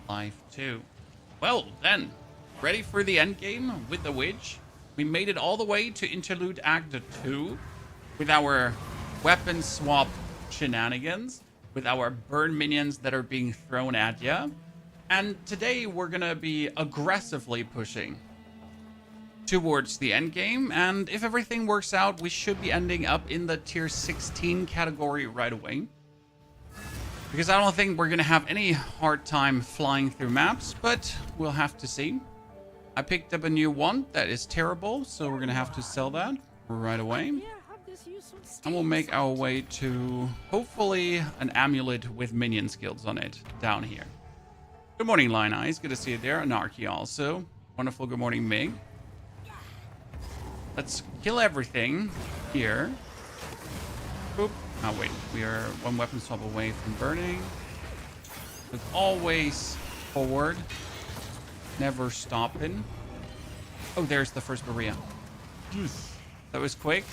life too. Well then, ready for the end game with the Witch. We made it all the way to Interlude Act 2 with our weapon swap shenanigans, with our burn minions that are being thrown at ya. And today we're gonna be aggressively pushing towards the end game, and if everything works out, we should be ending up in the tier 16 category right away. Because I don't think we're gonna have any hard time flying through maps, but we'll have to see. I picked up a new one that is terrible, so we're gonna have to sell that right away. And we'll make our way to, hopefully, an amulet with minion skills on it down here. Good morning, Line Eyes. Good to see you there. Anarchy also. Wonderful good morning, Mig. Let's kill everything here. Boop. Oh, wait. We are one weapon swap away from burning. But always forward. Never stopping. Oh, there's the first Maria. That was quick.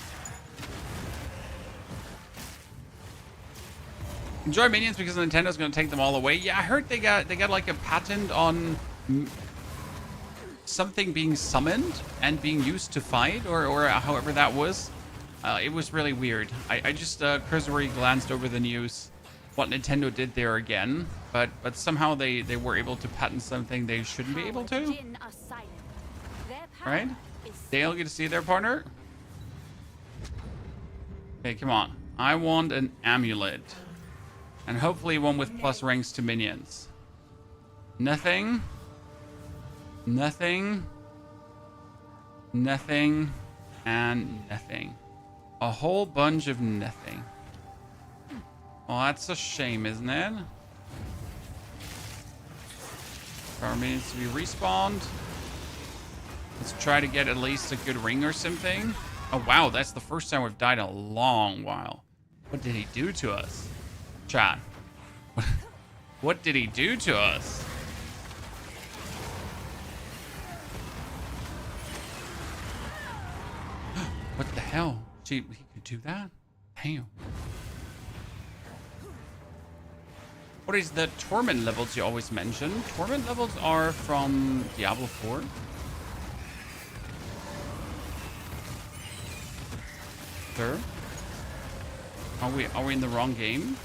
Enjoy minions because Nintendo's going to take them all away. Yeah, I heard they got like a patent on something being summoned and being used to fight, or however that was. It was really weird. I just cursory glanced over the news, what Nintendo did there again, but somehow they were able to patent something they shouldn't be able to. Right? Dale, good to see you there, partner. Okay, come on. I want an amulet. And hopefully one with plus ranks to minions. Nothing. Nothing. Nothing. And nothing. A whole bunch of nothing. Well, that's a shame, isn't it? Our minions to be respawned. Let's try to get at least a good ring or something. Oh, wow. That's the first time we've died in a long while. What did he do to us? Chat. What did he do to us? What the hell? He could do that? Damn. What is the torment levels you always mention? Torment levels are from Diablo 4. Sure. Are we in the wrong game?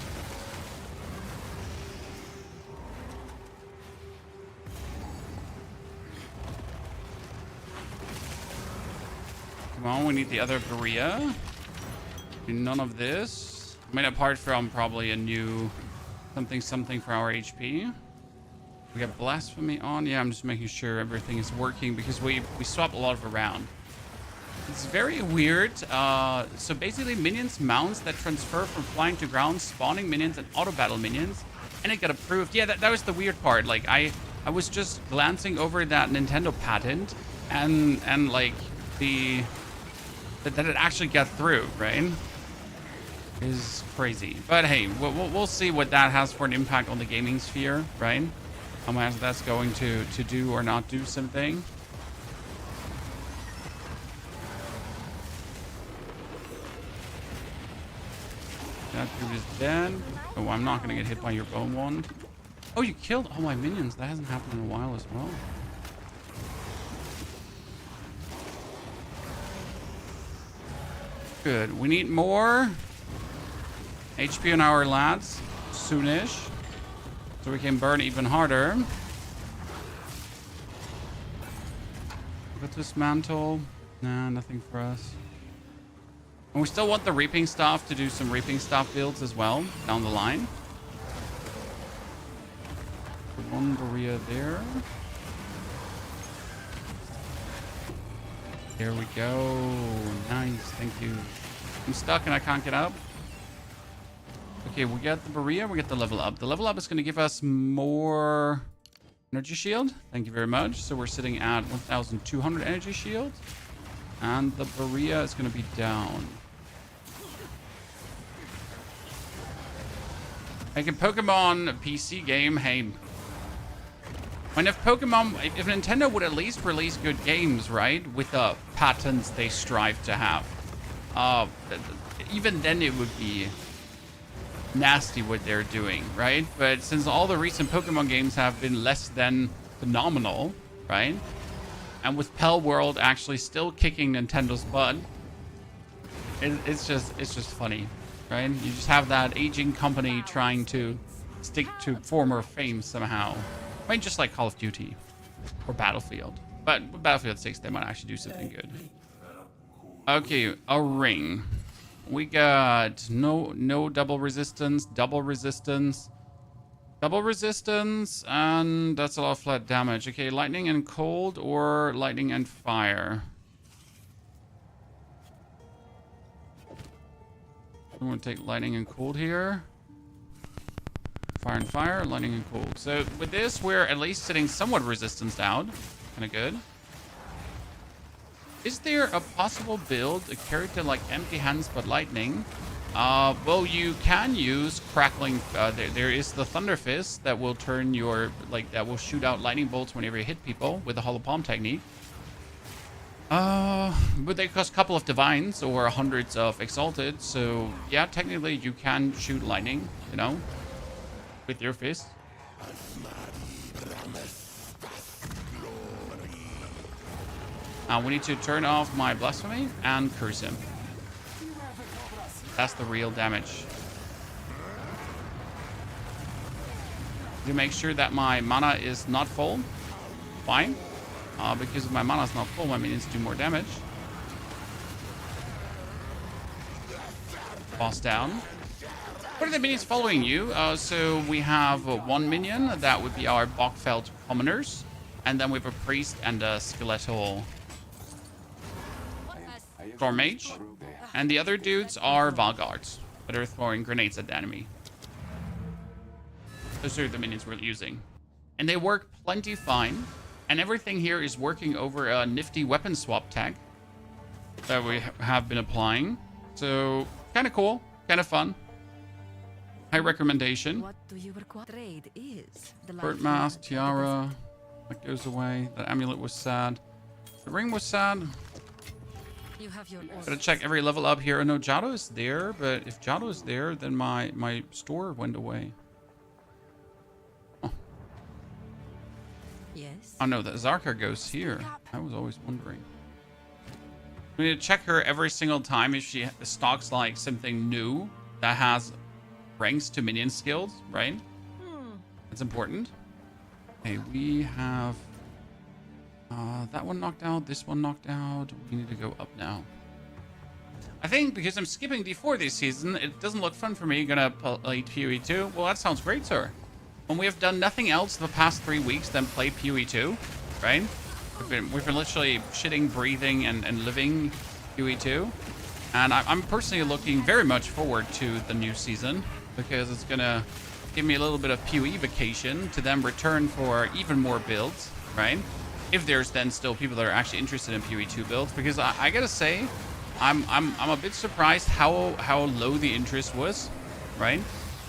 Come on, we need the other Berea. None of this. I mean, apart from probably a new something for our HP. We got Blasphemy on. Yeah, I'm just making sure everything is working because we swap a lot of around. It's very weird. So basically minions mounts that transfer from flying to ground, spawning minions and auto battle minions. And it got approved. Yeah, that was the weird part. Like I was just glancing over that Nintendo patent and like that it actually got through, right? Is crazy. But hey, we'll see what that has for an impact on the gaming sphere, right? How much that's going to do or not do something. That dude is dead. Oh, I'm not gonna get hit by your bone wand. Oh, you killed all my minions. That hasn't happened in a while as well. Good. We need more HP on our lads soonish, so we can burn even harder. Let's dismantle. Nah, nothing for us. And we still want the reaping staff to do some reaping staff builds as well down the line. One Berea there. There we go. Nice, thank you. I'm stuck and I can't get up. Okay, we got the Berea, we get the level up. The level up is going to give us more energy shield. Thank you very much. So we're sitting at 1,200 energy shield. And the Berea is going to be down. Like a Pokemon PC game, hey. And if Nintendo would at least release good games, right? With the patents they strive to have. Even then it would be nasty what they're doing, right? But since all the recent Pokemon games have been less than phenomenal, right? And with Pell World actually still kicking Nintendo's butt, it's just funny, right? You just have that aging company trying to stick to former fame somehow. I mean, just like Call of Duty or Battlefield. But with Battlefield 6, they might actually do something good. Okay, a ring. We got no double resistance, double resistance, double resistance, and that's a lot of flat damage. Okay, lightning and cold or lightning and fire. I'm going to take lightning and cold here. Fire and fire, lightning and cold. So with this, we're at least sitting somewhat resistance out. Kind of good. Is there a possible build, a character like Empty Hands but Lightning? Well, you can use Crackling. There is the Thunder Fist that will turn your, that will shoot out lightning bolts whenever you hit people with the Hollow Palm technique. But they cost a couple of Divines or hundreds of Exalted. So, yeah, technically you can shoot lightning, you know, with your fist. We need to turn off my Blasphemy and curse him. That's the real damage. To make sure that my mana is not full. Fine. Because if my mana is not full, my minions do more damage. Boss down. What are the minions following you? So we have one minion. That would be our Bachfeld Commoners. And then we have a Priest and a Skeletal Storm Mage. And the other dudes are Valgards that are throwing grenades at the enemy. Those are the minions we're using. And they work plenty fine. And everything here is working over a nifty weapon swap tag that we have been applying. So, kind of cool, kind of fun. High recommendation. What do you require? Trade is the Bird Mask, Tiara, that goes away. That amulet was sad. The ring was sad. You have your Gotta check every level up here. Oh no, Jado is there, but if Jado is there, then my store went away. Oh. Yes. Oh no, the Zarka goes here. I was always wondering. We need to check her every single time if she stocks like something new that has ranks to minion skills, right? That's important. Okay, we have that one knocked out, this one knocked out. We need to go up now. I think because I'm skipping D4 this season, it doesn't look fun for me. Gonna play POE 2. Well, that sounds great, sir. When we have done nothing else the past 3 weeks than play POE 2, right? We've been literally shitting, breathing, and living POE 2. And I'm personally looking very much forward to the new season because it's gonna give me a little bit of POE vacation to then return for even more builds, right? If there's then still people that are actually interested in POE 2 builds, because I gotta say, I'm a bit surprised how low the interest was, right?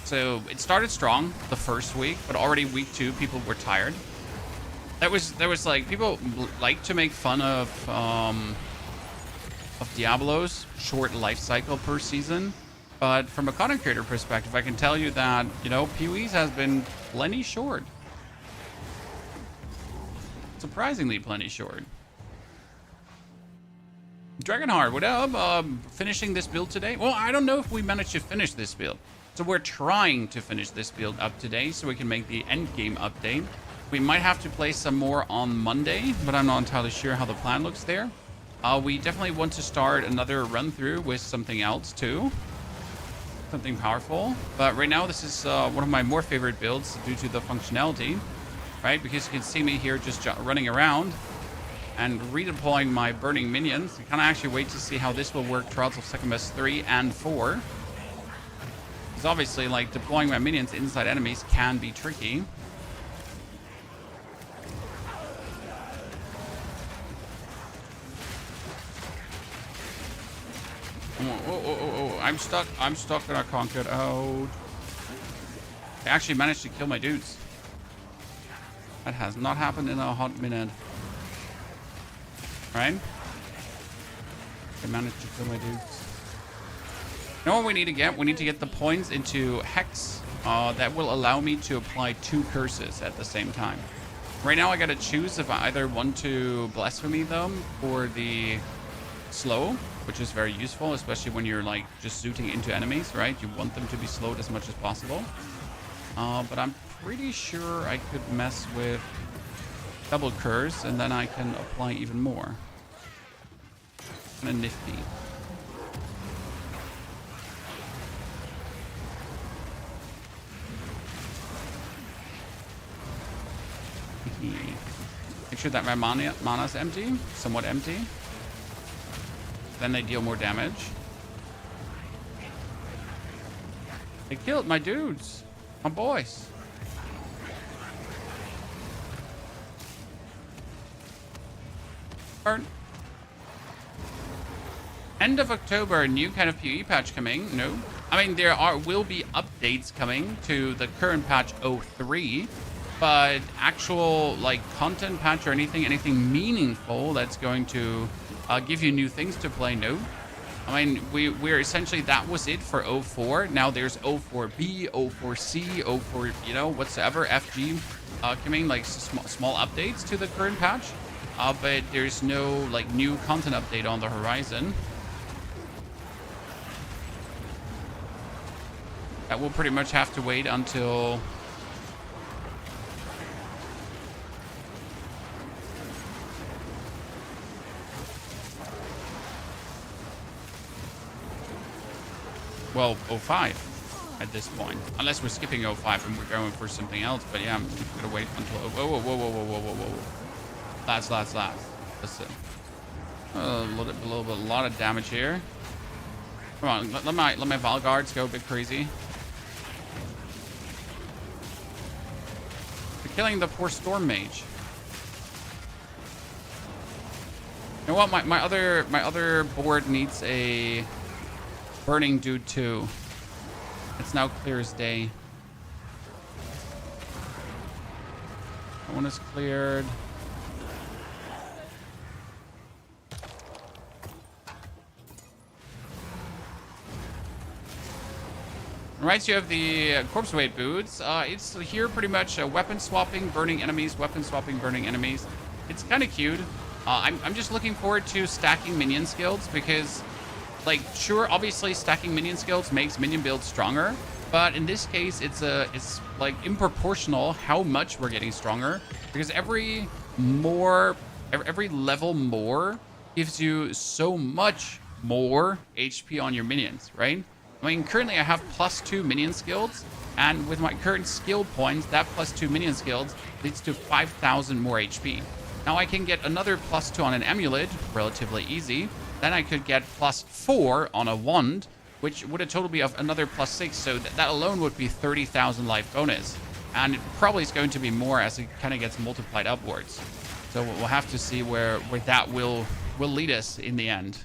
So it started strong the first week, but already week 2 people were tired. There was like people like to make fun of Diablo's short life cycle per season, but from a content creator perspective, I can tell you that, you know, PoEs has been plenty short. Surprisingly plenty short. Dragonheart, what up? Finishing this build today? Well, I don't know if we managed to finish this build. So we're trying to finish this build up today so we can make the endgame update. We might have to play some more on Monday, but I'm not entirely sure how the plan looks there. We definitely want to start another run through with something else too. Something powerful. But right now this is one of my more favorite builds due to the functionality, right? Because you can see me here just running around and redeploying my burning minions. I kind of actually wait to see how this will work Trials of Succumbus 3 and 4. Because obviously, like, deploying my minions inside enemies can be tricky. Oh, I'm stuck and I can't get out. I actually managed to kill my dudes. That has not happened in a hot minute. Right? I managed to kill my dudes. You know what we need to get? We need to get the points into Hex that will allow me to apply 2 curses at the same time. Right now I gotta choose if I either want to Blasphemy them for the slow, which is very useful, especially when you're like just zooting into enemies, right? You want them to be slowed as much as possible. But I'm pretty sure I could mess with double curse and then I can apply even more. Kind of nifty. Make sure that my mana's empty, somewhat empty. Then they deal more damage. They killed my dudes, my boys. Burn. End of October, new kind of POE patch coming. No, I mean there will be updates coming to the current patch 03. But actual like content patch or anything meaningful that's going to give you new things to play, no. I mean, we're essentially, that was it for 04. Now there's 04B, 04C, 04, you know, whatsoever, FG coming, like small updates to the current patch. But there's no like new content update on the horizon. That will pretty much have to wait until well, 05 at this point. Unless we're skipping 05 and we're going for something else. But yeah, I'm gonna wait until... Whoa. Lads. Listen. A lot of damage here. Come on, let my Valguards go a bit crazy. They're killing the poor Storm Mage. You know what? My other board needs a Burning Dude too. It's now clear as day. That one is cleared. Right, so you have the corpse weight boots. It's here pretty much weapon swapping, burning enemies, weapon swapping, burning enemies. It's kind of cute. I'm just looking forward to stacking minion skills because, like, sure, obviously stacking minion skills makes minion builds stronger, but in this case, it's like improportional how much we're getting stronger because every level more gives you so much more HP on your minions, right? I mean, currently I have +2 minion skills, and with my current skill points, that +2 minion skills leads to 5,000 more HP. Now I can get another +2 on an amulet, relatively easy. Then I could get +4 on a wand, which would a total be of another +6. So that alone would be 30,000 life bonus. And it probably is going to be more as it kind of gets multiplied upwards. So we'll have to see where that will lead us in the end.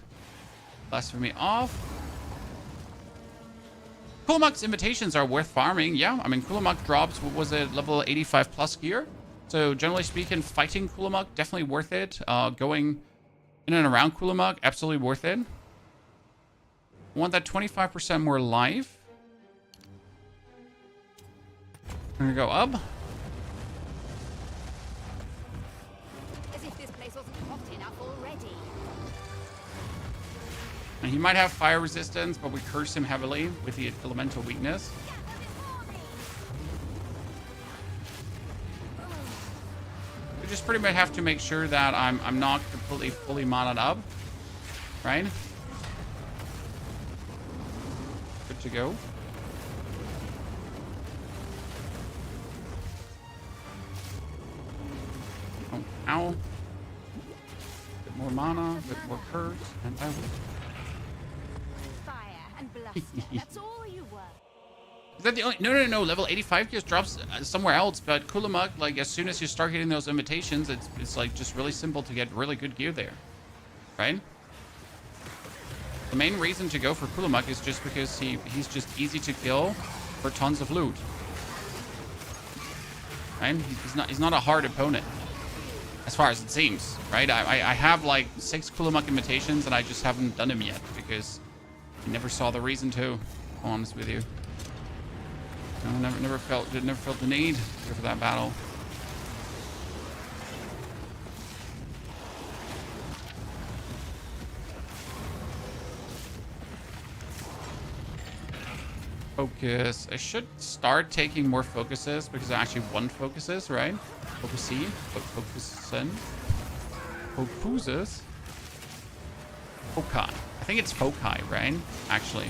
Blasphemy off. Kulamuk's invitations are worth farming. Yeah, I mean, Kulamuk drops, what was it, level 85 plus gear. So generally speaking, fighting Kulamuk, definitely worth it. Going in and around Kulamuk, absolutely worth it. Want that 25% more life. I'm gonna go up. As if this place wasn't hot enough already. And he might have fire resistance, but we curse him heavily with the elemental weakness. We just pretty much have to make sure that I'm not completely fully modded up, right? Good to go. Oh, ow. Bit more mana, bit more curse, and I will. And bluster. That's all you were. Is that the only... No. Level 85 just drops somewhere else, but Kulamuk, like, as soon as you start getting those invitations, it's like just really simple to get really good gear there. Right? The main reason to go for Kulamuk is just because he's just easy to kill for tons of loot. Right? He's not a hard opponent. As far as it seems, right? I have like 6 Kulamuk invitations and I just haven't done him yet because I never saw the reason to, to be honest with you. I never felt the need to go for that battle. Focus. I should start taking more focuses because I actually want focuses, right? Focusy. Focusen. Focuses. Foci. I think it's foci, right? Actually.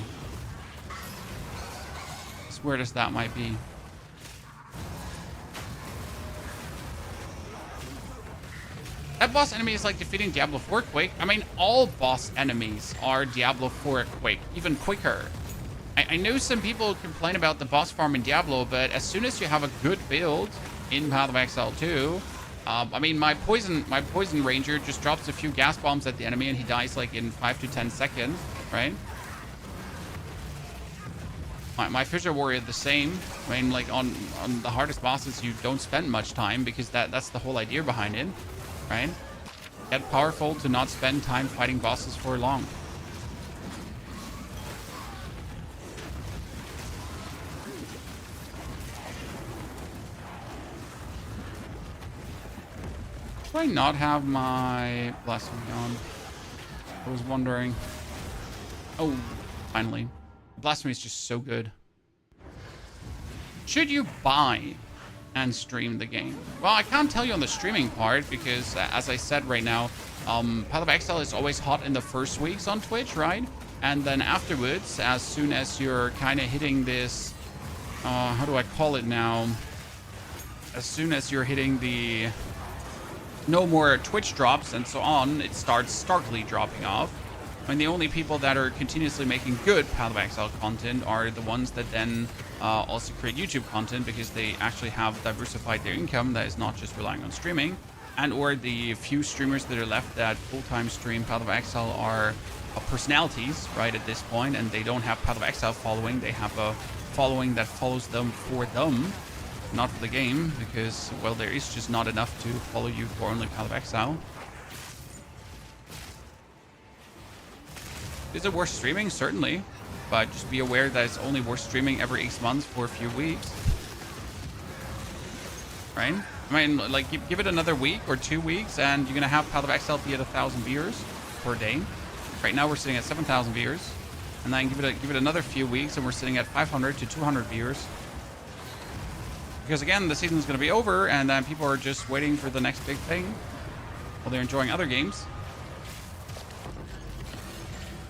As weird as that might be. That boss enemy is like defeating Diablo 4 Quake. I mean, all boss enemies are Diablo 4 Quake, even quicker. I know some people complain about the boss farm in Diablo, but as soon as you have a good build in Path of Exile 2, I mean, my poison ranger just drops a few gas bombs at the enemy and he dies like in 5 to 10 seconds, right? My Fisher Warrior the same. I mean, like on the hardest bosses, you don't spend much time because that's the whole idea behind it, right? Get powerful to not spend time fighting bosses for long. Do I not have my Blasphemy on? I was wondering. Oh, finally. Blasphemy is just so good. Should you buy and stream the game? Well, I can't tell you on the streaming part because, as I said right now, Path of Exile is always hot in the first weeks on Twitch, right? And then afterwards, as soon as you're kind of hitting this, how do I call it now? As soon as you're hitting the no more Twitch drops and so on, it starts starkly dropping off. I mean, the only people that are continuously making good Path of Exile content are the ones that then also create YouTube content because they actually have diversified their income that is not just relying on streaming. And or the few streamers that are left that full-time stream Path of Exile are personalities, right, at this point, and they don't have Path of Exile following. They have a following that follows them for them, not for the game, because, well, there is just not enough to follow you for only Path of Exile. Is it worth streaming? Certainly. But just be aware that it's only worth streaming every X months for a few weeks. Right? I mean, like, give it another week or 2 weeks, and you're going to have Path of Exile be at 1,000 viewers per day. Right now, we're sitting at 7,000 viewers. And then give it another few weeks, and we're sitting at 500 to 200 viewers. Because again, the season's going to be over, and then people are just waiting for the next big thing while they're enjoying other games,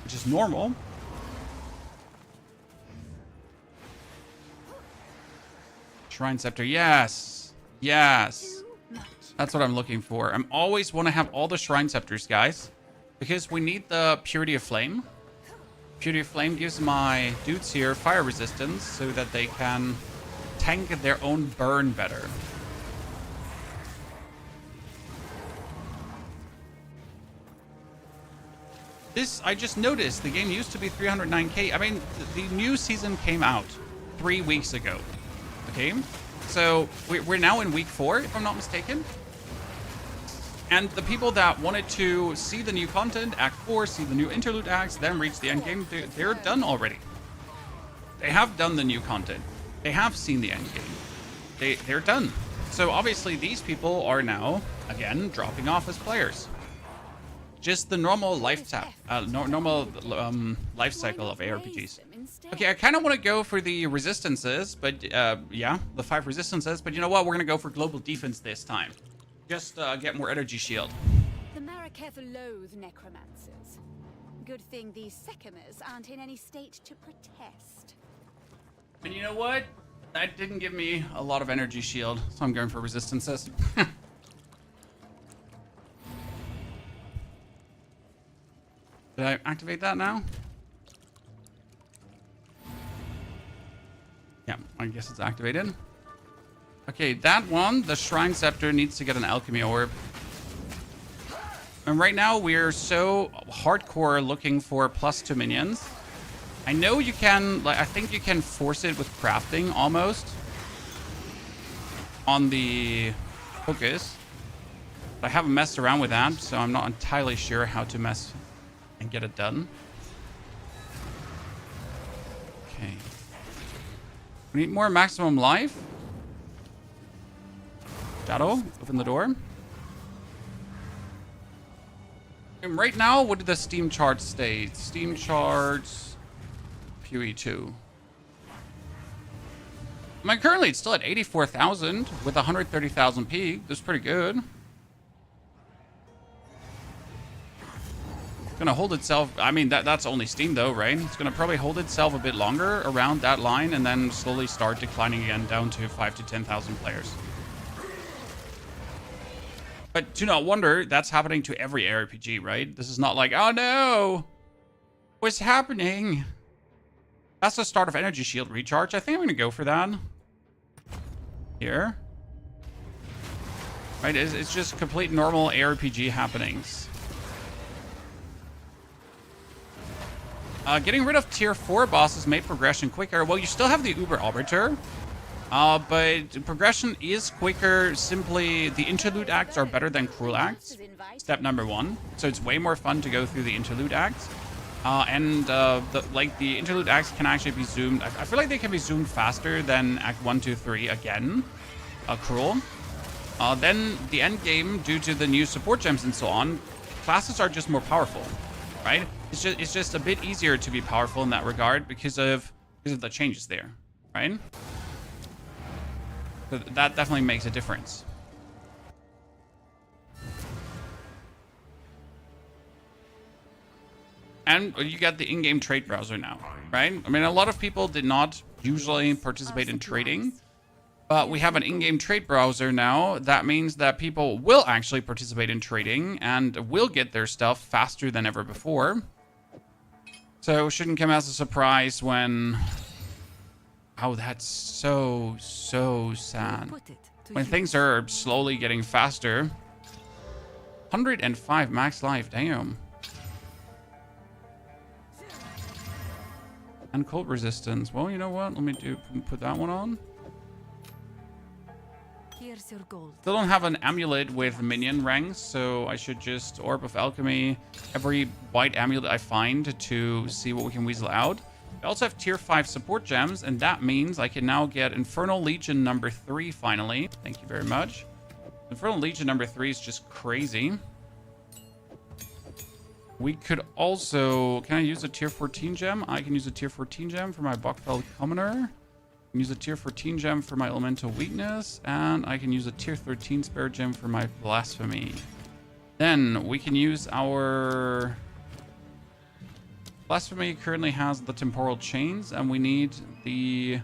which is normal. Shrine Scepter, yes, yes. That's what I'm looking for. I'm always want to have all the Shrine Scepters, guys, because we need the Purity of Flame. Purity of Flame gives my dudes here fire resistance so that they can tank their own burn better. This, I just noticed, the game used to be 309k. I mean, the new season came out 3 weeks ago. Okay? So, we're now in week 4, if I'm not mistaken. And the people that wanted to see the new content, Act 4, see the new interlude acts, then reach the end game, they're done already. They have done the new content. They have seen the end game. They're done. So obviously these people are now, again, dropping off as players. Just the normal life life cycle of ARPGs. Okay, I kind of want to go for the resistances, but yeah, the 5 resistances. But you know what? We're going to go for global defense this time. Just get more energy shield. The Maraketh loathe necromancers. Good thing these Sekimers aren't in any state to protest. And you know what? That didn't give me a lot of energy shield, so I'm going for resistances. Did I activate that now? Yeah, I guess it's activated. Okay, that one, the Shrine Scepter, needs to get an Alchemy Orb. And right now, we're so hardcore looking for +2 minions. I know you can, like, I think you can force it with crafting almost on the focus. But I haven't messed around with that, so I'm not entirely sure how to mess and get it done. Okay. We need more maximum life. Shadow, open the door. And right now, what did the Steam charts state? Steam charts, POE 2. I mean, currently it's still at 84,000 with 130,000 peak. That's pretty good. It's gonna hold itself. I mean, that's only Steam though, right? It's gonna probably hold itself a bit longer around that line and then slowly start declining again down to 5,000 to 10,000 players. But do not wonder, that's happening to every ARPG, right? This is not like, oh no, what's happening? That's the start of Energy Shield recharge. I think I'm gonna go for that. Here. Right, it's just complete normal ARPG happenings. Getting rid of tier 4 bosses made progression quicker. Well, you still have the Uber Arbiter. But progression is quicker. Simply, the interlude acts are better than cruel acts. Step number 1. So it's way more fun to go through the interlude acts. The interlude acts can actually be zoomed. I feel like they can be zoomed faster than Act 1, 2, 3 again. Cruel. Then the end game, due to the new support gems and so on, classes are just more powerful, right? It's just a bit easier to be powerful in that regard because of the changes there, right? So that definitely makes a difference. And you got the in-game trade browser now, right? I mean, a lot of people did not usually participate in trading, but we have an in-game trade browser now. That means that people will actually participate in trading and will get their stuff faster than ever before. So it shouldn't come as a surprise when... Oh, that's so sad. When things are slowly getting faster. 105 max life, damn. And cold resistance. Well, you know what? Let me put that one on. Here's your gold. Still don't have an amulet with minion ranks, so I should just Orb of Alchemy every white amulet I find to see what we can weasel out. I also have tier 5 support gems, and that means I can now get Infernal Legion number 3 finally. Thank you very much. Infernal Legion number 3 is just crazy. We could also... Can I use a tier 14 gem? I can use a tier 14 gem for my Bokfell Commoner. I can use a tier 14 gem for my Elemental Weakness. And I can use a tier 13 spare gem for my Blasphemy. Then we can use our... Blasphemy currently has the Temporal Chains, and we need the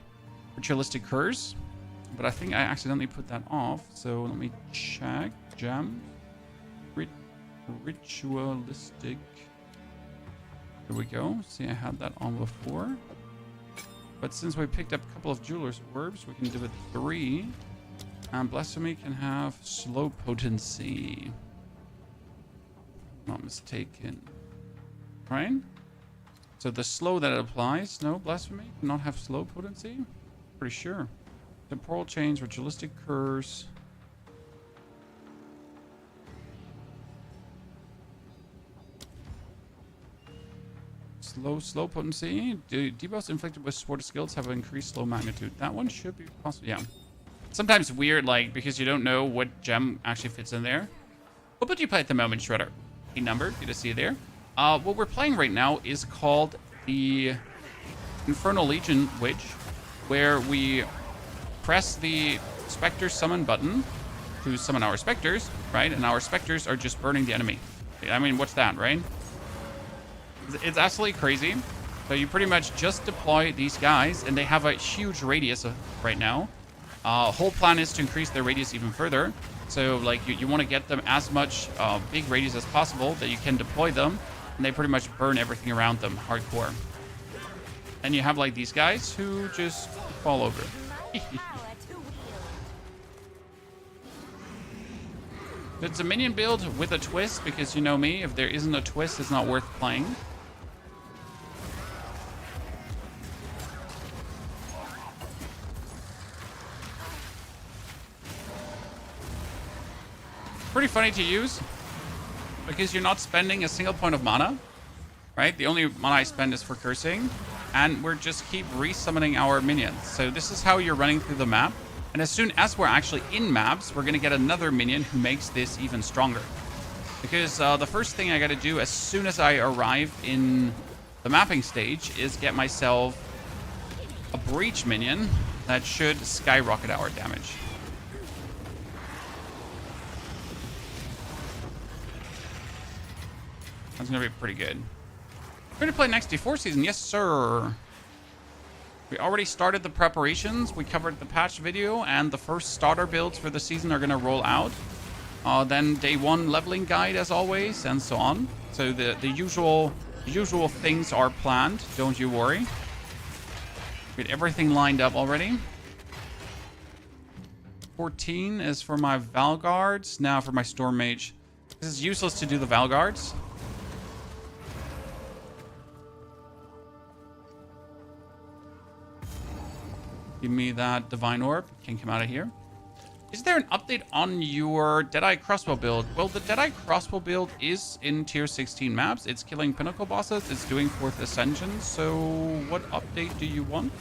Ritualistic Curse. But I think I accidentally put that off, so let me check. Gem. Ritualistic. There we go. See, I had that on before. But since we picked up a couple of Jeweler's Orbs, we can do it 3. And Blasphemy can have Slow Potency. Not mistaken. Right? So the slow that it applies, no, Blasphemy cannot have slow potency? Pretty sure. Temporal Chains, Ritualistic Curse. Slow potency. Debuffs inflicted with sword skills have increased slow magnitude. That one should be possible. Yeah. Sometimes weird, like, because you don't know what gem actually fits in there. What would you play at the moment, Shredder? A number, good to see you there. What we're playing right now is called the Infernal Legion Witch, where we press the Spectre summon button to summon our Spectres, right? And our Spectres are just burning the enemy. I mean, what's that, right? It's absolutely crazy. So you pretty much just deploy these guys, and they have a huge radius right now. Whole plan is to increase their radius even further. So, like, you want to get them as much big radius as possible that you can deploy them, and they pretty much burn everything around them hardcore. And you have, like, these guys who just fall over. It's a minion build with a twist, because you know me, if there isn't a twist, it's not worth playing. Pretty funny to use, because you're not spending a single point of mana, right? The only mana I spend is for cursing. and we're just keep resummoning our minions. So this is how you're running through the map. And as soon as we're actually in maps, we're going to get another minion who makes this even stronger. Because the first thing I got to do as soon as I arrive in the mapping stage is get myself a breach minion that should skyrocket our damage. That's going to be pretty good. We're going to play next D4 season. Yes, sir. We already started the preparations. We covered the patch video, and the first starter builds for the season are going to roll out. Then day 1 leveling guide, as always, and so on. So the usual things are planned. Don't you worry. We got everything lined up already. 14 is for my Valguards. Now for my Storm Mage. This is useless to do the Valguards. Give me that Divine Orb. Can come out of here. Is there an update on your Deadeye Crossbow build? Well, the Deadeye Crossbow build is in tier 16 maps. It's killing pinnacle bosses. It's doing 4th Ascension. So what update do you want?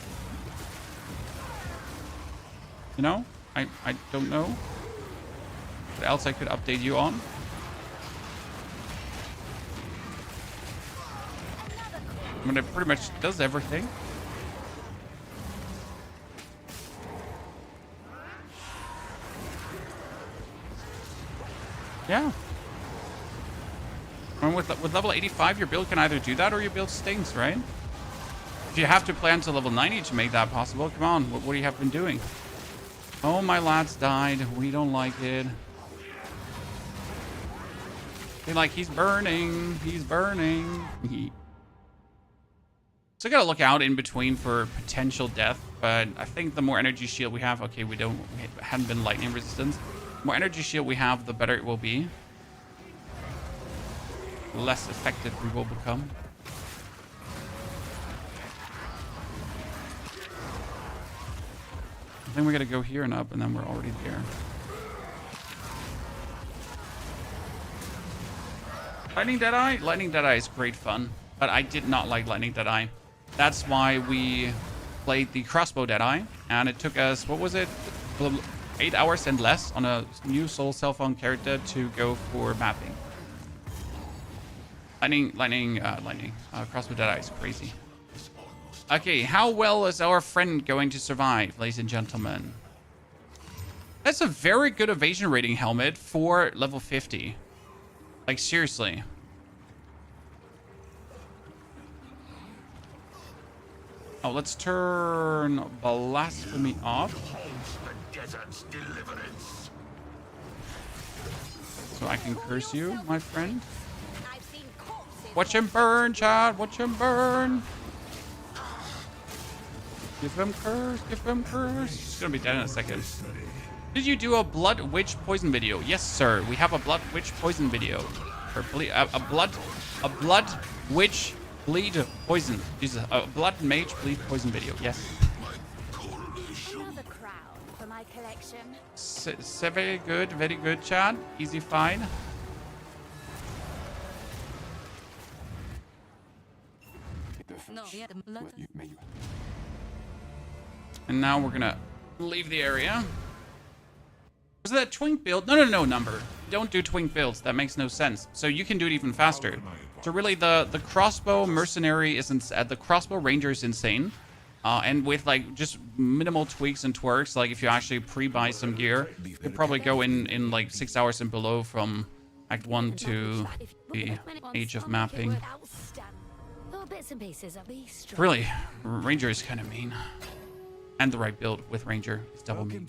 You know? I don't know. What else I could update you on? I mean, it pretty much does everything. Yeah. And with level 85, your build can either do that or your build stinks, right? If you have to play until level 90 to make that possible, come on, what do you have been doing? Oh, my lads died. We don't like it. They're like, he's burning. He's burning. So gotta look out in between for potential death, but I think the more energy shield we have, okay, we haven't been lightning resistance. The more energy shield we have, the better it will be. The less effective we will become. I think we gotta go here and up, and then we're already there. Lightning Deadeye? Lightning Deadeye is great fun, but I did not like Lightning Deadeye. That's why we played the Crossbow Deadeye, and it took us, what was it? 8 hours and less on a new Soul cell phone character to go for mapping. Crossbow Deadeye is crazy. Okay, how well is our friend going to survive, ladies and gentlemen? That's a very good evasion rating helmet for level 50. Like, seriously. Oh, let's turn Blasphemy off. So I can curse you, my friend. Watch him burn, Chad. Watch him burn. Give him curse. Give him curse. He's gonna be dead in a second. Did you do a Blood Witch poison video? Yes, sir. We have a Blood Witch poison video. Or a Blood Witch bleed poison. Jesus, a Blood Mage bleed poison video. Yes. Another crown for my collection. Very good, Chad. Easy find. No, yeah, And now we're gonna leave the area. Was that Twink build? No, number. Don't do Twink builds. That makes no sense. So you can do it even faster. So really, the crossbow mercenary isn't. The crossbow ranger is insane. And with like just minimal tweaks and twerks, like if you actually pre-buy some gear, you could probably go in like 6 hours and below from Act 1 to the Age of Mapping. Really, Ranger is kind of mean. And the right build with Ranger is double mean.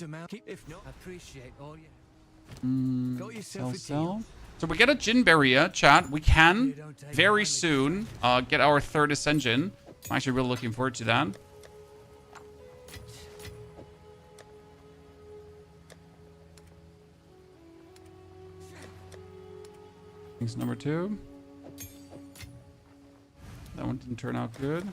Sell. So we get a Jin Barrier, chat. We can very soon get our 3rd Ascension. I'm actually really looking forward to that. Things number 2. That one didn't turn out good.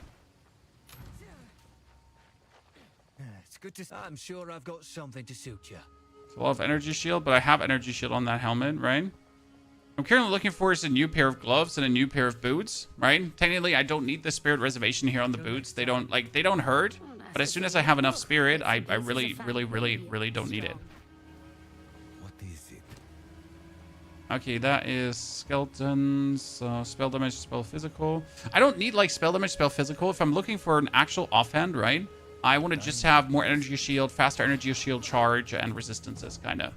It's good to. I'm sure I've got something to suit you. It's a lot of energy shield, but I have energy shield on that helmet, right? I'm currently looking for is a new pair of gloves and a new pair of boots, right? Technically, I don't need the spirit reservation here on the boots. They don't hurt. But as soon as I have enough spirit, I really don't need it. What is it? Okay, that is skeletons, spell damage, spell physical. I don't need like spell damage, spell physical. If I'm looking for an actual offhand, right? I want to just have more energy shield, faster energy shield charge, and resistances, kind of.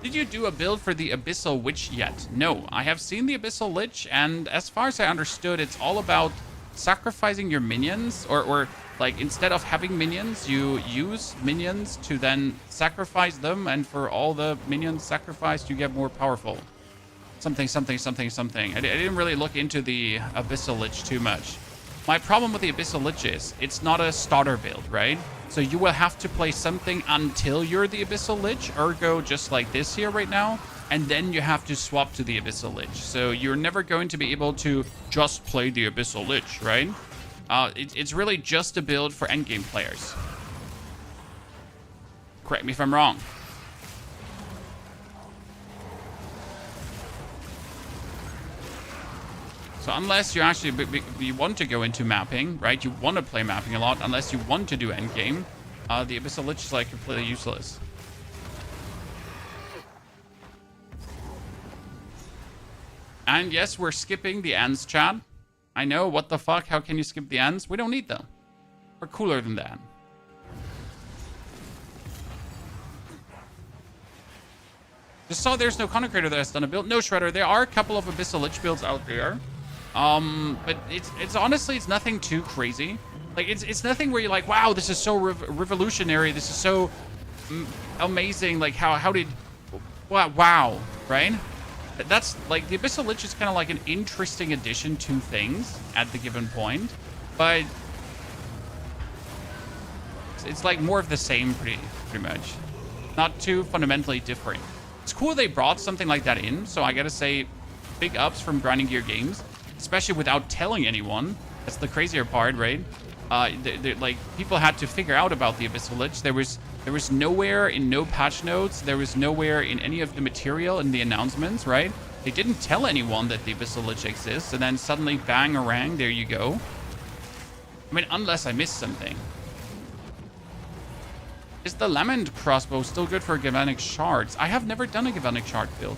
Did you do a build for the Abyssal Witch yet? No, I have seen the Abyssal Lich, and as far as I understood, it's all about sacrificing your minions, or like instead of having minions, you use minions to then sacrifice them, and for all the minions sacrificed, you get more powerful. Something. I didn't really look into the Abyssal Lich too much. My problem with the Abyssal Lich is it's not a starter build, right? So you will have to play something until you're the Abyssal Lich, ergo just like this here right now, and then you have to swap to the Abyssal Lich. So you're never going to be able to just play the Abyssal Lich, right? It's really just a build for endgame players. Correct me if I'm wrong. So unless you actually you want to go into mapping, right? You want to play mapping a lot. Unless you want to do endgame, the Abyssal Lich is like completely useless. And yes, we're skipping the ends, chat. I know, what the fuck? How can you skip the ends? We don't need them. We're cooler than that. Just saw there's no content creator that has done a build. No, Shredder, there are a couple of Abyssal Lich builds out there. But it's honestly, it's nothing too crazy. Like, it's nothing where you're like, wow, this is so revolutionary. This is so amazing. Like, how did... Wow, right? That's, like, the Abyssal Lich is kind of like an interesting addition to things at the given point. But it's like more of the same pretty much. Not too fundamentally different. It's cool they brought something like that in, so I gotta say, big ups from Grinding Gear Games, especially without telling anyone. That's the crazier part, right? Like, people had to figure out about the Abyssal Lich. There was nowhere in no patch notes. There was nowhere in any of the material in the announcements, right? They didn't tell anyone that the Abyssal Lich exists, and then suddenly, bang-a-rang, there you go. I mean, unless I missed something. Is the Lament crossbow still good for Galvanic shards? I have never done a Galvanic shard build,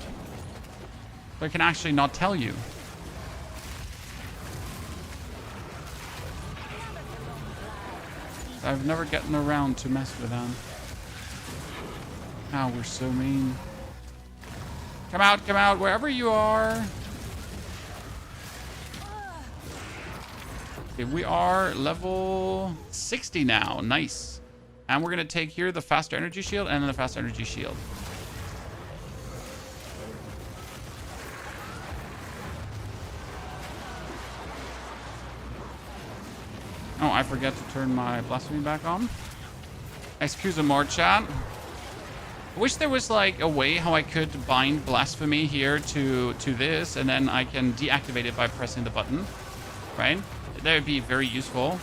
so I can actually not tell you. I've never gotten around to mess with them. Oh, we're so mean. Come out, wherever you are. Okay, we are level 60 now. Nice. And we're going to take here the faster energy shield and then the faster energy shield. Oh, I forgot to turn my blasphemy back on. Excuse me, more chat. I wish there was like a way how I could bind blasphemy here to this, and then I can deactivate it by pressing the button, right? That would be very useful.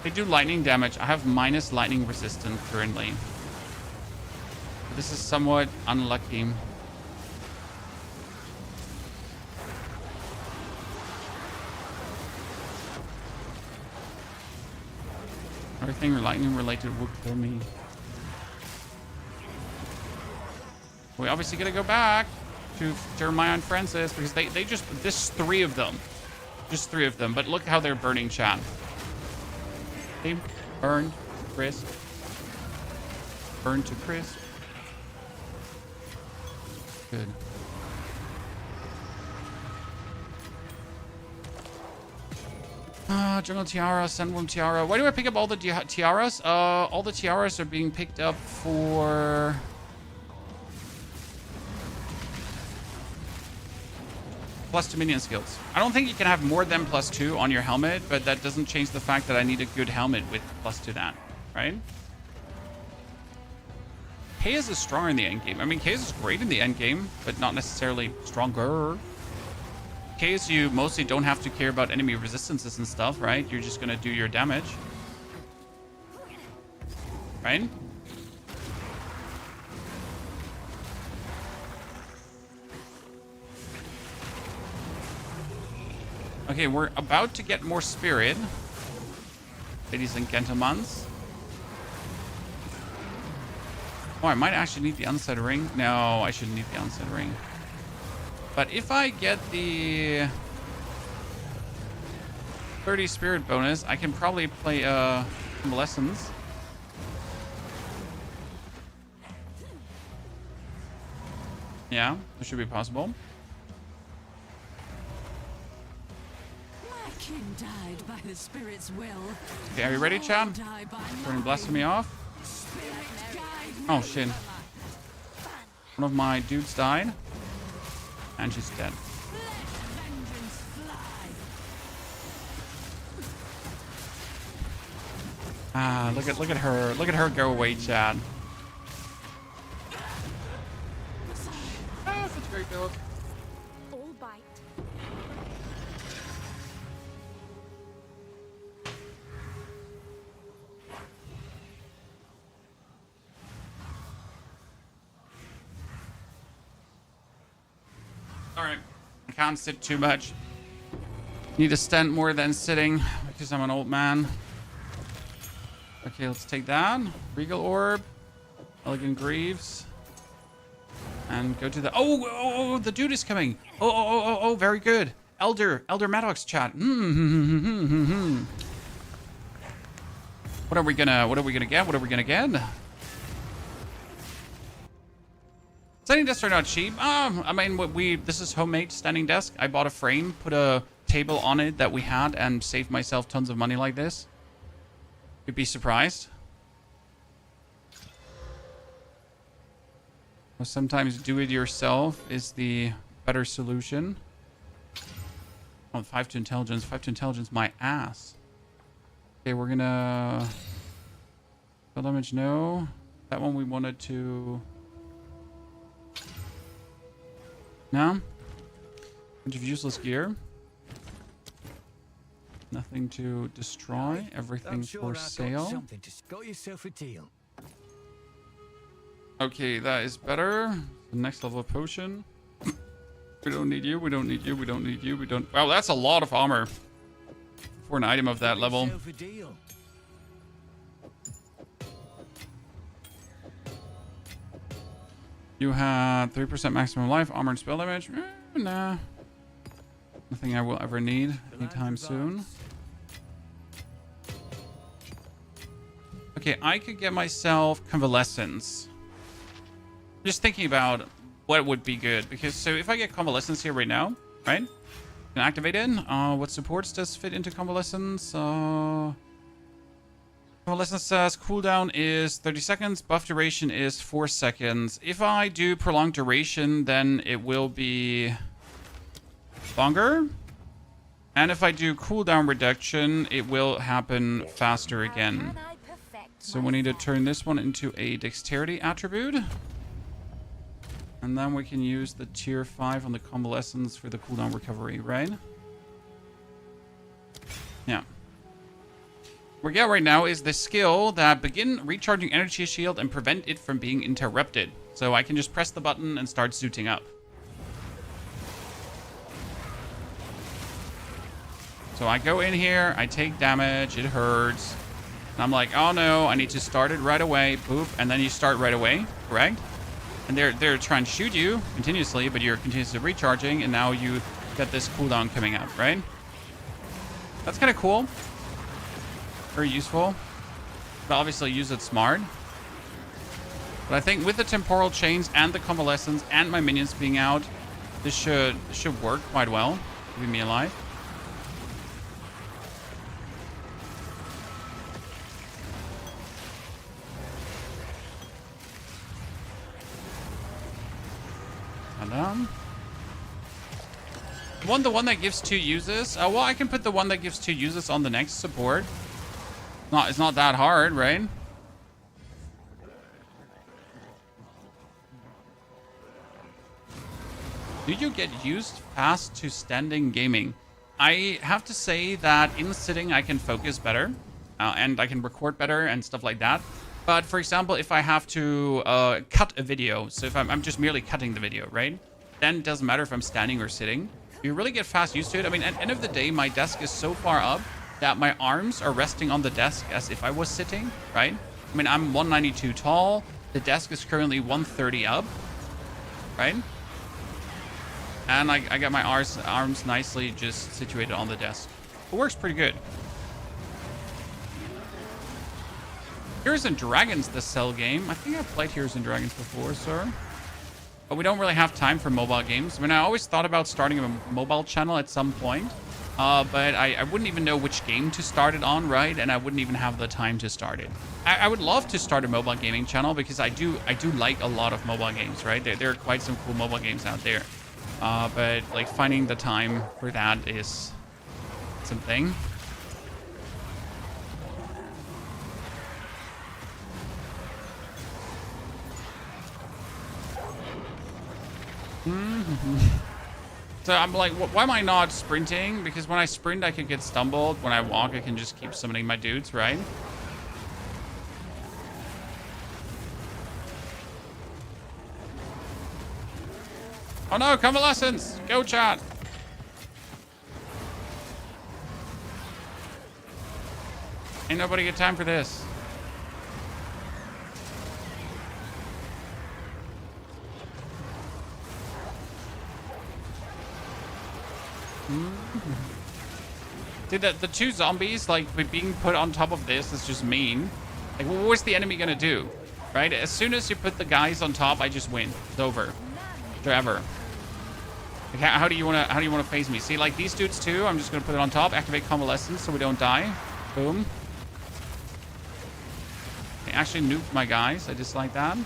They do lightning damage. I have minus lightning resistance currently. This is somewhat unlucky. Everything lightning related would kill me. We obviously gotta go back to Jeremiah and Francis because they just, this 3 of them. Just 3 of them, but look how they're burning chat. They burned, crisp. Burned to crisp. Good. Jungle Tiara, Sandworm Tiara. Why do I pick up all the tiaras? All the tiaras are being picked up for... +2 minion skills. I don't think you can have more than +2 on your helmet, but that doesn't change the fact that I need a good helmet with +2 that, right? Chaos is stronger in the endgame. I mean, Chaos is great in the endgame, but not necessarily stronger. Chaos, you mostly don't have to care about enemy resistances and stuff, right? You're just gonna do your damage. right? Okay, we're about to get more spirit, ladies and gentlemen. Oh, I might actually need the unset ring. No, I shouldn't need the unset ring. But if I get the 30 spirit bonus, I can probably play Convalescence. Yeah, that should be possible. King died by the spirit's will. Okay, are you ready, Chad? Turning blasting me off. Oh shit. One of my dudes died. And she's dead. Ah, look at her. Look at her go away, Chad. Ah, such a great build. All bite. Alright. I can't sit too much. Need to stand more than sitting because I'm an old man. Okay, let's take that. Regal Orb. Elegant Greaves. And go to the... Oh, the dude is coming. Oh, very good. Elder Maddox chat. What are we gonna get? Standing desks are not cheap. I mean, this is homemade standing desk. I bought a frame, put a table on it that we had, and saved myself tons of money like this. You'd be surprised. Well, sometimes do it yourself is the better solution. Oh, 5 to intelligence. 5 to intelligence, my ass. Okay, we're gonna... Spell damage, no. That one we wanted to... No? Bunch of useless gear. Nothing to destroy. Everything for sale. Got yourself a deal. Okay, that is better. The next level potion. We don't need you. We don't need you. We don't need you. We don't... Wow, that's a lot of armor for an item of that level. You had 3% maximum life, armor and spell damage. Nah. Nothing I will ever need anytime soon. Okay, I could get myself Convalescence. Just thinking about what would be good. Because, so if I get Convalescence here right now, right? Can activate it. What supports does fit into Convalescence? Convalescence says cooldown is 30 seconds. Buff duration is 4 seconds. If I do prolonged duration, then it will be longer. And if I do cooldown reduction, it will happen faster again. So we need to turn this one into a dexterity attribute. And then we can use the tier 5 on the Convalescence for the cooldown recovery, right? Yeah. What we got right now is the skill that begin recharging energy shield and prevent it from being interrupted. So I can just press the button and start zooting up. So I go in here, I take damage, it hurts. And I'm like, oh no, I need to start it right away. Boop, and then you start right away, correct? And they're trying to shoot you continuously, but you're continuously recharging, and now you get this cooldown coming up, right? That's kind of cool. Very useful. But obviously use it smart. But I think with the temporal chains and the Convalescence and my minions being out, this should work quite well. Keeping me alive. The one that gives 2 uses. Well, I can put the one that gives 2 uses on the next support. It's not that hard, right? Do you get used fast to standing gaming? I have to say that in sitting I can focus better. And I can record better and stuff like that. But for example, if I have to cut a video, so if I'm just merely cutting the video, right? Then it doesn't matter if I'm standing or sitting. You really get fast used to it. I mean, at the end of the day, my desk is so far up that my arms are resting on the desk as if I was sitting, right? I mean, I'm 192 tall. The desk is currently 130 up, right? And I got my arms nicely just situated on the desk. It works pretty good. Heroes and Dragons, the cell game. I think I've played Heroes and Dragons before, sir. But we don't really have time for mobile games. I mean, I always thought about starting a mobile channel at some point. But I wouldn't even know which game to start it on, right? And I wouldn't even have the time to start it. I would love to start a mobile gaming channel because I do like a lot of mobile games, right? There are quite some cool mobile games out there. But like finding the time for that is something. So I'm like, why am I not sprinting? Because when I sprint, I could get stumbled. When I walk, I can just keep summoning my dudes, right? Oh no, Convalescence! Go, chat! Ain't nobody got time for this. Dude, the two zombies, like, being put on top of this is just mean. Like, what's the enemy gonna do? Right? As soon as you put the guys on top, I just win. It's over. Forever. Like, how do you wanna phase me? See, like, these dudes too, I'm just gonna put it on top, activate Convalescence so we don't die. Boom. I actually nuked my guys. I just like that.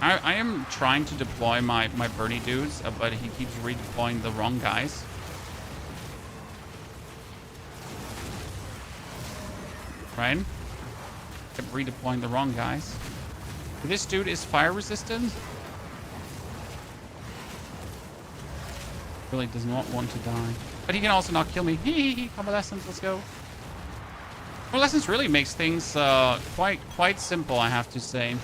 I am trying to deploy my Bernie dudes, but he keeps redeploying the wrong guys. Right? Kept redeploying the wrong guys. This dude is fire resistant. Really does not want to die. But he can also not kill me. Hee. Convalescence, let's go. Convalescence really makes things quite simple, I have to say.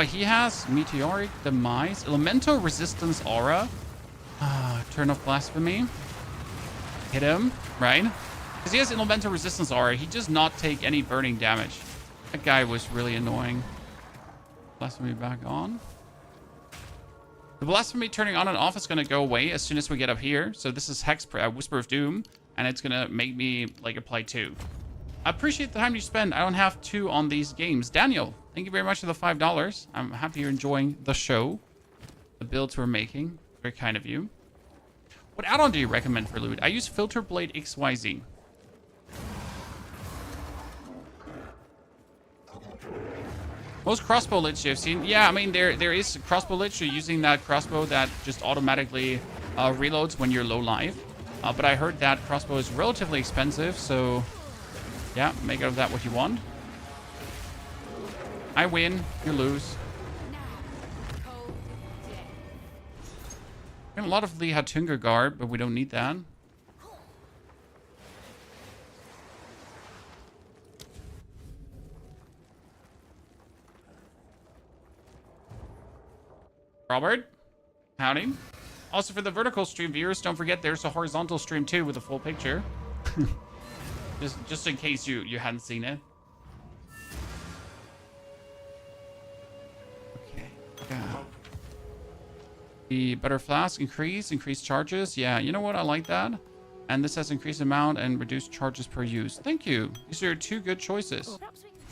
He has Meteoric Demise, Elemental Resistance Aura, Turn of Blasphemy. Hit him, right? Because he has Elemental Resistance Aura, he does not take any burning damage. That guy was really annoying. Blasphemy back on. The Blasphemy turning on and off is going to go away as soon as we get up here. So this is Hex, Whisper of Doom, and it's going to make me like apply 2. I appreciate the time you spend. I don't have 2 on these games. Daniel, thank you very much for the $5. I'm happy you're enjoying the show. The builds we're making. Very kind of you. What add-on do you recommend for loot? I use Filter Blade XYZ. Most crossbow Lich you've seen. Yeah, I mean, there is crossbow Lich. You're using that crossbow that just automatically reloads when you're low life. But I heard that crossbow is relatively expensive, so... yeah, make out of that what you want. I win, you lose. We have a lot of the Hatunga guard, but we don't need that. Robert, howdy. Also for the vertical stream viewers, don't forget there's a horizontal stream too with a full picture. Just in case you hadn't seen it. Okay. Yeah. The Butter Flask increase charges. Yeah, you know what? I like that. And this has increased amount and reduced charges per use. Thank you. These are 2 good choices.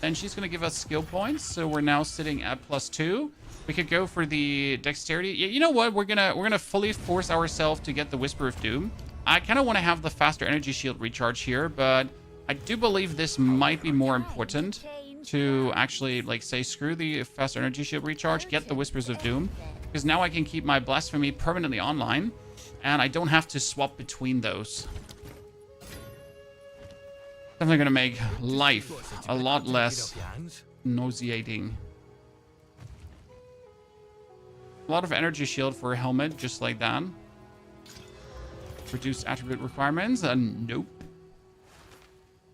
And she's gonna give us skill points, so we're now sitting at +2. We could go for the dexterity. Yeah, you know what? We're gonna fully force ourselves to get the Whisper of Doom. I kind of want to have the faster energy shield recharge here, but I do believe this might be more important to actually, like, say, screw the faster energy shield recharge, get the Whispers of Doom, because now I can keep my Blasphemy permanently online, and I don't have to swap between those. Definitely going to make life a lot less nauseating. A lot of energy shield for a helmet, just like that. Reduce attribute requirements. Nope.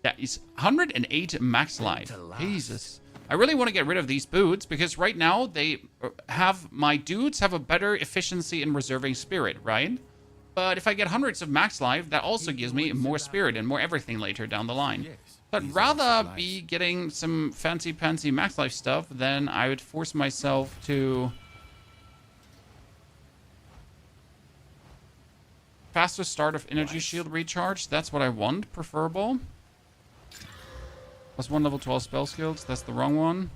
That is 108 max life. Jesus. I really want to get rid of these boots because right now they have, my dudes have a better efficiency in reserving spirit, right? But if I get hundreds of max life, that also gives me more spirit and more everything later down the line. So I'd rather be getting some fancy max life stuff than I would force myself to... Faster start of energy shield recharge. That's what I want, preferable. Plus 1 level 12 spell skills. That's the wrong one.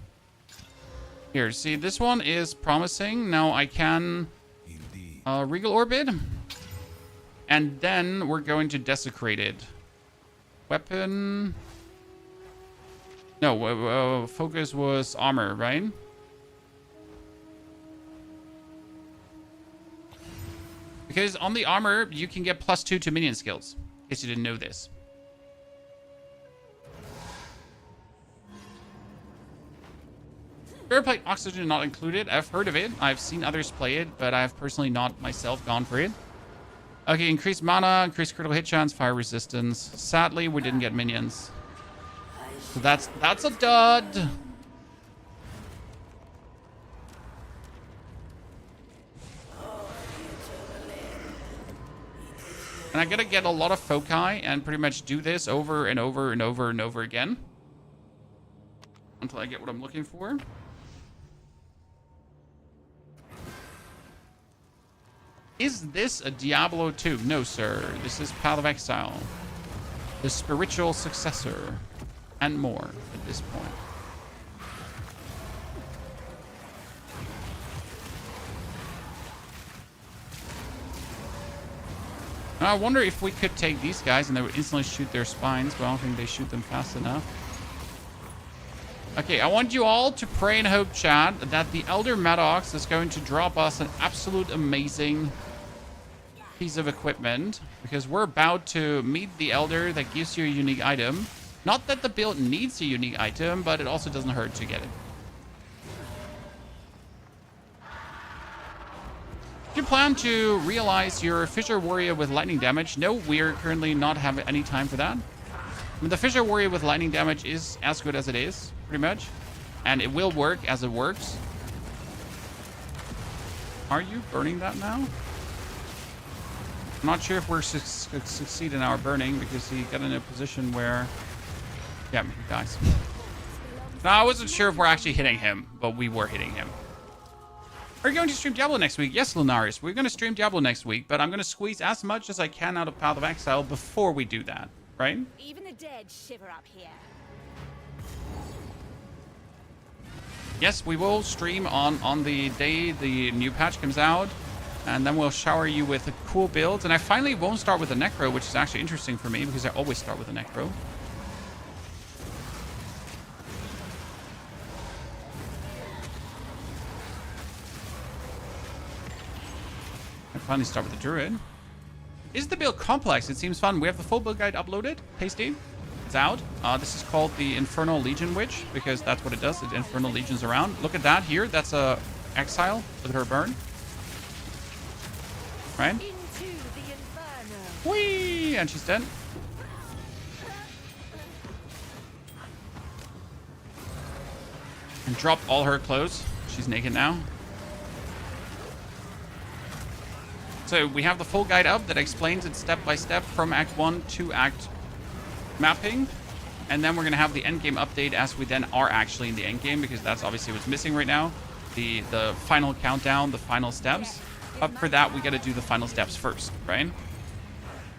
Here, see, this one is promising. Now I can Regal Orbit. And then we're going to Desecrate it. Weapon. No, focus was armor, right? Because on the armor, you can get +2 to minion skills. In case you didn't know this. Spirit Plate Oxygen not included. I've heard of it. I've seen others play it, but I've personally not myself gone for it. Okay, increased mana, increased critical hit chance, fire resistance. Sadly, we didn't get minions. So that's a dud. And I gotta get a lot of foci and pretty much do this over and over and over and over again. Until I get what I'm looking for. Is this a Diablo 2? No, sir. This is Path of Exile. The spiritual successor. And more at this point. I wonder if we could take these guys and they would instantly shoot their spines, but I don't think they shoot them fast enough. Okay, I want you all to pray and hope, chat, that the Elder Maddox is going to drop us an absolute amazing piece of equipment, because we're about to meet the Elder that gives you a unique item. Not that the build needs a unique item, but it also doesn't hurt to get it. Do you plan to realize your Fissure Warrior with lightning damage? No, we're currently not having any time for that. I mean, the Fissure Warrior with lightning damage is as good as it is, pretty much. And it will work as it works. Are you burning that now? I'm not sure if we're succeed in our burning because he got in a position where... Yeah, he dies. No, I wasn't sure if we're actually hitting him, but we were hitting him. Are you going to stream Diablo next week? Yes, Lunaris. We're going to stream Diablo next week, but I'm going to squeeze as much as I can out of Path of Exile before we do that, right? Even the dead shiver up here. Yes, we will stream on the day the new patch comes out, and then we'll shower you with cool builds. And I finally won't start with a Necro, which is actually interesting for me because I always start with a Necro. I finally start with the Druid. Is the build complex? It seems fun. We have the full build guide uploaded. Pasty. It's out. This is called the Infernal Legion Witch because that's what it does. It Infernal Legions around. Look at that here. That's a Exile. Look at her burn. Right? Into the Inferno. Whee! And she's dead. And drop all her clothes. She's naked now. So we have the full guide up that explains it step by step from Act 1 to Act mapping. And then we're going to have the endgame update as we then are actually in the endgame, because that's obviously what's missing right now. The final countdown, the final steps. But for that, we got to do the final steps first, right?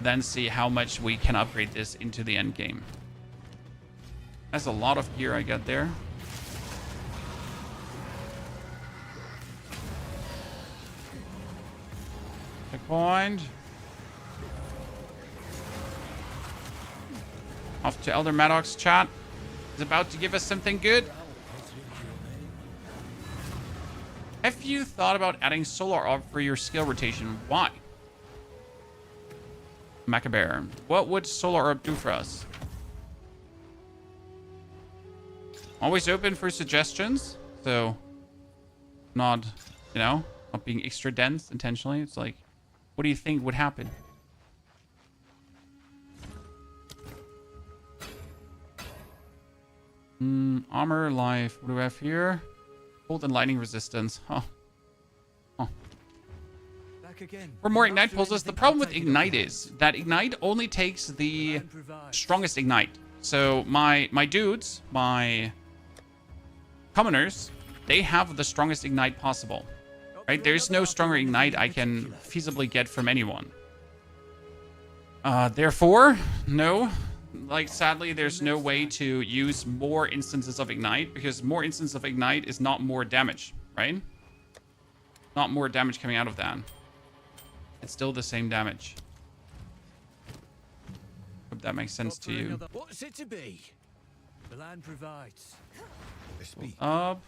Then see how much we can upgrade this into the endgame. That's a lot of gear I got there. Checkpoint. Off to Elder Maddox chat. He's about to give us something good. Have you thought about adding Solar Orb for your skill rotation? Why? Macabear. What would Solar Orb do for us? Always open for suggestions. So, not, not being extra dense intentionally. It's like, what do you think would happen? Armor, life. What do we have here? Cold and lightning resistance. Huh. Back again. For more ignite pulses, the problem with ignite is that ignite only takes the strongest ignite. So my dudes, my commoners, they have the strongest ignite possible. Right? There's no stronger ignite I can feasibly get from anyone. Therefore, no. Like, sadly, there's no way to use more instances of ignite, because more instances of ignite is not more damage, right? Not more damage coming out of that. It's still the same damage. Hope that makes sense to you. What's it to be? The land provides. Up.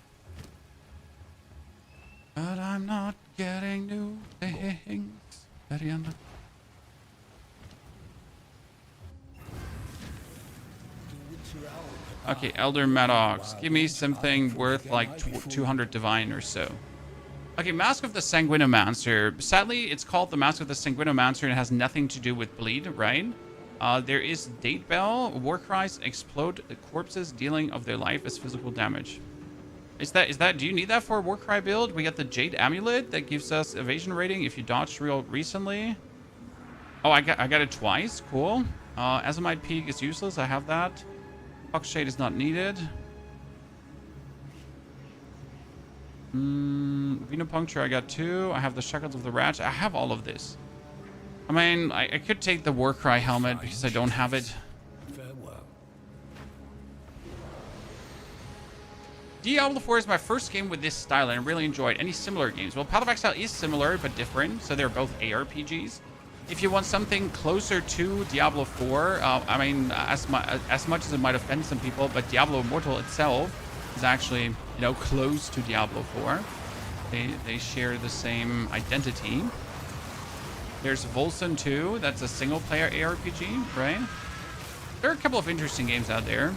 But I'm not getting new things. Okay, Elder Maddox. Give me something worth like 200 divine or so. Okay, Mask of the Sanguinomancer. Sadly, it's called the Mask of the Sanguinomancer and it has nothing to do with bleed, right? There is Date Bell. War cries explode corpses, dealing of their life as physical damage. Is that? Do you need that for a Warcry build? We got the Jade Amulet that gives us evasion rating if you dodged real recently. Oh, I got it twice. Cool. Azamite Peak is useless. I have that. Fox Shade is not needed. Venopuncture, I got 2. I have the Shackles of the Rat. I have all of this. I mean, I could take the Warcry helmet because I don't have it. Farewell. Diablo 4 is my first game with this style and I really enjoyed. Any similar games? Well, Path of Exile is similar but different, so they're both ARPGs. If you want something closer to Diablo 4, I mean, as much as it might offend some people, but Diablo Immortal itself is actually, you know, close to Diablo 4. They share the same identity. There's Volson 2. That's a single-player ARPG, right? There are a couple of interesting games out there,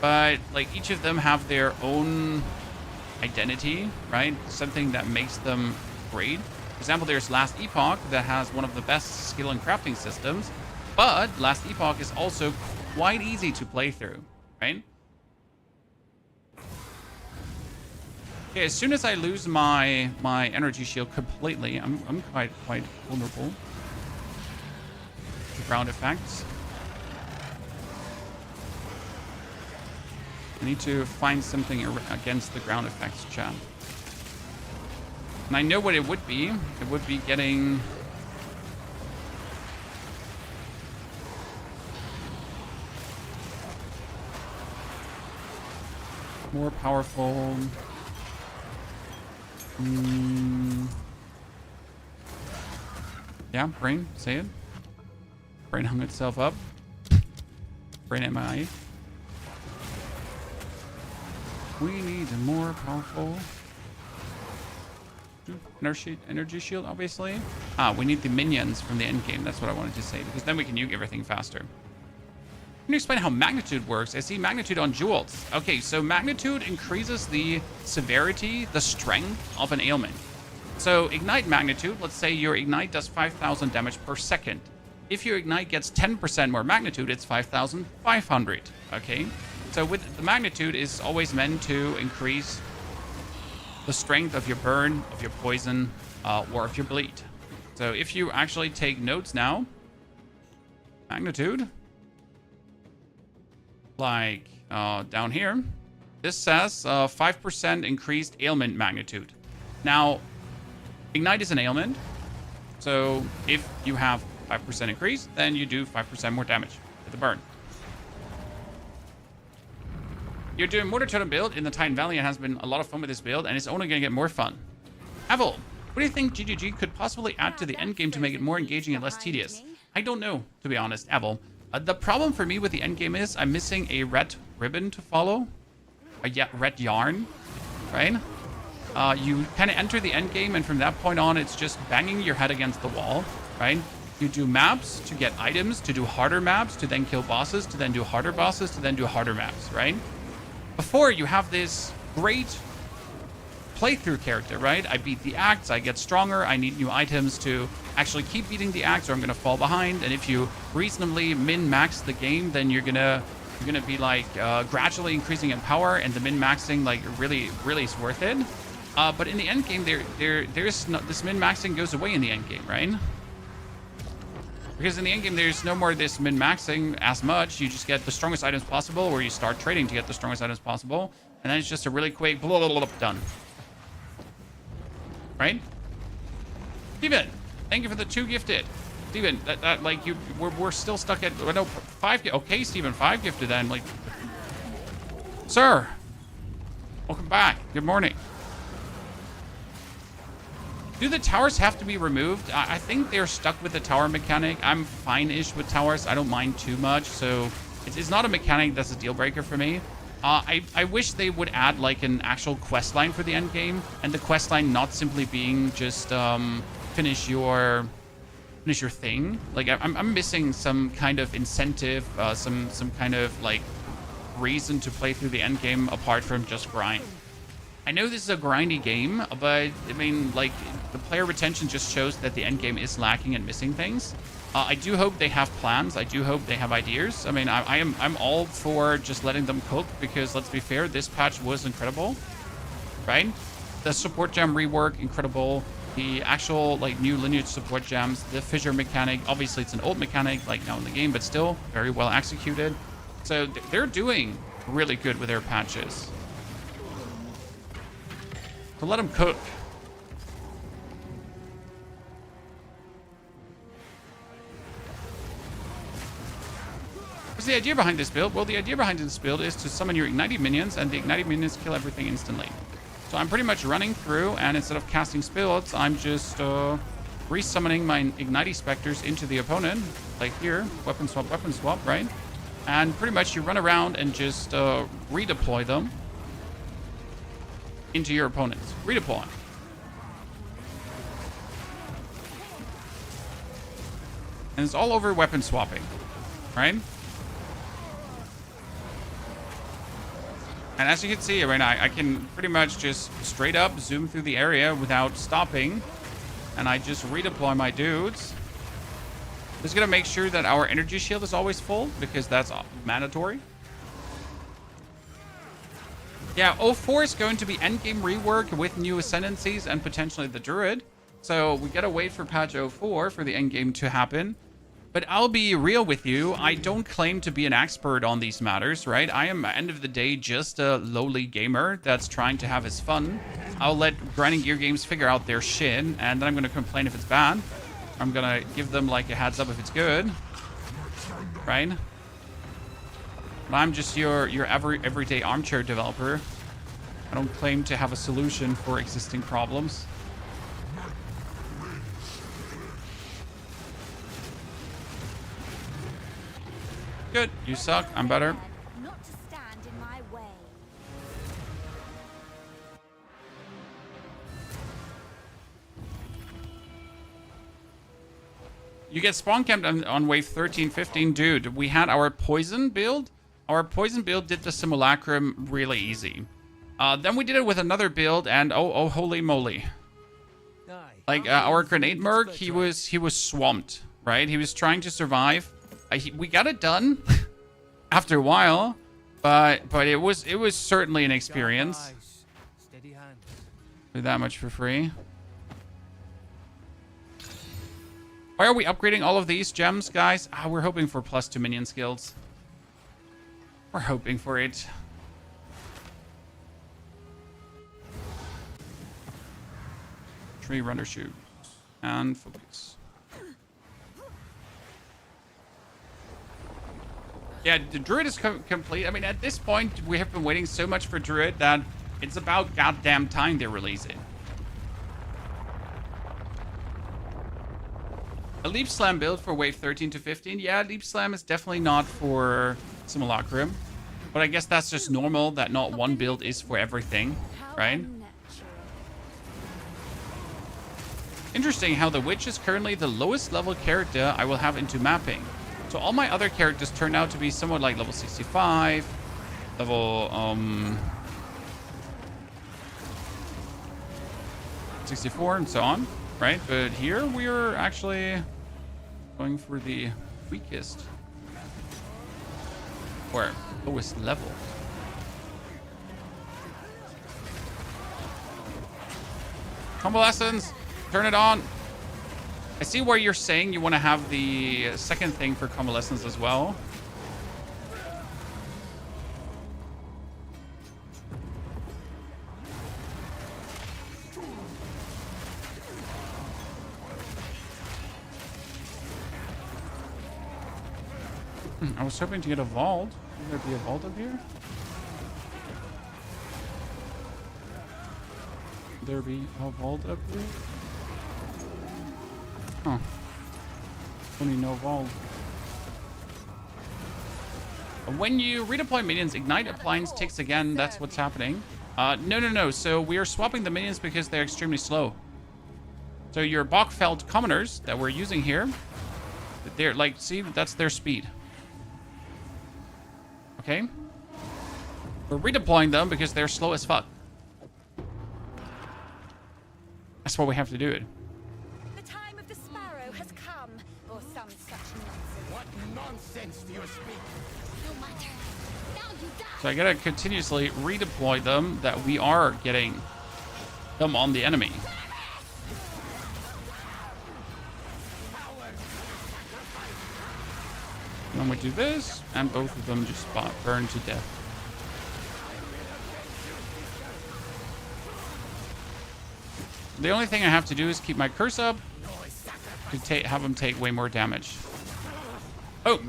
but like each of them have their own identity, right? Something that makes them great. For example, there's Last Epoch that has one of the best skill and crafting systems, but Last Epoch is also quite easy to play through, right? Okay, as soon as I lose my energy shield completely, I'm quite vulnerable to ground effects. I need to find something against the ground effects, chat. And I know what it would be. It would be getting... more powerful... Yeah, Brain, say it. Brain hung itself up. Brain MI. We need a more powerful... energy shield, obviously. We need the minions from the endgame. That's what I wanted to say, because then we can nuke everything faster. Can you explain how magnitude works? I see magnitude on jewels. Okay, so magnitude increases the severity, the strength of an ailment. So ignite magnitude, let's say your ignite does 5,000 damage per second. If your ignite gets 10% more magnitude, it's 5,500. Okay, so with the magnitude is always meant to increase the strength of your burn, of your poison, or of your bleed. So if you actually take notes now, magnitude, like down here, this says 5% increased ailment magnitude. Now, ignite is an ailment, so if you have 5% increase, then you do 5% more damage with the burn. You're doing Mortar Totem build in the Titan Valley and has been a lot of fun with this build, and it's only going to get more fun. Avel, what do you think GGG could possibly add to the endgame to make it more engaging and less tedious? I don't know, to be honest, Avel. The problem for me with the endgame is I'm missing a red ribbon to follow. A red yarn, right? You kind of enter the endgame, and from that point on, it's just banging your head against the wall, right? You do maps to get items, to do harder maps, to then kill bosses, to then do harder bosses, to then do harder maps, right? Before, you have this great playthrough character, right? I beat the acts, I get stronger, I need new items to actually keep beating the acts or I'm going to fall behind. And if you reasonably min-max the game, then you're going to you're gonna be like gradually increasing in power, and the min-maxing like really is worth it. But in the end game, there's no, this min-maxing goes away in the end game, right? Because in the end game, there's no more this min-maxing as much. You just get the strongest items possible, or you start trading to get the strongest items possible, and then it's just a really quick blah, blah, blah, blah, done. Right? Steven, thank you for the 2 gifted. Steven, that like we're still stuck at no 5. Okay, Steven, 5 gifted then. Like, sir, welcome back. Good morning. Do the towers have to be removed? I think they're stuck with the tower mechanic. I'm fine-ish with towers. I don't mind too much. So it's not a mechanic that's a deal breaker for me. I wish they would add like an actual quest line for the end game, and the quest line not simply being just finish your thing. Like I'm missing some kind of incentive, some kind of like reason to play through the end game apart from just grind. I know this is a grindy game, but I mean, like, the player retention just shows that the end game is lacking and missing things. I do hope they have plans. I do hope they have ideas. I mean, I'm all for just letting them cook, because let's be fair, this patch was incredible, right? The support gem rework, incredible. The actual like new lineage support gems, the fissure mechanic. Obviously, it's an old mechanic like now in the game, but still very well executed. So they're doing really good with their patches. So let them cook. What's the idea behind this build? Well, the idea behind this build is to summon your igniting minions, and the igniting minions kill everything instantly. So I'm pretty much running through, and instead of casting spells, I'm just resummoning my igniting spectres into the opponent. Like here, weapon swap, right? And pretty much you run around and just redeploy them into your opponents. Redeploy. And it's all over weapon swapping, right? And as you can see right now, I can pretty much just straight up zoom through the area without stopping. And I just redeploy my dudes. Just gonna make sure that our energy shield is always full, because that's mandatory. Yeah, 04 is going to be endgame rework with new ascendancies and potentially the druid. So we gotta wait for patch 04 for the endgame to happen. But I'll be real with you, I don't claim to be an expert on these matters, right? I am, at the end of the day, just a lowly gamer that's trying to have his fun. I'll let Grinding Gear Games figure out their shit, and then I'm gonna complain if it's bad. I'm gonna give them like a heads up if it's good, right? But I'm just your everyday armchair developer. I don't claim to have a solution for existing problems. Good. You suck. I'm better. Not to stand in my way. You get spawn camped on wave 13, 15. Dude, we had our poison build. Our poison build did the simulacrum really easy. Then we did it with another build, and oh holy moly. Like our grenade merc, he was swamped, right? He was trying to survive. We got it done after a while, but it was certainly an experience. Do that much for free. Why are we upgrading all of these gems, guys? We're hoping for +2 minion skills. We're hoping for it. Tree runner shoot and focus. Yeah, the druid is complete. I mean, at this point, we have been waiting so much for druid that it's about goddamn time they release it. A leap slam build for wave 13 to 15. Yeah, leap slam is definitely not for simulacrum, but I guess that's just normal that not one build is for everything, right? Interesting how the witch is currently the lowest level character I will have into mapping. So all my other characters turn out to be somewhat like level 65, level 64 and so on, right? But here we are actually going for the weakest. Or lowest level. Convalescence, turn it on. I see where you're saying you want to have the second thing for Convalescence as well. I was hoping to get a vault. Would there be a vault up here? Would there be a vault up here? Huh. Only no vault. When you redeploy minions, ignite appliance ticks again. That's what's happening. No. So we are swapping the minions because they're extremely slow. So your Bachfeld commoners that we're using here, they're like, see, that's their speed. Okay. We're redeploying them because they're slow as fuck. That's why we have to do it. The time of the sparrow has come, or some such nonsense. What nonsense do you speak? No matter. Now you die. So I gotta continuously redeploy them that we are getting them on the enemy. And then we do this, and both of them just burn to death. The only thing I have to do is keep my curse up to have them take way more damage. Oh,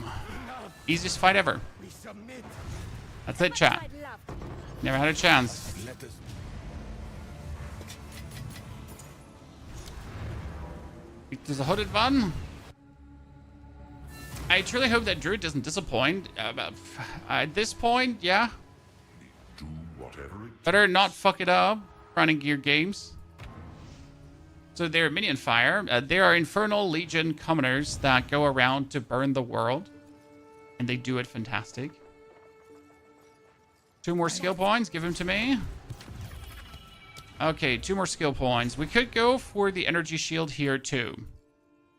easiest fight ever. That's it, chat. Never had a chance. There's a hooded one. I truly hope that Druid doesn't disappoint. At this point, yeah. Better not fuck it up running gear games. So they're Minion Fire. They are Infernal Legion commoners that go around to burn the world. And they do it fantastic. 2 more skill points. Give them to me. Okay, 2 more skill points. We could go for the energy shield here too.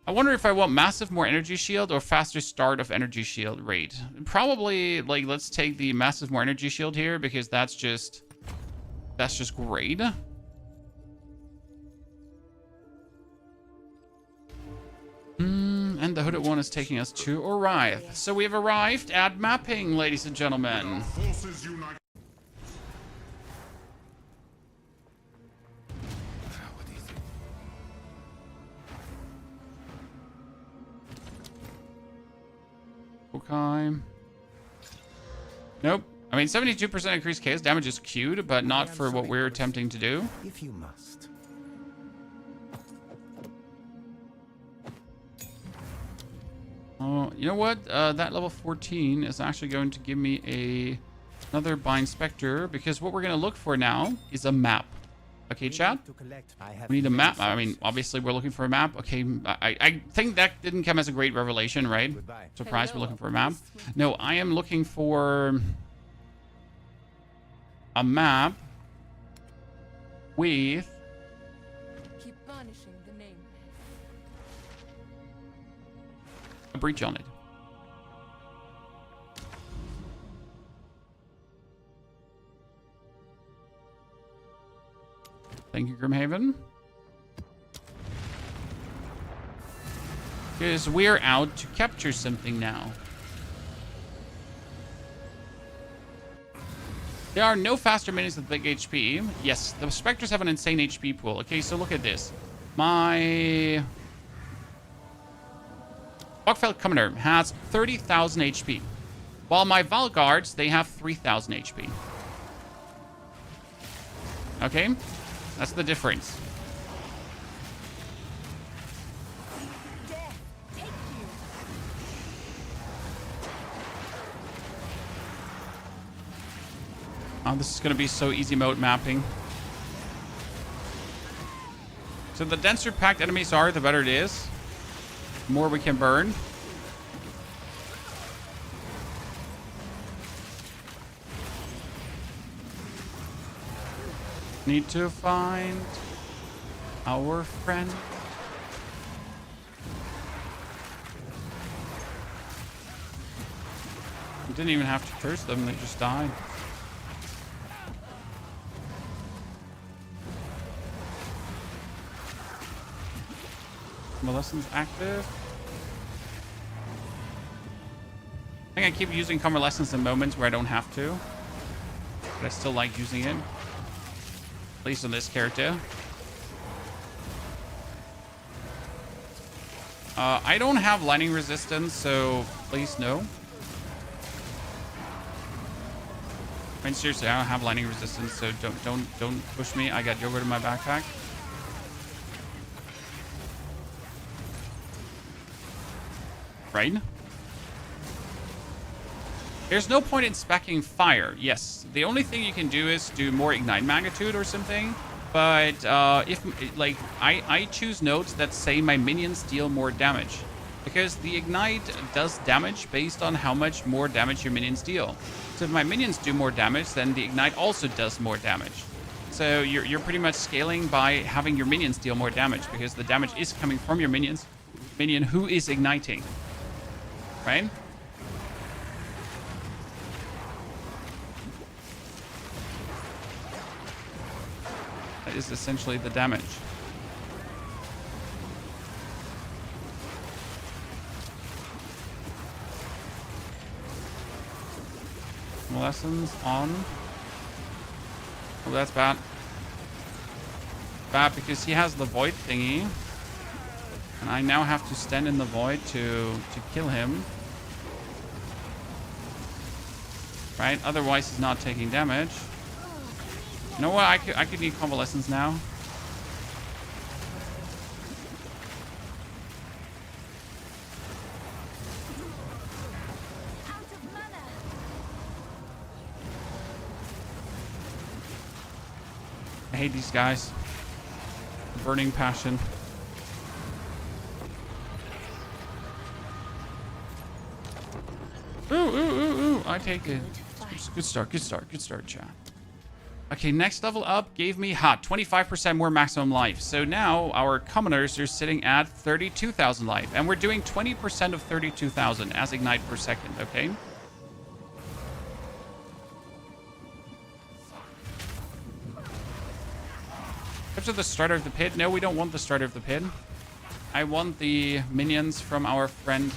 I wonder if I want massive more energy shield or faster start of energy shield rate. Probably, like, let's take the massive more energy shield here because that's just great. And the hooded one is taking us to Oriath. So we have arrived at mapping, ladies and gentlemen. Okay. Nope. I mean, 72% increased chaos damage is cute, but not for what we're attempting to do. If you must. Oh, you know what? That level 14 is actually going to give me another Bind Spectre, because what we're going to look for now is a map. Okay, chat? We need a map. I mean, obviously we're looking for a map. Okay, I think that didn't come as a great revelation, right? Surprise, we're looking for a map. No, I am looking for a map with Keep punishing the nameless. a breach on it. Thank you, Grimhaven. Because we're out to capture something now. There are no faster minions with big HP. Yes, the spectres have an insane HP pool. Okay, so look at this. My Bachfeld Commoner has 30,000 HP. While my Valguards, they have 3,000 HP. Okay? That's the difference. Oh, this is going to be so easy mode mapping. So the denser packed enemies are, the better it is. The more we can burn. Need to find our friend. didn't even have to curse them, they just died. Convalescence active. I think I keep using Convalescence in moments where I don't have to. But I still like using it. At least on this character. I don't have lightning resistance, so please no. I mean, seriously, I don't have lightning resistance, so don't push me. I got yogurt in my backpack. Right? There's no point in speccing fire. Yes, the only thing you can do is do more ignite magnitude or something. But if like I choose nodes that say my minions deal more damage, because the ignite does damage based on how much more damage your minions deal. So if my minions do more damage, then the ignite also does more damage. So you're pretty much scaling by having your minions deal more damage, because the damage is coming from your minion who is igniting, right? That is essentially the damage. Lessons on. Oh, that's bad. Bad because he has the void thingy. And I now have to stand in the void to kill him. Right? Otherwise he's not taking damage. You know what? I could need Convalescence now. I hate these guys. Burning passion. Ooh, ooh, ooh, ooh. I take it. Good start, good start, good start, chat. Okay, next level up gave me 25% more maximum life. So now our commoners are sitting at 32,000 life. And we're doing 20% of 32,000 as ignite per second, okay? After the starter of the pit. No, we don't want the starter of the pit. I want the minions from our friend.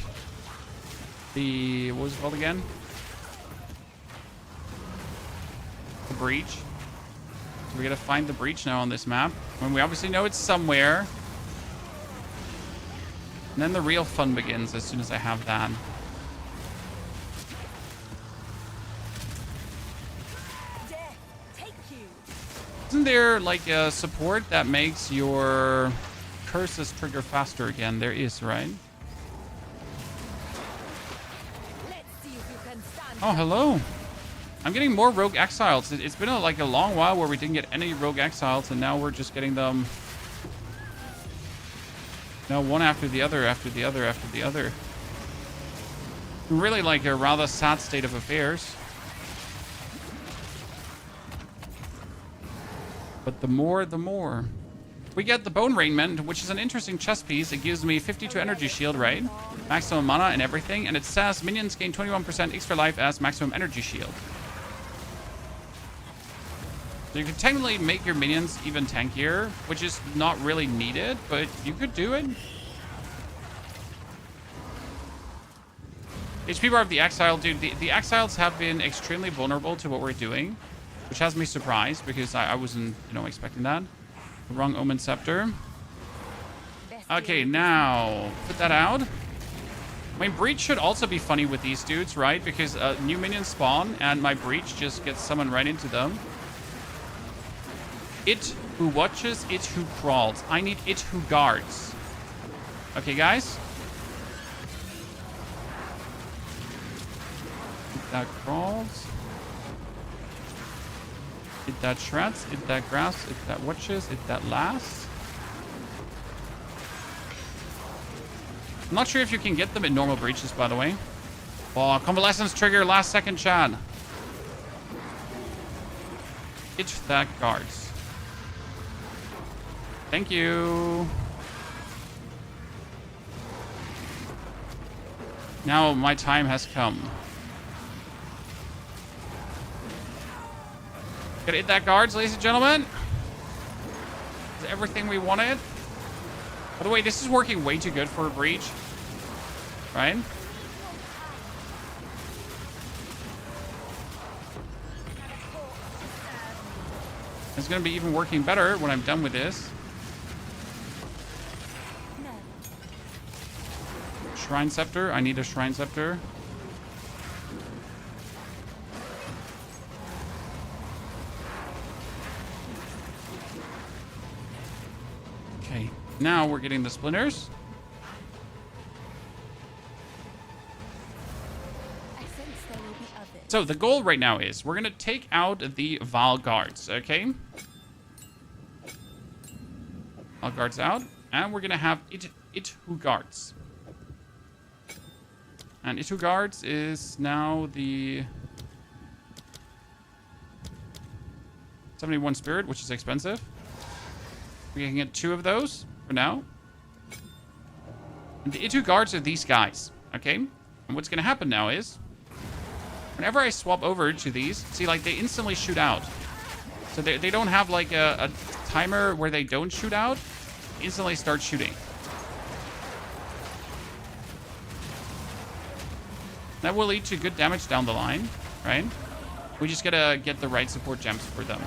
The... what was it called again? The breach. So we gotta find the breach now on this map. When we obviously know it's somewhere. And then the real fun begins as soon as I have that. Isn't there like a support that makes your curses trigger faster again? There is, right? Oh, hello. I'm getting more rogue exiles. It's been like a long while where we didn't get any rogue exiles, and now we're just getting them. No, one after the other, after the other, after the other. Really like a rather sad state of affairs. But the more, the more. We get the Bone Raiment, which is an interesting chess piece. It gives me 52 energy shield, right? Maximum mana and everything. And it says minions gain 21% extra life as maximum energy shield. So you can technically make your minions even tankier, which is not really needed, but you could do it. HP bar of the Exile, dude. The Exiles have been extremely vulnerable to what we're doing, which has me surprised because I wasn't, expecting that. The wrong Omen Scepter. Okay, now put that out. I mean, Breach should also be funny with these dudes, right? Because new minions spawn and my Breach just gets summoned right into them. It who watches, it who crawls. I need it who guards. Okay, guys. It that crawls. It that shreds. It that grasps. It that watches. It that lasts. I'm not sure if you can get them in normal breaches, by the way. Oh, Convalescence trigger last second, Chad. It that guards. Thank you. Now my time has come. Gonna hit that guards, ladies and gentlemen. Is everything we wanted. By the way, this is working way too good for a breach. Right? It's gonna be even working better when I'm done with this. Shrine Scepter. I need a Shrine Scepter. Okay, now we're getting the splinters. So the goal right now is we're gonna take out the Val guards, okay? Val guards out, and we're gonna have Itu guards. And Itu guards is now the 71 spirit, which is expensive. We can get 2 of those for now. And the Itu guards are these guys, okay? And what's gonna happen now is whenever I swap over to these, see, like, they instantly shoot out. So they don't have, like, a timer where they don't shoot out. They instantly start shooting. That will lead to good damage down the line, right? We just gotta get the right support gems for them.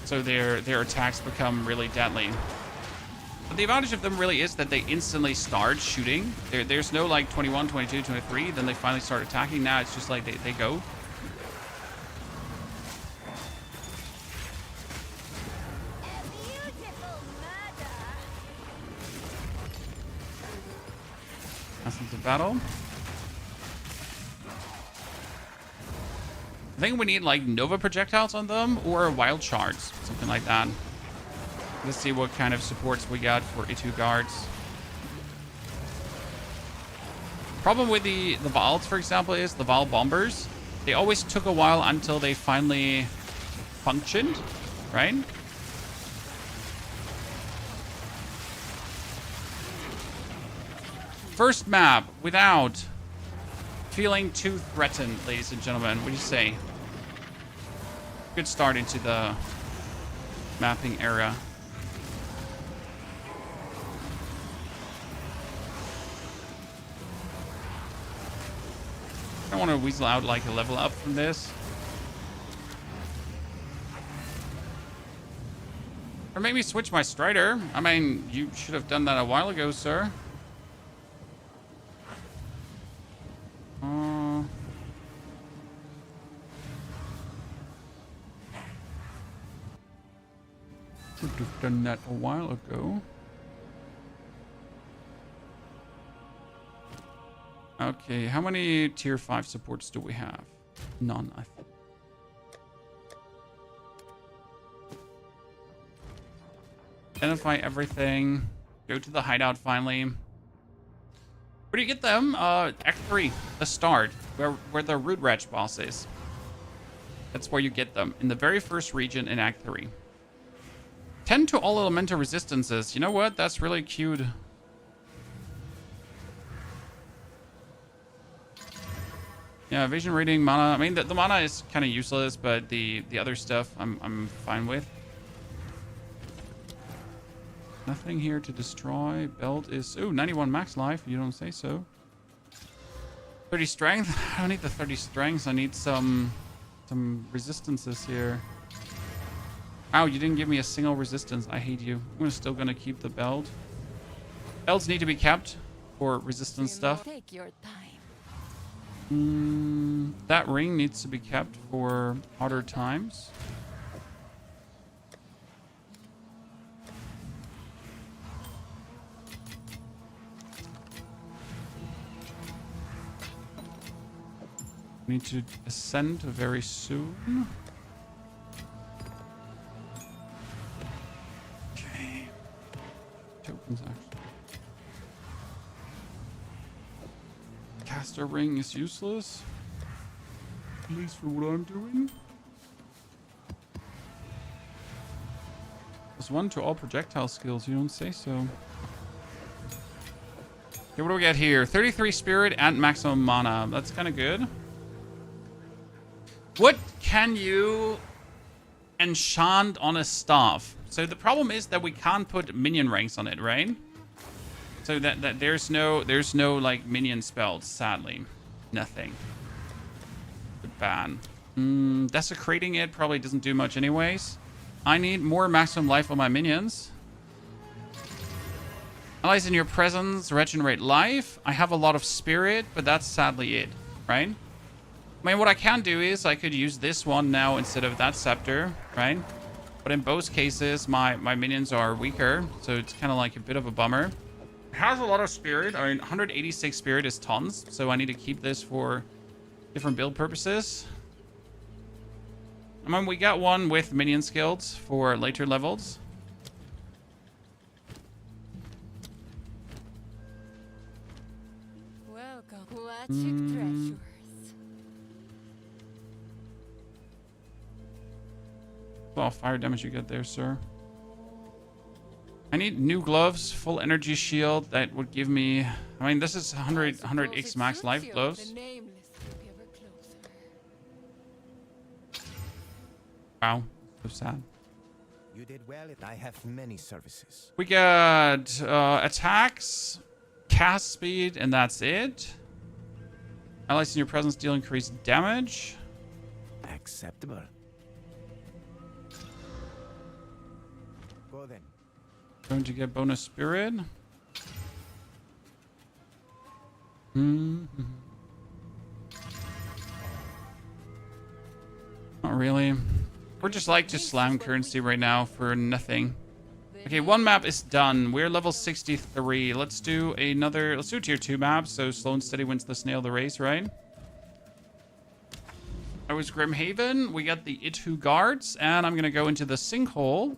So their attacks become really deadly. But the advantage of them really is that they instantly start shooting. There's no like 21, 22, 23. Then they finally start attacking. Now it's just like they go. Essence of Battle. I think we need like Nova projectiles on them or wild shards. Something like that. Let's see what kind of supports we got for Itu guards. Problem with the Vals, for example, is the Val bombers. They always took a while until they finally functioned, right? First map without feeling too threatened, ladies and gentlemen. What do you say? Good start into the mapping era. I don't want to weasel out like a level up from this. Or maybe switch my Strider. I mean, you should have done that a while ago, sir. Should have done that a while ago. Okay, how many tier 5 supports do we have? None, I think. Identify everything. Go to the hideout finally. Where do you get them? Act 3, the start, where the Root Wretch boss is. That's where you get them, in the very first region in Act 3. 10 to all elemental resistances. You know what? That's really cute. Yeah, evasion rating, mana. I mean, the mana is kind of useless, but the other stuff I'm fine with. Nothing here to destroy. Belt is... Ooh, 91 max life. You don't say so. 30 strength. I don't need the 30 strength. I need some resistances here. Ow, you didn't give me a single resistance. I hate you. I'm still gonna keep the belt. Belts need to be kept for resistance stuff. Take your time. That ring needs to be kept for harder times. Need to ascend very soon. Okay. Tokens actually. Caster ring is useless. At least for what I'm doing. There's 1 to all projectile skills. You don't say so. Okay, what do we get here? 33 spirit and maximum mana. That's kind of good. What can you enchant on a staff? So the problem is that we can't put minion ranks on it, right? So that there's no like minion spells, sadly. Nothing. Good ban. Desecrating it probably doesn't do much anyways. I need more maximum life on my minions. Allies in your presence regenerate life. I have a lot of spirit, but that's sadly it, right? I mean, what I can do is I could use this one now instead of that scepter, right? But in both cases, my minions are weaker, so it's kind of like a bit of a bummer. It has a lot of spirit. I mean, 186 spirit is tons, so I need to keep this for different build purposes. I mean, we got one with minion skills for later levels. Welcome. What you treasures. All fire damage you get there, sir. I need new gloves, full energy shield. That would give me... I mean, this is 100x max life gloves. Wow, so sad. You did well. I have many services. We got attacks, cast speed, and that's it. Allies in your presence deal increased damage. Acceptable. Go then. Going to get bonus spirit. Not really. We're just like to slam currency right now for nothing. Okay, one map is done. We're level 63. Let's do another. Let's do a tier 2 map. So slow and steady wins the snail the race, right? I was Grimhaven. We got the Itu guards, and I'm gonna go into the sinkhole.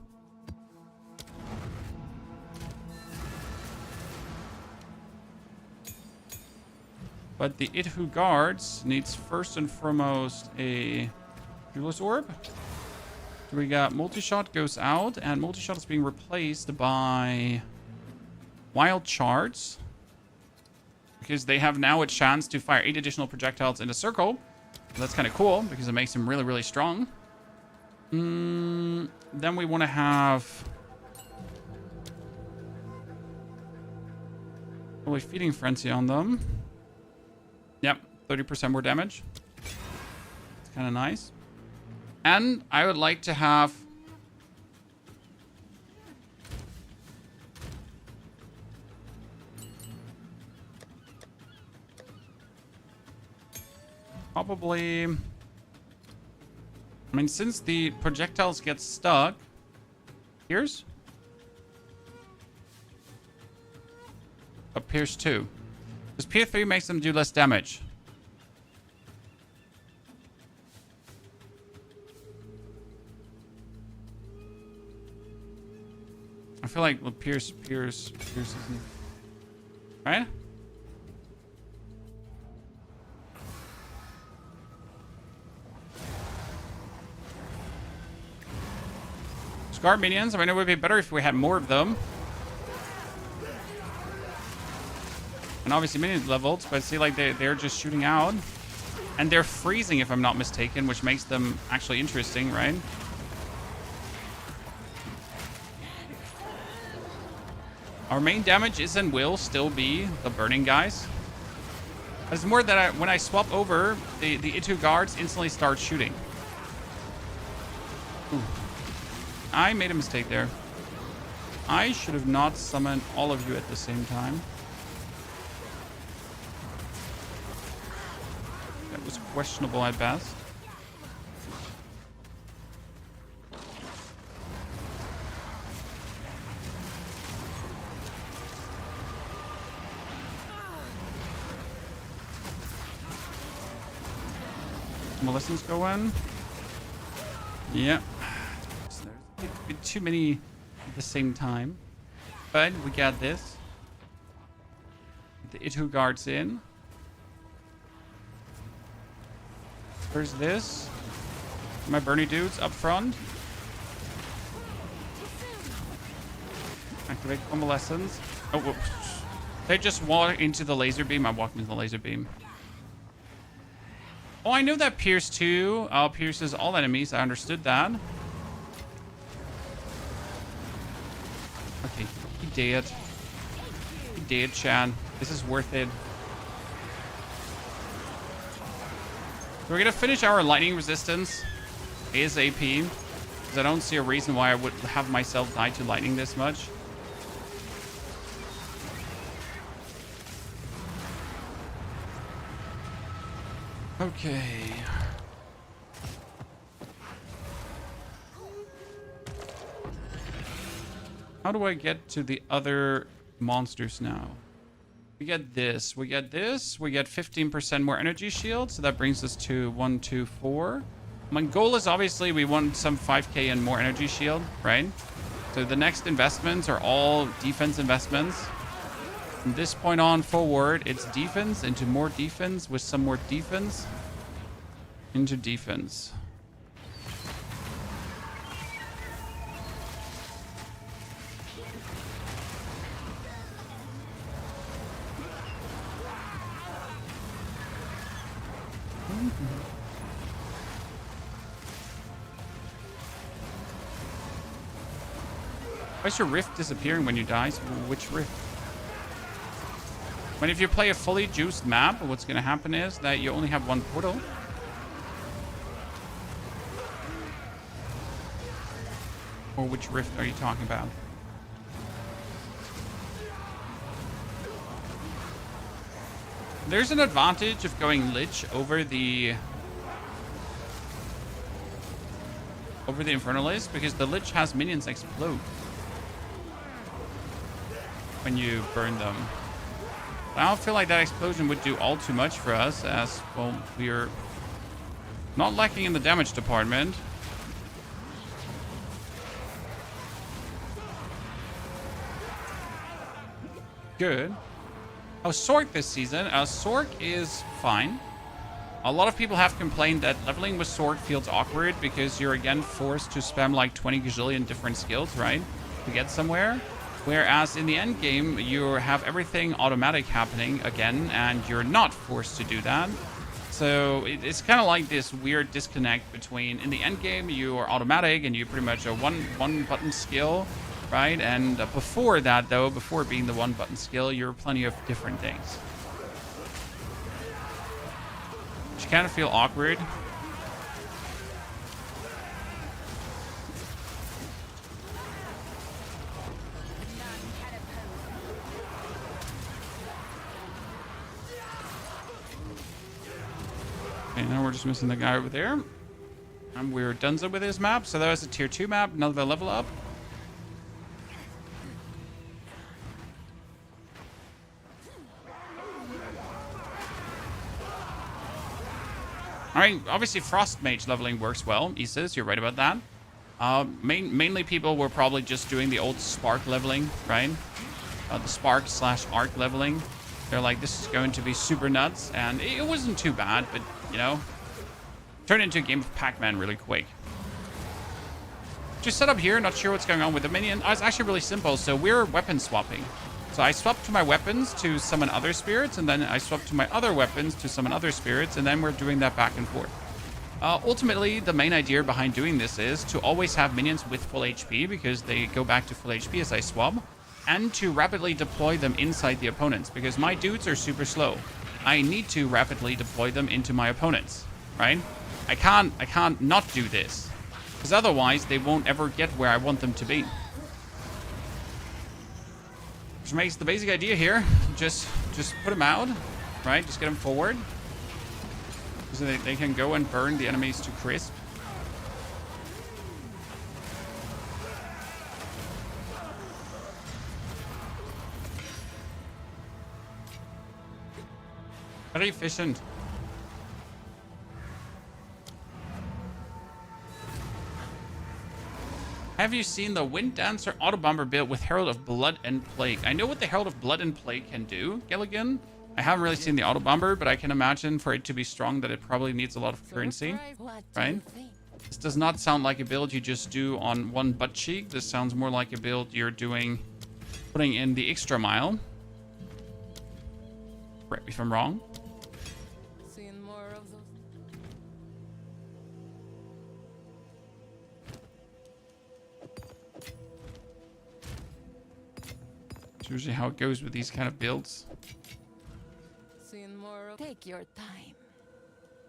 But the Itu guards needs first and foremost a Fearless Orb. So we got multi-shot goes out, and multi-shot is being replaced by wild chards. Because they have now a chance to fire 8 additional projectiles in a circle. So that's kind of cool, because it makes them really, really strong. Then we want to have... probably Feeding Frenzy on them. Yep, 30% more damage. It's kind of nice. And I would like to have... probably... I mean, since the projectiles get stuck... Pierce? Oh, Pierce 2. Because Pierce 3 makes them do less damage. I feel like well, Pierce isn't... Right? Scar minions. I mean, it would be better if we had more of them. And obviously minions leveled, but see, like, they're just shooting out. And they're freezing, if I'm not mistaken, which makes them actually interesting, right? Our main damage is and will still be the burning guys. It's more that when I swap over, the Itu guards instantly start shooting. Ooh. I made a mistake there. I should have not summoned all of you at the same time. That was questionable at best. Convalescence go in. Yep. So there's a bit too many at the same time. But we got this. The Itu guards in. There's this. My Bernie dudes up front. Activate Convalescence. Oh, whoops. They just walk into the laser beam. I'm walking into the laser beam. Oh, I know that Pierce 2 pierces all enemies. I understood that. Okay, he did. He did, Chad. This is worth it. So we're gonna finish our lightning resistance ASAP, because I don't see a reason why I would have myself die to lightning this much. Okay. How do I get to the other monsters now? We get this, we get this, we get 15% more energy shield, so that brings us to 1, 2, 4. My goal is obviously we want some 5k and more energy shield, right? So the next investments are all defense investments. From this point on forward, it's defense into more defense with some more defense into defense. Why's your rift disappearing when you die? Which rift? When if you play a fully juiced map, what's going to happen is that you only have one portal. Or which rift are you talking about? There's an advantage of going Lich over the Infernal Legion, because the Lich has minions explode when you burn them. But I don't feel like that explosion would do all too much for us, as well we're not lacking in the damage department. Good. Oh, Sork this season. Sork is fine. A lot of people have complained that leveling with Sork feels awkward because you're again forced to spam like 20 gazillion different skills, right? To get somewhere. Whereas in the end game, you have everything automatic happening again, and you're not forced to do that. So it's kind of like this weird disconnect between, in the end game, you are automatic and you pretty much a one button skill, right? And before that, though, before being the one button skill, you're plenty of different things. Which kind of feel awkward. Okay, now we're just missing the guy over there. And we're donezo with his map. So that was a tier 2 map, another level up. Alright, obviously Frost Mage leveling works well. Isis, you're right about that. Mainly people were probably just doing the old Spark leveling, right? The Spark / Arc leveling. They're like, this is going to be super nuts. And it wasn't too bad, but, you know, turned into a game of Pac-Man really quick. Just set up here, not sure what's going on with the minion. Oh, it's actually really simple. So we're weapon swapping. So I swap to my weapons to summon other spirits, and then I swap to my other weapons to summon other spirits, and then we're doing that back and forth. Ultimately, the main idea behind doing this is to always have minions with full HP, because they go back to full HP as I swap, and to rapidly deploy them inside the opponents, because my dudes are super slow. I need to rapidly deploy them into my opponents, right? I can't not do this, because otherwise they won't ever get where I want them to be. Which makes the basic idea here, just put them out, right? Just get them forward, so they can go and burn the enemies to crisp. Very efficient. Have you seen the Wind Dancer Autobomber build with Herald of Blood and Plague? I know what the Herald of Blood and Plague can do, Gilligan. I haven't really seen the Autobomber, but I can imagine for it to be strong that it probably needs a lot of currency, right? This does not sound like a build you just do on one butt cheek. This sounds more like a build you're doing, putting in the extra mile. Correct me if I'm wrong. Seeing more of those. It's usually how it goes with these kind of builds. Seen more. Take your time.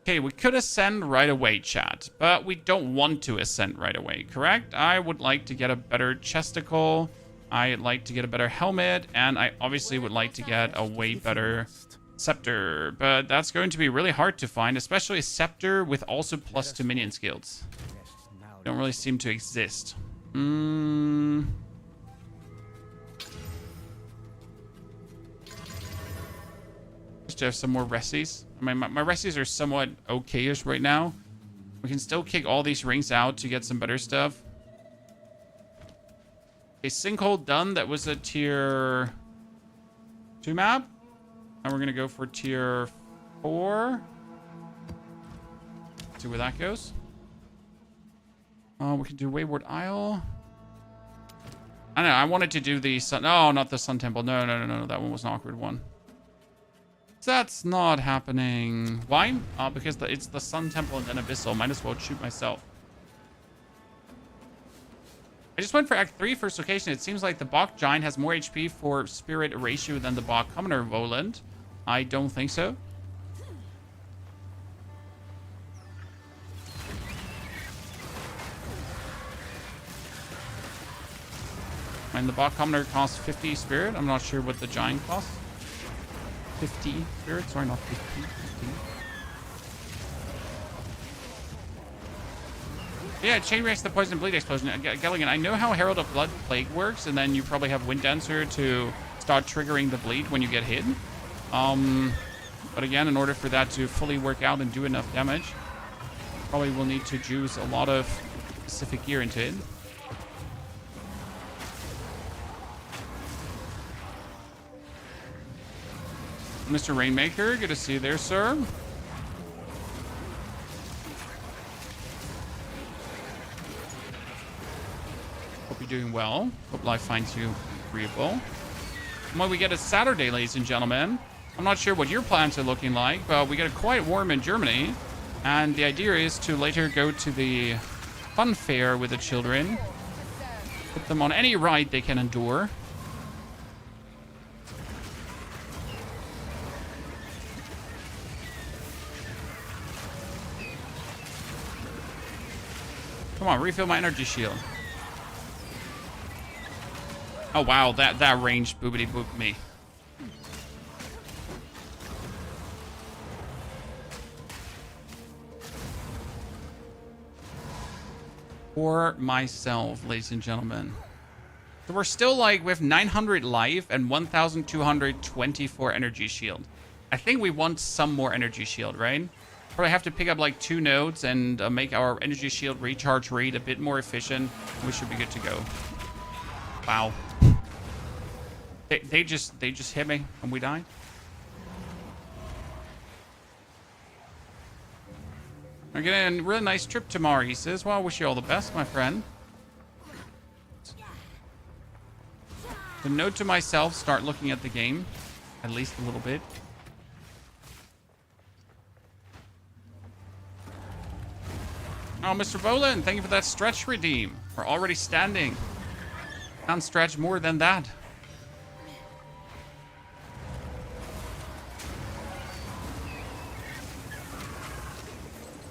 Okay, we could ascend right away, chat, but we don't want to ascend right away, correct? I would like to get a better chesticle. I'd like to get a better helmet, and I obviously would like to get a way better scepter, but that's going to be really hard to find, especially a scepter with also +2 minion skills. Don't really seem to exist. Just to have some more resties. I mean, my resties are somewhat okay-ish right now. We can still kick all these rings out to get some better stuff. A sinkhole done. That was a tier 2 map. And we're going to go for tier 4. See where that goes. We can do Wayward Isle. I don't know. I wanted to do the sun. No, not the Sun Temple. No. That one was an awkward one. That's not happening. Why? Because it's the Sun Temple and then Abyssal. Might as well shoot myself. I just went for Act 3 first location. It seems like the Bach Giant has more HP for Spirit ratio than the Bach Commoner Voland. I don't think so. And the Bach Commoner costs 50 Spirit. I'm not sure what the Giant costs. 50 Spirit? Sorry, not 50. 50. Yeah, chain reacts to the poison and bleed explosion. Gelligan, I know how Herald of Blood Plague works, and then you probably have Wind Dancer to start triggering the bleed when you get hit. But again, in order for that to fully work out and do enough damage, probably will need to juice a lot of specific gear into it. Mr. Rainmaker, good to see you there, sir. Hope you're doing well. Hope life finds you agreeable. And when we get a Saturday, ladies and gentlemen, I'm not sure what your plans are looking like, but we get quite warm in Germany. And the idea is to later go to the fun fair with the children. Put them on any ride they can endure. Come on, refill my energy shield. Oh wow, that range boobity booped me. For myself, ladies and gentlemen. So we're still like with 900 life and 1,224 energy shield. I think we want some more energy shield, right? Probably have to pick up like 2 nodes and make our energy shield recharge rate a bit more efficient. We should be good to go. Wow. They just hit me and we died. We're getting a really nice trip tomorrow, he says. Well, I wish you all the best, my friend. So note to myself, start looking at the game. At least a little bit. Oh, Mr. Boland, thank you for that stretch redeem. We're already standing. Can't stretch more than that.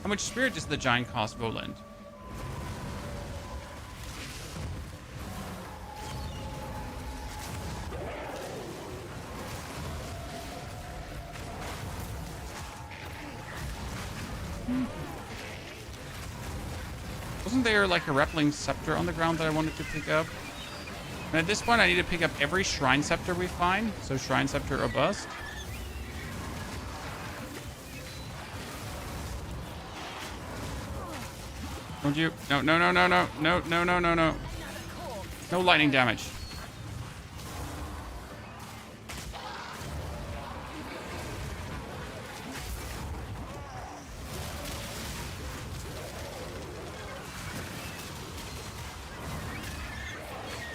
How much spirit does the giant cost, Boland? Wasn't there like a Rappling Scepter on the ground that I wanted to pick up? And at this point, I need to pick up every Shrine Scepter we find. So Shrine Scepter or bust. Don't you? No. No lightning damage.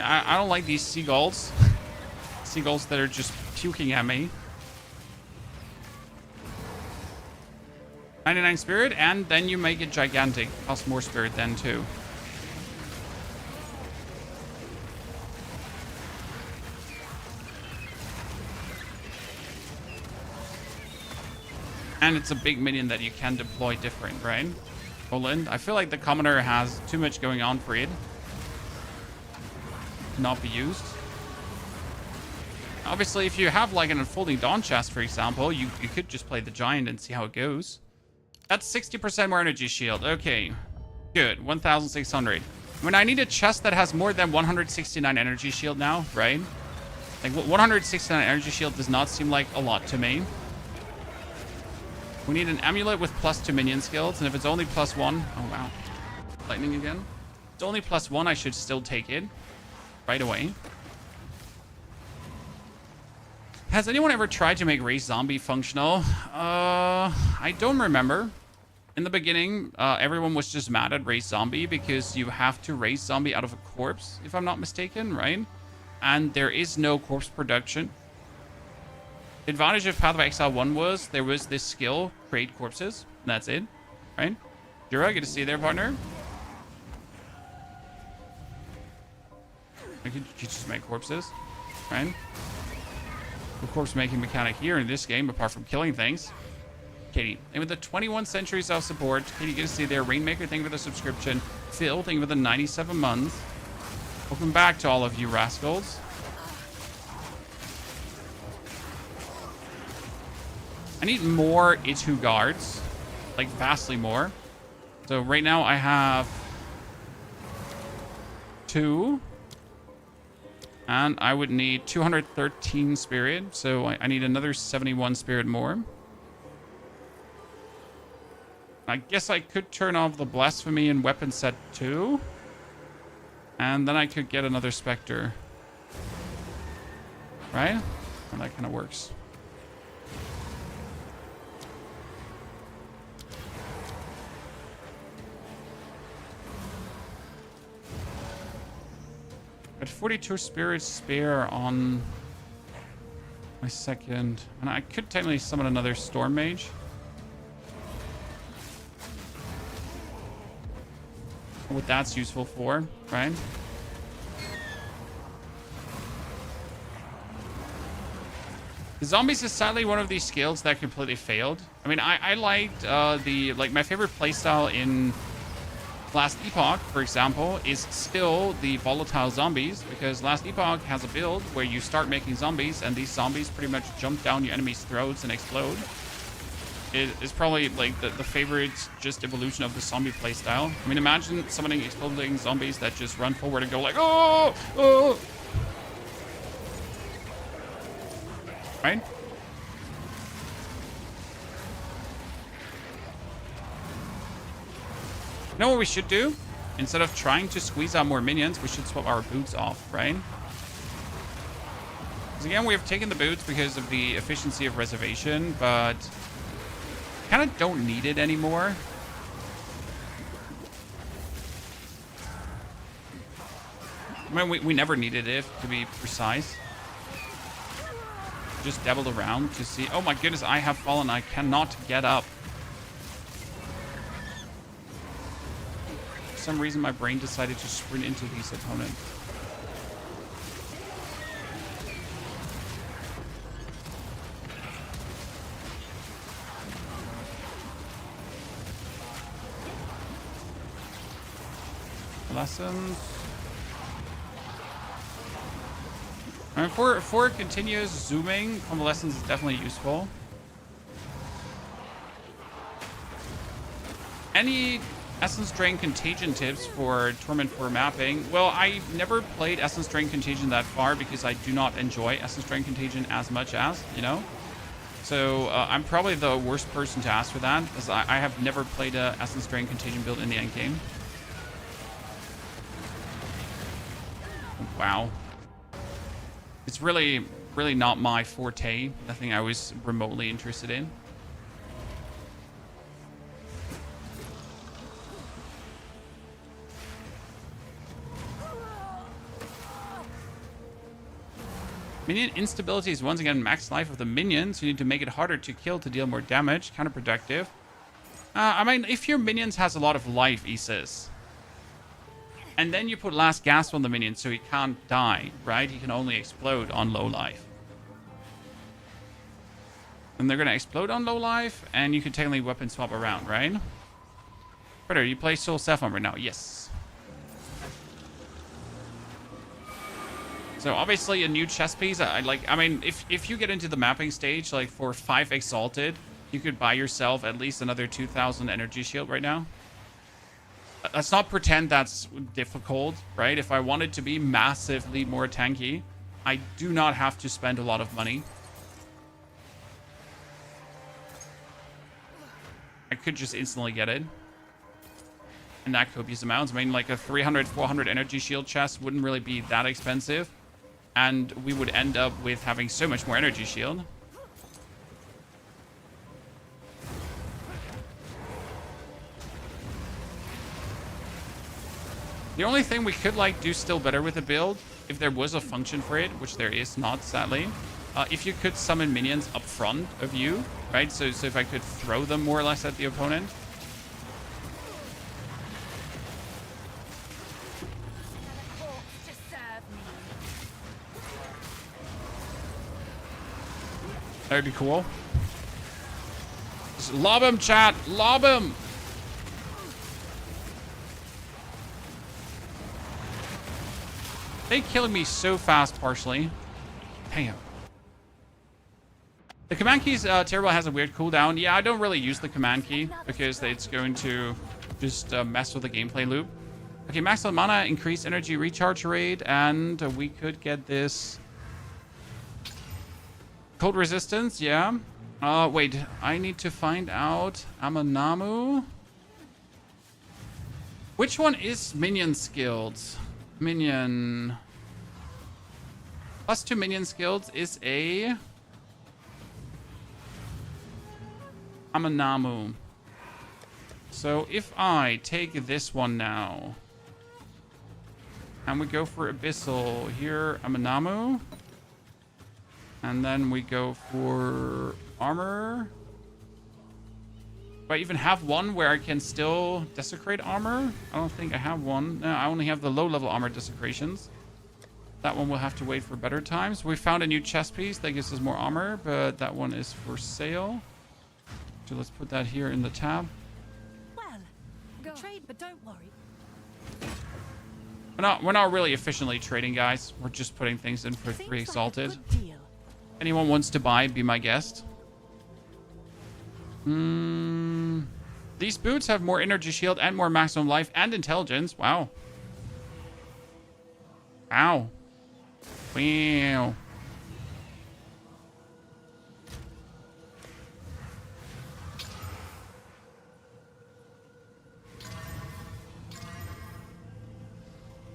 I don't like these seagulls. Seagulls that are just puking at me. 99 spirit, and then you make it gigantic. Cost more spirit then too. And it's a big minion that you can deploy different, right? Poland. I feel like the commoner has too much going on for it to not be used. Obviously, if you have like an unfolding dawn chest, for example, you could just play the giant and see how it goes. That's 60% more energy shield. Okay, good. 1,600. I mean, I need a chest that has more than 169 energy shield now, right? Like 169 energy shield does not seem like a lot to me. We need an amulet with +2 minion skills, and if it's only +1, oh wow, lightning again. If it's only +1, I should still take it right away. Has anyone ever tried to make Race Zombie functional? I don't remember. In the beginning, everyone was just mad at Race Zombie because you have to raise Zombie out of a corpse, if I'm not mistaken, right? And there is no corpse production. The advantage of Path of Exile 1 was there was this skill, create corpses, and that's it, right? Jura, good to see you there, partner. You could just make corpses, right? The corpse making mechanic here in this game, apart from killing things. Katie, and with the 21 centuries of support, Katie, good to see you there. Rainmaker, thank you for the subscription. Phil, thank you for the 97 months. Welcome back to all of you rascals. I need more Itu guards, like vastly more. So right now I have 2. And I would need 213 spirit. So I need another 71 spirit more. I guess I could turn off the blasphemy and weapon set 2. And then I could get another spectre. Right? And that kind of works. Got 42 spirits spare on my second. And I could technically summon another Storm Mage. What that's useful for, right? The zombies is sadly one of these skills that completely failed. I mean, I liked my favorite playstyle in Last Epoch, for example, is still the volatile zombies, because Last Epoch has a build where you start making zombies and these zombies pretty much jump down your enemy's throats and explode. It is probably like the favorite just evolution of the zombie playstyle. I mean, imagine summoning exploding zombies that just run forward and go like, oh, oh. Right? You know what we should do? Instead of trying to squeeze out more minions, we should swap our boots off, right? Because again, we have taken the boots because of the efficiency of reservation, but kind of don't need it anymore. I mean, we never needed it, to be precise. Just dabbled around to see. Oh my goodness, I have fallen. I cannot get up. For some reason, my brain decided to sprint into these opponents. Lessons. I mean, for continuous zooming, Convalescence is definitely useful. Any Essence Drain Contagion tips for Torment 4 mapping? Well, I never played Essence Drain Contagion that far because I do not enjoy Essence Drain Contagion as much as, you know? So I'm probably the worst person to ask for that, because I have never played a Essence Drain Contagion build in the endgame. Wow. It's really not my forte. Nothing I was remotely interested in. Minion instability is once again max life of the minions. You need to make it harder to kill to deal more damage. Counterproductive. I mean, if your minions has a lot of life, Isis, and then you put last gasp on the minion so he can't die, right? He can only explode on low life. And they're going to explode on low life, and you can technically weapon swap around, right? Predator, you play Soul Sapphire right now? Yes. So obviously a new chess piece. I mean, if you get into the mapping stage, like for 5 Exalted, you could buy yourself at least another 2,000 energy shield right now. Let's not pretend that's difficult, right? If I wanted to be massively more tanky, I do not have to spend a lot of money. I could just instantly get it. In that copious amounts. I mean, like a 300, 400 energy shield chest wouldn't really be that expensive. And we would end up with having so much more energy shield. The only thing we could like do still better with the build, if there was a function for it, which there is not, sadly, if you could summon minions up front of you, right? So if I could throw them more or less at the opponent. That would be cool. Just lob him, chat. Lob him. They killing me so fast, partially. Damn. The command key's terrible. Has a weird cooldown. Yeah, I don't really use the command key because it's going to just mess with the gameplay loop. Okay, max mana, increase energy recharge rate, and we could get this cold resistance. Yeah. Wait, I need to find out Amanamu. Which one is minion skilled? Minion. +2 minion skills is a Amanamu. So if I take this one now, and we go for Abyssal here, Amanamu, and then we go for armor. Do I even have one where I can still desecrate armor? I don't think I have one. No, I only have the low-level armor desecrations. That one will have to wait for better times. We found a new chest piece that gives us more armor, but that one is for sale. So let's put that here in the tab. Well, go trade, but don't worry. We're not really efficiently trading, guys. We're just putting things in for 3 Exalted. Anyone wants to buy, be my guest. These boots have more energy shield and more maximum life and intelligence. Wow. Wow. Wow.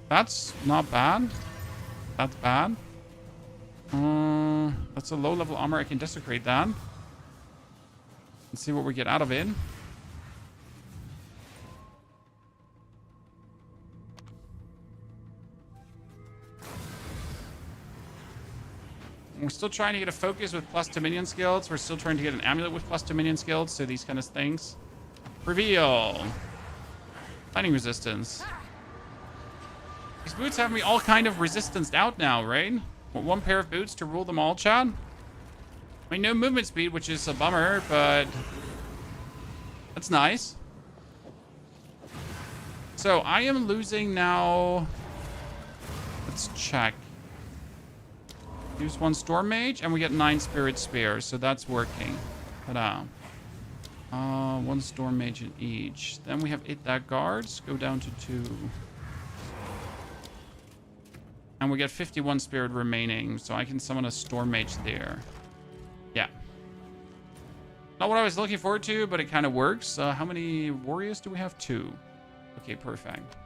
That's not bad. That's bad. That's a low-level armor. I can desecrate that. Let's see what we get out of it. We're still trying to get a focus with +2 minion skills. We're still trying to get an amulet with +2 minion skills. So these kind of things. Reveal. Lightning resistance. These boots have me all kind of resistanced out now, right? Want 1 pair of boots to rule them all, Chad? I mean, no movement speed, which is a bummer, but that's nice. So I am losing now. Let's check. Use 1 Storm Mage, and we get 9 Spirit Spears, so that's working. Ta-da. 1 Storm Mage in each. Then we have 8 that guards. Go down to 2. And we get 51 Spirit remaining, so I can summon a Storm Mage there. Yeah. Not what I was looking forward to, but it kind of works. How many warriors do we have? 2. Okay, perfect.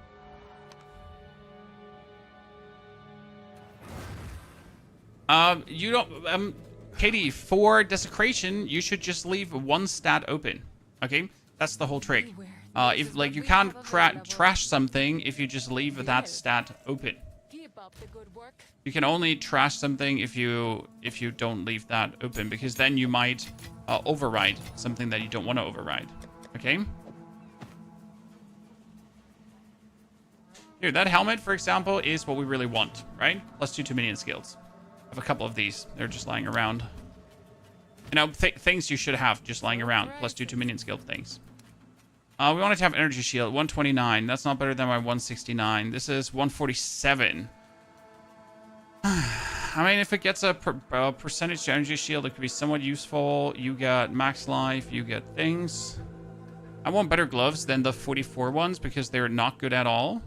You don't... Katie, for Desecration, you should just leave 1 stat open. Okay? That's the whole trick. If, like, you can't trash something if you just leave that stat open. You can only trash something if you don't leave that open, because then you might override something that you don't want to override. Okay? Here, that helmet, for example, is what we really want, right? +2 to minion skills. I have a couple of these. They're just lying around. You know, things you should have just lying around. +2 to minion skill things. We wanted to have energy shield. 129. That's not better than my 169. This is 147. I mean, if it gets a percentage to energy shield, it could be somewhat useful. You get max life. You get things. I want better gloves than the 44 ones because they're not good at all.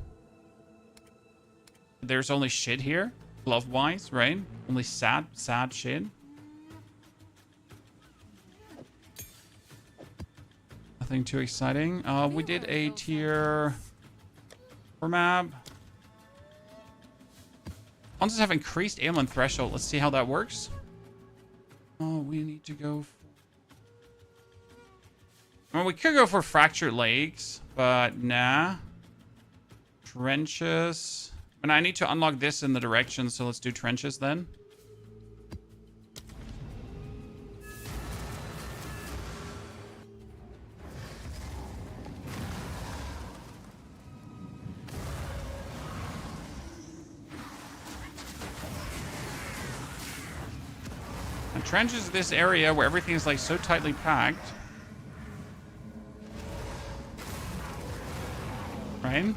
There's only shit here, glove-wise, right? Only sad shit. Nothing too exciting. We did a tier 4 map. Monsters have increased ailment threshold. Let's see how that works. Oh, we need to go for... I mean, we could go for fractured legs, but nah. Trenches. And I need to unlock this in the direction, so let's do trenches then. And trenches is this area where everything is like so tightly packed. Right?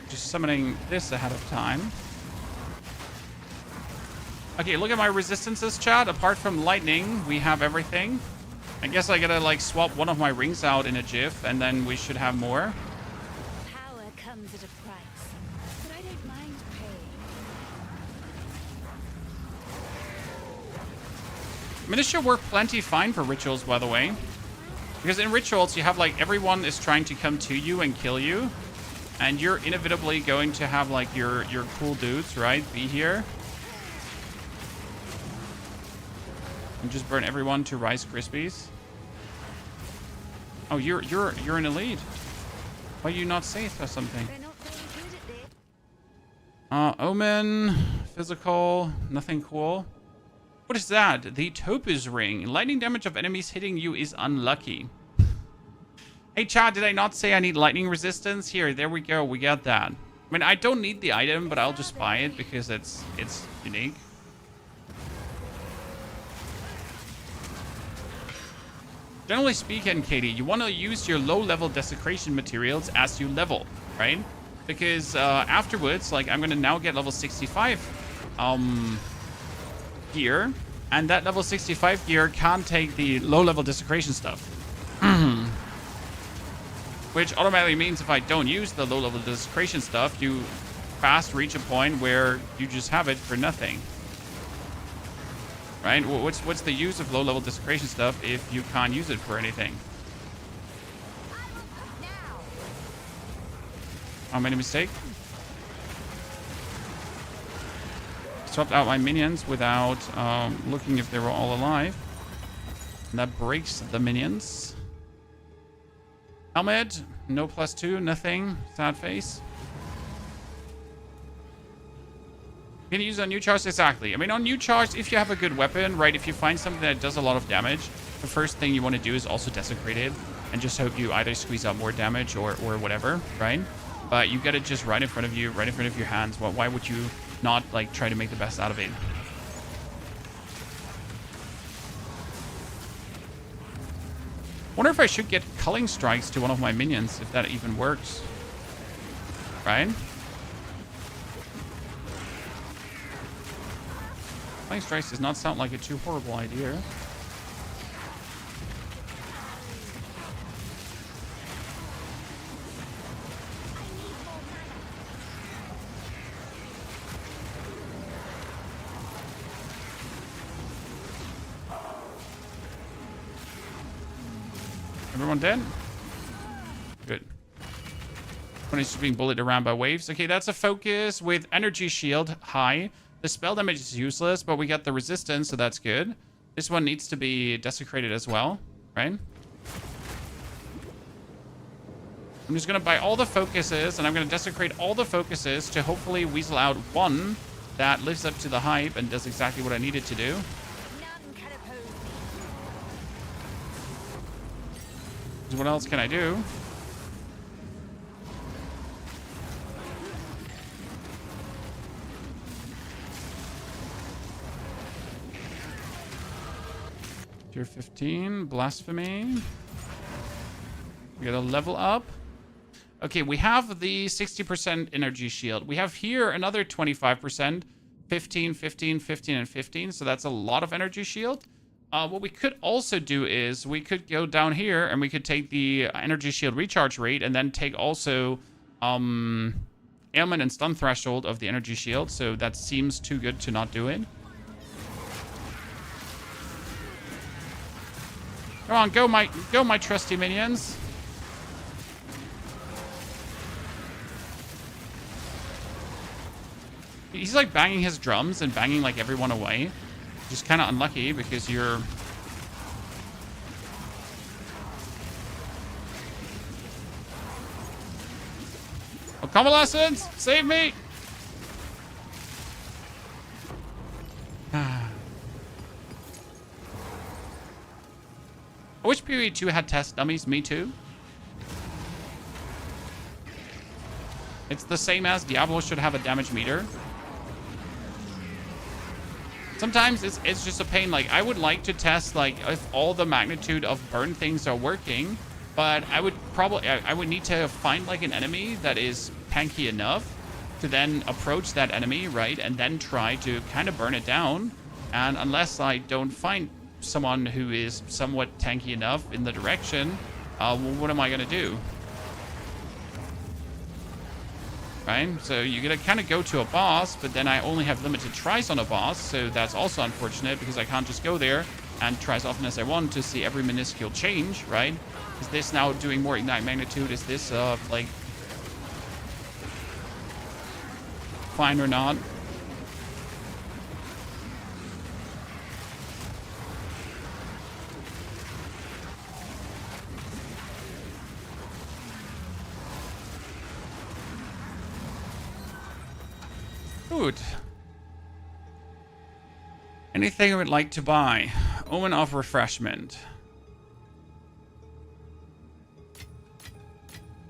Just summoning this ahead of time. Okay, look at my resistances, chat. Apart from lightning, we have everything. I guess I gotta like swap one of my rings out in a jiff, and then we should have more. Power comes at a price, but I don't mind paying. I mean, this should work plenty fine for rituals, by the way. Because in rituals, you have like everyone is trying to come to you and kill you. And you're inevitably going to have like your cool dudes, right? Be here. And just burn everyone to Rice Krispies. Oh, you're an elite. Why you not say something? Omen, physical, nothing cool. What is that? The Topaz Ring. Lightning damage of enemies hitting you is unlucky. Hey, chat, did I not say I need lightning resistance? Here, there we go. We got that. I mean, I don't need the item, but I'll just buy it because it's unique. Generally speaking, Katie, you want to use your low-level desecration materials as you level, right? Because afterwards, like, I'm going to now get level 65 gear, and that level 65 gear can't take the low-level desecration stuff. Which automatically means if I don't use the low-level desecration stuff, you fast reach a point where you just have it for nothing. Right? What's the use of low-level desecration stuff if you can't use it for anything? I made a mistake. Swapped out my minions without looking if they were all alive. And that breaks the minions. Helmet, no +2, nothing. Sad face. Can you use on new charge? Exactly. I mean, on new charge, if you have a good weapon, right, if you find something that does a lot of damage, the first thing you want to do is also desecrate it and just hope you either squeeze out more damage or whatever, right? But you get it just right in front of you, right in front of your hands. Well, why would you not, like, try to make the best out of it? Wonder if I should get culling strikes to one of my minions, if that even works. Right? Culling strikes does not sound like a too horrible idea. Everyone dead? Good. When it's being bullied around by waves. Okay, that's a focus with energy shield high. The spell damage is useless, but we got the resistance, so that's good. This one needs to be desecrated as well, right? I'm just going to buy all the focuses, and I'm going to desecrate all the focuses to hopefully weasel out one that lives up to the hype and does exactly what I need it to do. What else can I do? Tier 15, Blasphemy. We got a level up. Okay, we have the 60% energy shield. We have here another 25%, 15, 15, 15, and 15. So that's a lot of energy shield. What we could also do is we could go down here and we could take the energy shield recharge rate and then take also ailment and stun threshold of the energy shield. So that seems too good to not do it. Come on, go my trusty minions. He's like banging his drums and banging like everyone away. Just kind of unlucky because you're... Oh, Convalescence! Save me! I wish POE 2 had test dummies. Me too. It's the same as Diablo should have a damage meter. Sometimes it's just a pain. Like, I would like to test, like, if all the magnitude of burn things are working, but I would need to find, like, an enemy that is tanky enough to then approach that enemy, right? And then try to kind of burn it down. And unless I don't find someone who is somewhat tanky enough in the direction, well, what am I going to do? Right? So you're going to kind of go to a boss, but then I only have limited tries on a boss, so that's also unfortunate because I can't just go there and try as often as I want to see every minuscule change, right? Is this now doing more ignite magnitude? Is this, like, fine or not? Good. Anything I would like to buy? Omen of Refreshment.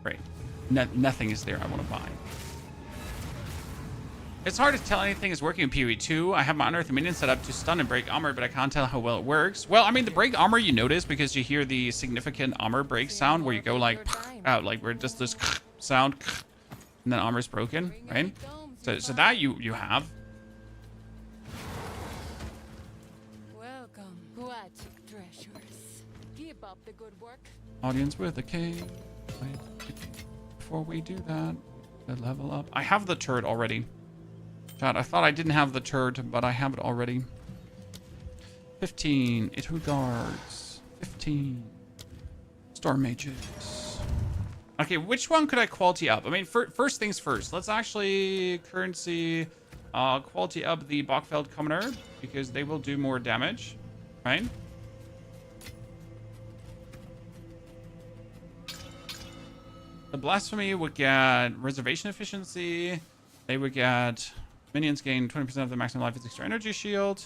Great. Nothing is there I want to buy. It's hard to tell anything is working in POE 2. I have my Unearthed Minion set up to stun and break armor, but I can't tell how well it works. Well, I mean, the break armor you notice because you hear the significant armor break sound where you go like out, like where just this sound and then armor's broken, right? So that you have. Welcome, what treasures. Keep up the good work. Audience with a K. Wait, before we do that, the level up. I have the turret already. Chat, I thought I didn't have the turret, but I have it already. 15. Itu guards. 15. Storm mages. Okay, which one could I quality up? I mean, first things first. Let's actually currency quality up the Bachfeld Commoner because they will do more damage, right? The Blasphemy would get reservation efficiency. They would get minions gain 20% of the maximum life with extra energy shield.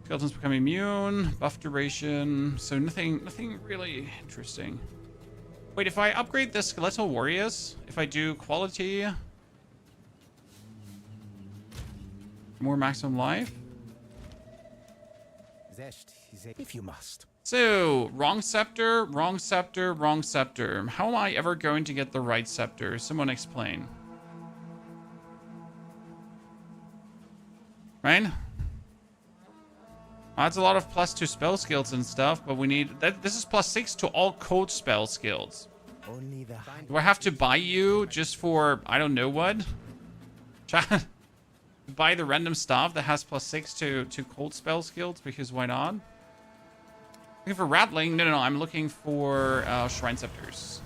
Skeletons become immune. Buff duration. So nothing really interesting. Wait, if I upgrade the Skeletal Warriors, if I do quality, more maximum life. If you must. So, wrong scepter, wrong scepter, wrong scepter. How am I ever going to get the right scepter? Someone explain. Right? That's a lot of +2 spell skills and stuff, but we need... This is +6 to all code spell skills. Only the Do I have to buy you just for... I don't know what? Buy the random stuff that has +6 to cold spell skills, because why not? Looking for Rattling? No. I'm looking for Shrine Scepters.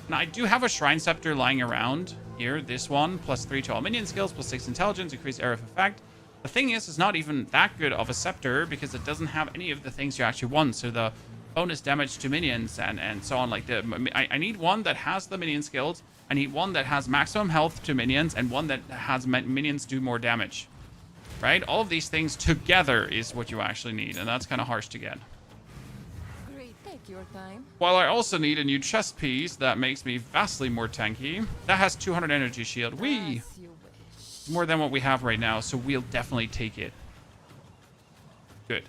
Now, I do have a Shrine Scepter lying around here. This one, +3 to all minion skills, +6 intelligence, increased area of effect. The thing is, it's not even that good of a scepter because it doesn't have any of the things you actually want. So the bonus damage to minions and so on. Like I need one that has the minion skills. I need one that has maximum health to minions and one that has minions do more damage. Right? All of these things together is what you actually need, and that's kind of harsh to get. Great, take your time. While I also need a new chest piece that makes me vastly more tanky. That has 200 energy shield. Whee! As you wish. More than what we have right now, so we'll definitely take it. Good.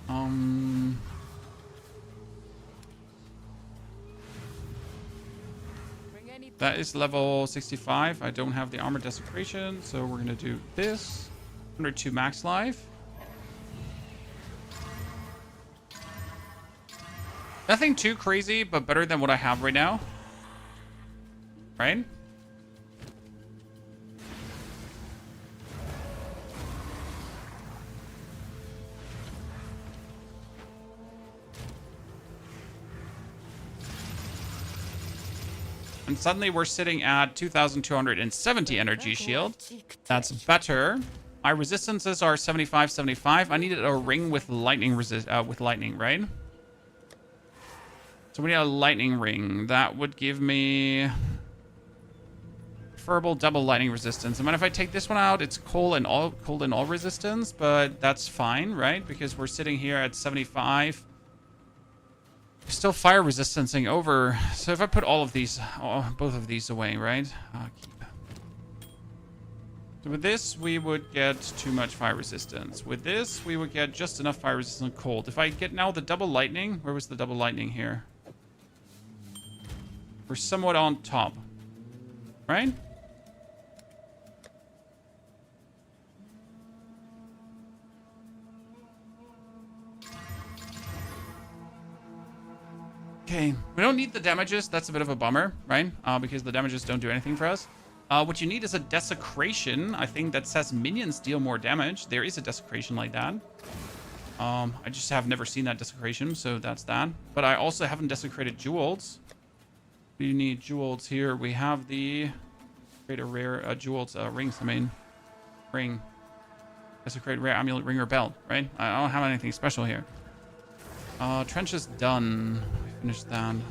Bring any That is level 65. I don't have the armor desecration, so we're gonna do this. 102 max life. Nothing too crazy, but better than what I have right now. Right? And suddenly we're sitting at 2,270 energy shield. That's better. My resistances are 75, 75. I needed a ring with lightning right? So we need a lightning ring. That would give me preferable double lightning resistance. And if I take this one out, it's cold and all resistance, but that's fine, right? Because we're sitting here at 75. Still fire resistancing over. So if I put all of these, both of these away, right? So with this, we would get too much fire resistance. With this, we would get just enough fire resistance cold. If I get now the double lightning, where was the double lightning here? We're somewhat on top, right? Okay, we don't need the damages. That's a bit of a bummer, right? Because the damages don't do anything for us. What you need is a desecration. I think that says minions deal more damage. There is a desecration like that. I just have never seen that desecration, so that's that. But I also haven't desecrated jewels. We need jewels here. We have the create a rare jewels rings. I mean, ring. Desecrate rare amulet, ring, or belt, right? I don't have anything special here. Trenches done. We finished that. And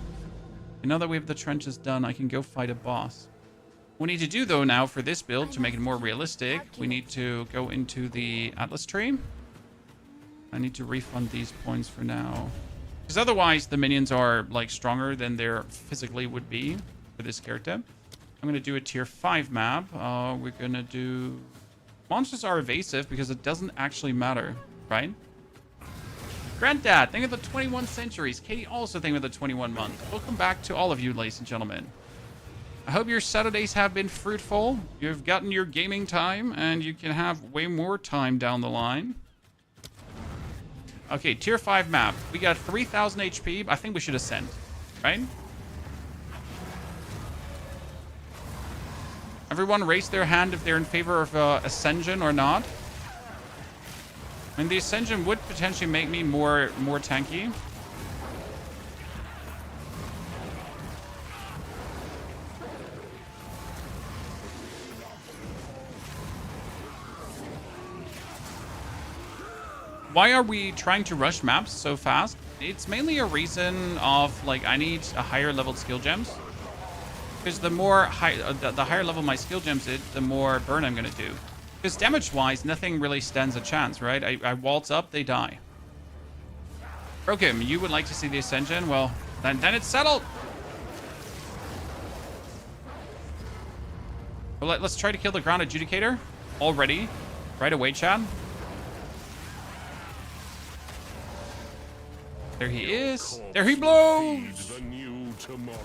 now that we have the trenches done, I can go fight a boss. What we need to do, though, now for this build, to make it more realistic, we need to go into the Atlas tree. I need to refund these points for now. Because otherwise, the minions are, like, stronger than they physically would be for this character. I'm going to do a tier 5 map. We're going to do... Monsters are evasive because it doesn't actually matter, right? Granddad, thank you for the 21 centuries. Katie also thank you for the 21 months. Welcome back to all of you, ladies and gentlemen. I hope your Saturdays have been fruitful. You've gotten your gaming time, and you can have way more time down the line. Okay, tier 5 map. We got 3,000 HP. I think we should ascend, right? Everyone raise their hand if they're in favor of Ascension or not. I mean, the Ascension would potentially make me more tanky. Why are we trying to rush maps so fast? It's mainly a reason of, like, I need a higher level skill gems. Because the higher level my skill gems is, the more burn I'm going to do. Because damage-wise, nothing really stands a chance, right? I waltz up, they die. Brokim, you would like to see the Ascension? Well, then it's settled. Well, let's try to kill the Ground Adjudicator. Already. Right away, Chad. There he is. There he blows. The new tomorrow.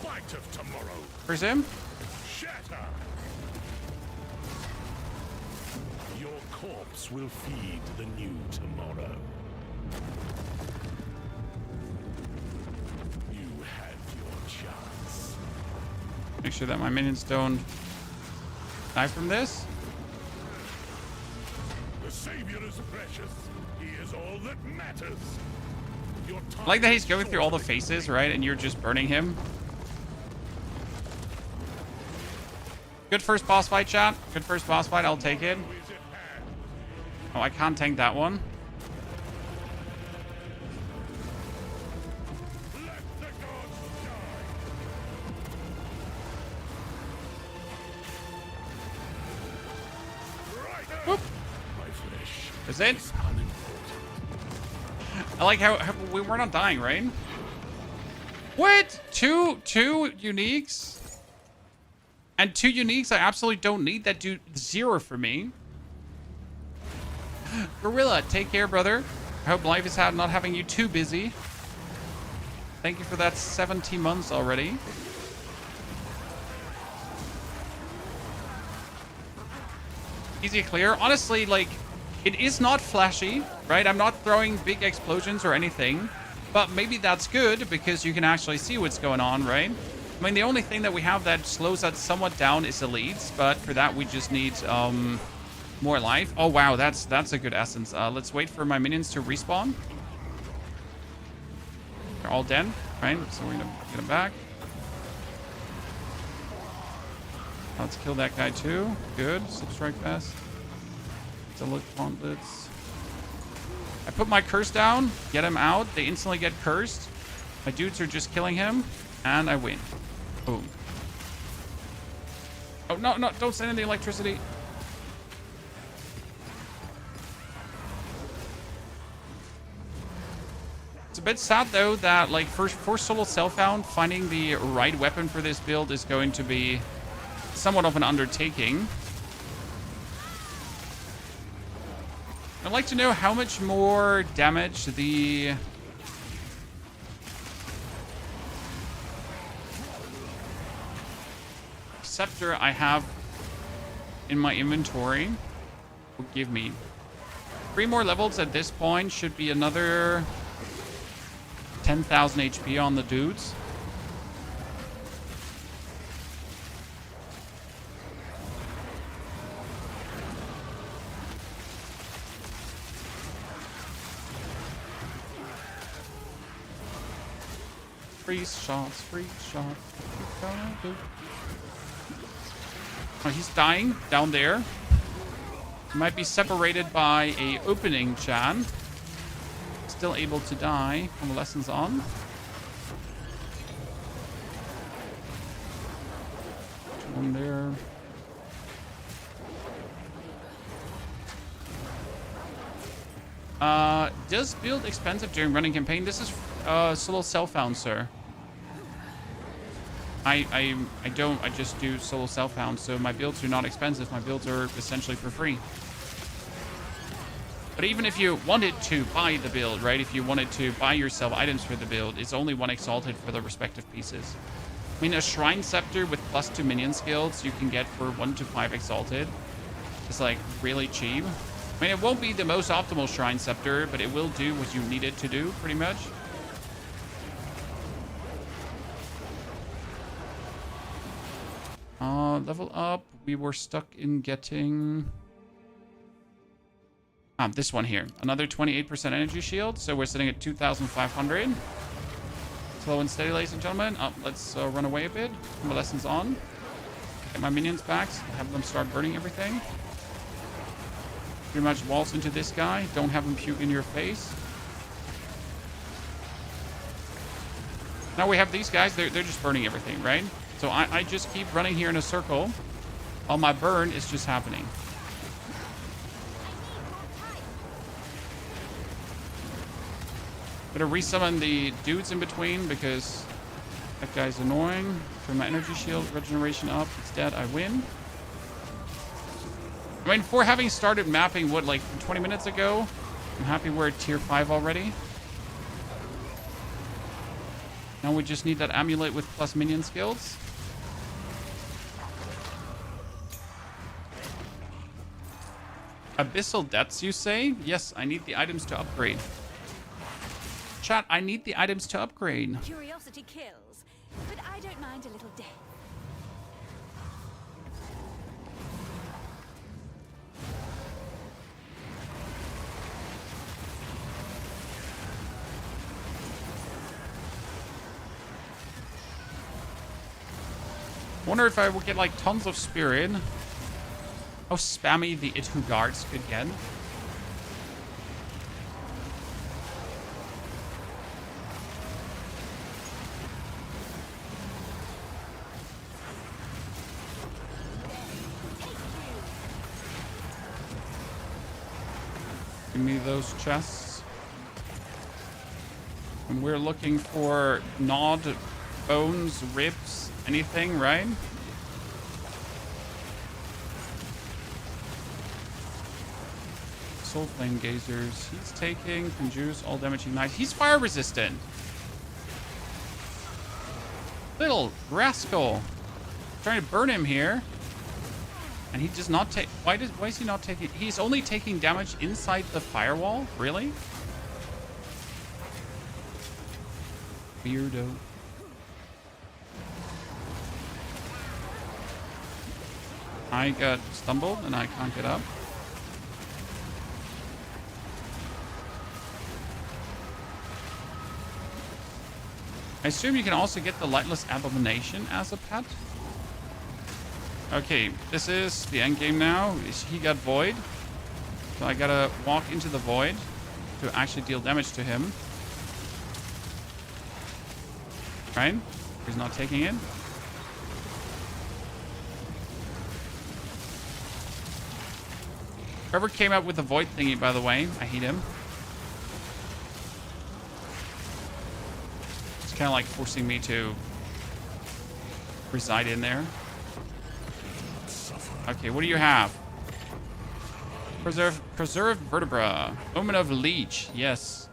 Fight of tomorrow. Where's him? Shatter. Your corpse will feed the new tomorrow. You had your chance. Make sure that my minions don't die from this. The Savior is precious. He is all that matters. I like that he's going through all the faces, right? And you're just burning him. Good first boss fight, chat. Good first boss fight. I'll take it. Oh, I can't tank that one. Whoop. Is it? I like how we're not dying, right? What? Two uniques? And 2 uniques I absolutely don't need that do 0 for me. Gorilla, take care, brother. I hope life is not having you too busy. Thank you for that 70 months already. Easy clear. Honestly, like, it is not flashy, right? I'm not throwing big explosions or anything, but maybe that's good because you can actually see what's going on, right? I mean, the only thing that we have that slows that somewhat down is elites, but for that we just need more life. Oh wow, that's a good essence. Let's wait for my minions to respawn. They're all dead, right? So we're gonna get them back. Let's kill that guy too. Good. Substrike fast. Look gauntlets. I put my curse down. Get him out. They instantly get cursed. My dudes are just killing him, and I win. Boom. Oh no, no! Don't send in the electricity. It's a bit sad though that like for solo self-found, finding the right weapon for this build is going to be somewhat of an undertaking. I'd like to know how much more damage the Scepter I have in my inventory will give me. 3 more levels at this point should be another 10,000 HP on the dudes. Freeze shots, freeze shots. Oh, he's dying down there. He might be separated by a opening, Chan. Still able to die. Convalescence on. One there. Does build expensive during running campaign? This is solo self-found, sir. I just do solo self-found, so my builds are not expensive. My builds are essentially for free. But even if you wanted to buy the build, right? If you wanted to buy yourself items for the build, it's only 1 exalted for the respective pieces. I mean, a Shrine Scepter with +2 minion skills you can get for 1 to 5 exalted. It's like really cheap. I mean, it won't be the most optimal Shrine Scepter, but it will do what you need it to do, pretty much. Level up. We were stuck in getting... this one here. Another 28% energy shield. So we're sitting at 2,500. Slow and steady, ladies and gentlemen. Let's run away a bit. Convalescence on. Get my minions back. Have them start burning everything. Pretty much waltz into this guy. Don't have him puke in your face. Now we have these guys. They're just burning everything, right? So I just keep running here in a circle while my burn is just happening. Gonna resummon the dudes in between because that guy's annoying. Turn my energy shield, regeneration up. It's dead. I win. I mean, for having started mapping, what, like 20 minutes ago, I'm happy we're at tier 5 already. Now we just need that amulet with plus minion skills. Abyssal depths, you say? Yes, I need the items to upgrade. Chat, I need the items to upgrade. Curiosity kills, but I don't mind a little death. Wonder if I will get like tons of spirit. How spammy the Itu guards could get. Give me those chests. And we're looking for gnawed bones, ribs, anything, right? Soul Flame Gazers. He's taking Conjures, all damage ignite. He's fire resistant. Little rascal. Trying to burn him here. And he does not take... Why is he not taking... He's only taking damage inside the firewall? Really? Weirdo. I got stumbled and I can't get up. I assume you can also get the Lightless Abomination as a pet. Okay, this is the end game now. He got Void. So I gotta walk into the Void to actually deal damage to him. Right? He's not taking it. Whoever came up with the Void thingy, by the way, I hate him. It's kind of like forcing me to reside in there. Okay, what do you have? Preserved vertebra. Omen of Lich. Yes.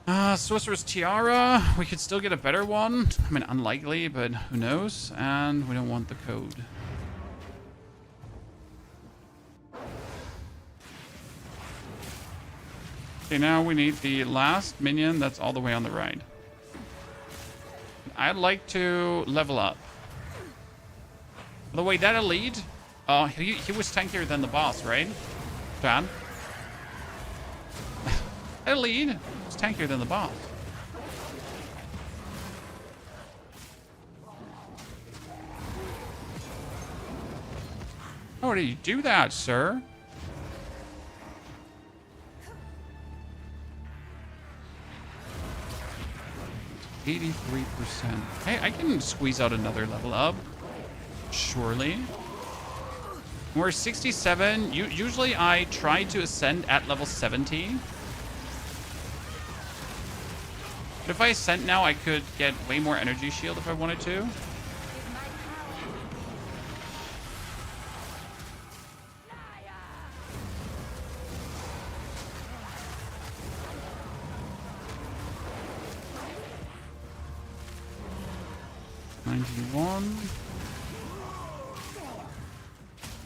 Sorcerer's Tiara. We could still get a better one. I mean, unlikely, but who knows? And we don't want the code. Okay, now we need the last minion that's all the way on the right. I'd like to level up. By the way, that elite, he was tankier than the boss, right? John? That elite was tankier than the boss. How do you do that, sir? %83. Hey, I can squeeze out another level up. Surely. We're 67. Usually I try to ascend at level 70. But if I ascend now, I could get way more energy shield if I wanted to.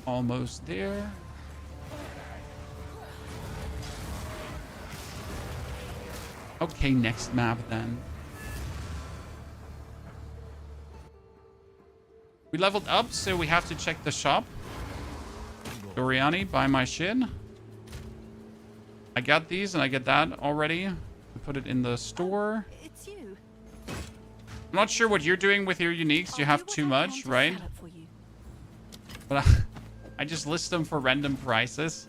Almost there. Okay, next map then. We leveled up, so we have to check the shop. Doriani, buy my shit. I got these and I get that already. We put it in the store. It's you. I'm not sure what you're doing with your uniques. You have too much, right? But I just list them for random prices.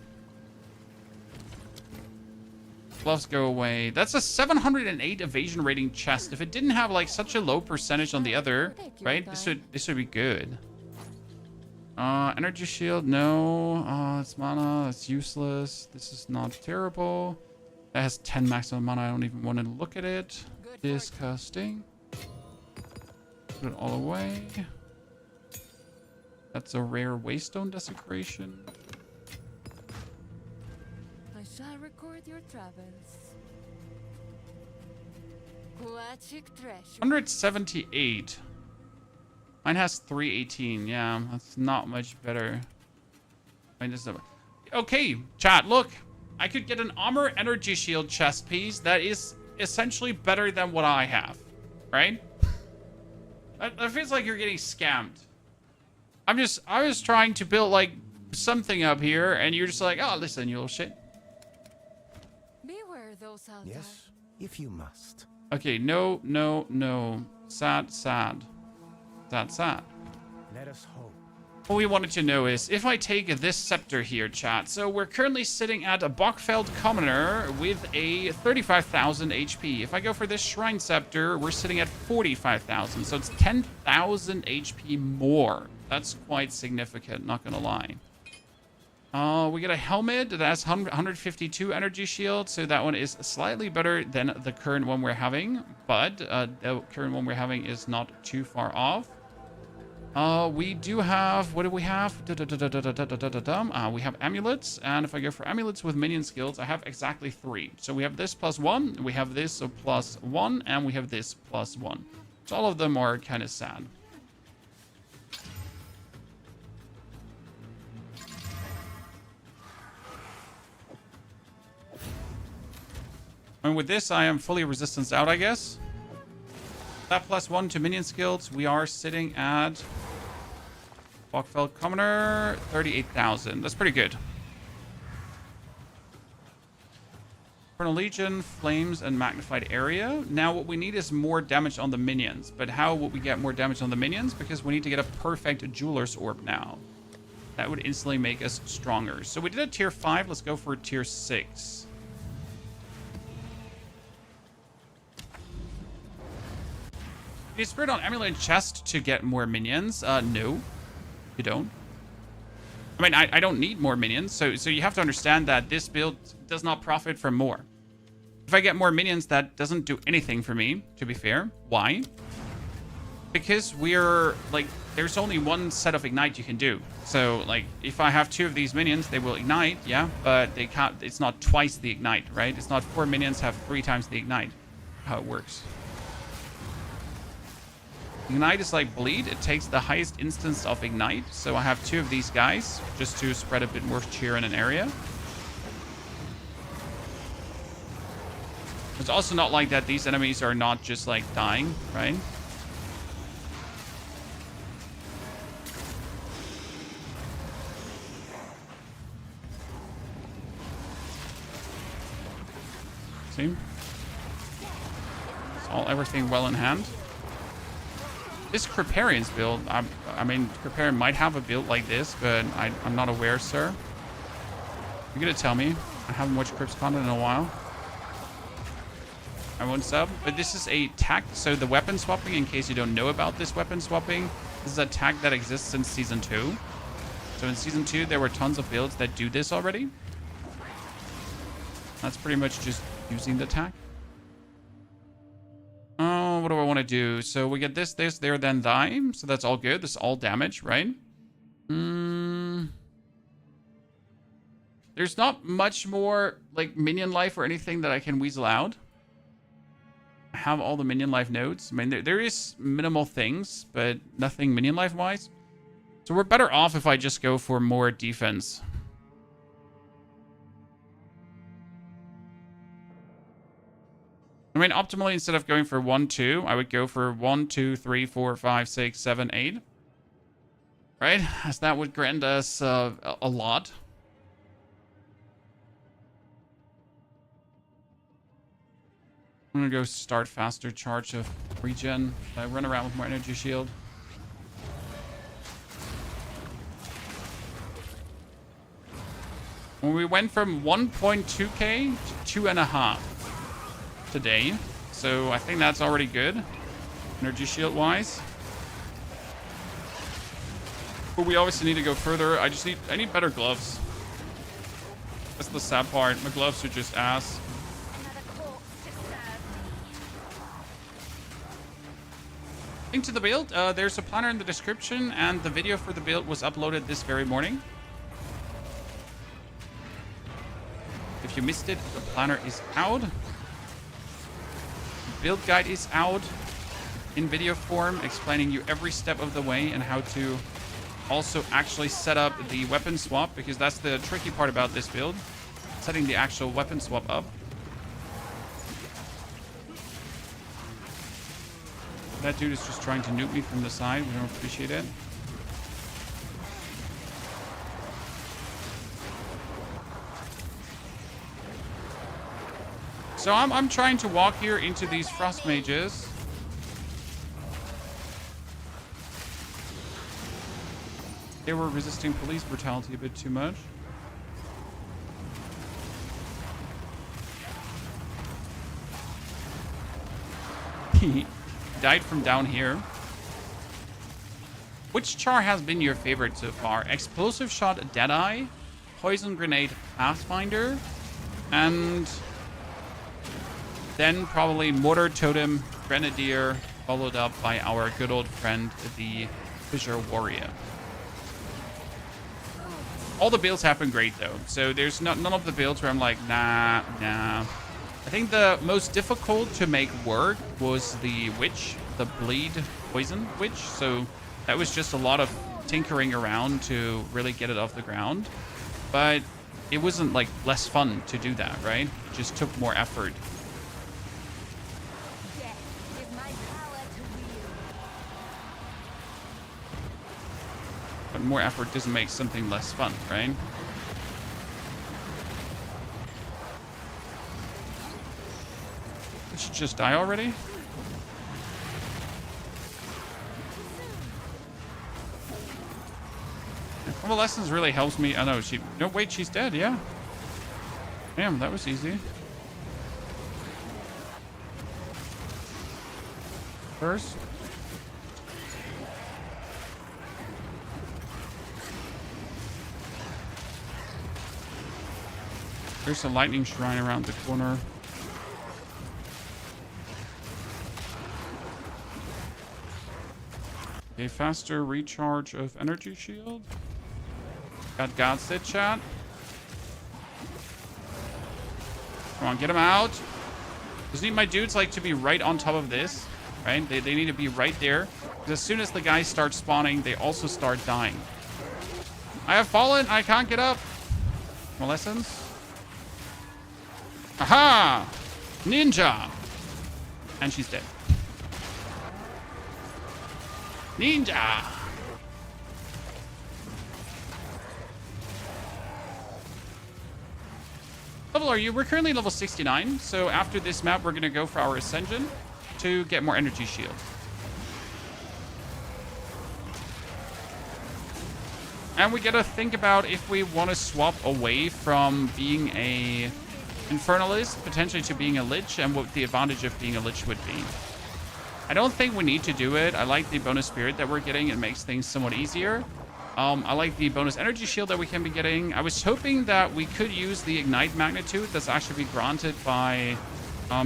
Gloves go away. That's a 708 evasion rating chest. If it didn't have like such a low percentage on the other, right? This would be good. Energy shield, no. It's mana. It's useless. This is not terrible. That has 10 maximum mana. I don't even want to look at it. Disgusting. Put it all away. That's a rare Waystone Desecration. I shall record your travels. 178. Mine has 318. Yeah, that's not much better. Okay, chat, look. I could get an armor energy shield chest piece that is essentially better than what I have. Right? That feels like you're getting scammed. I was trying to build like something up here, and you're just like, oh, listen, you little shit. Beware those out there. Yes, if you must. Okay, no. Sad. Sad. Let us hope. What we wanted to know is if I take this scepter here, chat. So we're currently sitting at a Bockfeld Commoner with a 35,000 HP. If I go for this Shrine Scepter, we're sitting at 45,000. So it's 10,000 HP more. That's quite significant, not gonna lie. We get a helmet that has 152 energy shield, so that one is slightly better than the current one we're having, but the current one we're having is not too far off. We do have, what do we have? We have amulets, and if I go for amulets with minion skills, I have exactly 3. So we have this +1, we have this +1, and we have this +1. So all of them are kind of sad. And with this, I am fully resistance out, I guess. That +1 to minion skills, we are sitting at Walkfeld Commoner, 38,000. That's pretty good. Infernal Legion, Flames, and Magnified Area. Now what we need is more damage on the minions. But how would we get more damage on the minions? Because we need to get a perfect Jeweler's Orb now. That would instantly make us stronger. So we did a tier 5. Let's go for a tier 6. You spirit on Amulet Chest to get more minions? No. You don't. I mean, I don't need more minions, so you have to understand that this build does not profit from more. If I get more minions, that doesn't do anything for me, to be fair. Why? Because we're, like, there's only one set of Ignite you can do. So, like, if I have 2 of these minions, they will Ignite, yeah, but they can't, it's not twice the Ignite, right? It's not 4 minions have 3 times the Ignite. How it works. Ignite is like Bleed. It takes the highest instance of Ignite. So I have 2 of these guys just to spread a bit more cheer in an area. It's also not like that these enemies are not just like dying, right? See? It's all everything well in hand. This Creparian's build, I mean, Creparian might have a build like this, but I'm not aware, sir. You're gonna tell me. I haven't watched Crips content in a while. I won't sub, but this is a tag. So the weapon swapping, in case you don't know about this weapon swapping, this is a tag that exists since Season 2. So in Season 2, there were tons of builds that do this already. That's pretty much just using the tag. Oh, what do I want to do? So we get this, there, then die. So that's all good. This is all damage, right? There's not much more, like, minion life or anything that I can weasel out. I have all the minion life nodes. I mean, there is minimal things, but nothing minion life-wise. So we're better off if I just go for more defense. I mean, optimally, instead of going for 1, 2, I would go for 1, 2, 3, 4, 5, 6, 7, 8. Right? As that would grant us a lot. I'm gonna go start faster charge of regen. I run around with more energy shield. When we went from 1.2k to 2.5 today, so I think that's already good, energy shield wise. But we obviously need to go further. I need better gloves. That's the sad part. My gloves are just ass. Link to the build. There's a planner in the description, and the video for the build was uploaded this very morning. If you missed it, the planner is out. Build guide is out in video form, explaining you every step of the way and how to also actually set up the weapon swap, because that's the tricky part about this build, setting the actual weapon swap up. That dude is just trying to nuke me from the side. We don't appreciate it. So I'm trying to walk here into these frost mages. They were resisting police brutality a bit too much. He died from down here. Which char has been your favorite so far? Explosive Shot Deadeye, Poison Grenade Pathfinder, and then probably Mortar Totem Grenadier, followed up by our good old friend, the Fissure Warrior. All the builds have been great though, so there's none of the builds where I'm like, nah. I think the most difficult to make work was the Witch, the Bleed Poison Witch. So that was just a lot of tinkering around to really get it off the ground. But it wasn't like less fun to do that, right? It just took more effort. Death is my power to wield. But more effort doesn't make something less fun, right? Did she just die already? Convalescence really helps me. I know she... No, wait, she's dead, yeah. Damn, that was easy. First. There's a lightning shrine around the corner. A faster recharge of energy shield. Got Godsit chat. Come on, get him out. Just need my dudes like to be right on top of this, right? They need to be right there. Because as soon as the guys start spawning, they also start dying. I have fallen. I can't get up. Convalescence. Aha! Ninja! And she's dead. Ninja! Level are you? We're currently level 69. So after this map, we're going to go for our Ascension to get more energy shield. And we got to think about if we want to swap away from being a Infernalist, potentially to being a Lich, and what the advantage of being a Lich would be. I don't think we need to do it. I like the bonus spirit that we're getting. It makes things somewhat easier. I like the bonus energy shield that we can be getting. I was hoping that we could use the Ignite Magnitude that's actually granted by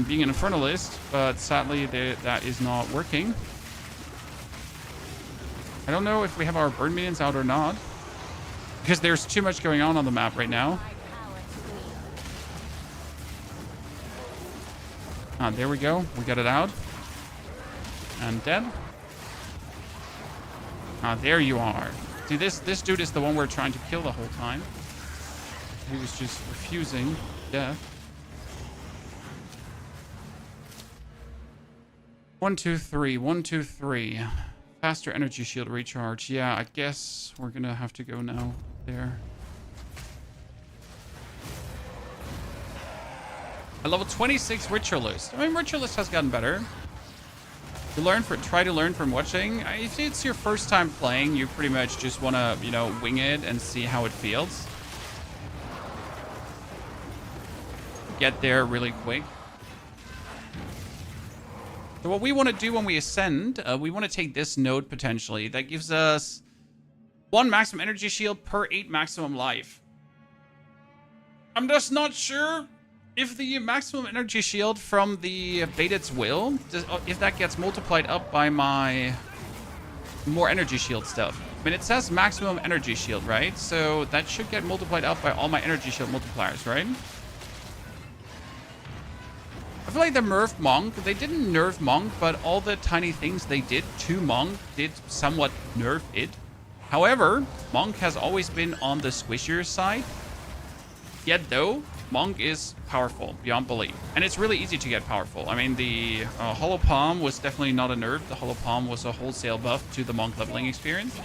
being an Infernalist, but sadly that is not working. I don't know if we have our burn minions out or not, because there's too much going on the map right now. Ah, there we go. We got it out. And dead. Ah, there you are. See, this dude is the one we're trying to kill the whole time. He was just refusing death. 1, 2, 3. 1, 2, 3. Faster energy shield recharge. Yeah, I guess we're gonna have to go now. There. A level 26 Ritualist. I mean, Ritualist has gotten better. Try to learn from watching. If it's your first time playing, you pretty much just want to, you know, wing it and see how it feels. Get there really quick. So what we want to do when we ascend, we want to take this node potentially. That gives us 1 maximum energy shield per 8 maximum life. I'm just not sure if the maximum energy shield from the Baited's Will, if that gets multiplied up by my more energy shield stuff. I mean, it says maximum energy shield, right? So that should get multiplied up by all my energy shield multipliers, right? I feel like the nerfed Monk, they didn't nerf Monk, but all the tiny things they did to Monk did somewhat nerf it. However, Monk has always been on the squishier side. Yet though, Monk is powerful beyond belief. And it's really easy to get powerful. I mean, the Hollow Palm was definitely not a nerf. The Hollow Palm was a wholesale buff to the Monk leveling experience.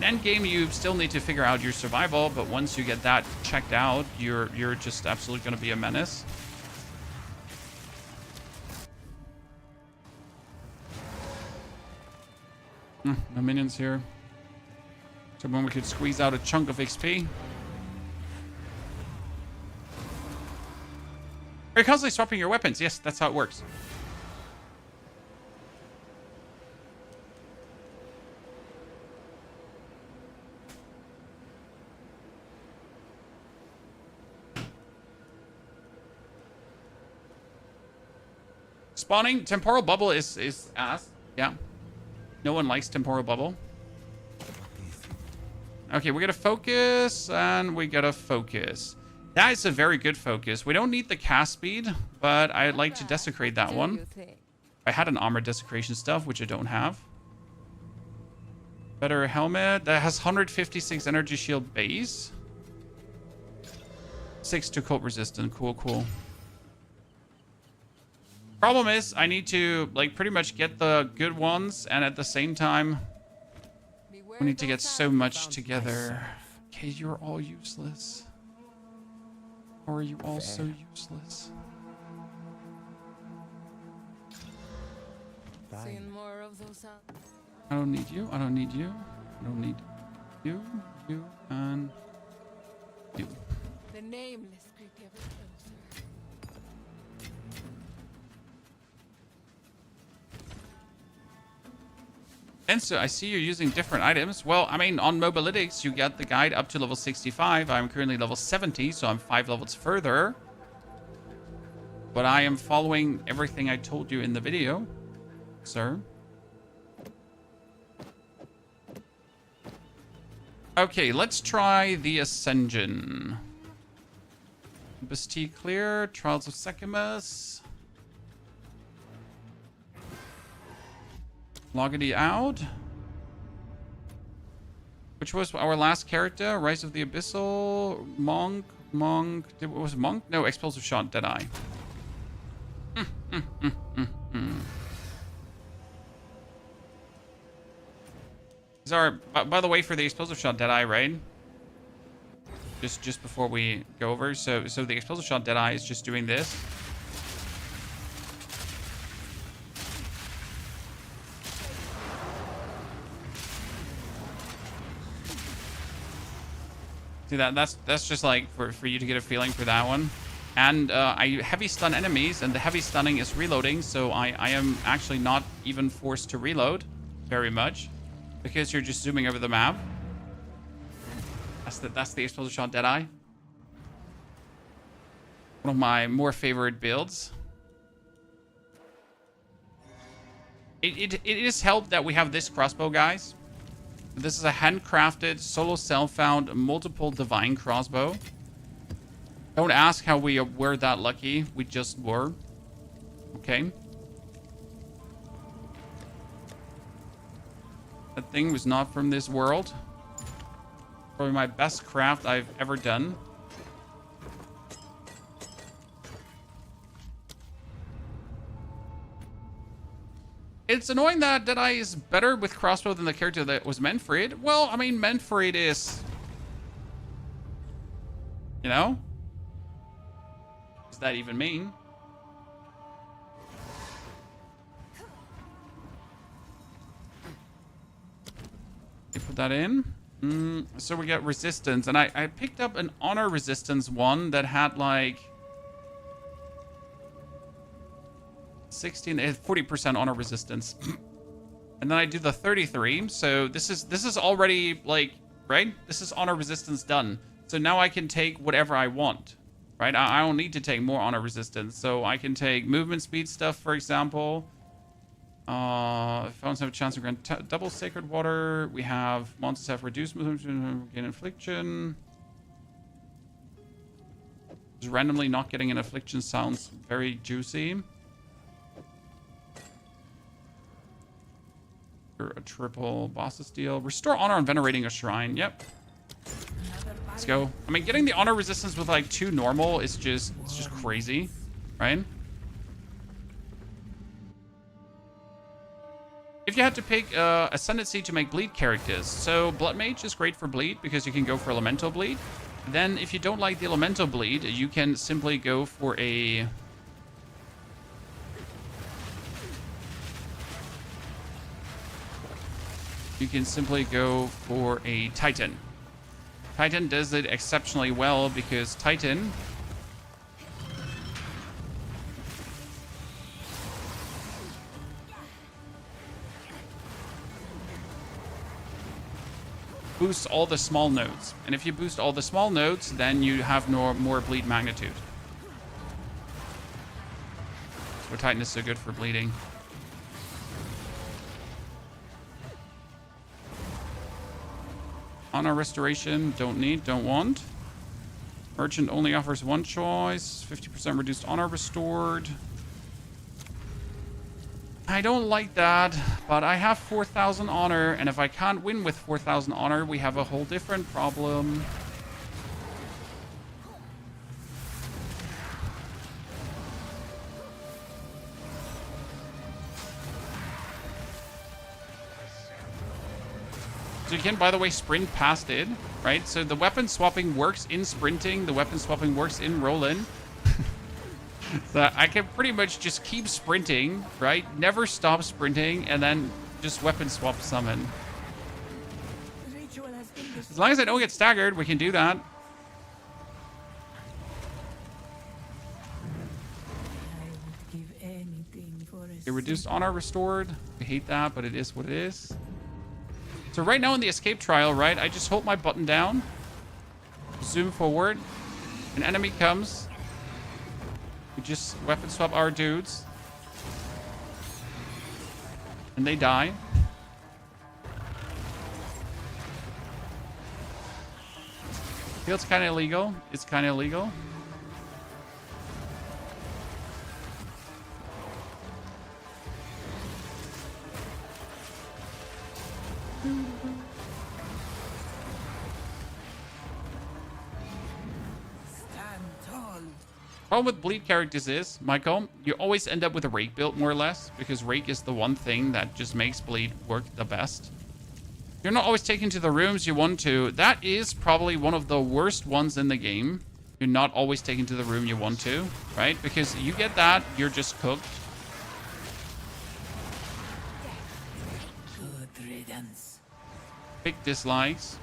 In endgame, you still need to figure out your survival, but once you get that checked out, you're just absolutely going to be a menace. No minions here. So when we could squeeze out a chunk of XP. Are you constantly swapping your weapons? Yes, that's how it works. Spawning temporal bubble is ass. Yeah. No one likes temporal bubble. Okay, we gotta focus, and we gotta focus. That is a very good focus. We don't need the cast speed, but I'd like to desecrate that one. I had an armor desecration stuff, which I don't have. Better helmet. That has 156 energy shield base. 6 to cold resistant. Cool, cool. Problem is, I need to, like, pretty much get the good ones, and at the same time, we need to get so much together. Okay, you're all useless. Or are you all so useless? Seeing more of those I don't need you. I don't need you. I don't need you, you, and you. The nameless creep ever closer. And so I see you're using different items. Well, I mean, on Mobalytics, you get the guide up to level 65. I'm currently level 70, so I'm 5 levels further. But I am following everything I told you in the video, sir. Okay, let's try the Ascension. Bastille clear, Trials of Sechimus. Loggedy out. Which was our last character? Rise of the Abyssal, Monk. Was it Monk? No, Explosive Shot, Deadeye. These are, by the way, for the Explosive Shot Deadeye, right? Just before we go over. So the Explosive Shot Deadeye is just doing this. See that's just like for you to get a feeling for that one. And I heavy stun enemies, and the heavy stunning is reloading, so I am actually not even forced to reload very much because you're just zooming over the map. That's the Explosive Shot Deadeye. One of my more favorite builds. It is helped that we have this crossbow, guys. This is a handcrafted, solo self-found, multiple divine crossbow. Don't ask how we were that lucky. We just were. Okay. That thing was not from this world. Probably my best craft I've ever done. It's annoying that Deadeye is better with crossbow than the character that was meant for it. Well, I mean, meant for it is... You know? What does that even mean? Okay, put that in. So we got resistance. And I picked up an honor resistance one that had like... 40% honor resistance. And then I do the 33. So this is already like, right? This is honor resistance done. So now I can take whatever I want, right? I don't need to take more honor resistance. So I can take movement speed stuff, for example. Fountains have a chance to grant double sacred water. We have monsters have reduced movement, gain affliction. Just randomly not getting an affliction sounds very juicy. A triple boss's deal. Restore honor on venerating a shrine. Yep. Let's go. I mean, getting the honor resistance with like 2 normal is just crazy, right? If you had to pick Ascendancy to make bleed characters, so Blood Mage is great for bleed because you can go for elemental bleed. Then if you don't like the elemental bleed, you can simply go for a... You can simply go for a Titan. Titan does it exceptionally well because Titan boosts all the small nodes. And if you boost all the small nodes, then you have more bleed magnitude. So Titan is so good for bleeding. Honor restoration, don't need, don't want. Merchant only offers one choice. 50% reduced honor restored. I don't like that, but I have 4,000 honor, and if I can't win with 4,000 honor, we have a whole different problem. So you can, by the way, sprint past it, right? So the weapon swapping works in sprinting. The weapon swapping works in rolling. So I can pretty much just keep sprinting, right? Never stop sprinting, and then just weapon swap summon. As long as I don't get staggered, we can do that. Okay, reduced honor restored. We hate that, but it is what it is. So right now in the escape trial, right, I just hold my button down, zoom forward, an enemy comes, we just weapon swap our dudes, and they die. Feels kind of illegal. It's kind of illegal. Problem with bleed characters is, Michael, you always end up with a rake build more or less, because rake is the one thing that just makes bleed work the best. You're not always taken to the rooms you want to. That is probably one of the worst ones in the game. You're not always taken to the room you want to, right? Because you get that, you're just cooked. Good riddance. Big dislikes.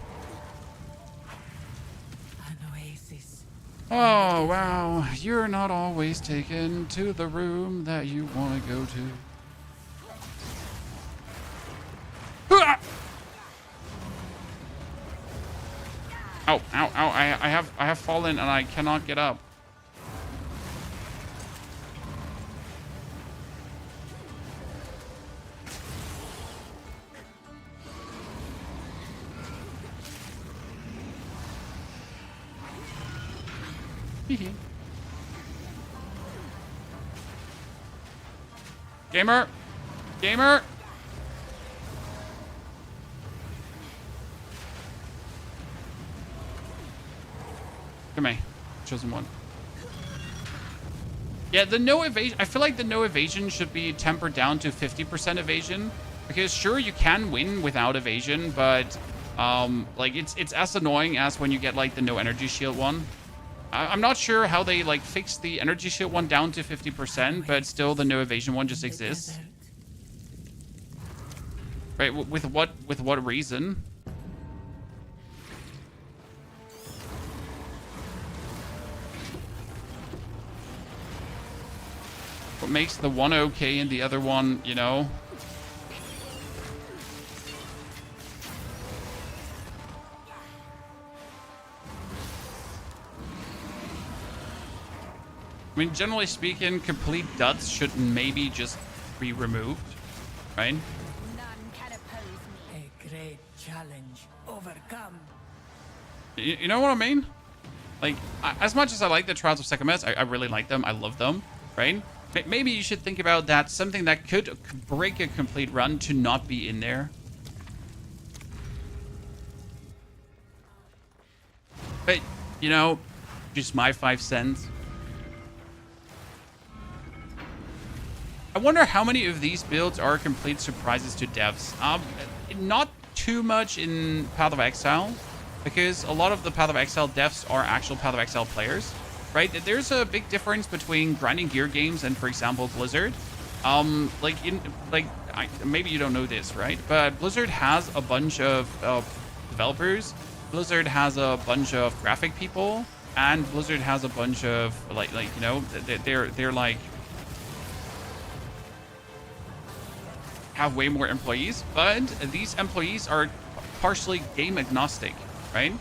An oasis. Oh, wow. You're not always taken to the room that you want to go to. Ah! Ow, ow, ow. I have fallen and I cannot get up. Gamer! Gamer! Come here. Chosen one. Yeah, the no evasion. I feel like the no evasion should be tempered down to 50% evasion. Because sure, you can win without evasion, but like it's as annoying as when you get like the no energy shield one. I'm not sure how they like fix the energy shield one down to 50%, but still the no evasion one just exists. Right? With what reason? What makes the one okay and the other one, you know? I mean, generally speaking, complete duds should maybe just be removed, right? None can oppose me. A great challenge overcome. You know what I mean? Like, as much as I like the Trials of Sekhmet, I really like them. I love them, right? Maybe you should think about that. Something that could break a complete run to not be in there. But, you know, just my 5 cents. I wonder how many of these builds are complete surprises to devs. Not too much in Path of Exile, because a lot of the Path of Exile devs are actual Path of Exile players, right? There's a big difference between grinding gear games and, for example, Blizzard. Maybe you don't know this, right? But Blizzard has a bunch of developers. Blizzard has a bunch of graphic people, and Blizzard has a bunch of you know, they're like have way more employees, but these employees are partially game agnostic, right?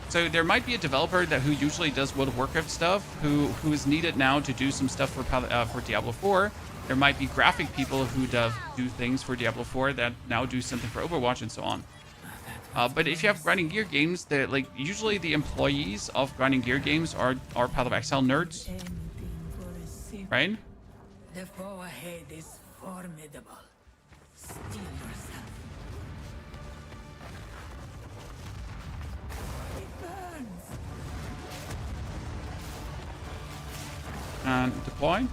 So there might be a developer who usually does World of Warcraft stuff, who is needed now to do some stuff for Diablo 4. There might be graphic people who do things for Diablo 4 that now do something for Overwatch and so on. That But if you have Grinding Gear games, like usually the employees of Grinding Gear games are Path of Exile nerds, right? The foe ahead is formidable. Steel yourself. It burns. And deploy.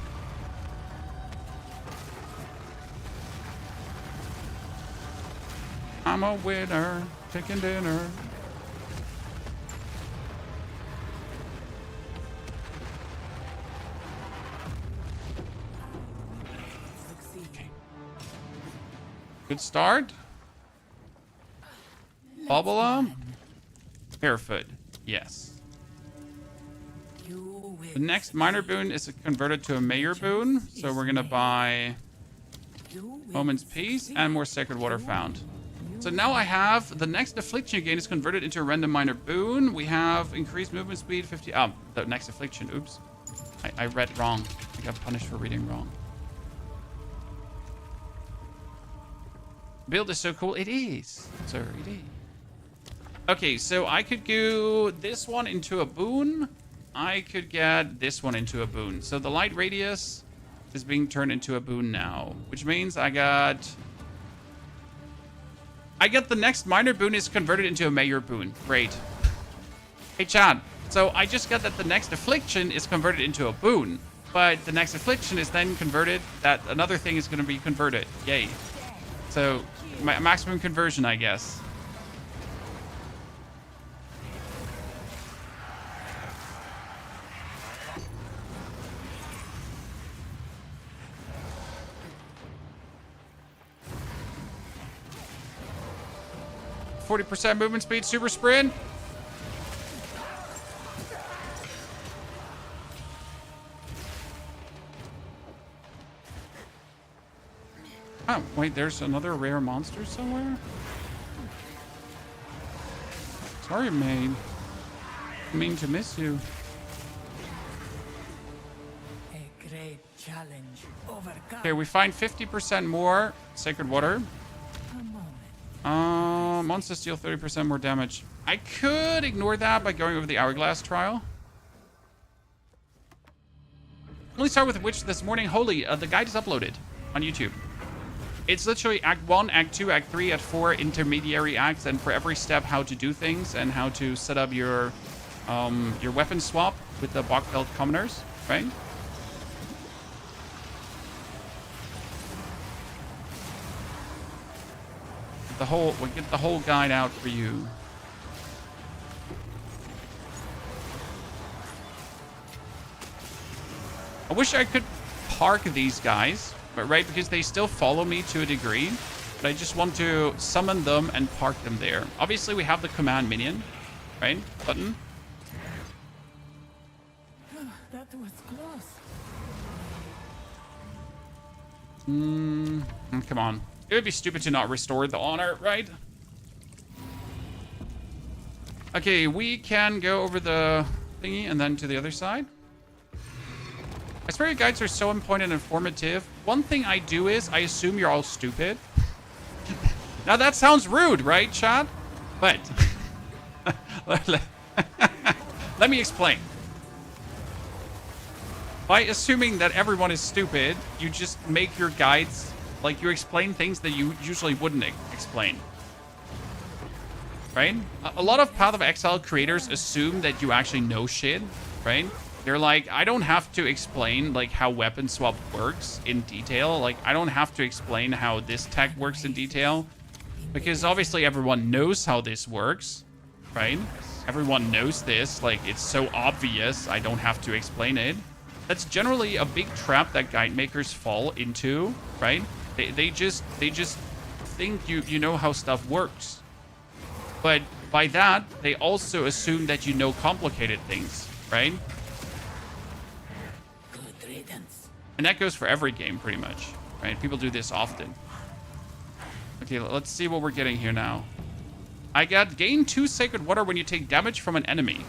I'm a winner, chicken dinner. Good start. Bubble Barefoot. Yes. The next minor boon is converted to a mayor boon. So we're going to buy Moment's Peace and more Sacred Water Found. So now I have the next affliction again is converted into a random minor boon. We have increased movement speed 50. The next affliction. Oops. I read wrong. I got punished for reading wrong. Build is so cool. It is, sir. It is. Okay, so I could go this one into a boon. I could get this one into a boon. So the light radius is being turned into a boon now, which means I get the next minor boon is converted into a mayor boon. Great. Hey, Chad. So I just got that the next affliction is converted into a boon, but the next affliction is then converted. That another thing is going to be converted. Yay. So maximum conversion, I guess. %, movement speed, super sprint. Oh, wait, there's another rare monster somewhere? Sorry, maid. I mean to miss you. A great challenge overcome. Okay, we find 50% more Sacred Water. Monsters deal 30% more damage. I could ignore that by going over the Hourglass trial. Only start with Witch this morning. Holy, the guide is uploaded on YouTube. It's literally Act 1, Act 2, Act 3, Act 4, intermediary acts, and for every step how to do things and how to set up your weapon swap with the Bogfeld Commoners, right? We'll get the whole guide out for you. I wish I could park these guys, but right, because they still follow me to a degree, but I just want to summon them and park them there. Obviously, we have the command minion, right? Button. That was close. Come on. It would be stupid to not restore the honor, right? Okay, we can go over the thingy and then to the other side. I swear your guides are so important and informative. One thing I do is I assume you're all stupid. Now that sounds rude, right, Chad? But let me explain. By assuming that everyone is stupid, you just make your guides, like, you explain things that you usually wouldn't explain. Right? A lot of Path of Exile creators assume that you actually know shit, right? They're like, I don't have to explain, like, how weapon swap works in detail. Like, I don't have to explain how this tech works in detail. Because obviously everyone knows how this works, right? Everyone knows this. Like, it's so obvious, I don't have to explain it. That's generally a big trap that guide makers fall into, right? They just think you know how stuff works. But by that, they also assume that you know complicated things, right? Good riddance. And that goes for every game, pretty much, right? People do this often. Okay, let's see what we're getting here now. I got gain 2 Sacred Water when you take damage from an enemy.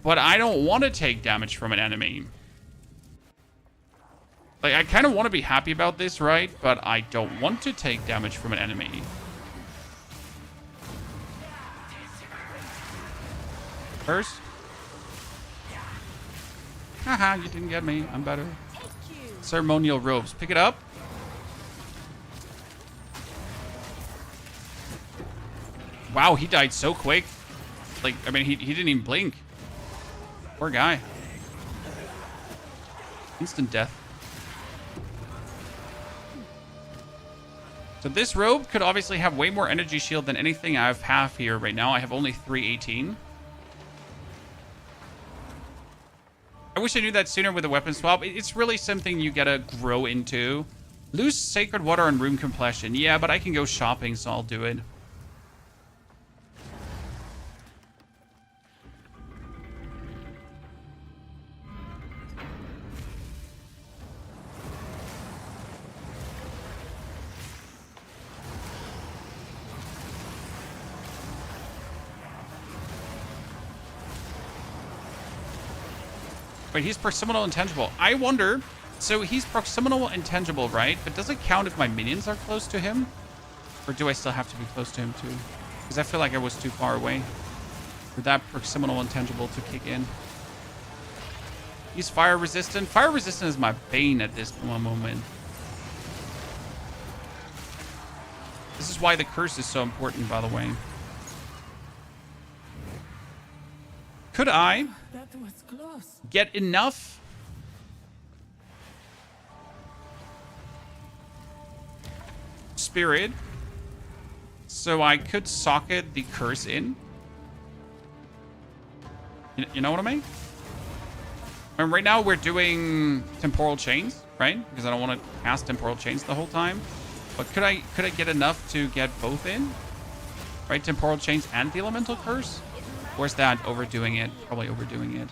But I don't want to take damage from an enemy. Like, I kind of want to be happy about this, right? But I don't want to take damage from an enemy. First. Haha, you didn't get me. I'm better. Ceremonial robes. Pick it up. Wow, he died so quick. Like, I mean, he didn't even blink. Poor guy. Instant death. So this robe could obviously have way more energy shield than anything I have here right now. I have only 318. I wish I knew that sooner with a weapon swap. It's really something you gotta grow into. Lose Sacred Water and Room Completion. Yeah, but I can go shopping, so I'll do it. Wait, he's Proximal Intangible. I wonder, so he's Proximal Intangible, right? But does it count if my minions are close to him? Or do I still have to be close to him too? Because I feel like I was too far away for that Proximal Intangible to kick in. He's fire resistant. Fire resistant is my bane at this moment. This is why the curse is so important, by the way. Could I That was close. get enough spirit so I could socket the curse in? You know what I mean? And right now we're doing temporal chains, right? Because I don't want to cast temporal chains the whole time. But could I get enough to get both in? Right, temporal chains and the elemental curse? Or is that overdoing it? Probably overdoing it.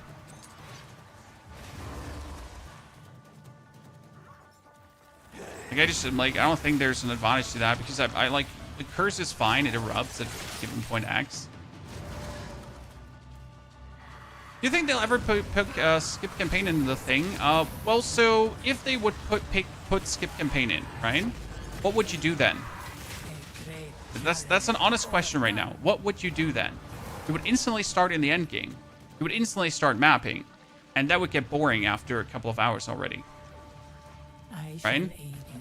Like, I just am like, I don't think there's an advantage to that because I like, the curse is fine. It erupts at given point X. Do you think they'll ever put skip campaign into the thing? Well, so if they would put skip campaign in, right? What would you do then? That's an honest question right now. What would you do then? It would instantly start in the end game. It would instantly start mapping, and that would get boring after a couple of hours already. Right?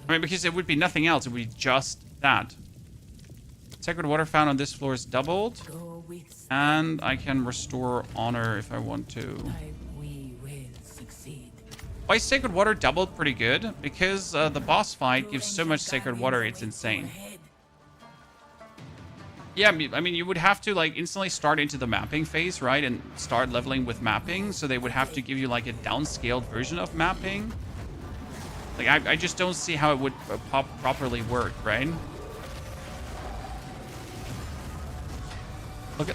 I mean, because it would be nothing else. It would be just that. Sacred water found on this floor is doubled, and I can restore honor if I want to. Why is sacred water doubled pretty good? Because the boss fight gives so much sacred water, it's insane. Yeah, I mean, you would have to, like, instantly start into the mapping phase, right? And start leveling with mapping. So they would have to give you, like, a downscaled version of mapping. Like, I just don't see how it would properly work, right?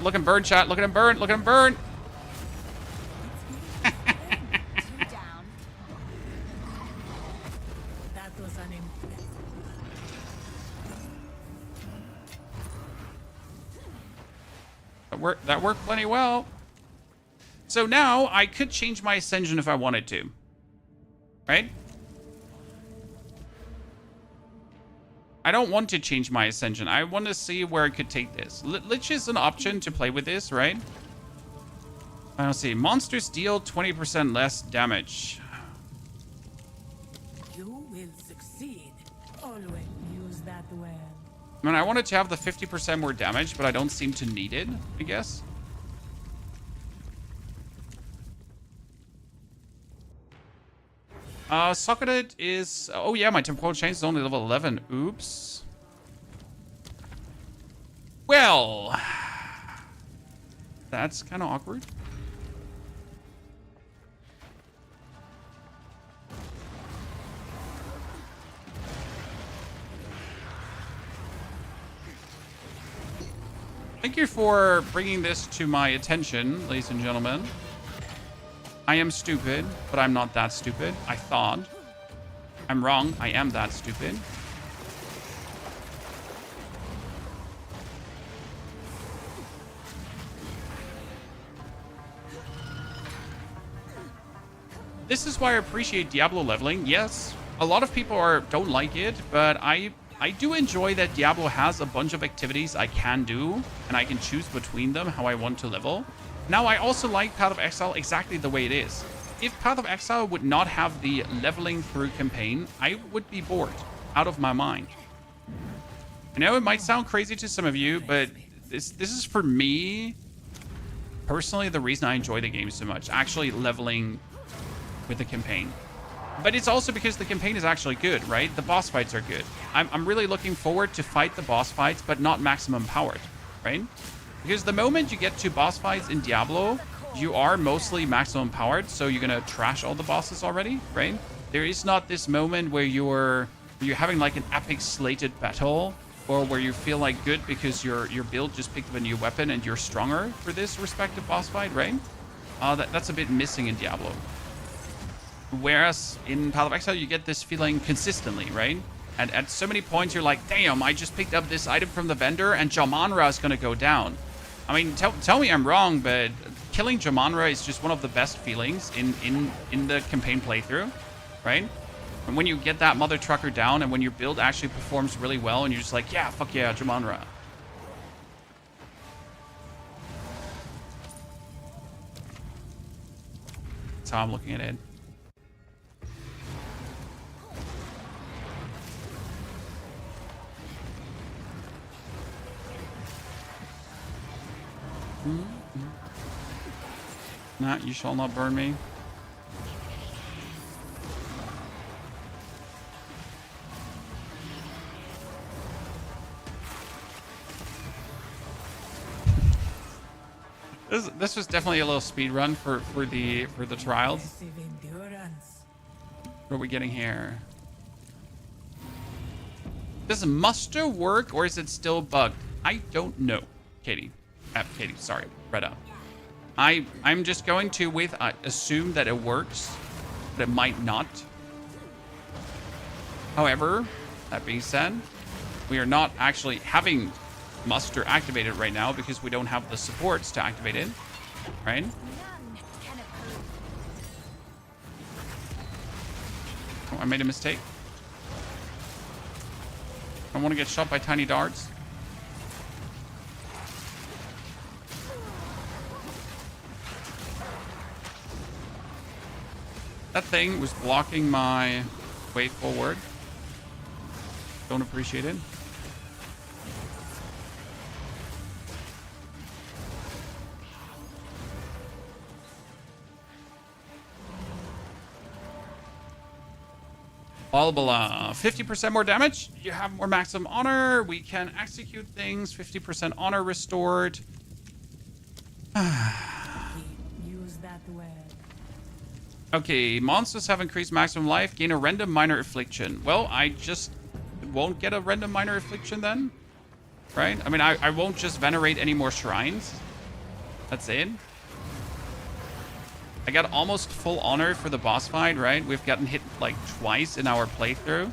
Look him burn, chat. Look at him burn. Look at him burn. That was an impressive. That worked plenty well. So now I could change my Ascension if I wanted to. Right? I don't want to change my Ascension. I want to see where I could take this. Lich is an option to play with this, right? I don't see. Monsters deal 20% less damage. You will succeed. Always use that well. I mean, I wanted to have the 50% more damage, but I don't seem to need it, I guess. Socketed is... Oh, yeah, my temporal chain is only level 11. Oops. Well... That's kind of awkward. Thank you for bringing this to my attention, ladies and gentlemen. I am stupid, but I'm not that stupid. I thought. I'm wrong. I am that stupid. This is why I appreciate Diablo leveling. Yes, a lot of people don't like it, but I do enjoy that Diablo has a bunch of activities I can do, and I can choose between them how I want to level. Now, I also like Path of Exile exactly the way it is. If Path of Exile would not have the leveling through campaign, I would be bored out of my mind. I know it might sound crazy to some of you, but this is for me, personally, the reason I enjoy the game so much. Actually leveling with the campaign. But it's also because the campaign is actually good, right? The boss fights are good. I'm really looking forward to fight the boss fights, but not maximum powered, right? Because the moment you get to boss fights in Diablo, you are mostly maximum powered, so you're gonna trash all the bosses already, right? There is not this moment where you're having like an epic slated battle, or where you feel like good because your build just picked up a new weapon and you're stronger for this respective boss fight, right? That's a bit missing in Diablo. Whereas in Path of Exile, you get this feeling consistently, right? And at so many points, you're like, damn, I just picked up this item from the vendor and Jamanra is gonna go down. I mean, tell me I'm wrong, but killing Jamanra is just one of the best feelings in the campaign playthrough, right? And when you get that mother trucker down and when your build actually performs really well and you're just like, yeah, fuck yeah, Jamanra. That's how I'm looking at it. Nah, you shall not burn me. This was definitely a little speed run for the trials. What are we getting here? Does muster work or is it still bugged? I don't know, Katie. Katie, sorry, Retta. I'm just going to assume that it works, but it might not. However, that being said, we are not actually having muster activated right now because we don't have the supports to activate it, right? Oh, I made a mistake. I want to get shot by tiny darts. That thing was blocking my way forward. Don't appreciate it. Balbala, 50% more damage. You have more maximum honor. We can execute things. 50% honor restored. Use that well. Okay, monsters have increased maximum life. Gain a random minor affliction. Well, I just won't get a random minor affliction then, right? I mean, I won't just venerate any more shrines. That's it. I got almost full honor for the boss fight, right? We've gotten hit like twice in our playthrough.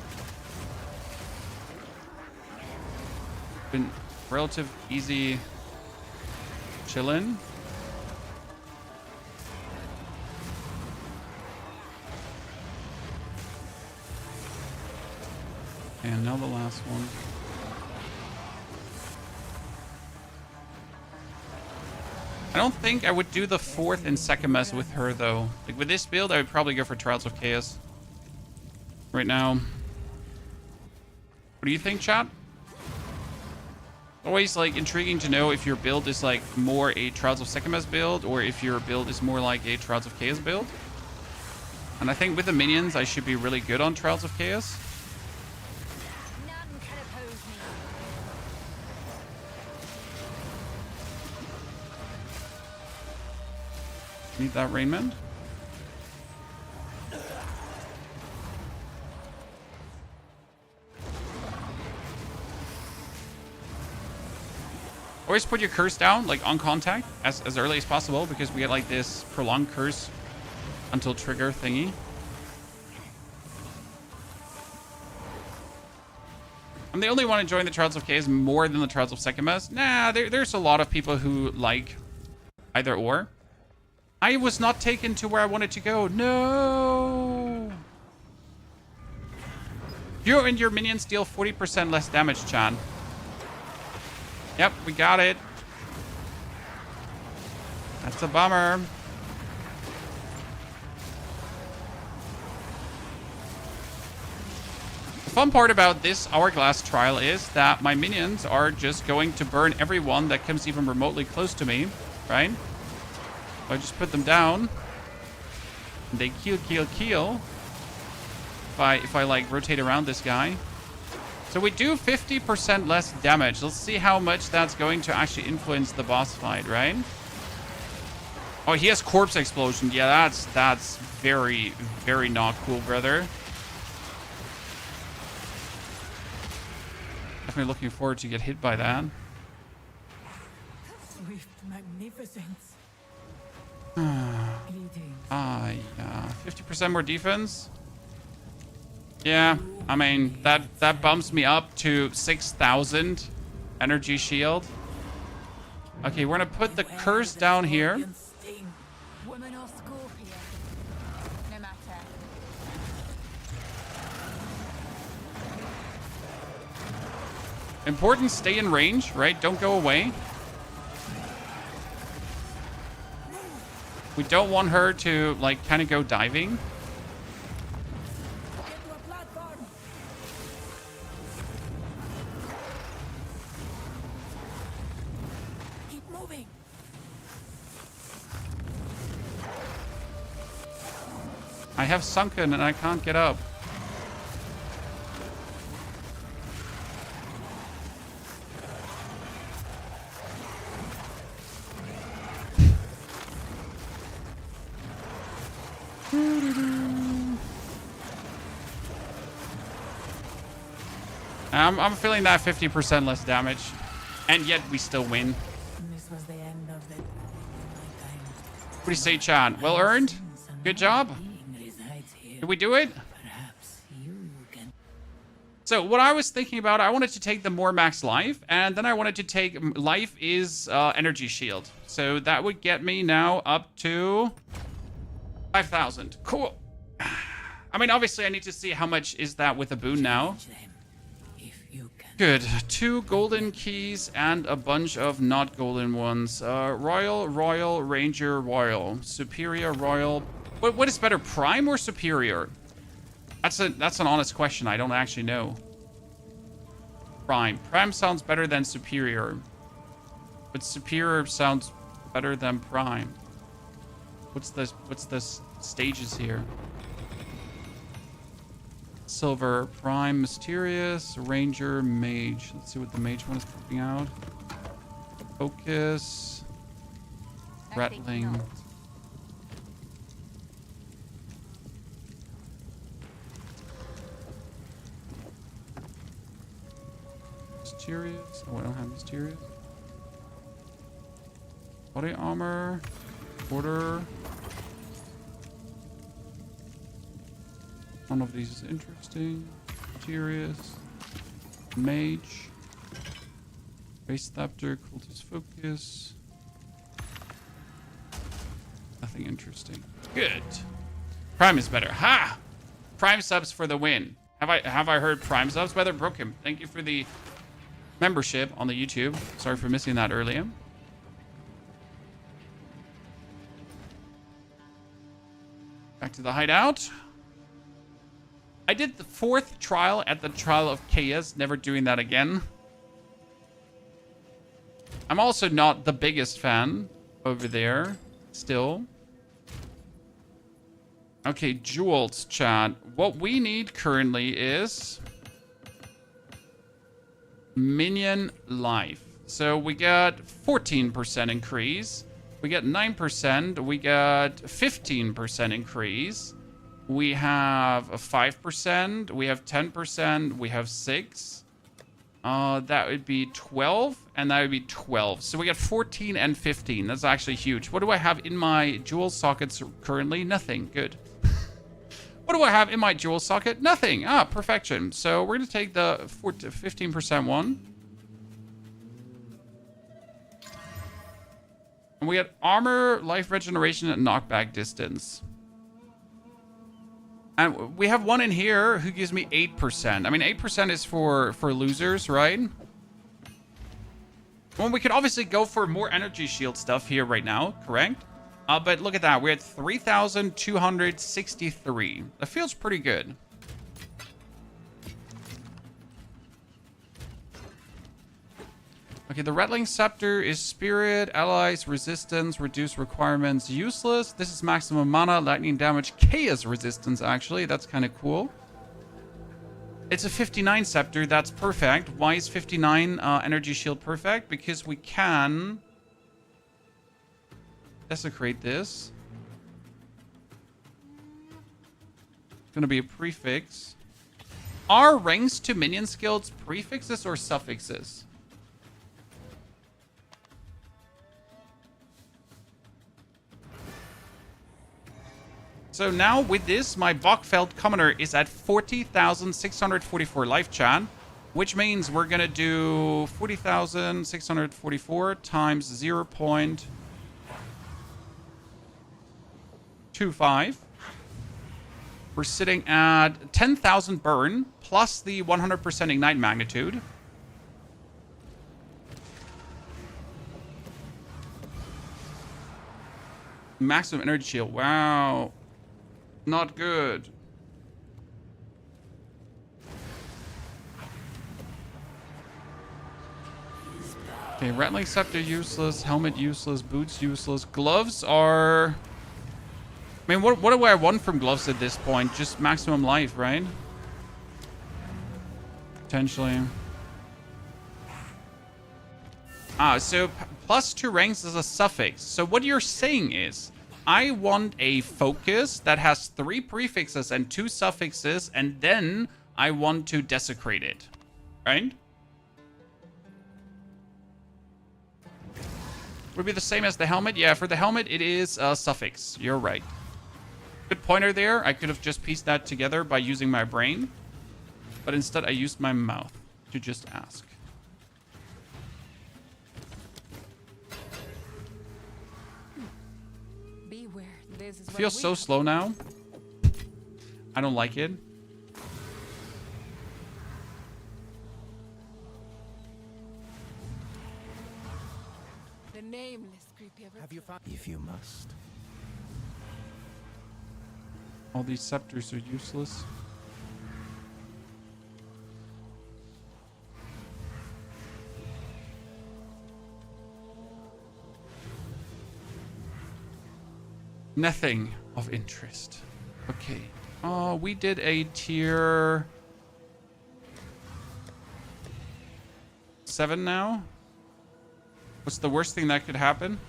Been relative easy chillin'. And now the last one. I don't think I would do the fourth and second mess with her, though. Like, with this build, I would probably go for Trials of Chaos right now. What do you think, chat? Always, like, intriguing to know if your build is, like, more a Trials of Second Mess build or if your build is more like a Trials of Chaos build. And I think with the minions, I should be really good on Trials of Chaos. Need that Rainman. Always put your curse down, like on contact, as early as possible, because we get like this prolonged curse until trigger thingy. I'm the only one enjoying the Trials of Chaos more than the Trials of Second Mess. Nah, there's a lot of people who like either or. I was not taken to where I wanted to go. No. You and your minions deal 40% less damage, Chan. Yep, we got it. That's a bummer. The fun part about this Hourglass trial is that my minions are just going to burn everyone that comes even remotely close to me, right? So I just put them down. And they kill. If I like rotate around this guy. So we do 50% less damage. Let's see how much that's going to actually influence the boss fight, right? Oh, he has corpse explosion. Yeah, that's very, very not cool, brother. Definitely looking forward to get hit by that. Swift magnificence. Yeah. 50% more defense. Yeah, I mean, that bumps me up to 6,000 energy shield. Okay, we're going to put the curse down here. Woman or scorpion, no matter. Important, stay in range, right? Don't go away. We don't want her to, like, kind of go diving. I have sunken and I can't get up. I'm feeling that 50% less damage, and yet we still win. This was the end of it. What do you say, Chan? Well earned? Good job. Did we do it? So what I was thinking about, I wanted to take the more max life, and then I wanted to take life is energy shield. So that would get me now up to 5,000. Cool. I mean, obviously I need to see how much is that with a boon now. Good. 2 golden keys and a bunch of not golden ones. Royal, Royal, Ranger, Royal. Superior, Royal. What is better, Prime or Superior? That's an honest question. I don't actually know. Prime. Prime sounds better than Superior. But Superior sounds better than Prime. What's the stages here? Silver, Prime, Mysterious, Ranger, Mage. Let's see what the Mage one is popping out. Focus. Rattling. Mysterious. Oh, I don't have Mysterious. Body armor. Order. One of these is interesting. Mysterious. Mage. Base Scepter. Cultist Focus. Nothing interesting. Good. Prime is better. Ha! Prime subs for the win. Have I heard Prime subs? Weather Brookham, thank you for the membership on the YouTube. Sorry for missing that earlier. Back to the hideout. I did the 4th trial at the Trial of Chaos. Never doing that again. I'm also not the biggest fan over there. Still. Okay, jewels, chat. What we need currently is Minion Life. So we got 14% increase. We got 9%. We got 15% increase. We have a 5%. We have 10%. We have 6. That would be 12. And that would be 12. So we got 14 and 15. That's actually huge. What do I have in my jewel sockets currently? Nothing. Good. What do I have in my jewel socket? Nothing. Ah, perfection. So we're going to take the 15% one. And we got armor, life regeneration, and knockback distance. And we have one in here who gives me 8%. I mean, 8% is for losers, right? Well, we could obviously go for more energy shield stuff here right now, correct? But look at that. We're at 3,263. That feels pretty good. Okay, the Rattling Scepter is Spirit, Allies, Resistance, Reduce Requirements, Useless. This is maximum mana, lightning damage, Chaos Resistance, actually. That's kind of cool. It's a 59 Scepter. That's perfect. Why is 59 Energy Shield perfect? Because we can desecrate this. It's going to be a prefix. Are ranks to minion skills prefixes or suffixes? So now with this, my Bachfeld Commoner is at 40,644 life chan, which means we're going to do 40,644 times 0.25. We're sitting at 10,000 burn plus the 100% ignite magnitude. Maximum energy shield. Wow. Not good. Okay, Rattling Scepter useless, helmet useless, boots useless. Gloves are... I mean, what do I want from gloves at this point? Just maximum life, right? Potentially. So plus 2 ranks is a suffix. So what you're saying is, I want a focus that has 3 prefixes and 2 suffixes, and then I want to desecrate it, right? Would be the same as the helmet? Yeah, for the helmet, it is a suffix. You're right. Good pointer there. I could have just pieced that together by using my brain, but instead I used my mouth to just ask. It feels so slow now. I don't like it. The nameless creepy ever. Have you found? If you must. All these scepters are useless. Nothing of interest. Okay. Oh, we did a tier 7 now. What's the worst thing that could happen?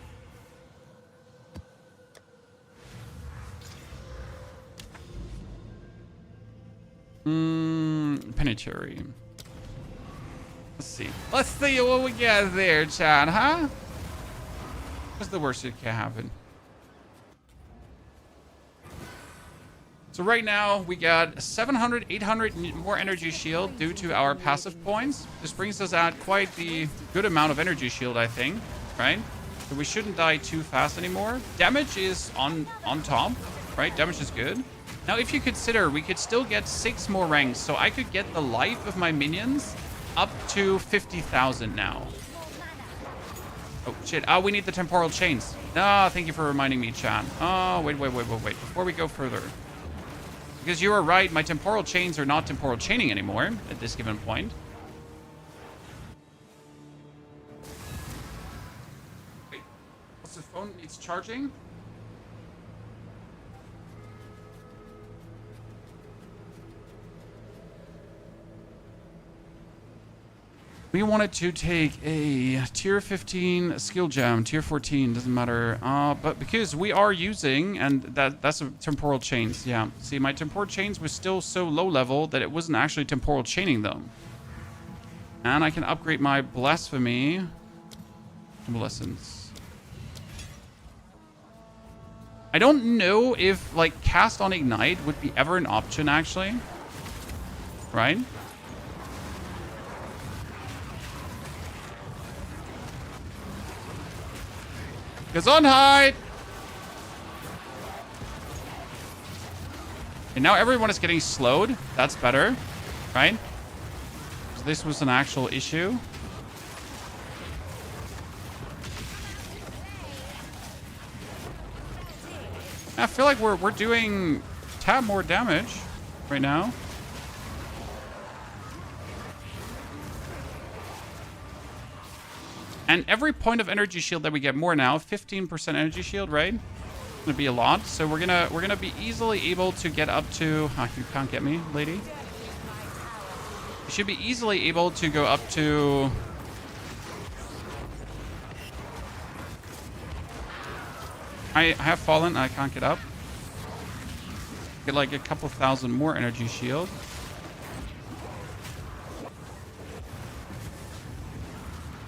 Penitentiary. Let's see. Let's see what we got there, Chad, huh? What's the worst that can happen? So right now, we got 700, 800 more energy shield due to our passive points. This brings us at quite the good amount of energy shield, I think, right? So we shouldn't die too fast anymore. Damage is on top, right? Damage is good. Now, if you consider, we could still get 6 more ranks. So I could get the life of my minions up to 50,000 now. Oh, shit. Oh, we need the temporal chains. Ah, thank you for reminding me, Chan. Oh, wait. Before we go further. Because you are right, my temporal chains are not temporal chaining anymore at this given point. Wait, what's the phone? It's charging? We wanted to take a tier 15 skill gem, tier 14, doesn't matter. But because we are using, and that's a temporal chains, yeah. See, my temporal chains was still so low level that it wasn't actually temporal chaining them. And I can upgrade my blasphemy. Convalescence. I don't know if, like, cast on ignite would be ever an option, actually. Right? Gesundheit! And now everyone is getting slowed. That's better, right? This was an actual issue. I feel like we're doing a tad more damage right now. And every point of energy shield that we get more now, 15% energy shield, right? It's gonna be a lot. So we're gonna be easily able to get up to. You can't get me, lady. You should be easily able to go up to. I have fallen. I can't get up. Get like a couple thousand more energy shield.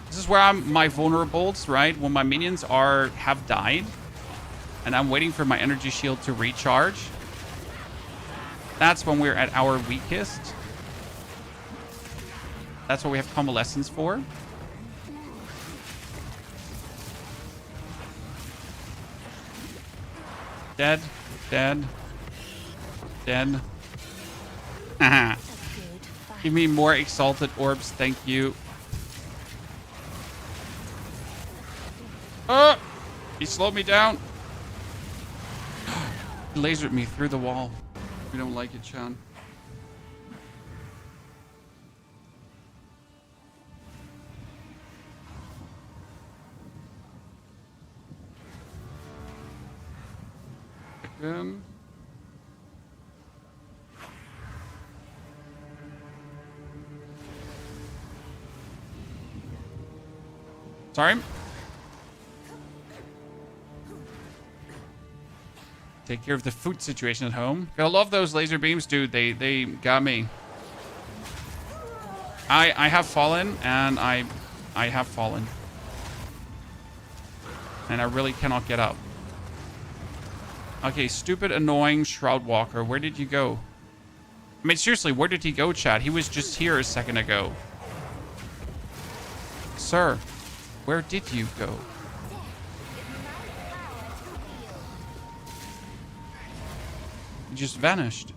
This is where I'm my vulnerables, right? When my minions have died, and I'm waiting for my energy shield to recharge. That's when we're at our weakest. That's what we have Convalescence for. Dead. Dead. Dead. Haha. Give me more exalted orbs, thank you. Oh! He slowed me down. He lasered me through the wall. We don't like it, Sean. Again. Sorry. Take care of the food situation at home. I love those laser beams, dude. They got me. I have fallen, and I have fallen. And I really cannot get up. Okay, stupid, annoying Shroud Walker. Where did you go? I mean, seriously, where did he go, chat? He was just here a second ago. Sir, where did you go? He just vanished.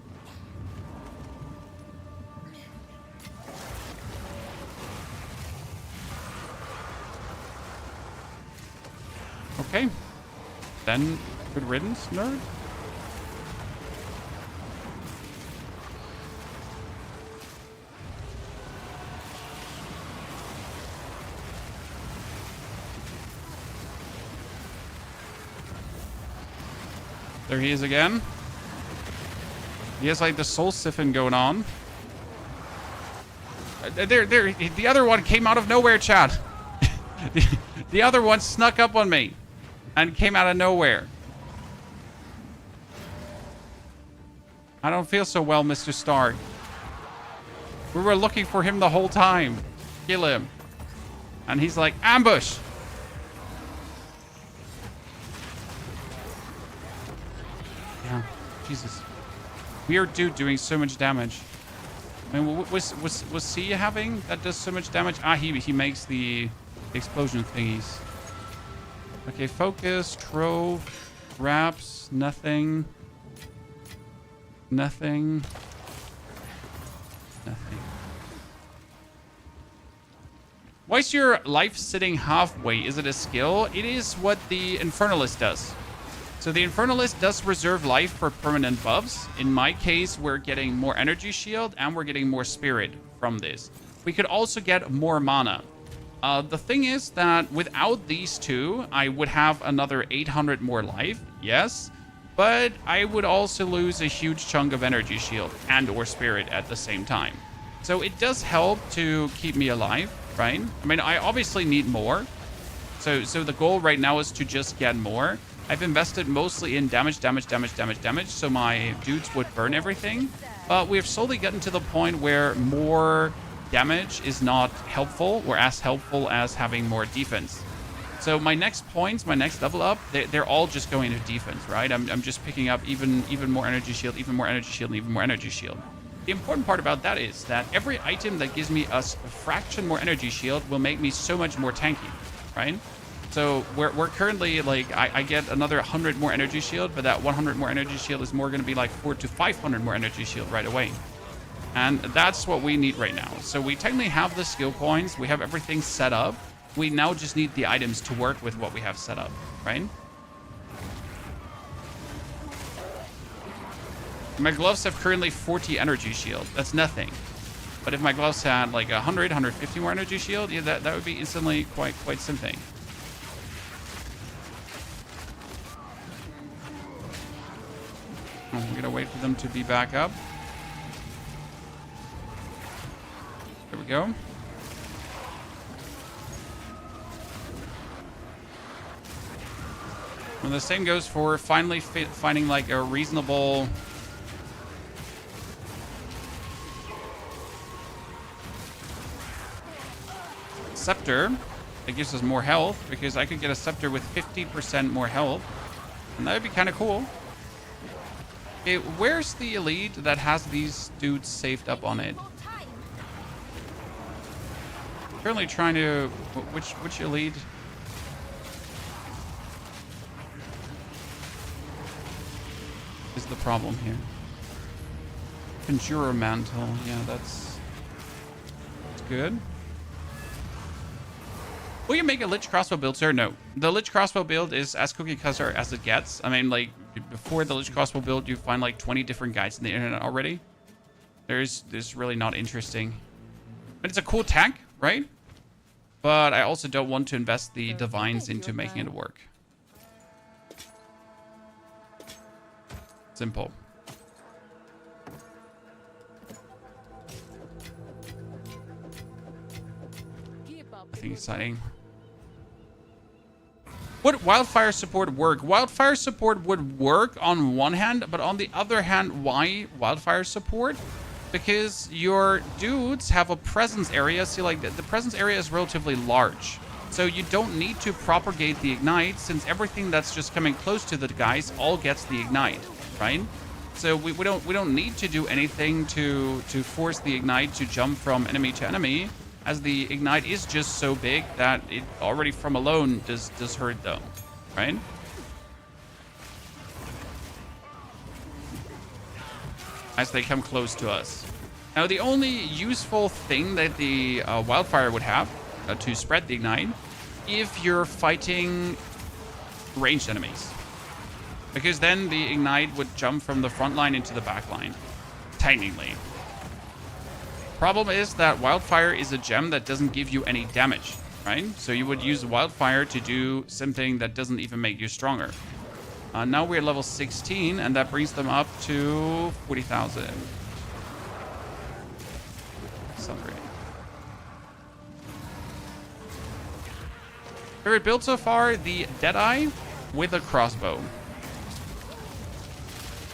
Okay. Then, good riddance, nerd. There he is again. He has like the soul siphon going on. The other one came out of nowhere, chat. The other one snuck up on me and came out of nowhere. I don't feel so well, Mr. Stark. We were looking for him the whole time. Kill him. And he's like, ambush. Yeah, Jesus. Weird dude doing so much damage. I mean, was he having that does so much damage? Ah, he makes the explosion thingies. Okay, focus, trove, wraps, nothing. Nothing. Nothing. Why is your life sitting halfway? Is it a skill? It is what the Infernalist does. So the Infernalist does reserve life for permanent buffs. In my case, we're getting more energy shield and we're getting more spirit from this. We could also get more mana. The thing is that without these two, I would have another 800 more life, yes. But I would also lose a huge chunk of energy shield and or spirit at the same time. So it does help to keep me alive, right? I mean, I obviously need more. So the goal right now is to just get more. I've invested mostly in damage, so my dudes would burn everything. But we've slowly gotten to the point where more damage is not helpful or as helpful as having more defense. So my next points, my next level up, they're all just going to defense, right? I'm just picking up even more energy shield, even more energy shield, and even more energy shield. The important part about that is that every item that gives me a fraction more energy shield will make me so much more tanky, right? So we're currently like, I get another 100 more energy shield, but that 100 more energy shield is more going to be like 400 to 500 more energy shield right away. And that's what we need right now. So we technically have the skill points. We have everything set up. We now just need the items to work with what we have set up, right? My gloves have currently 40 energy shield. That's nothing. But if my gloves had like 100, 150 more energy shield, yeah, that would be instantly quite something. I'm gonna wait for them to be back up. There we go. And the same goes for finally finding like a reasonable Scepter that gives us more health, because I could get a Scepter with 50% more health, and that would be kind of cool. Okay, where's the elite that has these dudes saved up on it? Currently trying to... Which elite? Is the problem here. Conjurer Mantle. Yeah, that's good. Will you make a Lich crossbow build, sir? No. The Lich crossbow build is as cookie cutter as it gets. I mean, like, before the Lich crossbow build, you find like 20 different guides on the internet already. There's really not interesting. But it's a cool tank, right? But I also don't want to invest the divines into making it work. Simple. Nothing exciting. Would wildfire support work? Wildfire support would work on one hand, but on the other hand, why wildfire support? Because your dudes have a presence area. See, like the presence area is relatively large. So you don't need to propagate the ignite, since everything that's just coming close to the guys all gets the ignite, right? So we don't need to do anything to force the ignite to jump from enemy to enemy, as the ignite is just so big that it already from alone does hurt them, right? As they come close to us. Now, the only useful thing that the wildfire would have to spread the ignite, if you're fighting ranged enemies, because then the ignite would jump from the front line into the back line, technically. Problem is that wildfire is a gem that doesn't give you any damage, right? So you would use wildfire to do something that doesn't even make you stronger. Now we're level 16, and that brings them up to 40,000. Celebrate. Favorite build so far? The Deadeye with a crossbow.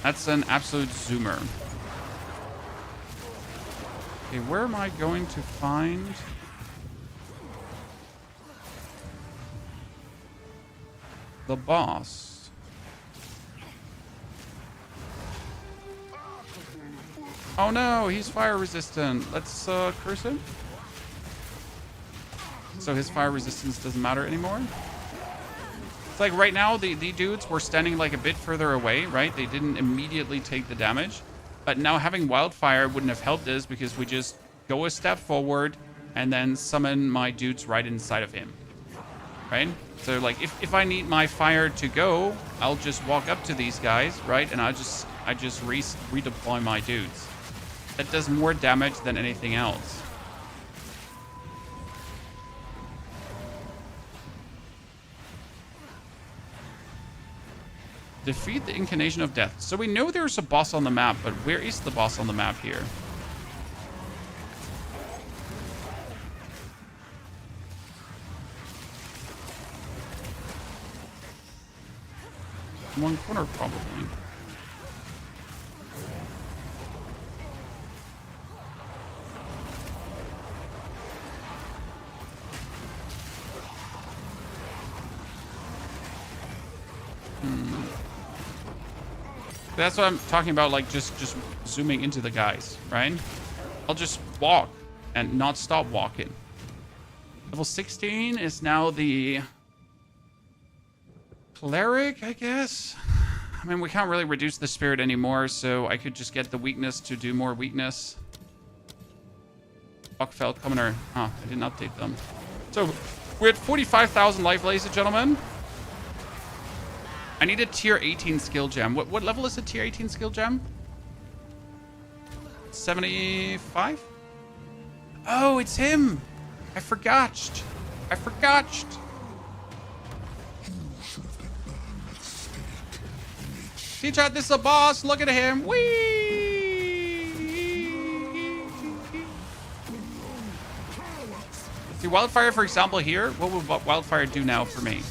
That's an absolute zoomer. Okay, where am I going to find... the boss? Oh no, he's fire resistant. Let's curse him. So his fire resistance doesn't matter anymore. It's like right now, the dudes were standing like a bit further away, right? They didn't immediately take the damage. But now having wildfire wouldn't have helped us, because we just go a step forward and then summon my dudes right inside of him, right? So like if I need my fire to go, I'll just walk up to these guys, right? And I just redeploy my dudes. That does more damage than anything else. Defeat the Incarnation of Death. So we know there's a boss on the map, but where is the boss on the map here? One corner, probably. That's what I'm talking about, like just zooming into the guys, right? I'll just walk and not stop walking. Level 16 is now the cleric, I guess. I mean, we can't really reduce the spirit anymore, so I could just get the weakness to do more weakness. Rockfeld Commoner. Ah, I didn't update them. So we're at 45,000 life, ladies and gentlemen. I need a tier 18 skill gem. What level is a tier 18 skill gem? 75? Oh, it's him. I forgot. I forgot. See, chat, this is a boss. Look at him. Whee! See, Wildfire, for example, here. What would Wildfire do now for me?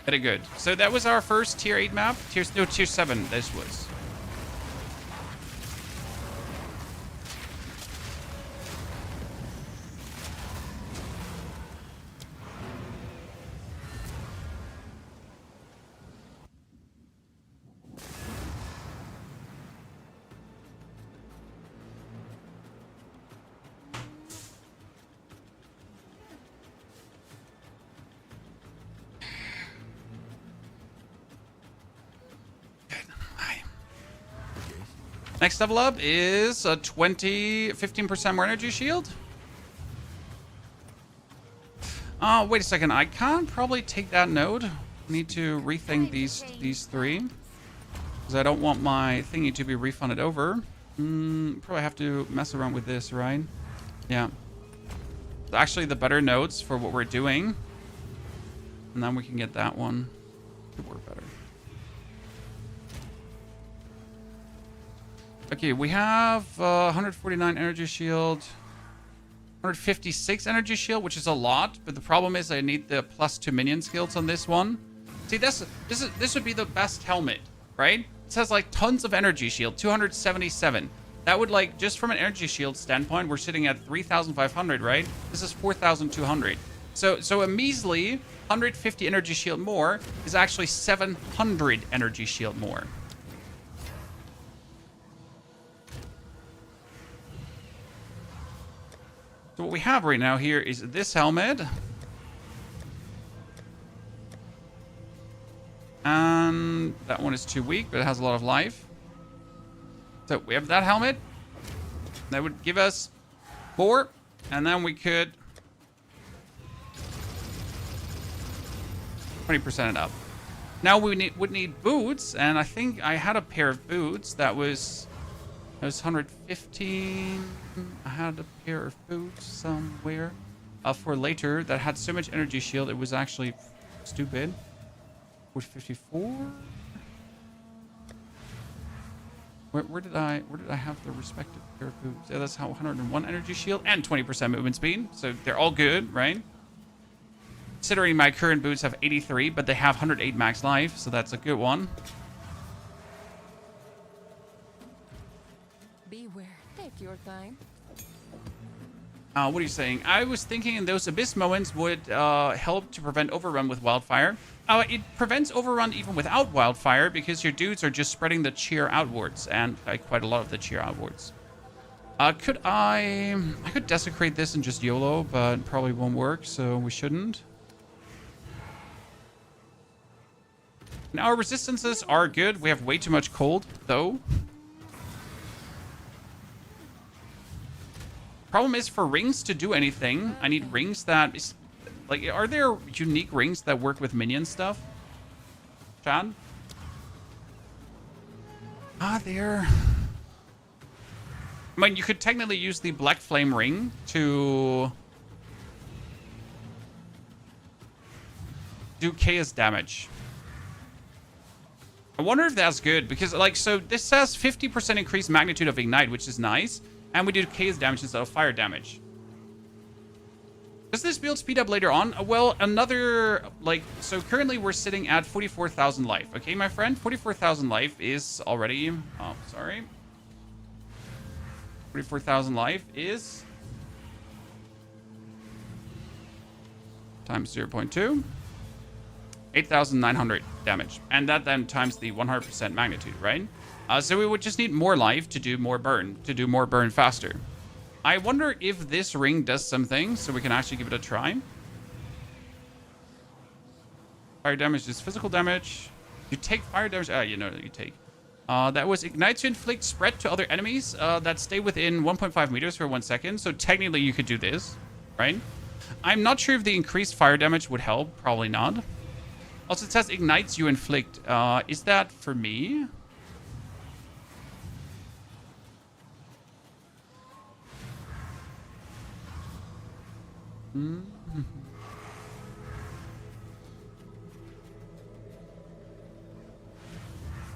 Very good. So that was our first tier 8 map. Tier 7 this was. Next level up is a 15% more energy shield. Oh, wait a second. I can't probably take that node. I need to rethink these three. Because I don't want my thingy to be refunded over. Probably have to mess around with this, right? Yeah. It's actually the better nodes for what we're doing. And then we can get that one. Could work better. Okay, we have 149 energy shield, 156 energy shield, which is a lot. But the problem is I need the +2 minion skills on this one. See, this would be the best helmet, right? It says like tons of energy shield, 277. That would like, just from an energy shield standpoint, we're sitting at 3,500, right? This is 4,200. So a measly 150 energy shield more is actually 700 energy shield more. So what we have right now here is this helmet. And that one is too weak, but it has a lot of life. So we have that helmet. That would give us 4. And then we could 20% it up. Now we would need boots. And I think I had a pair of boots that was 115. I had a pair of boots somewhere for later that had so much energy shield it was actually stupid. With 54. Where did I have the respective pair of boots? Yeah, that's how 101 energy shield and 20% movement speed. So they're all good, right? Considering my current boots have 83, but they have 108 max life, so that's a good one. Beware. Take your time. What are you saying? I was thinking those abyss moments would help to prevent overrun with wildfire. It prevents overrun even without wildfire because your dudes are just spreading the cheer outwards and quite a lot of the cheer outwards. I could desecrate this and just YOLO, but probably won't work, so we shouldn't. Now our resistances are good. We have way too much cold, though. Problem is, for rings to do anything, I need rings that is, like, are there unique rings that work with minion stuff? Chad? There. I mean, you could technically use the Black Flame ring to do chaos damage. I wonder if that's good, because, like, so this says 50% increased magnitude of ignite, which is nice. And we do chaos damage instead of fire damage. Does this build speed up later on? Well, another, like, so currently we're sitting at 44,000 life. Okay, my friend? 44,000 life is already, oh, sorry. 44,000 life is times 0.2. 8,900 damage. And that then times the 100% magnitude, right? So we would just need more life to do more burn faster. I wonder if this ring does something, so we can actually give it a try. Fire damage is physical damage. You take fire damage. You know that you take. That was ignite to inflict spread to other enemies that stay within 1.5 meters for 1 second. So technically you could do this, right? I'm not sure if the increased fire damage would help. Probably not. Also, it says ignites you inflict. Is that for me?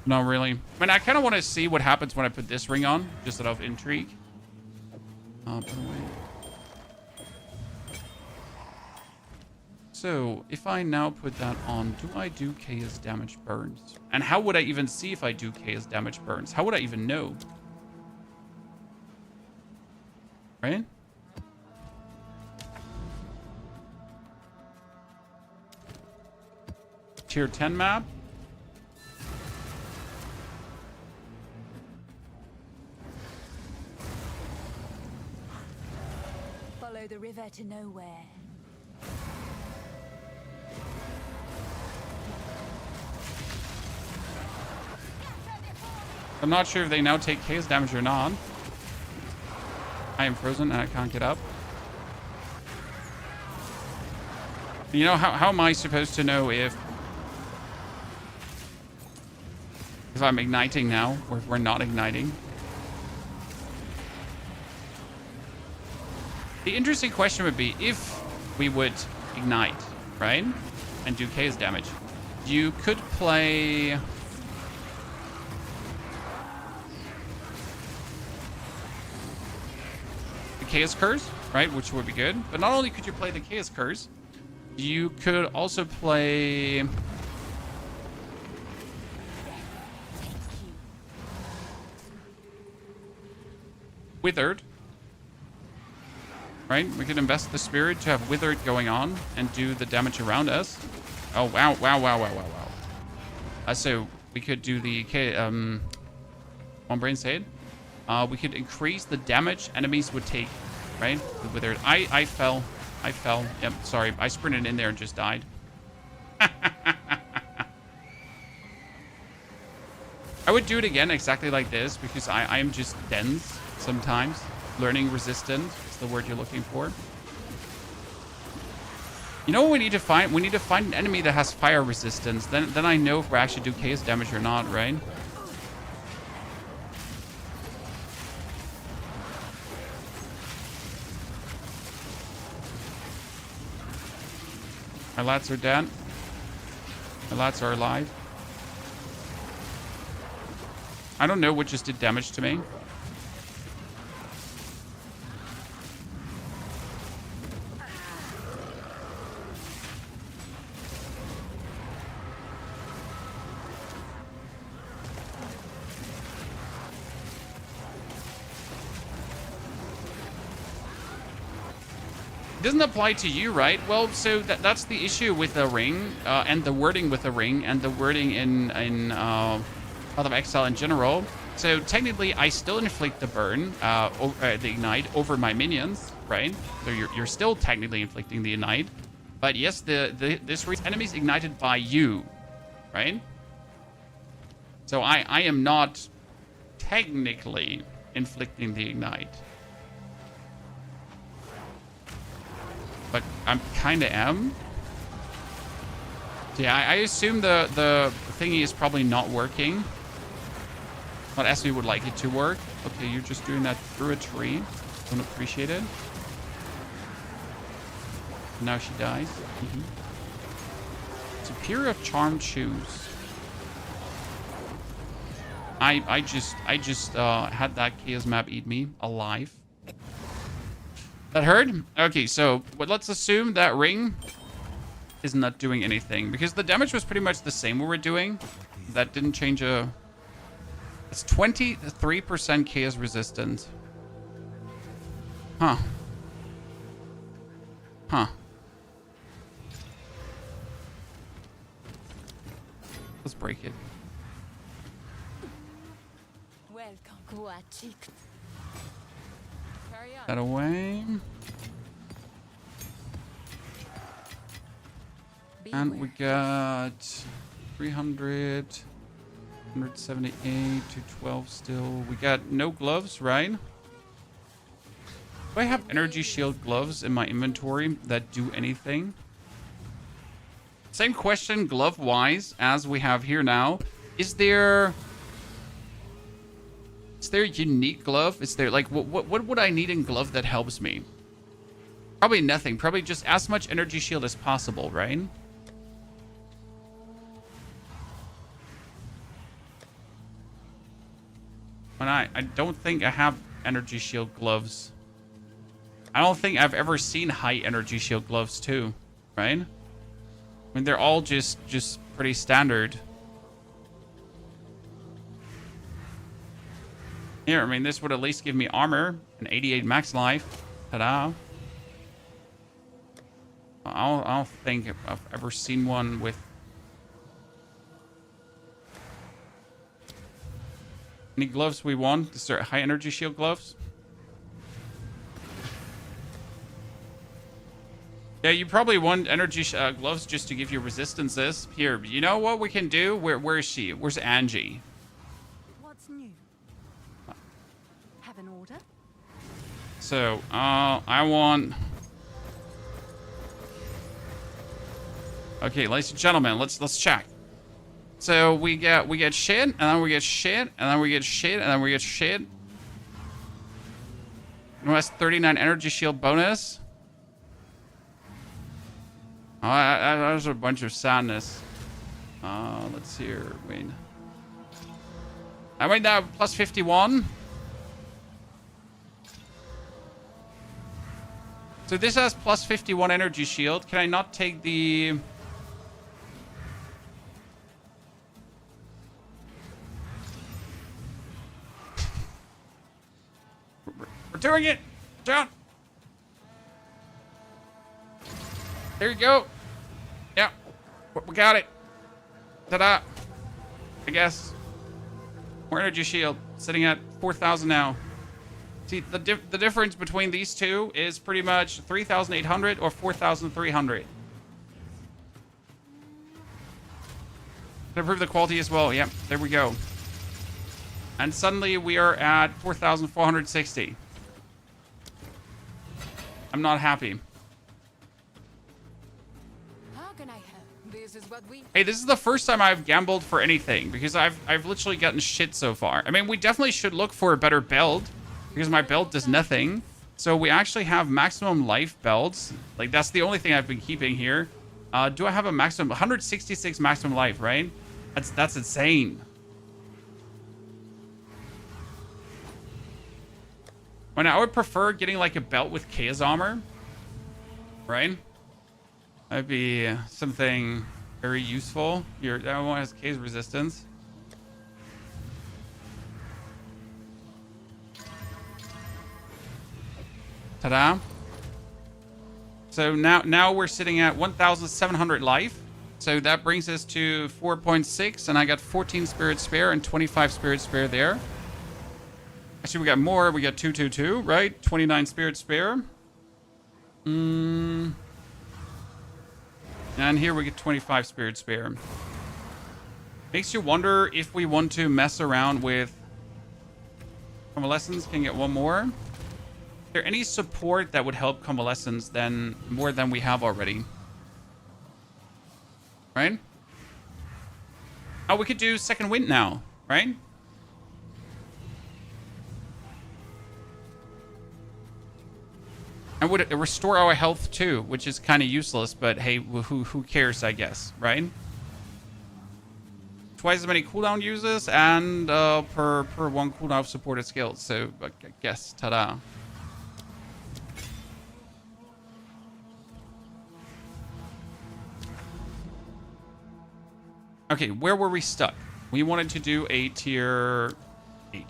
Not really. I mean, I kind of want to see what happens when I put this ring on, just out of intrigue. Put away. So, if I now put that on, do I do chaos damage burns? And how would I even see if I do chaos damage burns? How would I even know? Right? Tier 10 map. Follow the river to nowhere. I'm not sure if they now take chaos damage or not. I am frozen and I can't get up. You know, how am I supposed to know if I'm igniting now or if we're not igniting? The interesting question would be if we would ignite, right? And do chaos damage. You could play... the Chaos Curse, right? Which would be good. But not only could you play the Chaos Curse, you could also play... Withered. Right? We could invest the spirit to have Withered going on and do the damage around us. Oh, wow, wow, wow, wow, wow, wow. So we could do the... One brain save. We could increase the damage enemies would take, right? With Withered. I fell. I fell. Yep, sorry. I sprinted in there and just died. I would do it again exactly like this because I am just dense sometimes. Learning resistant is the word you're looking for. You know what we need to find? We need to find an enemy that has fire resistance. Then I know if we actually do chaos damage or not, right? My lats are dead. My lats are alive. I don't know what just did damage to me. It doesn't apply to you, right? Well, so that's the issue with the ring and the wording with the ring and the wording in Path of Exile in general. So technically, I still inflict the burn, the ignite over my minions, right? So you're still technically inflicting the ignite, but yes, this enemy's ignited by you, right? So I am not technically inflicting the ignite. But I kind of am. So yeah, I assume the thingy is probably not working. Not as we would like it to work. Okay, you're just doing that through a tree. Don't appreciate it. Now she dies. Superior of Charmed Shoes. I just had that chaos map eat me alive. That hurt? Okay, so let's assume that ring is not doing anything because the damage was pretty much the same we were doing. That didn't change a... It's 23% chaos resistant. Huh. Huh. Let's break it. Welcome. Carry on. That away. And we got 300, 178 to 12 still. We got no gloves, right? Do I have energy shield gloves in my inventory that do anything? Same question glove-wise as we have here now. Is there a unique glove? Is there, like, what would I need in glove that helps me? Probably nothing. Probably just as much energy shield as possible, right? When I don't think I have energy shield gloves. I don't think I've ever seen high energy shield gloves too, right? I mean, they're all just pretty standard. Here, I mean, this would at least give me armor and 88 max life. Ta-da. I don't think I've ever seen one with... Any gloves we want? Is there high energy shield gloves? Yeah, you probably want energy gloves just to give you resistances. Here, you know what we can do? Where is she? Where's Angie? What's new? Have an order? So, I want... Okay, ladies and gentlemen, let's check. So we get shit, and then we get shit, and then we get shit, and then we get shit. And that's 39 energy shield bonus. Oh, there's a bunch of sadness. Let's see here. Wait. I made that plus 51. So this has plus 51 energy shield. Can I not take the... We're doing it! John! There you go. Yeah, we got it. Ta-da. I guess. More energy shield. Sitting at 4,000 now. See, the difference between these two is pretty much 3,800 or 4,300. Improve the quality as well. Yep, there we go. And suddenly we are at 4,460. I'm not happy. How can I help? This is what we... Hey, this is the first time I've gambled for anything because I've literally gotten shit so far. I mean, we definitely should look for a better build because my build does nothing. So we actually have maximum life builds. Like, that's the only thing I've been keeping here. Do I have a maximum? 166 maximum life, right? That's insane. Well, I would prefer getting like a belt with chaos armor, right? That'd be something very useful. That one has chaos resistance. Ta-da! So now we're sitting at 1,700 life. So that brings us to 4.6, and I got 14 spirit spare and 25 spirit spare there. Actually, we got more. We got 222, right? 29 spirit spare. And here we get 25 spirit spare. Makes you wonder if we want to mess around with Convalescence. Can get one more. Is there any support that would help Convalescence then more than we have already? Right? Oh, we could do Second Wind now, right? And would it restore our health too, which is kind of useless, but hey, who cares, I guess, right? Twice as many cooldown uses and per one cooldown of supported skills. So I guess, ta-da. Okay, where were we stuck? We wanted to do a tier 8.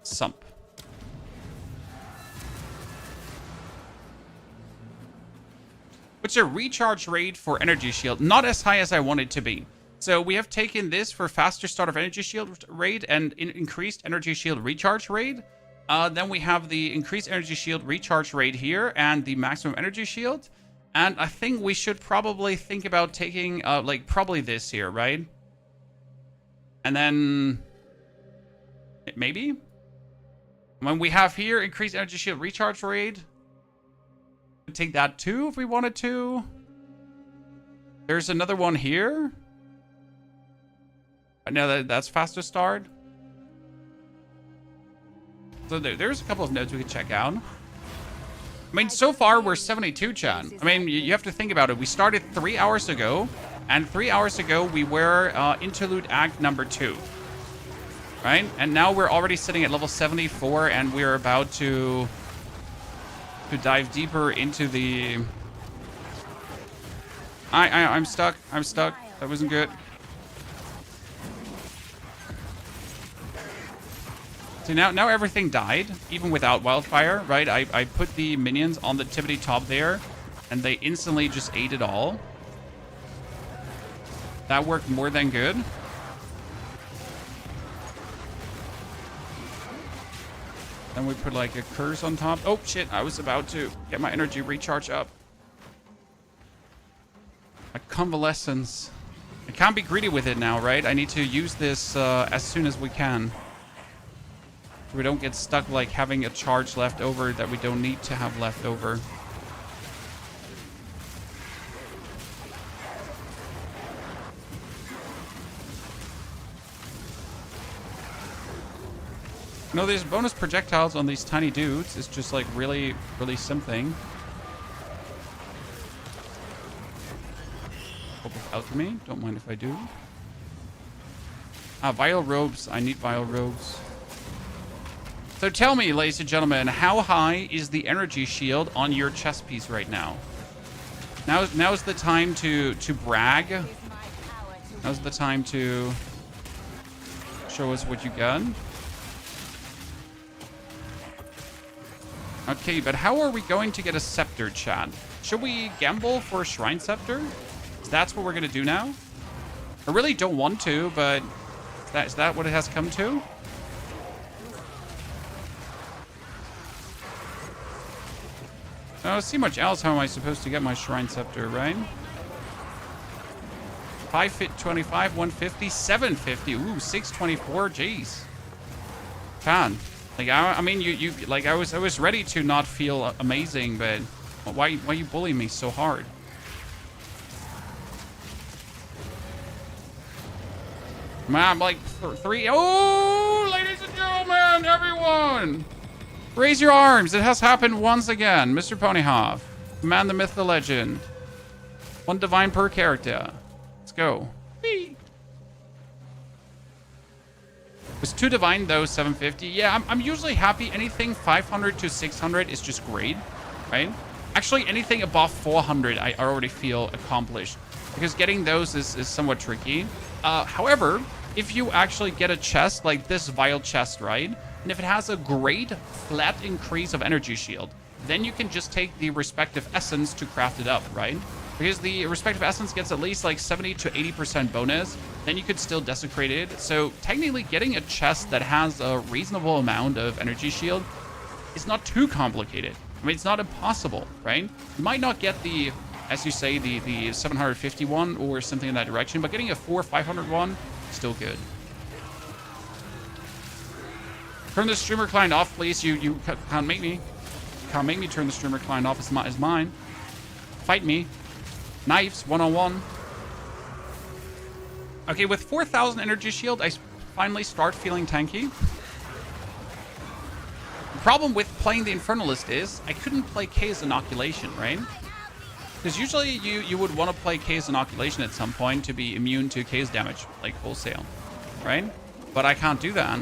Sump. Which is a recharge rate for energy shield, not as high as I want it to be. So we have taken this for faster start of energy shield rate and increased energy shield recharge rate. Then we have the increased energy shield recharge rate here and the maximum energy shield. And I think we should probably think about taking like probably this here, right? And then Maybe? When we have here, increased energy shield recharge rate. Take that too if we wanted to. There's another one here. I know that's faster start. So there's a couple of nodes we could check out. I mean, so far we're 72, Chan. I mean, you have to think about it. We started 3 hours ago, and 3 hours ago we were Interlude Act number 2. Right? And now we're already sitting at level 74, and we're about to dive deeper into the... I'm stuck. I'm stuck. That wasn't good. See, now everything died, even without wildfire, right? I put the minions on the tippity top there, and they instantly just ate it all. That worked more than good. Then we put like a curse on top. Oh shit, I was about to get my energy recharge up. A Convalescence. I can't be greedy with it now, right? I need to use this as soon as we can. So we don't get stuck like having a charge left over that we don't need to have left over. No, there's bonus projectiles on these tiny dudes. It's just like really, really something. Alchemy. Don't mind if I do. Vile robes. I need vile robes. So tell me, ladies and gentlemen, how high is the energy shield on your chest piece right now? Now's the time to brag. Now's the time to show us what you got. Okay, but how are we going to get a Scepter, chat? Should we gamble for a Shrine Scepter? That's what we're going to do now? I really don't want to, but is that what it has come to? I don't see much else. How am I supposed to get my Shrine Scepter, right? 525, 150, 750. Ooh, 624. Jeez. Fan. Like I mean, you like I was ready to not feel amazing, but why you bullying me so hard? Man, like three. Oh, ladies and gentlemen, everyone, raise your arms. It has happened once again, Mr. Ponyhoff. Man, the myth, the legend. 1 divine per character. Let's go. Whee. It was 2 divine though, 750. Yeah, I'm usually happy. Anything 500 to 600 is just great, right? Actually, anything above 400, I already feel accomplished because getting those is somewhat tricky. However, if you actually get a chest like this vile chest, right? And if it has a great flat increase of energy shield, then you can just take the respective essence to craft it up, right? Because the respective essence gets at least like 70 to 80% bonus, then you could still desecrate it. So technically getting a chest that has a reasonable amount of energy shield is not too complicated. I mean, it's not impossible, right? You might not get the, as you say, the 751 or something in that direction, but getting a 400 or 500 one, still good. Turn the streamer client off, please. You can't make me. Can't make me turn the streamer client off. It's mine. Fight me. Knives, one-on-one. Okay, with 4,000 energy shield, I finally start feeling tanky. The problem with playing the Infernalist is I couldn't play K's Inoculation, right? Because usually you would want to play K's Inoculation at some point to be immune to K's damage, like wholesale, right? But I can't do that.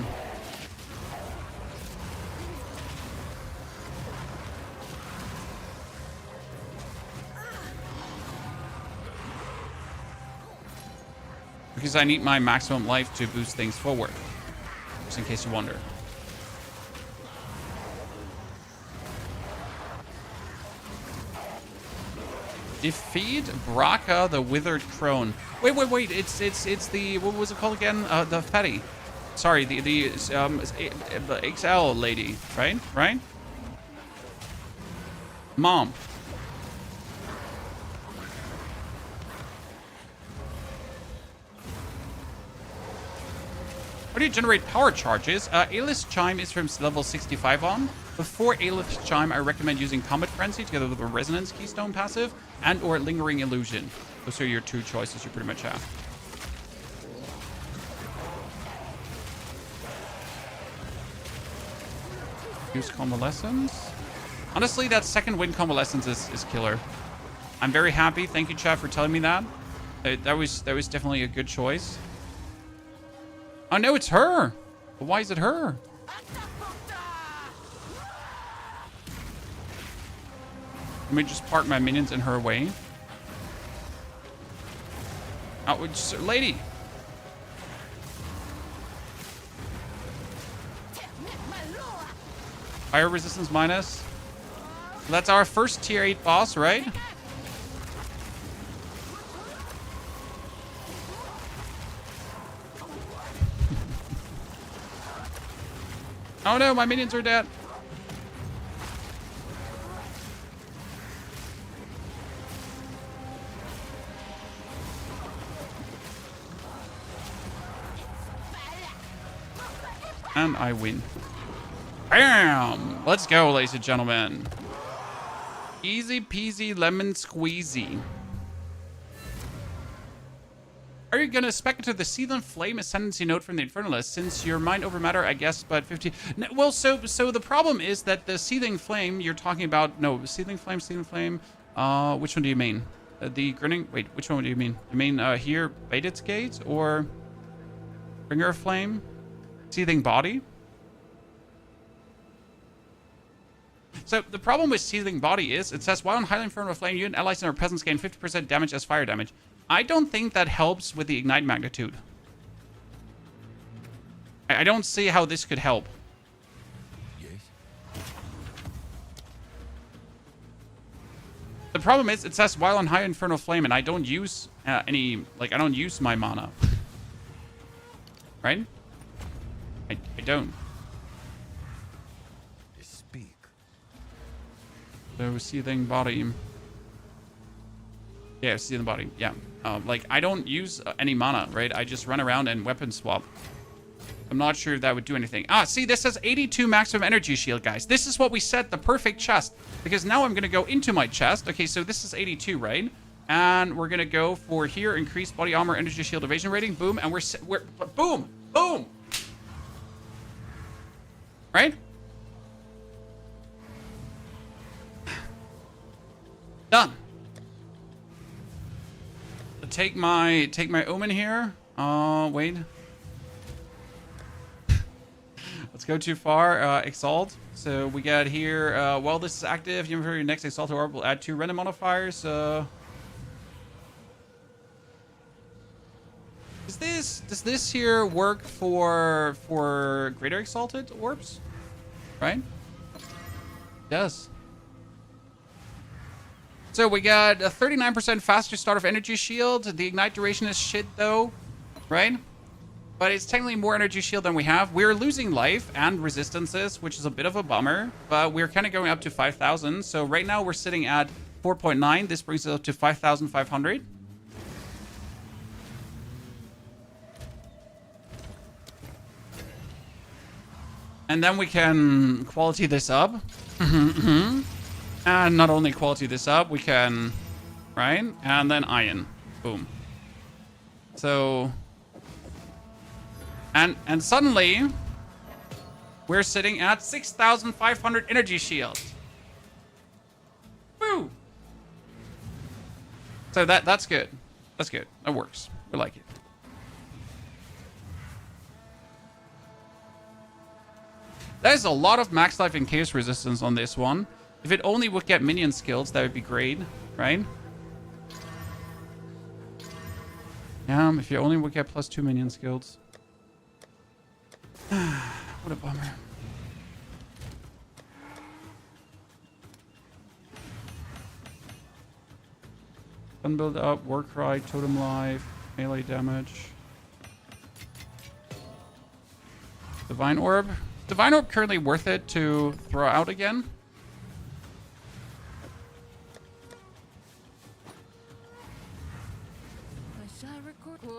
Because I need my maximum life to boost things forward. Just in case you wonder. Defeat Braca the Withered Crone. Wait. It's the, what was it called again? The fatty. Sorry, the XL lady, right? Mom. How do you generate power charges? Aelith Chime is from level 65 on. Before Aelith Chime, I recommend using Comet Frenzy together with a Resonance Keystone passive and or Lingering Illusion. Those are your two choices you pretty much have. Use Convalescence. Honestly, that second wind Convalescence is killer. I'm very happy. Thank you, chat, for telling me that. That was definitely a good choice. Oh no, it's her. But why is it her? Let me just park my minions in her way. Oh, lady. Fire resistance minus. That's our first tier 8 boss, right? Oh no, my minions are dead. And I win. Bam! Let's go, ladies and gentlemen. Easy peasy lemon squeezy. Are you gonna spectre the Seething Flame Ascendancy note from the Infernalist since your mind over matter, I guess, but 50? No, well, so the problem is that the Seething Flame you're talking about, no, Seething Flame. Which one do you mean? The Grinning, wait, which one do you mean? You mean here, Baited's Gate or Bringer of Flame? Seething Body? So the problem with Seething Body is it says while on Highland Infernal Flame, you and allies in our presence gain 50% damage as fire damage. I don't think that helps with the ignite magnitude. I don't see how this could help. Yes. The problem is it says while on high Infernal Flame, and I don't use I don't use my mana. Right? I don't. Speak. So Seething Body. Yeah, Seething Body. Yeah. I don't use any mana, right? I just run around and weapon swap. I'm not sure if that would do anything. Ah, see, this says 82 maximum energy shield, guys. This is what we set the perfect chest. Because now I'm going to go into my chest. Okay, so this is 82, right? And we're going to go for here, increased body armor, energy shield, evasion rating. Boom. And we're boom. Boom. Right? Done. Take my omen here. Wait. Let's go too far. Exalt. So we got here. While this is active, you your next Exalted Orb will add 2 random modifiers. Does this here work for greater Exalted Orbs? Right? It does. So we got a 39% faster start of energy shield. The ignite duration is shit though, right? But it's technically more energy shield than we have. We're losing life and resistances, which is a bit of a bummer, but we're kind of going up to 5,000. So right now we're sitting at 4.9. This brings us up to 5,500. And then we can quality this up. And not only quality this up, we can, right? And then iron. Boom. So, and suddenly, we're sitting at 6,500 energy shield. Woo! So that's good. That's good. That works. We like it. There's a lot of max life and chaos resistance on this one. If it only would get minion skills, that would be great, right? Yeah, if you only would get +2 minion skills. What a bummer. Gun build up, Warcry, Totem Life, melee damage. Divine Orb. Divine Orb currently worth it to throw out again.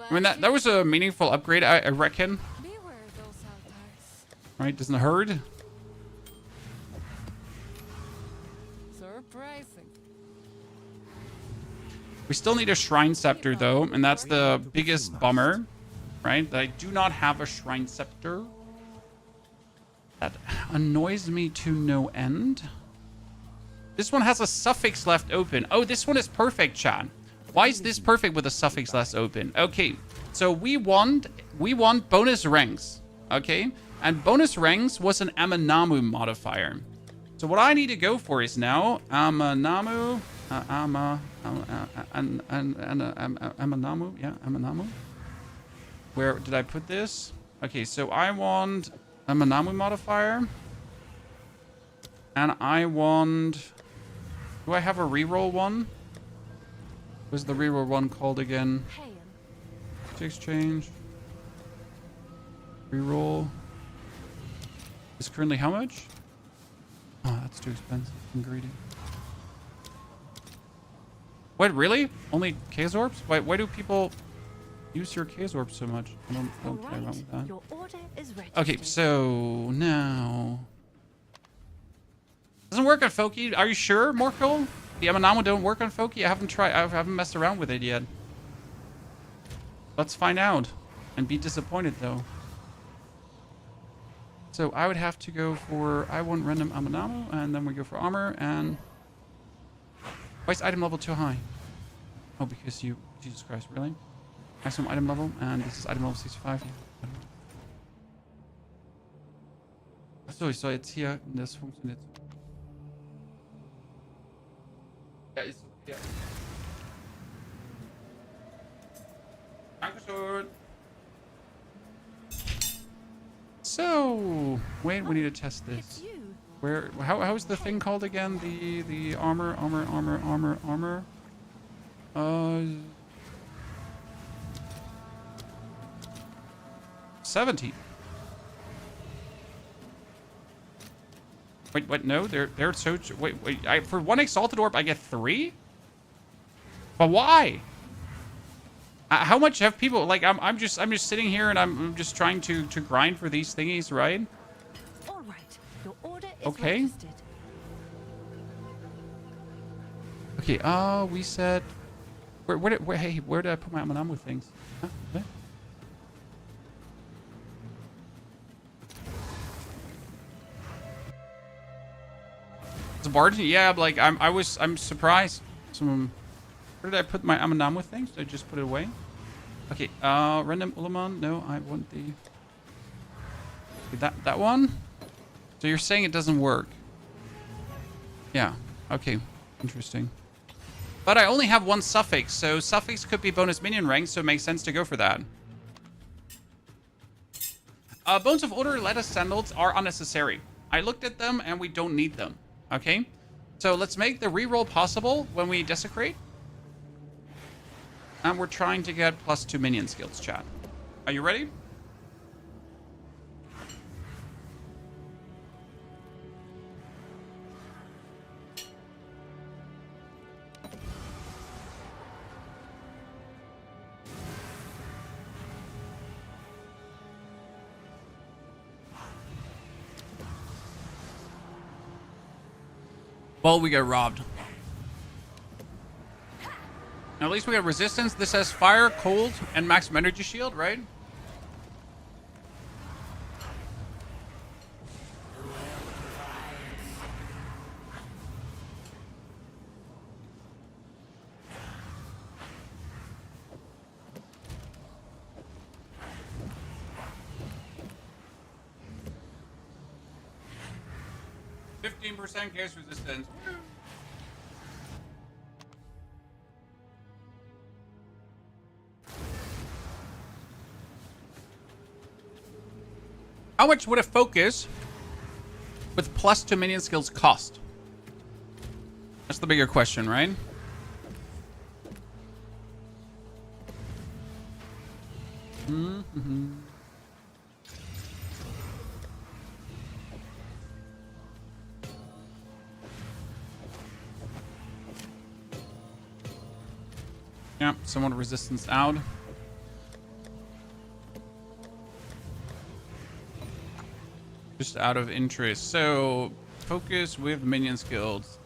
I mean, that was a meaningful upgrade, I reckon. Beware Right? Doesn't hurt. Surprising. We still need a Shrine Scepter, though, and that's the biggest bummer, right? That I do not have a Shrine Scepter. That annoys me to no end. This one has a suffix left open. Oh, this one is perfect, chat. Why is this perfect with a suffix left open? Okay, so we want bonus ranks, okay? And bonus ranks was an Amanamu modifier. So what I need to go for is now Amanamu, Amanamu, yeah, Amanamu. Where did I put this? Okay, so I want a Manamu modifier. And I want... Do I have a reroll one? What's the reroll one called again? To exchange. Reroll. Is currently how much? Oh, that's too expensive. I'm greedy. What, really? Only K-Zorbs? Why do people use your K-Zorbs so much? I don't care about that. Your order is ready. Okay, so now... Doesn't work on Foki. Are you sure, Morkel? The Amanamu don't work on Foki? I haven't tried. I haven't messed around with it yet. Let's find out. And be disappointed, though. So I would have to go for... I want random Amanamu, and then we go for armor, and... Why is item level too high? Oh, because you... Jesus Christ, really? Maximum item level, and this is item level 65. Achso, ich soll jetzt hier... Das funktioniert. Ja, ist... Ja. Dankeschön. So... Wait, we need to test this. Where... How's the thing called again? The armor... 70. Wait, no, they're so... Wait, for one Exalted Orb, I get 3? But why? How much have people... Like, I'm just sitting here and I'm just trying to grind for these thingies, right? All right. Your order is Okay. registered. Okay, we said... Where did I put my Amanamu things? Huh? What? The Bargain? Yeah, like I'm surprised. Where did I put my Amanamu things? Did I just put it away? Okay, random Ullaman. No, I want the... Okay, that one? So you're saying it doesn't work? Yeah, okay. Interesting. But I only have one suffix, so suffix could be bonus minion rank, so it makes sense to go for that. Bones of Order Lettuce Sandals are unnecessary. I looked at them and we don't need them. Okay? So let's make the reroll possible when we desecrate. And we're trying to get +2 minion skills, chat. Are you ready? Well, we got robbed. Now, at least we got resistance. This has fire, cold, and maximum energy shield, right? %, case resistance. How much would a focus with +2 minion skills cost? That's the bigger question, right? Mm-hmm. Yeah, somewhat resistance out. Just out of interest. So, focus with minion skills.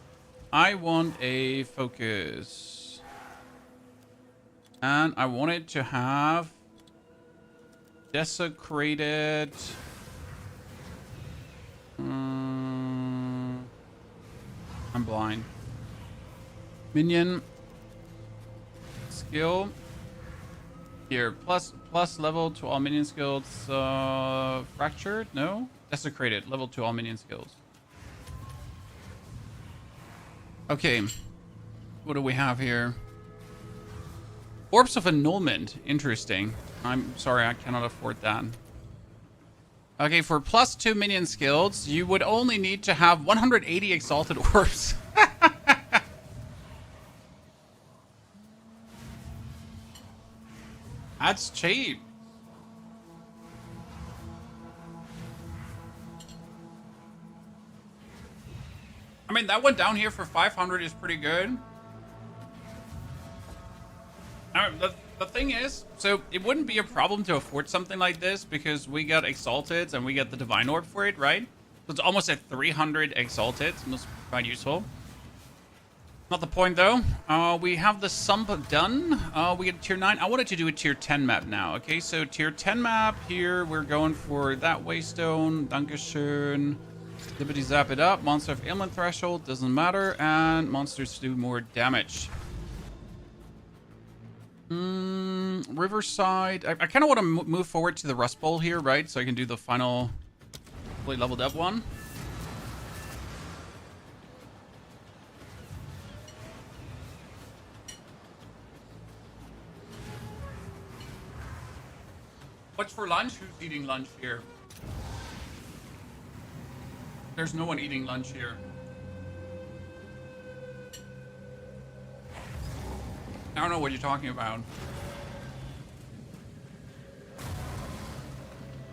I want a focus. And I want it to have desecrated. I'm blind. Minion skill. Here, plus level to all minion skills. Fractured? No? Desecrated. Level to all minion skills. Okay. What do we have here? Orbs of Annulment. Interesting. I'm sorry, I cannot afford that. Okay, for +2 minion skills, you would only need to have 180 Exalted Orbs. That's cheap. I mean, that one down here for 500 is pretty good. The thing is, so it wouldn't be a problem to afford something like this because we got Exalted and we get the Divine Orb for it, right? So it's almost at 300 Exalted. It's quite useful. Not the point, though. We have the sump done. We get tier 9. I wanted to do a tier 10 map now. Okay, so tier 10 map here. We're going for that Waystone. Dankeschön. Zippity zap it up. Monster of ailment threshold. Doesn't matter. And monsters do more damage. Riverside. I kind of want to move forward to the Rust Bowl here, right? So I can do the final fully leveled up one. What's for lunch? Who's eating lunch here? There's no one eating lunch here. I don't know what you're talking about.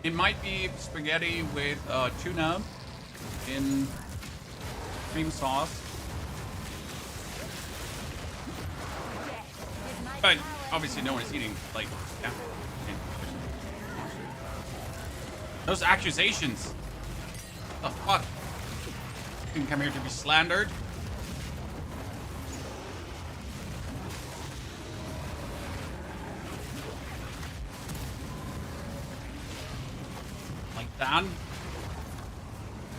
It might be spaghetti with tuna in cream sauce. But obviously no one is eating, like, yeah. Those accusations. The fuck? You didn't come here to be slandered. Like that.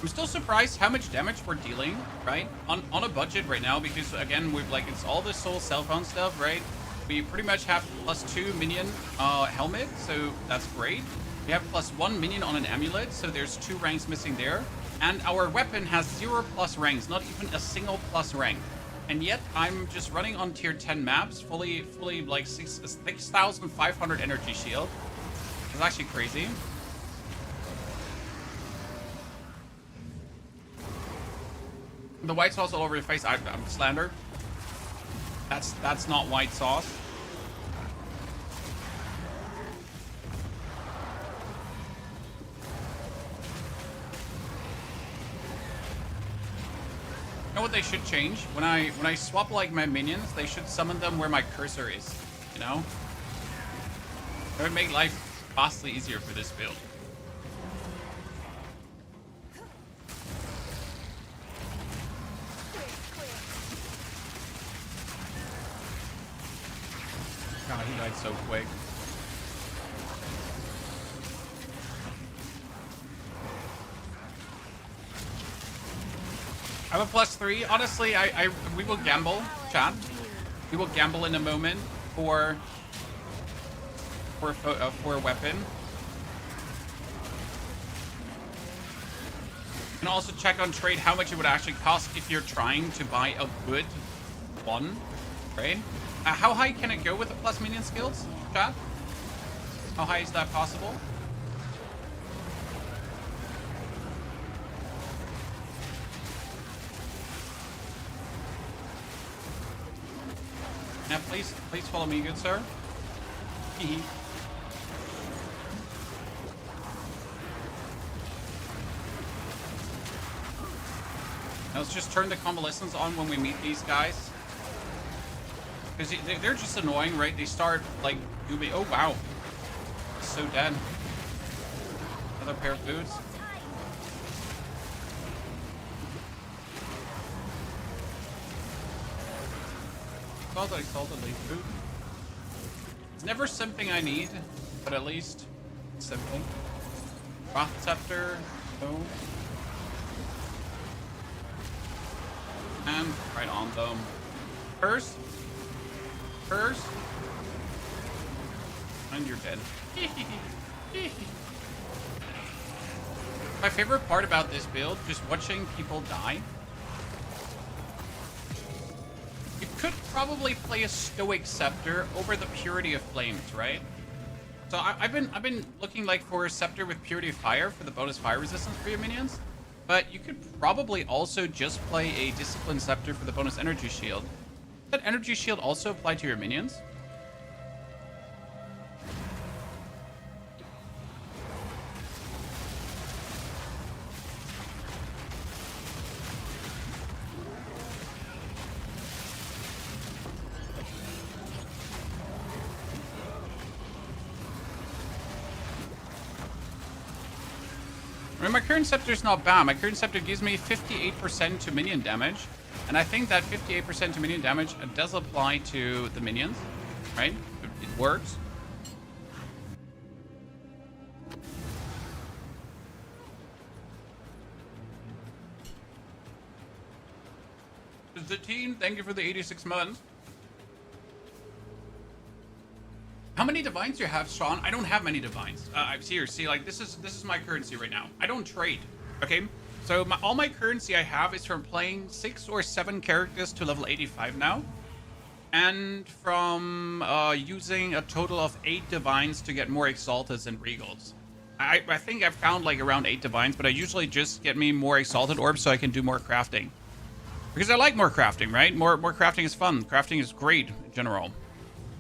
I'm still surprised how much damage we're dealing, right? On a budget right now, because again, we've like, it's all this soul cell phone stuff, right? We pretty much have +2 minion helmet, so that's great. We have +1 minion on an amulet, so there's 2 ranks missing there. And our weapon has 0 plus ranks, not even a single plus rank. And yet I'm just running on tier 10 maps, fully like 6,500 energy shield. It's actually crazy. The white sauce all over your face. I'm slandered. That's not white sauce. You know what they should change? When I swap like my minions, they should summon them where my cursor is. You know? That would make life vastly easier for this build. God, he died so quick. I have a +3. Honestly, we will gamble, chat. We will gamble in a moment for a weapon. And also check on trade how much it would actually cost if you're trying to buy a good one, right? How high can it go with the plus minion skills, chat? How high is that possible? Yeah, please follow me, good sir. Hee. Now let's just turn the Convalescence on when we meet these guys. Because they're just annoying, right? They start, like, doing... Oh, wow. So dead. Another pair of boots. Well, the Exalted Leaf Boot. It's never something I need, but at least it's something. Wrath Scepter. No. And right on them. Curse. Curse. And you're dead. My favorite part about this build, just watching people die. You could probably play a Stoic Scepter over the Purity of Flames, right? So I've been looking like for a Scepter with Purity of Fire for the bonus fire resistance for your minions. But you could probably also just play a Discipline Scepter for the bonus energy shield. Does that energy shield also apply to your minions? I mean, my current Scepter is not bad. My current Scepter gives me 58% to minion damage. And I think that 58% to minion damage does apply to the minions, right? It works. The team, thank you for the 86 months. How many divines do you have, Sean? I don't have many divines. Seriously, like this is my currency right now. I don't trade. Okay, so all my currency I have is from playing 6 or 7 characters to level 85 now, and from using a total of 8 divines to get more exalteds and regals. I think I've found like around 8 divines, but I usually just get me more exalted orbs so I can do more crafting. Because I like more crafting, right? More crafting is fun. Crafting is great in general.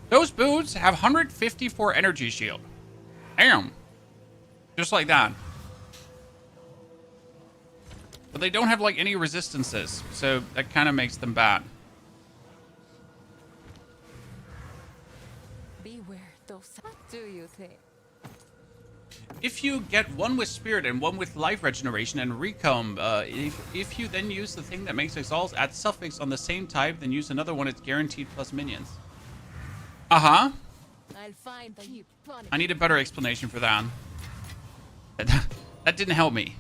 Those boots have 154 energy shield. Damn. Just like that. But they don't have like any resistances, so that kind of makes them bad. Beware those. What do you think? If you get one with spirit and one with life regeneration and recomb, if you then use the thing that makes exalts, add suffix on the same type, then use another one, it's guaranteed plus minions. Uh-huh. I'll find the you punish. I need a better explanation for that. That didn't help me.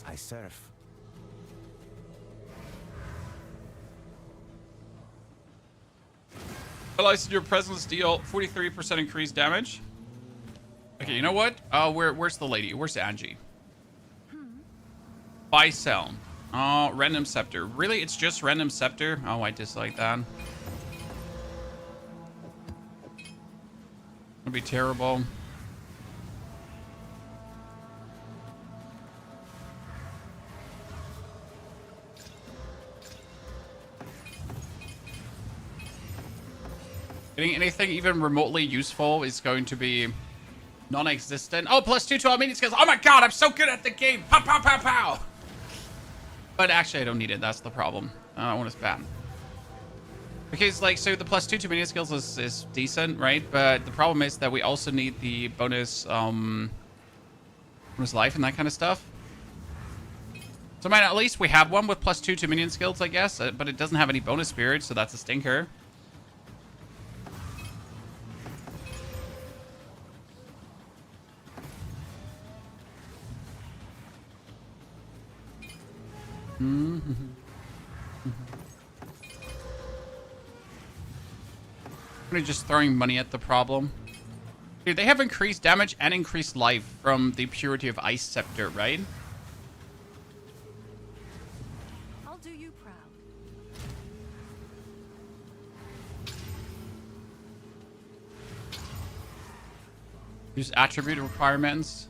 I serve. Realize your presence deal 43% increased damage. Okay, you know what? Where's the lady? Where's Angie? Buy, sell. Oh, random scepter. Really? It's just random scepter? Oh, I dislike that. It'd be terrible. Getting anything even remotely useful is going to be non-existent. Oh, +2 to all minion skills. Oh my god, I'm so good at the game. Pow, pow, pow, pow. But actually, I don't need it. That's the problem. I don't want to spam. Because, like, so the +2 to minion skills is decent, right? But the problem is that we also need the bonus, bonus life and that kind of stuff. So, man, at least we have one with +2 to minion skills, I guess. But it doesn't have any bonus spirit, so that's a stinker. I'm just throwing money at the problem. Dude, they have increased damage and increased life from the Purity of Ice Scepter, right? I'll do you proud. Use attribute requirements.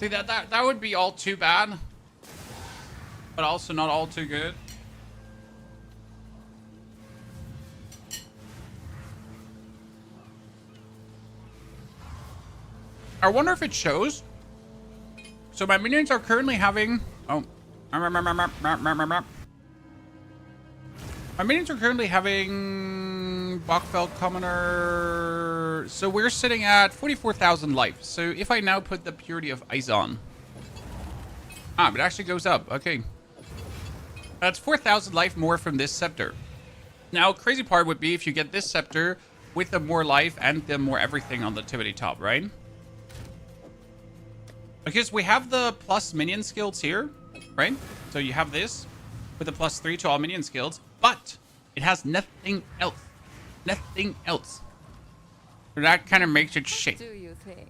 See, that would be all too bad. But also not all too good. I wonder if it shows. So my minions are currently having... Oh. My minions are currently having... Bachfeld Commoner... So we're sitting at 44,000 life. So if I now put the Purity of Ice on... Ah, it actually goes up. Okay. That's 4,000 life more from this scepter. Now, crazy part would be if you get this scepter with the more life and the more everything on the tippity top, right? Because we have the plus minion skills here, right? So you have this with a +3 to all minion skills, but it has nothing else. Nothing else. So that kind of makes it shit. Do you think?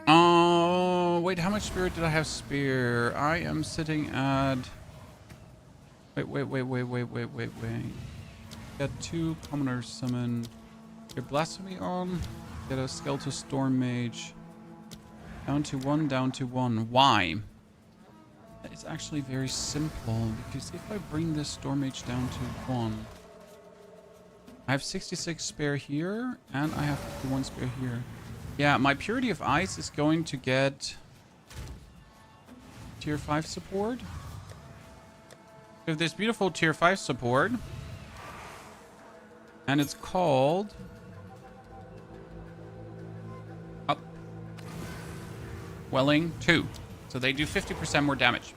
Oh, wait, how much spirit did I have spear? I am sitting at... Wait. Got 2 commoners summoned. Get Blasphemy on. Get a Skeletal Storm Mage. Down to 1, down to 1. Why? That is actually very simple, because if I bring this Storm Mage down to 1, I have 66 spare here, and I have 51 spare here. Yeah, my Purity of Ice is going to get tier 5 support. We have this beautiful tier 5 support. And it's called... Welling 2. So they do 50% more damage.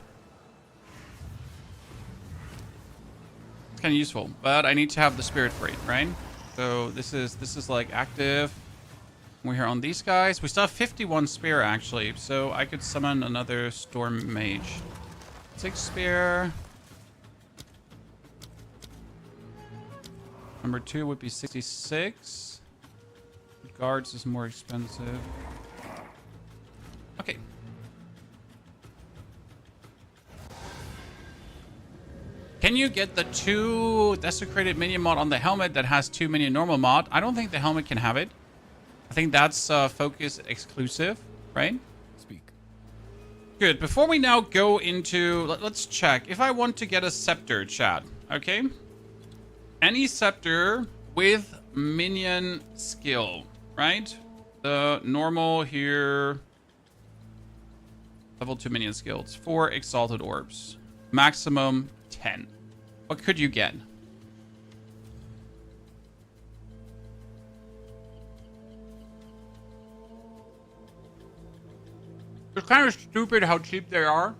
It's kind of useful, but I need to have the spirit for it, right? So this is like active. We're here on these guys. We still have 51 spare actually, so I could summon another Storm Mage. 6 spare. Number 2 would be 66. Guards is more expensive. Okay. Can you get the 2 desecrated minion mod on the helmet that has 2 minion normal mod? I don't think the helmet can have it. I think that's focus exclusive, right? Speak. Good. Before we now go into... Let's check. If I want to get a Scepter, chat, okay? Any Scepter with minion skill, right? The normal here... Level 2 minion skills. 4 Exalted Orbs. Maximum 10. What could you get? It's kind of stupid how cheap they are.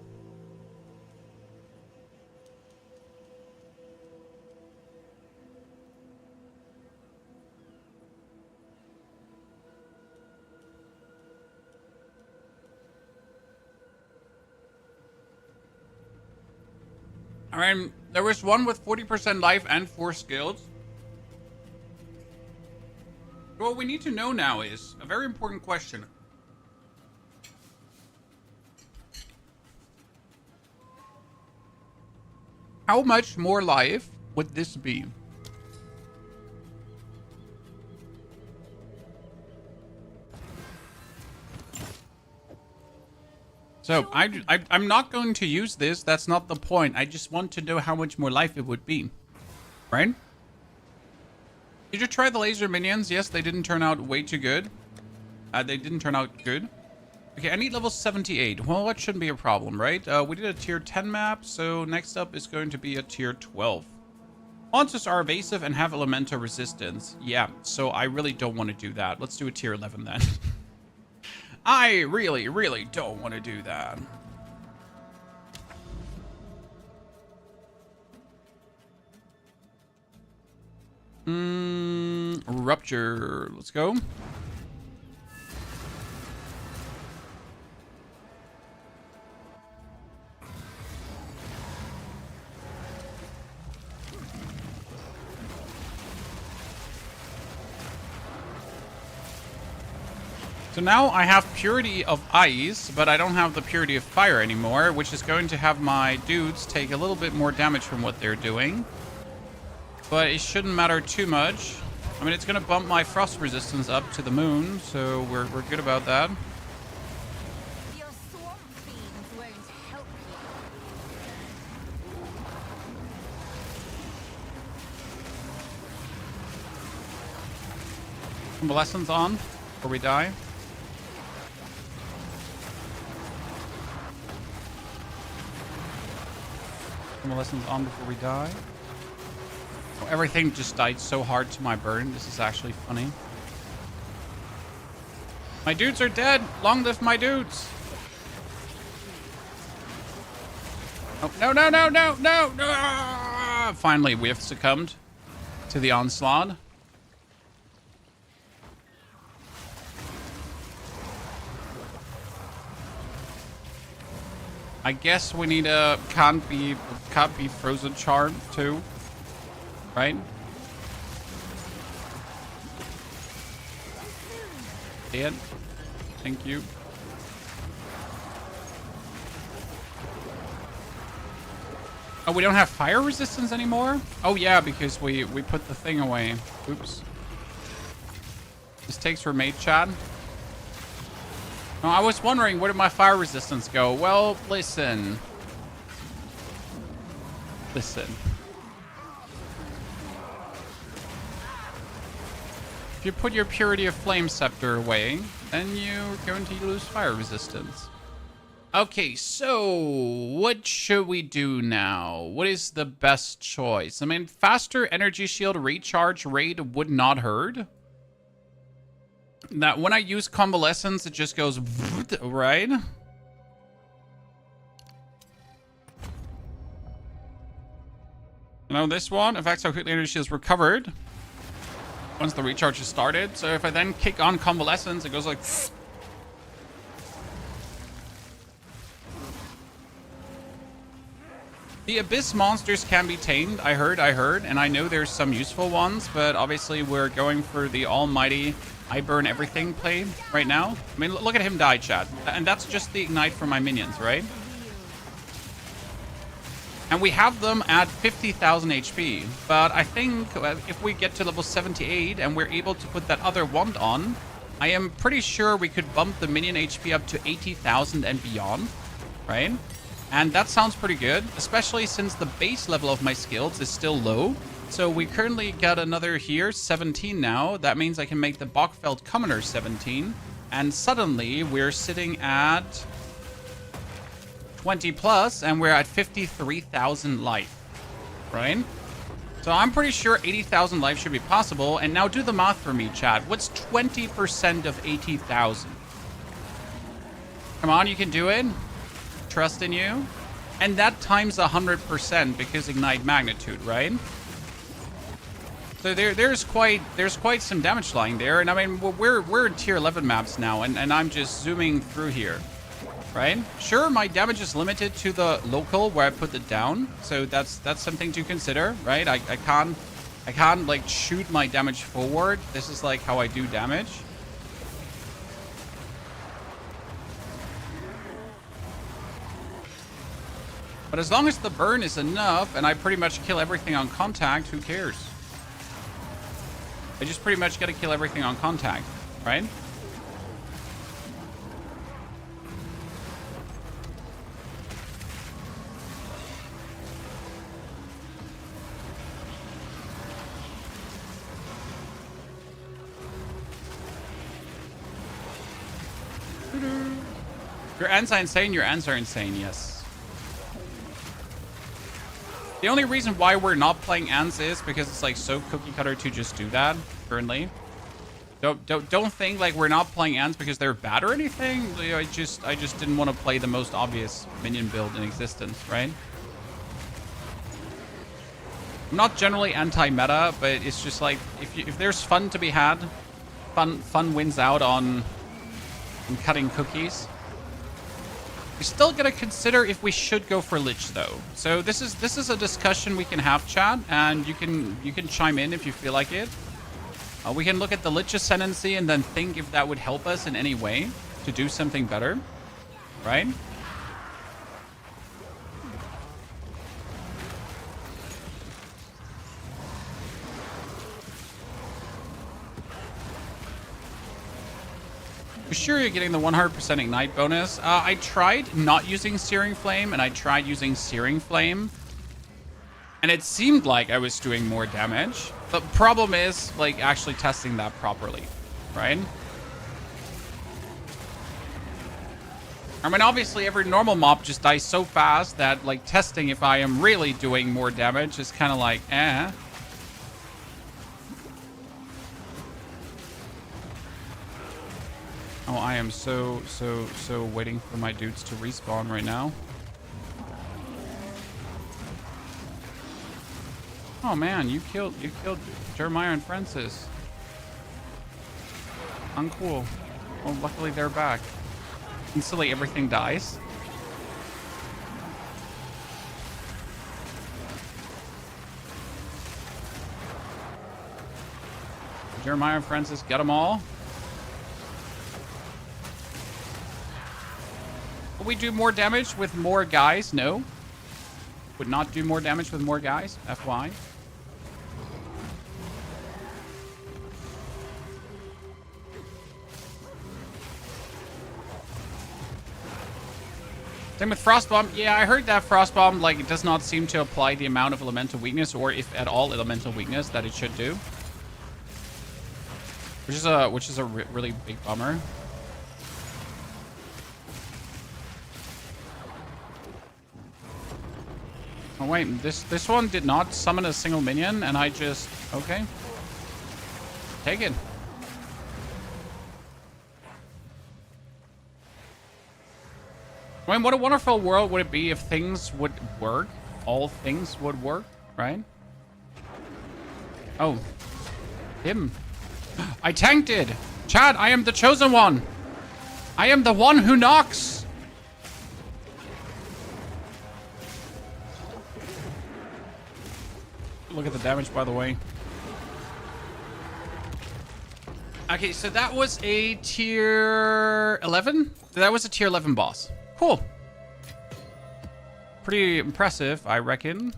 I mean, there was one with 40% life and 4 skills. What we need to know now is a very important question. How much more life would this be? So, I'm not going to use this. That's not the point. I just want to know how much more life it would be. Right? Did you try the laser minions? Yes, they didn't turn out way too good. They didn't turn out good. Okay, I need level 78. Well, that shouldn't be a problem, right? We did a tier 10 map, so next up is going to be a tier 12. Monsters are evasive and have elemental resistance. Yeah, so I really don't want to do that. Let's do a tier 11 then. I really don't want to do that. Rupture. Let's go. So now I have Purity of Ice, but I don't have the Purity of Fire anymore, which is going to have my dudes take a little bit more damage from what they're doing. But it shouldn't matter too much. I mean, it's going to bump my Frost resistance up to the moon, so we're good about that. Your swamp fiends won't help you. Convalescence on before we die. Convalescence on before we die. Oh, everything just died so hard to my burn. This is actually funny. My dudes are dead. Long live my dudes. Oh, no, no, no, no, no, no. Finally, we have succumbed to the onslaught. I guess we need a can't be frozen charm too, right? Dan, thank you. Oh, we don't have fire resistance anymore? Oh yeah, because we put the thing away. Oops. This takes for mate chat. No, I was wondering, where did my fire resistance go? Well, listen. Listen. If you put your Purity of Flame Scepter away, then you're going to lose fire resistance. Okay, so what should we do now? What is the best choice? I mean, faster energy shield recharge rate would not hurt. That when I use Convalescence, it just goes right. You know, this one affects how quickly energy is recovered once the recharge is started. So if I then kick on Convalescence, it goes like... The Abyss monsters can be tamed, I heard, and I know there's some useful ones, but obviously we're going for the almighty I burn everything play right now. I mean, look at him die, chat. And that's just the ignite for my minions, right? And we have them at 50,000 HP, but I think if we get to level 78 and we're able to put that other wand on, I am pretty sure we could bump the minion HP up to 80,000 and beyond, right? And that sounds pretty good, especially since the base level of my skills is still low. So we currently got another here, 17 now. That means I can make the Bachfeld Commoner 17. And suddenly we're sitting at 20 plus and we're at 53,000 life, right? So I'm pretty sure 80,000 life should be possible. And now do the math for me, chat. What's 20% of 80,000? Come on, you can do it. Trust in you. And that times 100% because ignite magnitude, right? So there's quite some damage lying there. And I mean, we're in tier 11 maps now, and I'm just zooming through here, right? Sure, my damage is limited to the local where I put it down, so that's something to consider, right? I can't like shoot my damage forward. This is like how I do damage. But as long as the burn is enough and I pretty much kill everything on contact, who cares? I just pretty much gotta kill everything on contact, right? Your ends are insane, your ends are insane, yes. The only reason why we're not playing ants is because it's like so cookie cutter to just do that currently. Don't think like we're not playing ants because they're bad or anything. I just didn't want to play the most obvious minion build in existence, right? I'm not generally anti-meta, but it's just like if there's fun to be had, fun wins out on cutting cookies. We still gotta consider if we should go for Lich though. So this is a discussion we can have, chat, and you can chime in if you feel like it. We can look at the Lich Ascendancy and then think if that would help us in any way to do something better, right? For sure you're getting the 100% ignite bonus. I tried not using Searing Flame, and I tried using Searing Flame. And it seemed like I was doing more damage. The problem is, like, actually testing that properly, right? I mean, obviously, every normal mob just dies so fast that, like, testing if I am really doing more damage is kind of like, eh. Oh, I am so waiting for my dudes to respawn right now. Oh man, you killed Jeremiah and Francis. Uncool. Well, luckily they're back. Instantly everything dies. Jeremiah and Francis, get them all. Will we do more damage with more guys? No. Would not do more damage with more guys. FY. Same with Frostbomb. Yeah, I heard that Frostbomb, like, it does not seem to apply the amount of elemental weakness, or if at all elemental weakness, that it should do. Which is a really big bummer. Oh wait, this one did not summon a single minion, and I just... Okay. Take it. I mean, what a wonderful world would it be if things would work? All things would work, right? Oh. Him. I tanked it! Chad, I am the chosen one! I am the one who knocks! Look at the damage, by the way. Okay, so that was a tier 11? That was a tier 11 boss. Cool. Pretty impressive, I reckon.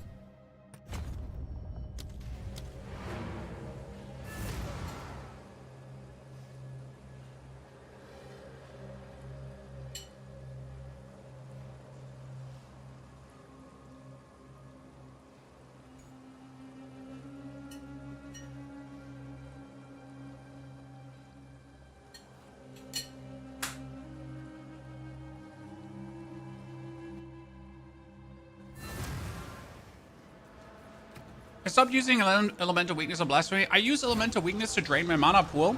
I stopped using elemental weakness on blasphemy. I use elemental weakness to drain my mana pool,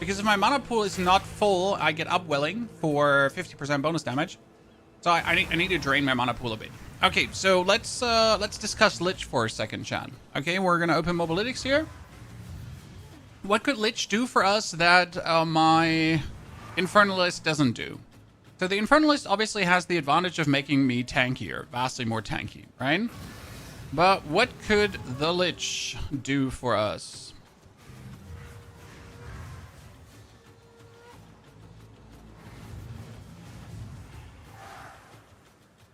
because if my mana pool is not full, I get upwelling for 50% bonus damage. So I need to drain my mana pool a bit. Okay, so let's discuss Lich for a second, Chan. Okay, we're gonna open Mobalytics here. What could Lich do for us that my Infernalist doesn't do? So the Infernalist obviously has the advantage of making me tankier, vastly more tanky, right? But what could the Lich do for us?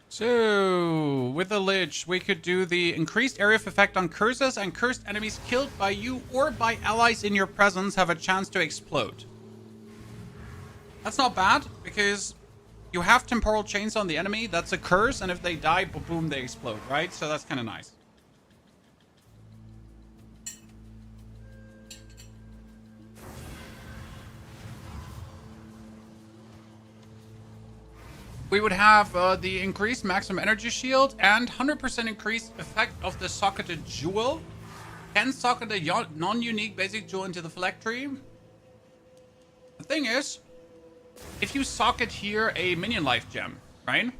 So, with the Lich, we could do the increased area of effect on curses, and cursed enemies killed by you or by allies in your presence have a chance to explode. That's not bad, because you have temporal chains on the enemy. That's a curse, and if they die, boom, they explode, right? So that's kind of nice. We would have the increased maximum energy shield and 100% increased effect of the socketed jewel. Can socket a non-unique basic jewel into the phylactery. The thing is, if you socket here a minion life gem, right?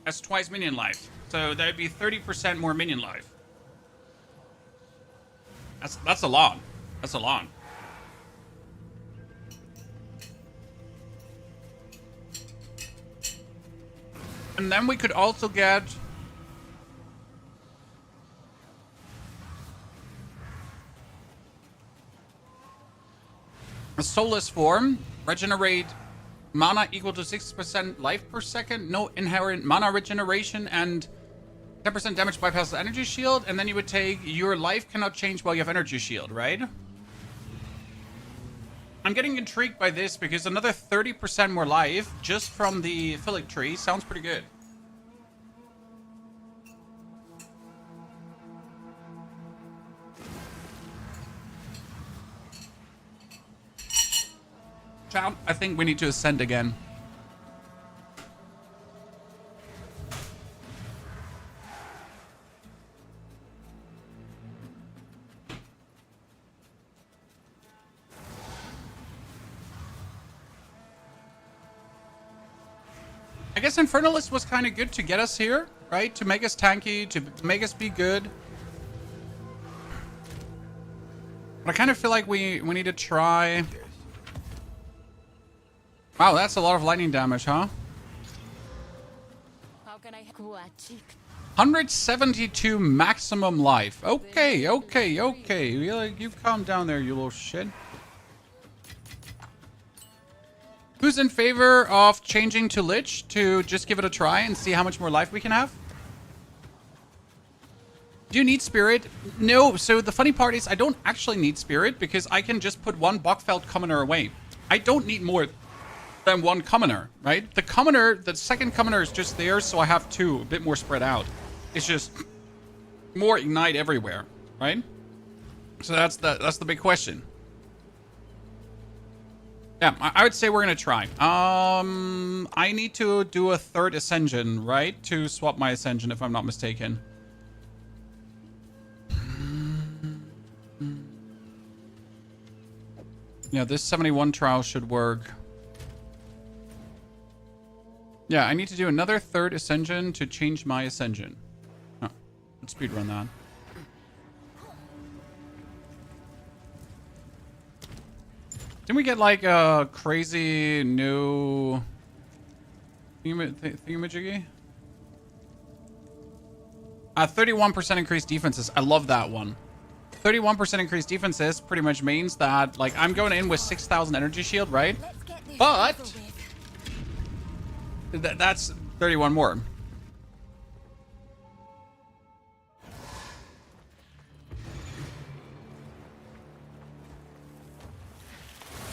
That's twice minion life. So that'd be 30% more minion life. That's a lot. That's a lot. And then we could also get a soulless form. Regenerate mana equal to 6% life per second. No inherent mana regeneration and 10% damage bypasses energy shield. And then you would take your life cannot change while you have energy shield, right? I'm getting intrigued by this because another 30% more life just from the phylactery sounds pretty good. Chat, I think we need to ascend again. I guess Infernalist was kind of good to get us here, right? To make us tanky, to make us be good. But I kind of feel like we need to try... Wow, that's a lot of lightning damage, huh? How can I 172 maximum life. Okay. You calm down there, you little shit. Who's in favor of changing to Lich to just give it a try and see how much more life we can have? Do you need Spirit? No. So the funny part is I don't actually need Spirit because I can just put one Bockfelt Commoner away. I don't need more than one Commoner, right? The Commoner, the second Commoner is just there, so I have two, a bit more spread out. It's just more Ignite everywhere, right? So that's the big question. Yeah, I would say we're gonna try. I need to do a third Ascension, right? To swap my Ascension, if I'm not mistaken. Yeah, this 71 trial should work. Yeah, I need to do another third Ascension to change my Ascension. Oh, let's speedrun that. Didn't we get like a crazy new thingamajiggy? 31% increased defenses. I love that one. 31% increased defenses pretty much means that like I'm going in with 6,000 energy shield, right? But that's 31 more.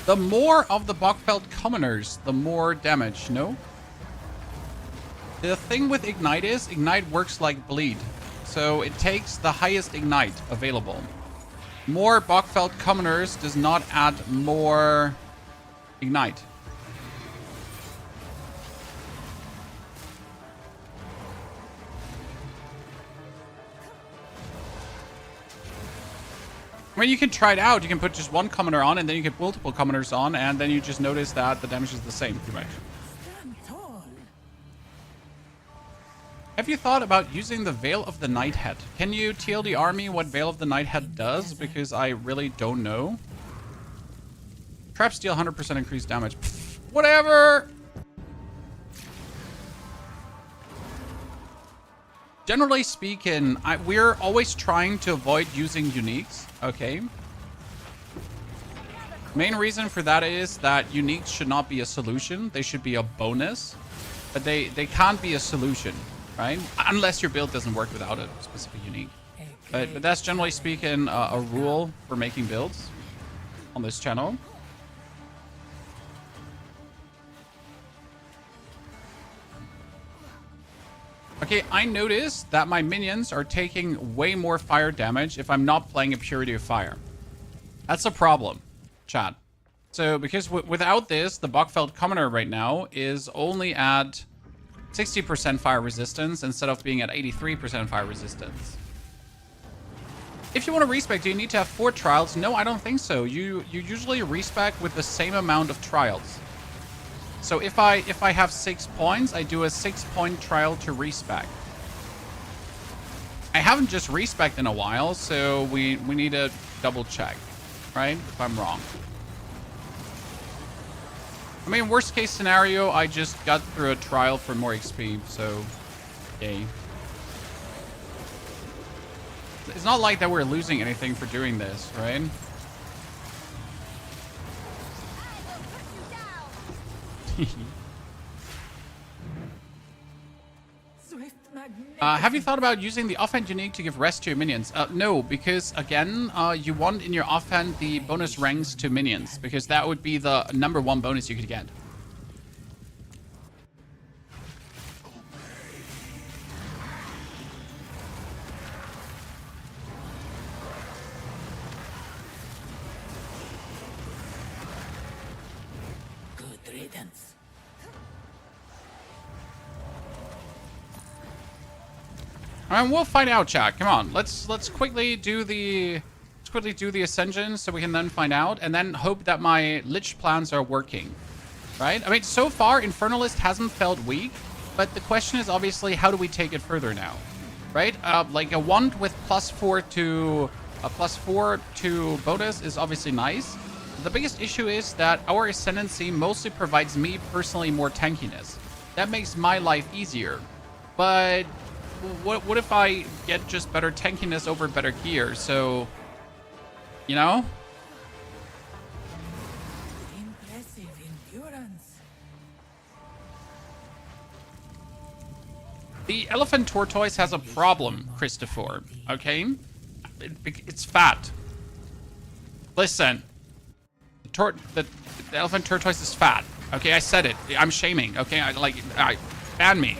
The more of the Bockfelt Commoners, the more damage, no? The thing with Ignite is, Ignite works like Bleed. So it takes the highest Ignite available. More Bockfelt Commoners does not add more Ignite. I mean, you can try it out. You can put just one commoner on, and then you get multiple commoners on, and then you just notice that the damage is the same, pretty much. Have you thought about using the Veil of the Nighthead? Can you TLD army what Veil of the Nighthead does? Because I really don't know. Traps deal 100% increased damage. Pfft, whatever! Generally speaking, we're always trying to avoid using uniques, okay? Main reason for that is that uniques should not be a solution. They should be a bonus. But they can't be a solution, right? Unless your build doesn't work without a specific unique. But that's generally speaking a rule for making builds on this channel. Okay, I noticed that my minions are taking way more fire damage if I'm not playing a Purity of Fire. That's a problem, chat. So, because without this, the Bockfelt Commoner right now is only at 60% fire resistance instead of being at 83% fire resistance. If you want to respec, do you need to have 4 trials? No, I don't think so. You usually respec with the same amount of trials. So if I have 6 points, I do a 6-point trial to respec. I haven't just respec'd in a while, so we need to double check, right? If I'm wrong. I mean, worst case scenario, I just got through a trial for more XP, so yay. It's not like that we're losing anything for doing this, right? Have you thought about using the offhand unique to give rest to your minions? No, because again, you want in your offhand the bonus ranks to minions, because that would be the #1 bonus you could get. Good riddance. And we'll find out, chat. Come on, let's quickly do the Ascension so we can then find out, and then hope that my Lich plans are working, right? I mean, so far Infernalist hasn't felt weak. But the question is obviously, how do we take it further now? Right? Like a wand with +4 to bonus is obviously nice. The biggest issue is that our Ascendancy mostly provides me personally more tankiness. That makes my life easier. But what if I get just better tankiness over better gear? So, you know? Impressive endurance. The elephant tortoise has a problem, Christopher. Okay? It's fat. Listen. The elephant tortoise is fat. Okay, I said it. I'm shaming. Okay, ban me.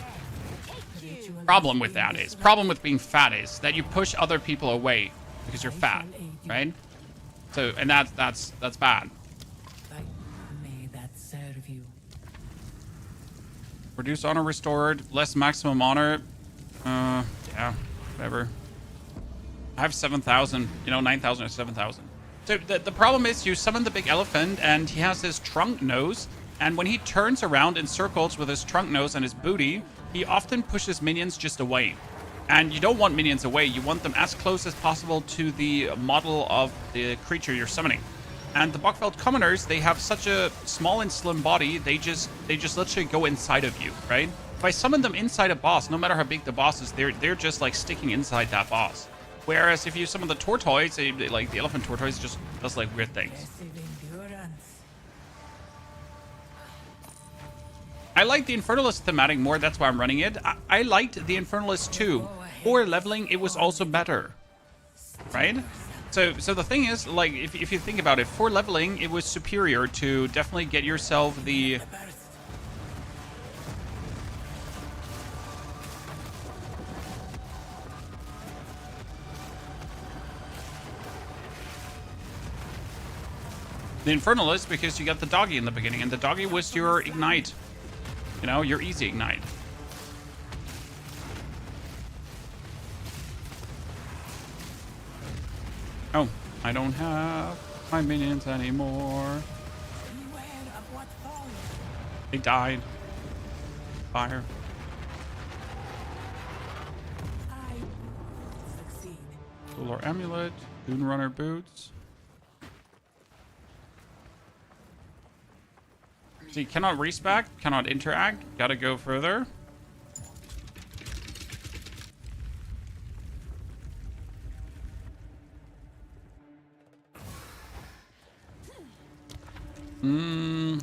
Problem with that is, problem with being fat is that you push other people away because you're fat, right? So, and that's bad. May that serve you. Reduce honor restored, less maximum honor. Yeah, whatever. I have 7,000, 9,000 or 7,000. So the problem is you summon the big elephant and he has his trunk nose, and when he turns around in circles with his trunk nose and his booty, he often pushes minions just away. And you don't want minions away, you want them as close as possible to the model of the creature you're summoning. And the Bockfeld commoners, they have such a small and slim body, they just literally go inside of you, right? If I summon them inside a boss, no matter how big the boss is, they're just like sticking inside that boss. Whereas if you summon the tortoise, like the elephant tortoise, just does like weird things. Impressive endurance. I like the Infernalist thematic more, that's why I'm running it. I liked the Infernalist too. For leveling, it was also better, right? So the thing is, like, if you think about it, for leveling, it was superior to definitely get yourself the... The Infernalist, because you got the doggy in the beginning, and the doggy was your ignite. Your easy ignite. Oh, I don't have my minions anymore. Beware of what follows. They died. Fire. I will succeed. Solar Amulet. Runner Boots. So you cannot respec, cannot interact, gotta go further.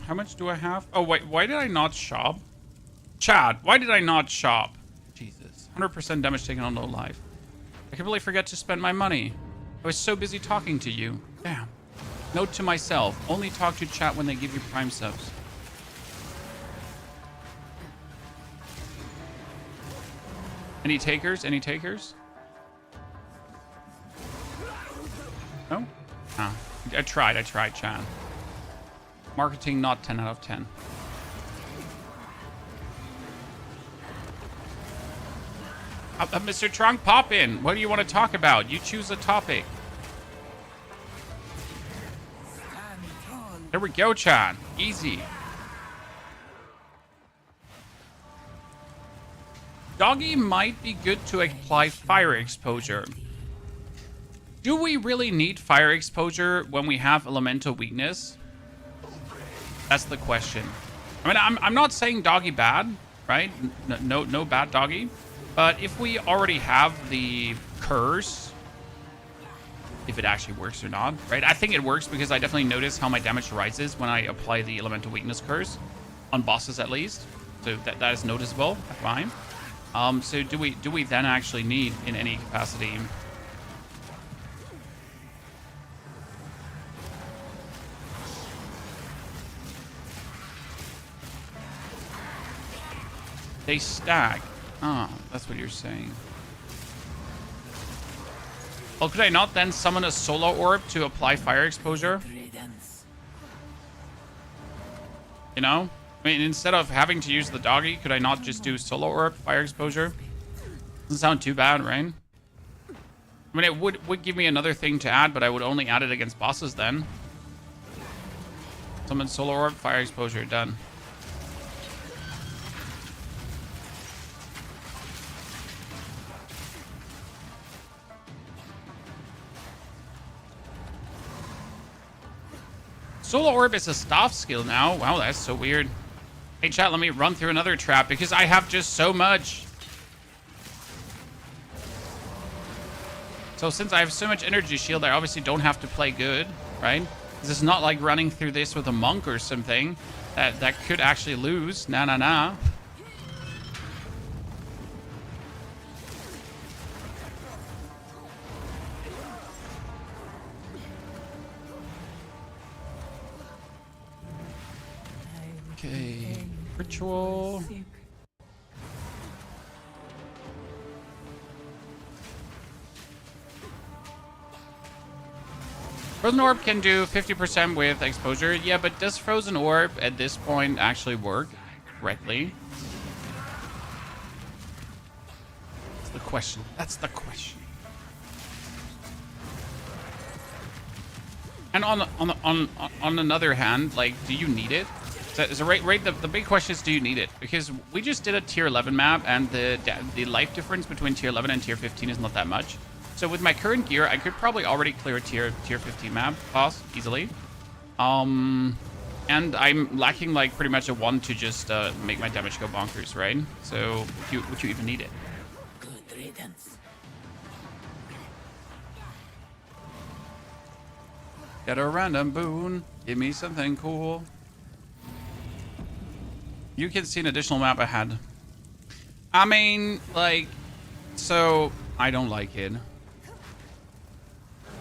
How much do I have? Oh, wait, why did I not shop? Chad, why did I not shop? Jesus, 100% damage taken on low life. I completely forget to spend my money. I was so busy talking to you. Damn. Note to myself, only talk to chat when they give you prime subs. Any takers? Any takers? No? Ah. I tried, chat. Marketing not 10 out of 10. Mr. Trunk, pop in. What do you want to talk about? You choose a topic. There we go, chat. Easy. Doggy might be good to apply fire exposure. Do we really need fire exposure when we have elemental weakness? That's the question. I mean, I'm not saying doggy bad, right? No bad doggy. But if we already have the curse, if it actually works or not, right? I think it works because I definitely notice how my damage rises when I apply the elemental weakness curse on bosses at least. So that is noticeable. Fine. So do we then actually need in any capacity? They stack. Ah, that's what you're saying. Well, could I not then summon a solo orb to apply fire exposure? You know? I mean, instead of having to use the doggy, could I not just do solo orb fire exposure? Doesn't sound too bad, right? I mean, it would give me another thing to add, but I would only add it against bosses then. Summon solo orb, fire exposure, done. Solar Orb is a staff skill now. Wow, that's so weird. Hey, chat, let me run through another trap because I have just so much. So since I have so much energy shield, I obviously don't have to play good, right? This is not like running through this with a monk or something that could actually lose. Nah, nah, nah. Okay, ritual. Frozen Orb can do 50% with exposure. Yeah, but does Frozen Orb at this point actually work correctly? That's the question. That's the question. And on another hand, like, do you need it? So right, the big question is, do you need it? Because we just did a tier 11 map, and the life difference between tier 11 and tier 15 is not that much. So with my current gear, I could probably already clear a tier 15 map boss easily. And I'm lacking like pretty much a 1 to just make my damage go bonkers, right? So would you even need it? Good riddance. Get a random boon. Give me something cool. You can see an additional map ahead. I mean, like, so I don't like it.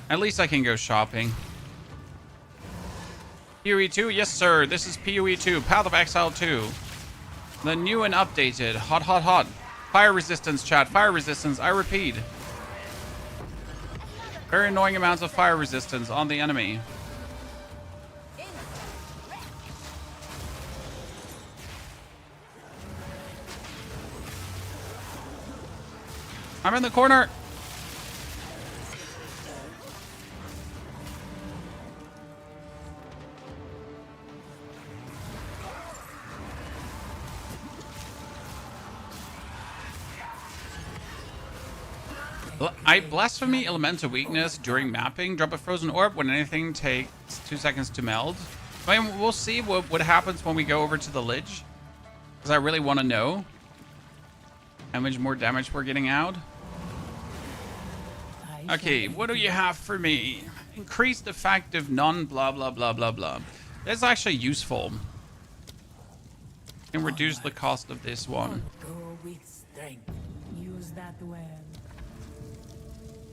At least I can go shopping. POE 2? Yes, sir. This is POE 2. Path of Exile 2. The new and updated. Hot, hot, hot. Fire resistance, chat. Fire resistance. I repeat. Very annoying amounts of fire resistance on the enemy. I'm in the corner. I Blasphemy Elemental Weakness during mapping. Drop a Frozen Orb when anything takes 2 seconds to meld. I mean, we'll see what happens when we go over to the Lich. Because I really want to know how much more damage we're getting out. Okay, what do you have for me? Increased effective non blah blah blah blah blah. That's actually useful. And reduce the cost of this one. Go with strength. Use that well.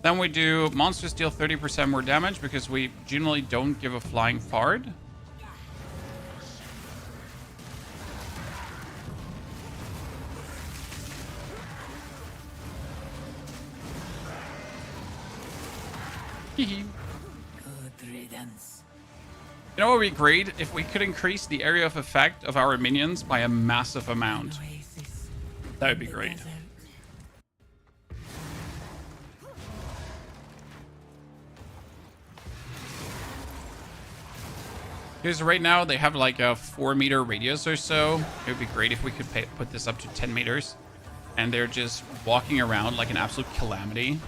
Then we do monsters deal 30% more damage because we generally don't give a flying fart. Good riddance. You know what would be great? If we could increase the area of effect of our minions by a massive amount. That would be great. Because right now they have like a 4-meter radius or so. It would be great if we could put this up to 10 meters. And they're just walking around like an absolute calamity.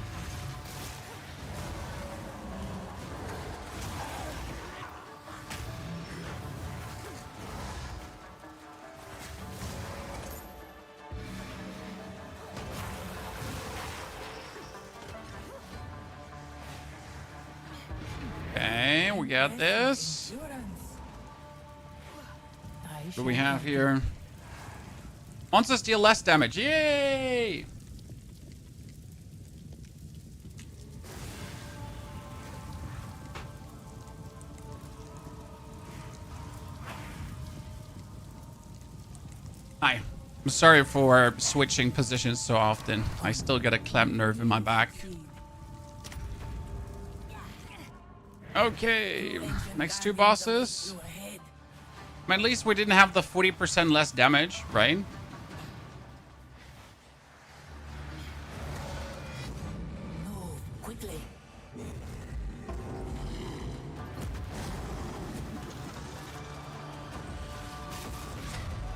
Okay, we got this. What do we have here? Monsters deal less damage. Yay! Hi. I'm sorry for switching positions so often. I still get a clamped nerve in my back. Okay, next two bosses. At least we didn't have the 40% less damage, right? Move quickly.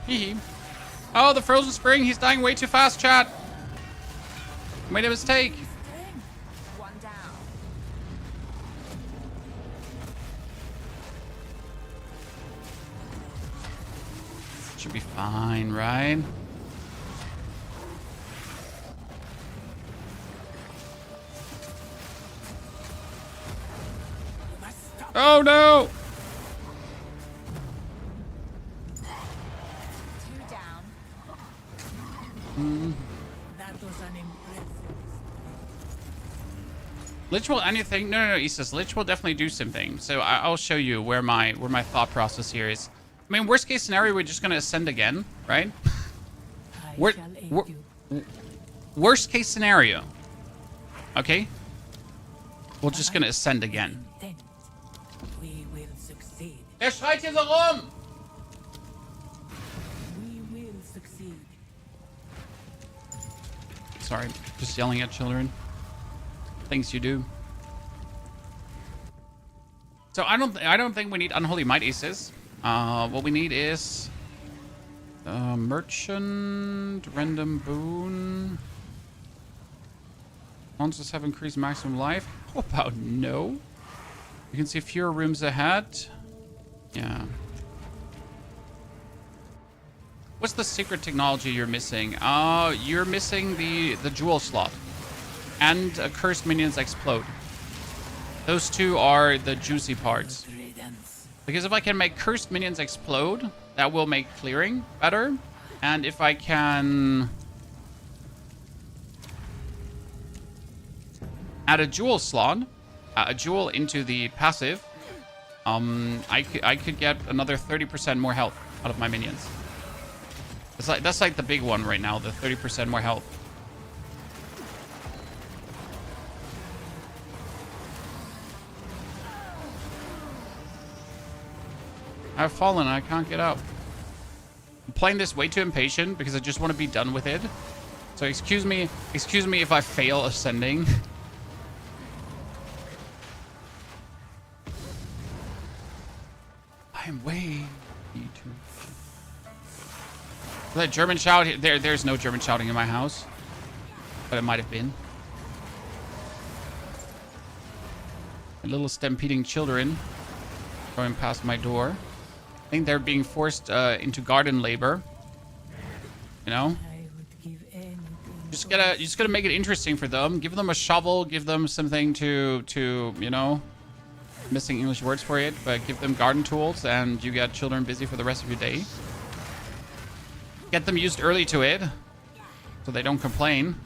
Hee. Oh, the frozen spring. He's dying way too fast, chat. Made a mistake. One down. be fine, right? Oh no! Two down. That was an impressive. Lich will anything? No. He says Lich will definitely do something. So I'll show you where my thought process here is. I mean, worst case scenario, we're just gonna ascend again, right? I Wor- shall aid wor- you. Worst case scenario. Okay. We're just gonna ascend again. Intent. We will succeed. Er schreit hier so rum! We will succeed. Sorry, just yelling at children. Things you do. So I don't think we need Unholy Might Aces. What we need is Merchant, Random Boon. Monsters have increased maximum life. How about no? You can see fewer rooms ahead. Yeah. What's the secret technology you're missing? You're missing the jewel slot. And Cursed Minions Explode. Those two are the juicy parts. Because if I can make Cursed Minions Explode, that will make clearing better. And if I can add a jewel slot, a jewel into the passive, I could get another 30% more health out of my minions. That's like the big one right now, the 30% more health. I've fallen and I can't get up. I'm playing this way too impatient because I just want to be done with it. So excuse me if I fail ascending. I am way too. That German shout there's no German shouting in my house. But it might have been. A little stampeding children going past my door. I think they're being forced into garden labor. You know? I would give anything. You just gotta make it interesting for them. Give them a shovel, give them something to you know, missing English words for it, but give them garden tools and you get children busy for the rest of your day. Get them used early to it so they don't complain.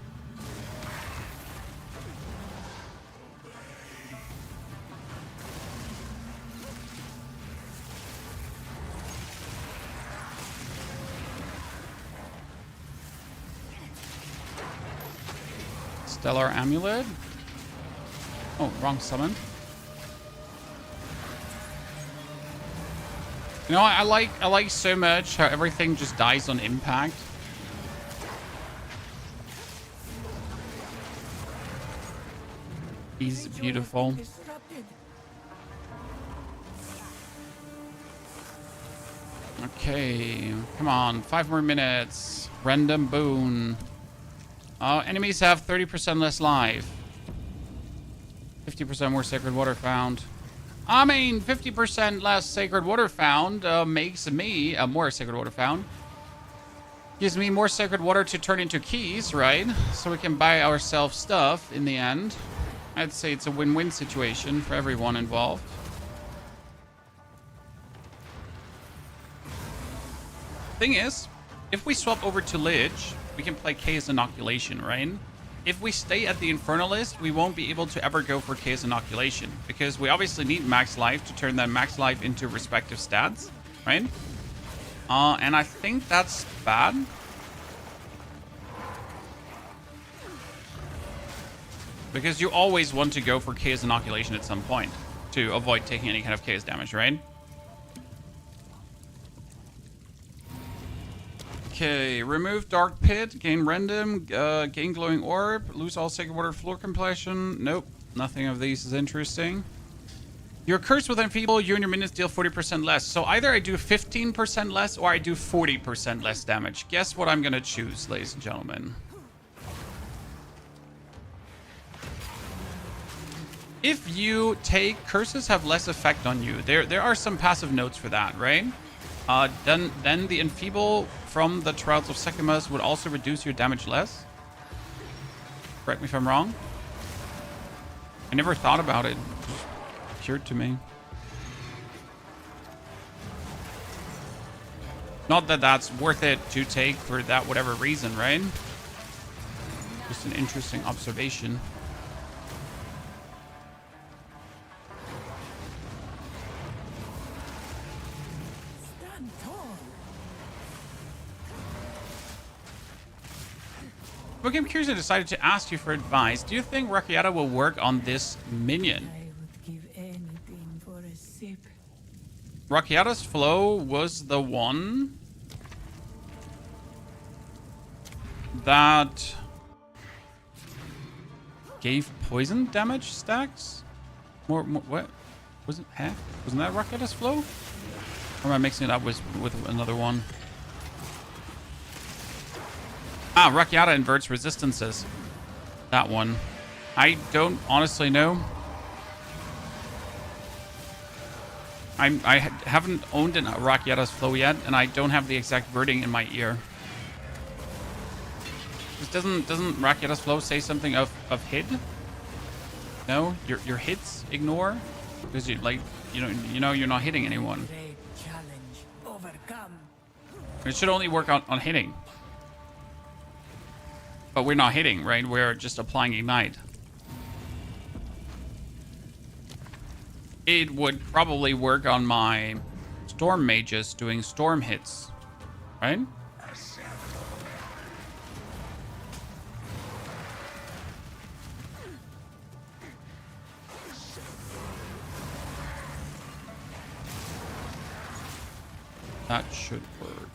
Stellar Amulet. Oh, wrong summon. You know, I like so much how everything just dies on impact. He's beautiful. Disrupted. Okay, come on, 5 more minutes. Random boon. Enemies have 30% less life. 50% more sacred water found. I mean, 50% less sacred water found makes me more sacred water found. Gives me more sacred water to turn into keys, right? So we can buy ourselves stuff in the end. I'd say it's a win-win situation for everyone involved. Thing is, if we swap over to Lich, we can play Chaos Inoculation, right? If we stay at the Infernalist, we won't be able to ever go for Chaos Inoculation because we obviously need max life to turn that max life into respective stats, right? And I think that's bad. Because you always want to go for Chaos Inoculation at some point to avoid taking any kind of Chaos damage, right? Okay, remove Dark Pit, gain random, gain glowing orb, lose all sacred water floor completion. Nope, nothing of these is interesting. You're cursed with enfeeble, you and your minions deal 40% less. So either I do 15% less or I do 40% less damage. Guess what I'm gonna choose, ladies and gentlemen. If you take curses have less effect on you, there are some passive notes for that, right? Then the enfeeble from the Trials of Sekimus would also reduce your damage less. Correct me if I'm wrong. I never thought about it. It just occurred to me. Not that that's worth it to take for that whatever reason, right? Just an interesting observation. Stand tall. Okay, I'm curious. I decided to ask you for advice. Do you think Rakiata will work on this minion? I would give anything for a sip. Rakiata's flow was the one that gave poison damage stacks? More what? Was it half? Wasn't that Rakiata's flow? Or am I mixing it up with another one? Ah, Rakiata inverts resistances. That one. I don't honestly know. I haven't owned a Rakiata's flow yet, and I don't have the exact wording in my ear. Doesn't Rakiata's flow say something of hit? No, your hits ignore because you know you're not hitting anyone. Great challenge overcome. It should only work on hitting. But we're not hitting, right? We're just applying ignite. It would probably work on my storm mages doing storm hits, right? That should work.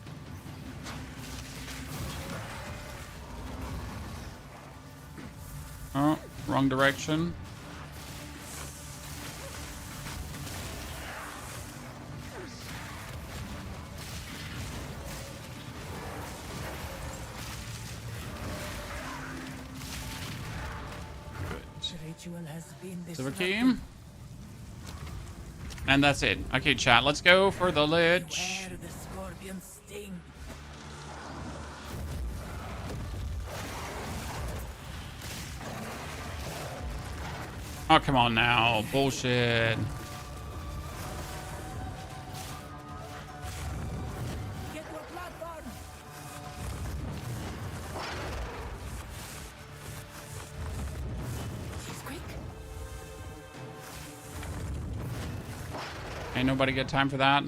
Oh, wrong direction. Ritual has been Silver disrupted. key. And that's it. Okay, chat. Let's go for the Lich. Beware the scorpion sting. Oh, come on now. Bullshit. Get to a platform. She's quick. Ain't nobody got time for that.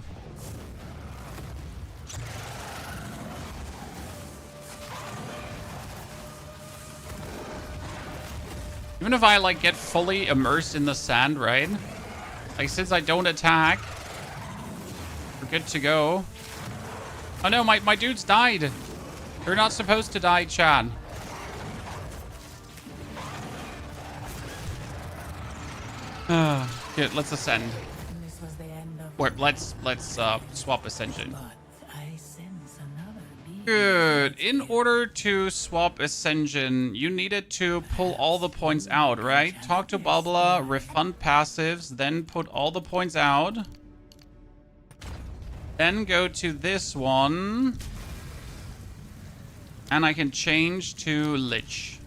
Even if I like get fully immersed in the sand, right? Like since I don't attack, we're good to go. Oh no, my dudes died. They're not supposed to die, Chad. Good, let's ascend. This was the end of. Wait, let's swap Ascension. But I sense another being. Good. In order to swap Ascension, you needed to pull all the points out, right? Talk to Babla, refund passives, then put all the points out. Then go to this one. And I can change to Lich.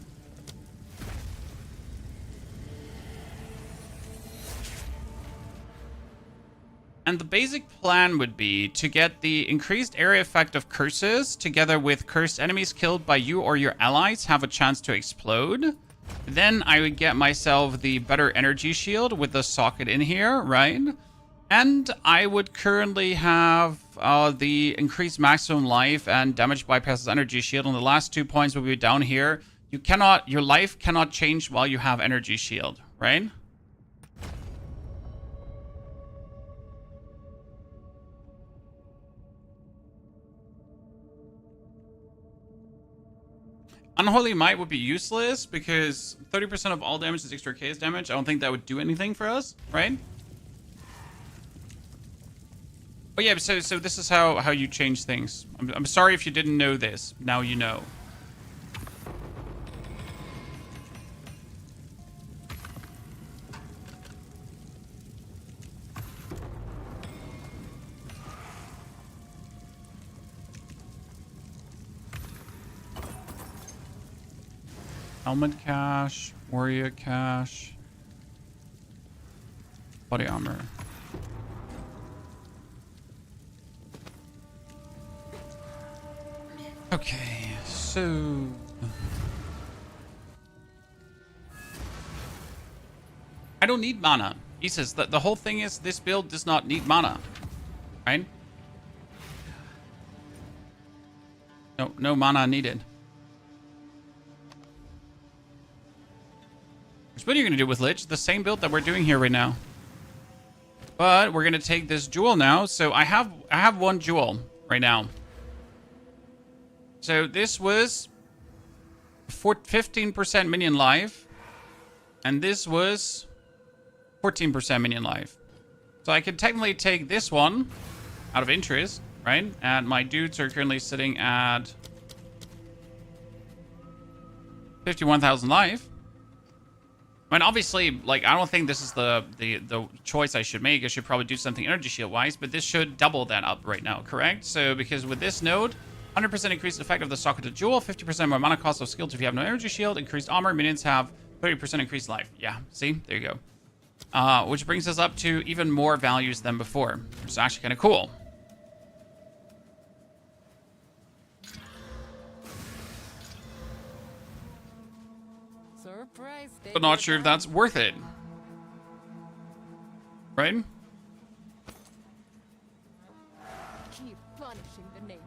And the basic plan would be to get the increased area effect of curses together with cursed enemies killed by you or your allies have a chance to explode. Then I would get myself the better energy shield with the socket in here, right? And I would currently have the increased maximum life and damage bypasses energy shield. And the last 2 points will be down here. Your life cannot change while you have energy shield, right? Unholy Might would be useless because 30% of all damage is extra chaos damage. I don't think that would do anything for us, right? Oh yeah, so this is how you change things. I'm sorry if you didn't know this. Now you know. Helmet cache, warrior cache, body armor. Okay, so I don't need mana. He says that the whole thing is this build does not need mana, right? No mana needed. What are you going to do with Lich? The same build that we're doing here right now. But we're going to take this jewel now. So I have one jewel right now. So this was 15% minion life. And this was 14% minion life. So I could technically take this one out of interest, right? And my dudes are currently sitting at 51,000 life. I mean, obviously, like, I don't think this is the choice I should make. I should probably do something energy shield wise, but this should double that up right now, correct? So because with this node, 100% increased effect of the socketed jewel, 50% more mana cost of skills if you have no energy shield, increased armor, minions have 30% increased life. Yeah, see? There you go. Which brings us up to even more values than before, which is actually kind of cool. Surprise. But not sure if that's worth it. Right? Keep punishing the nameless.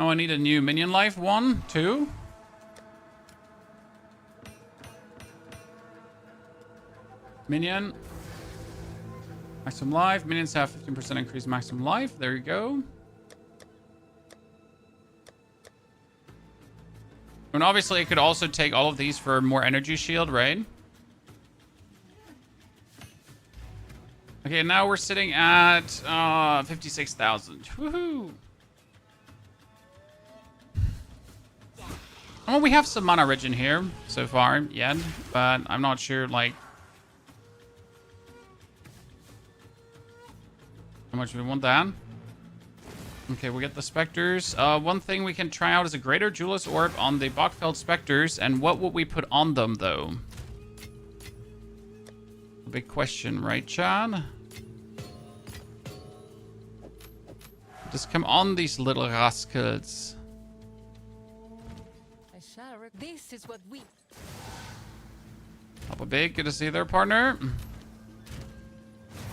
Oh, I need a new minion life. 1, 2. Minion. Maximum life. Minions have 15% increased maximum life. There you go. And obviously, I could also take all of these for more energy shield, right? Okay, now we're sitting at 56,000. Woohoo! Well, we have some mana regen here so far, yet, but I'm not sure, like, how much we want that. Okay, we get the spectres. One thing we can try out is a greater jewelous orb on the Bachfeld spectres, and what would we put on them, though? A big question, right, Chad? Just come on, these little rascals. This is what we... Papa Big, good to see you there, partner.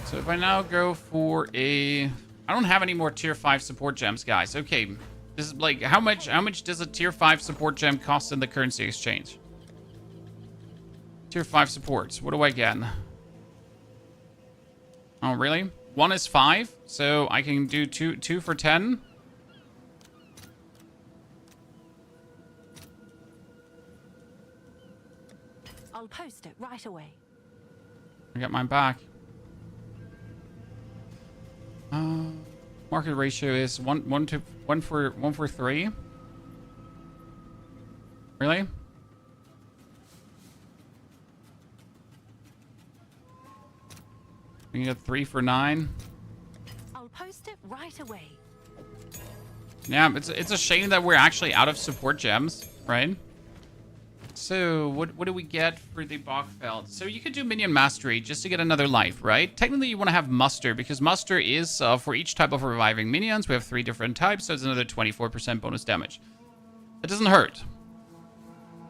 So if I now go for a... I don't have any more tier 5 support gems, guys. Okay, this is like, how much does a tier 5 support gem cost in the currency exchange? Tier 5 supports, what do I get? Oh, really? 1 is 5, so I can do two for 10. I'll post it right away. I got mine back. Market ratio is 1 for 3. Really? We can get 3 for 9. I'll post it right away. Yeah, it's a shame that we're actually out of support gems, right? So, what do we get for the Bachfeld? So, you could do Minion Mastery just to get another life, right? Technically, you want to have Muster, because Muster is for each type of reviving minions. We have 3 different types, so it's another 24% bonus damage. It doesn't hurt.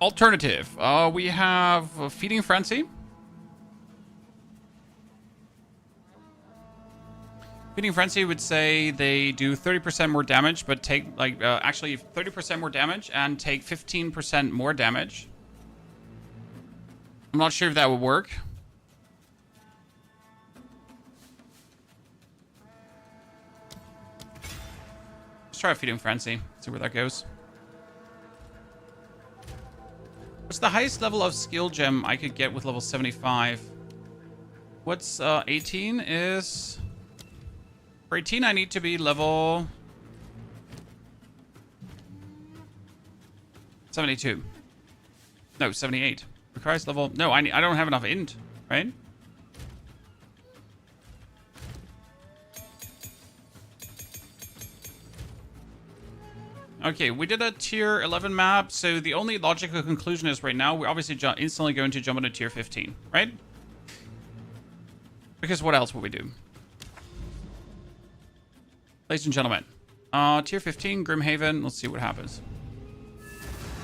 Alternative. We have Feeding Frenzy. Feeding Frenzy would say they do 30% more damage, but take, like, actually 30% more damage and take 15% more damage. I'm not sure if that would work. Let's try Feeding Frenzy. See where that goes. What's the highest level of skill gem I could get with level 75? What's 18 is... For 18, I need to be level 72. No, 78. Requires level... No, I don't have enough int, right? Okay, we did a tier 11 map, so the only logical conclusion is right now we're obviously instantly going to jump into tier 15, right? Because what else would we do? Ladies and gentlemen, tier 15, Grimhaven, let's see what happens.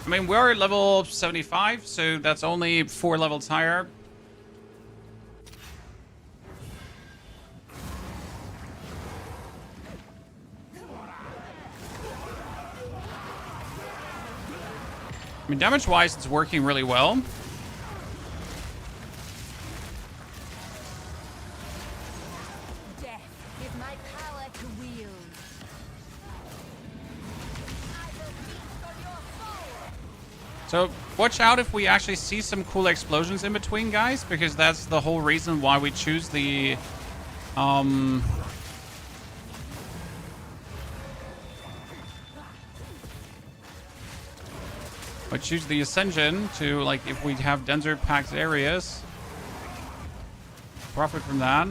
I mean, we're at level 75, so that's only 4 levels higher. I mean, damage-wise, it's working really well. Death is my power to wield. I will feast on your soul. So, watch out if we actually see some cool explosions in between, guys, because that's the whole reason why we choose the, I choose the Ascension to, like, if we have denser packed areas, profit from that.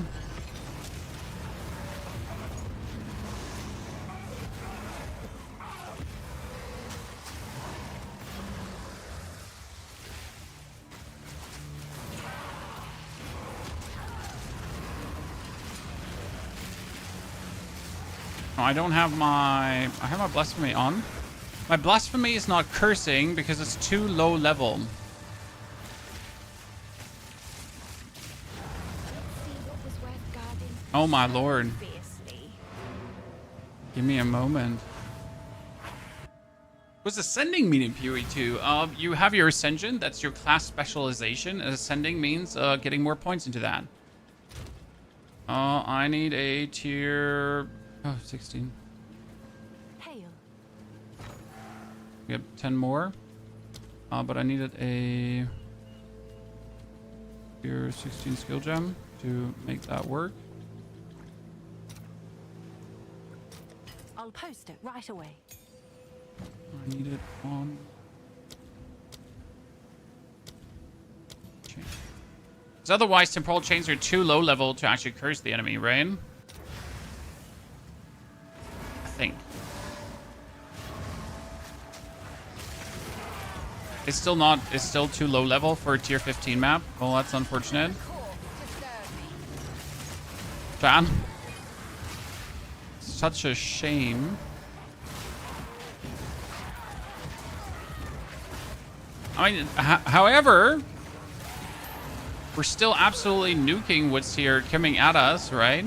Oh, I don't have my... I have my Blasphemy on. My Blasphemy is not cursing because it's too low level. See what was worth guarding Oh my lord. fiercely. Give me a moment. What's Ascending mean in POE 2? You have your Ascension, that's your class specialization. And Ascending means getting more points into that. I need a tier... Oh, 16. Hail. We have 10 more. But I needed a tier 16 skill gem to make that work. I'll post it right away. I need it on... chain. Because otherwise, temporal chains are too low level to actually curse the enemy, right? I think. It's still not... It's still too low level for a tier 15 map. Well, that's unfortunate. Jan. Such a shame. I mean, however, we're still absolutely nuking what's here coming at us, right?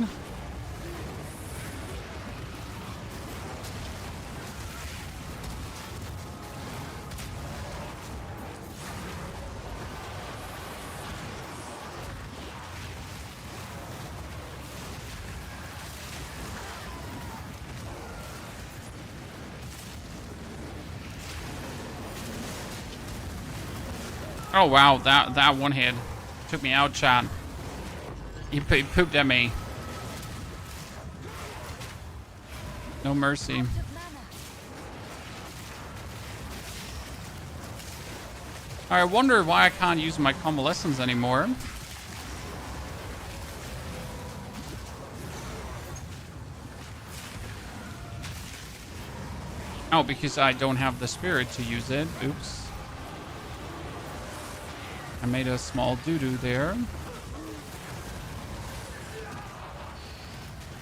Oh wow, that one hit took me out, chat. He pooped at me. No mercy. I wonder why I can't use my Convalescence anymore. Oh, because I don't have the spirit to use it. Oops. I made a small doo-doo there.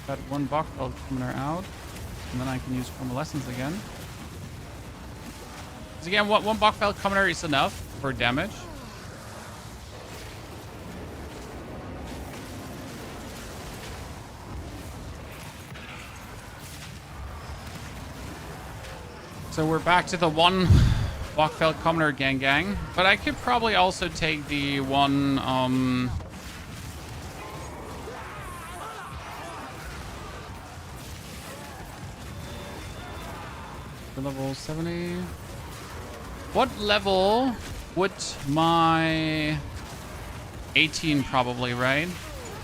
Got one Bachfeld commoner out. And then I can use Convalescence again. Because again, one Bachfeld commoner is enough for damage. So we're back to the one Bachfeld commoner gang. But I could probably also take the one for level 70. What level would my 18 probably, right?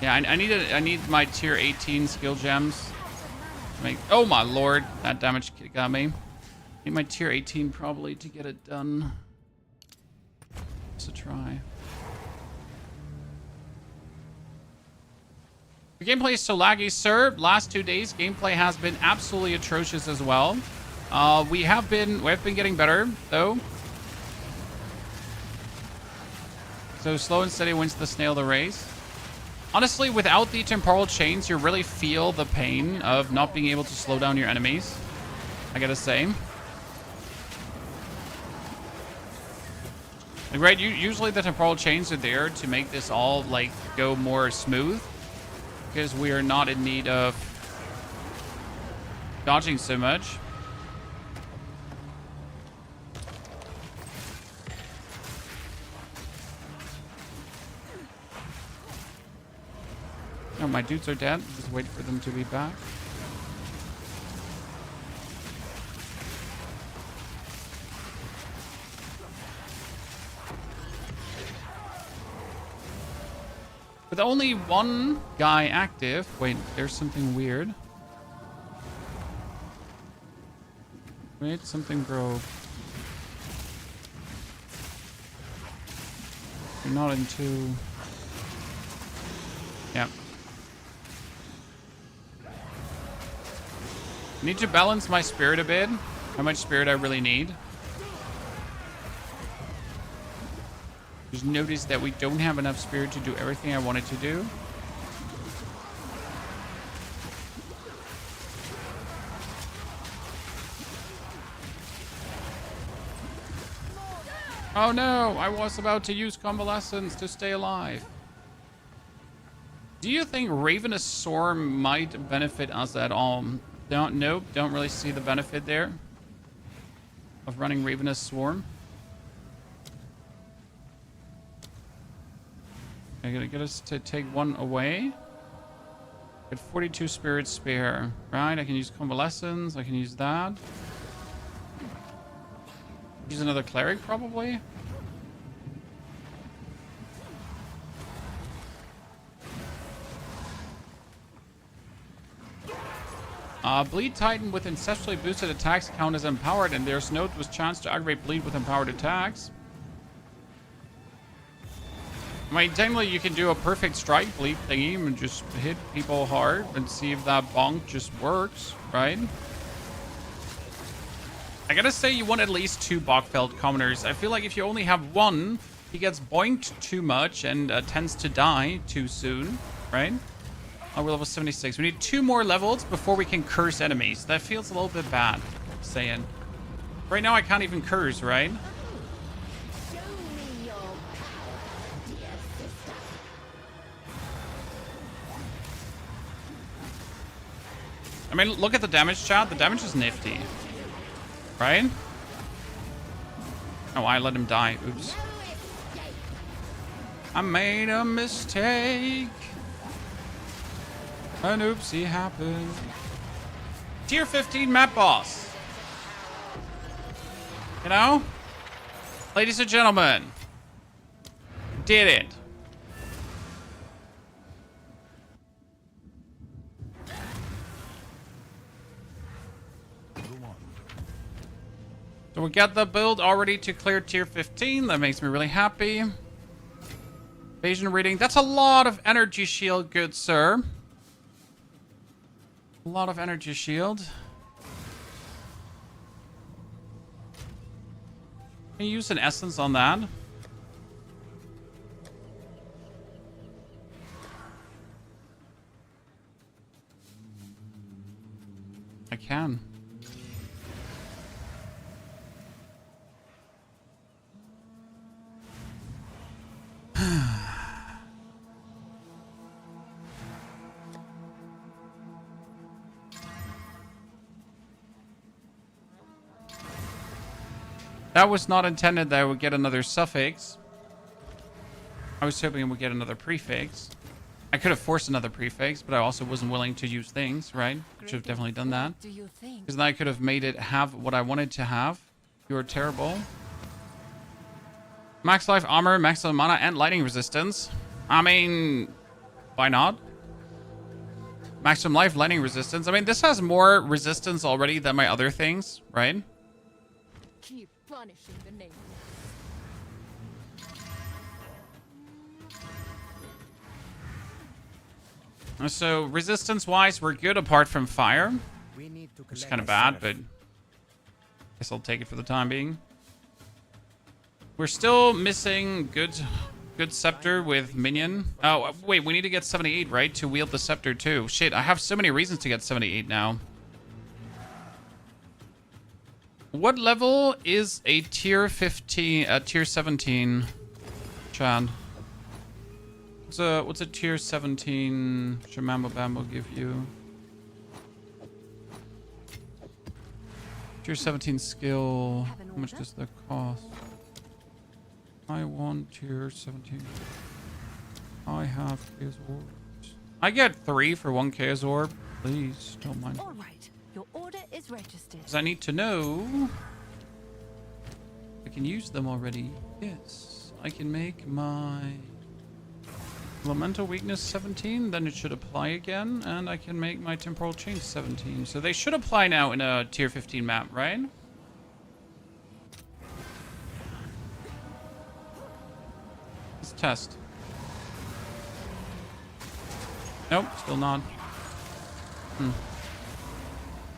Yeah, I need my tier 18 skill gems to make... Oh my lord, that damage got me. Need my tier 18 probably to get it done. Just a try. The gameplay is so laggy, sir. Last 2 days, gameplay has been absolutely atrocious as well. We have been getting better though. So slow and steady wins the snail the race. Honestly, without the temporal chains, you really feel the pain of not being able to slow down your enemies. I gotta say. Like, right, usually the temporal chains are there to make this all like go more smooth. Because we are not in need of dodging so much. Oh, my dudes are dead. Just wait for them to be back. With only one guy active. Wait, there's something weird. Wait, something broke. You're not into... Yeah. I need to balance my spirit a bit. How much spirit I really need. Just noticed that we don't have enough spirit to do everything I wanted to do. Oh no, I was about to use Convalescence to stay alive. Do you think Ravenous Swarm might benefit us at all? Nope, don't really see the benefit there of running Ravenous Swarm. I gotta get us to take one away. Get 42 spirits spare. Right, I can use Convalescence. I can use that. Use another cleric, probably. Bleed Titan with ancestrally boosted attacks count as empowered, and there's no chance to aggravate bleed with empowered attacks. I mean, technically you can do a perfect strike bleed thingy and just hit people hard and see if that bonk just works, right? I gotta say, you want at least 2 Bogfeld commoners. I feel like if you only have one, he gets boinked too much and tends to die too soon, right? Oh, we're level 76. We need 2 more levels before we can curse enemies. That feels a little bit bad, saying. Right now I can't even curse, right? I mean, look at the damage, chat. The damage is nifty. Right? Oh, I let him die. Oops. I made a mistake. An oopsie happened. Tier 15 map boss. You know? Ladies and gentlemen. Did it. So we got the build already to clear tier 15. That makes me really happy. Evasion reading. That's a lot of energy shield, good sir. A lot of energy shield. Can you use an essence on that? I can. That was not intended that I would get another suffix. I was hoping I would get another prefix. I could have forced another prefix, but I also wasn't willing to use things, right? Should have definitely done that. Because then I could have made it have what I wanted to have. You are terrible. Max life armor, maximum mana, and lightning resistance. I mean, why not? Maximum life, lightning resistance. I mean, this has more resistance already than my other things, right? Keep punishing the name. So resistance-wise, we're good apart from fire. We need to Which is collect kind of a bad, seraph. but guess I'll take it for the time being. We're still missing good Scepter with Minion. Oh, wait, we need to get 78, right? To wield the Scepter, too. Shit, I have so many reasons to get 78 now. What level is a tier 15, tier 17, Chad? What's a tier 17 Shamambo Bambo give you? Tier 17 skill. How much does that cost? I want tier 17. I have Chaos Orbs. I get 3 for 1 Chaos Orb. Please, don't mind. All right, your order is registered. Because I need to know. I can use them already. Yes. I can make my Elemental Weakness 17. Then it should apply again. And I can make my Temporal Change 17. So they should apply now in a tier 15 map, right? Let's test. Nope, still not.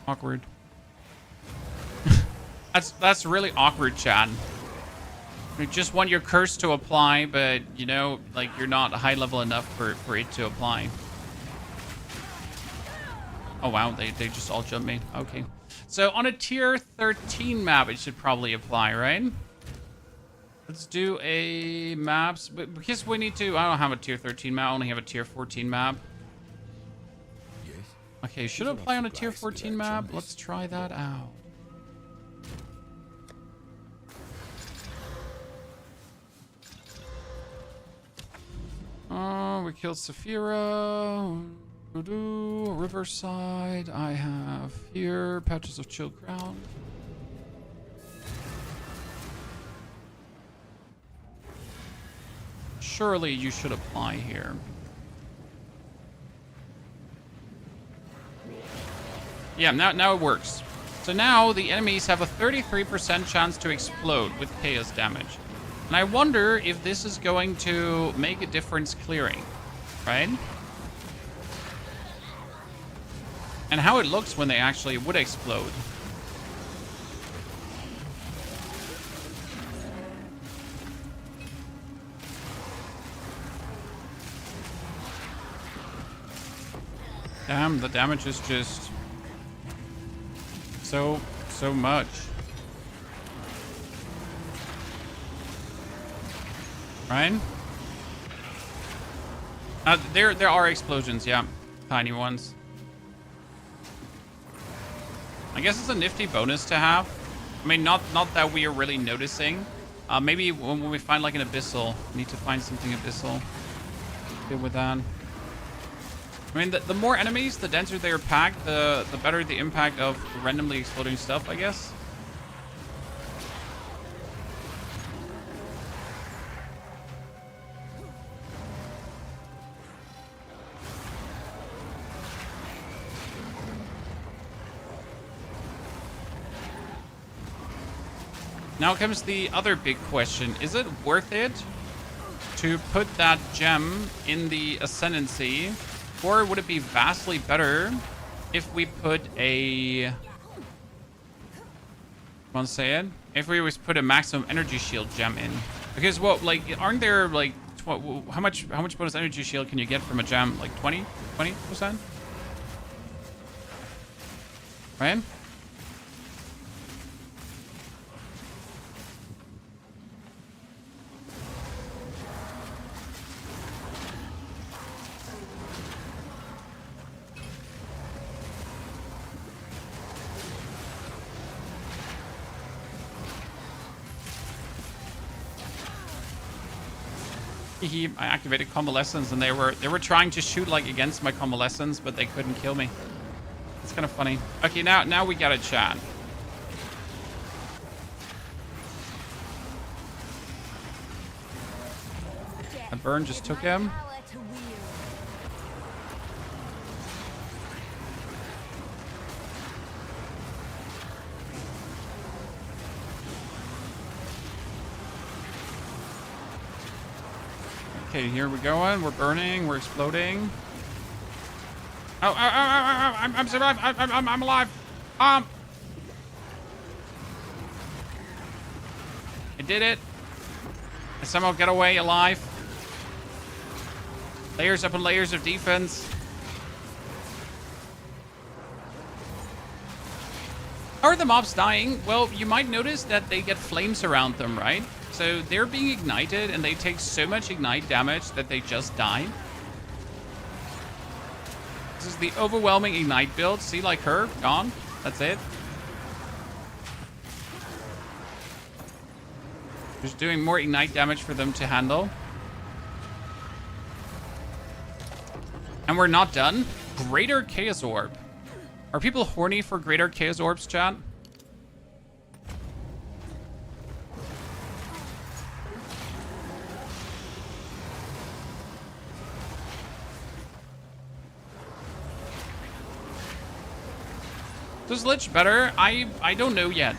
Awkward. That's really awkward, Chad. You just want your curse to apply, but you know, like you're not high level enough for it to apply. Oh wow, they just all jumped me. Okay. So on a tier 13 map, it should probably apply, right? Let's do a maps, but because we need to, I don't have a tier 13 map, I only have a tier 14 map. Yes. Okay, should it apply on a tier 14 map? Let's try that out. Oh, we killed Saphira. Riverside. I have here patches of chill ground. Surely you should apply here. Yeah, now it works. So now the enemies have a 33% chance to explode with chaos damage. And I wonder if this is going to make a difference clearing, right? And how it looks when they actually would explode. Damn, the damage is just so much. Right? There are explosions, yeah. Tiny ones. I guess it's a nifty bonus to have. I mean, not that we are really noticing. Maybe when we find like an Abyssal, we need to find something Abyssal. Deal with that. I mean, the more enemies, the denser they are packed, the better the impact of randomly exploding stuff, I guess. Now comes the other big question. Is it worth it to put that gem in the Ascendancy? Or would it be vastly better if we put a... Want to say it? If we always put a maximum energy shield gem in? Because, well, like, aren't there, like, how much bonus energy shield can you get from a gem? Like 20%? Right? I activated Convalescence and they were trying to shoot like against my Convalescence, but they couldn't kill me. It's kind of funny. Okay, now we got a chat. A burn just took him. Okay, here we go. We're burning. We're exploding. I'm survived. I'm alive. I did it. I somehow get away alive. Layers upon layers of defense. How are the mobs dying? Well, you might notice that they get flames around them, right? So they're being ignited and they take so much ignite damage that they just die. This is the overwhelming ignite build. See, like her, gone. That's it. Just doing more ignite damage for them to handle. And we're not done. Greater Chaos Orb. Are people horny for Greater Chaos Orbs, chat? Does Lich better? I don't know yet.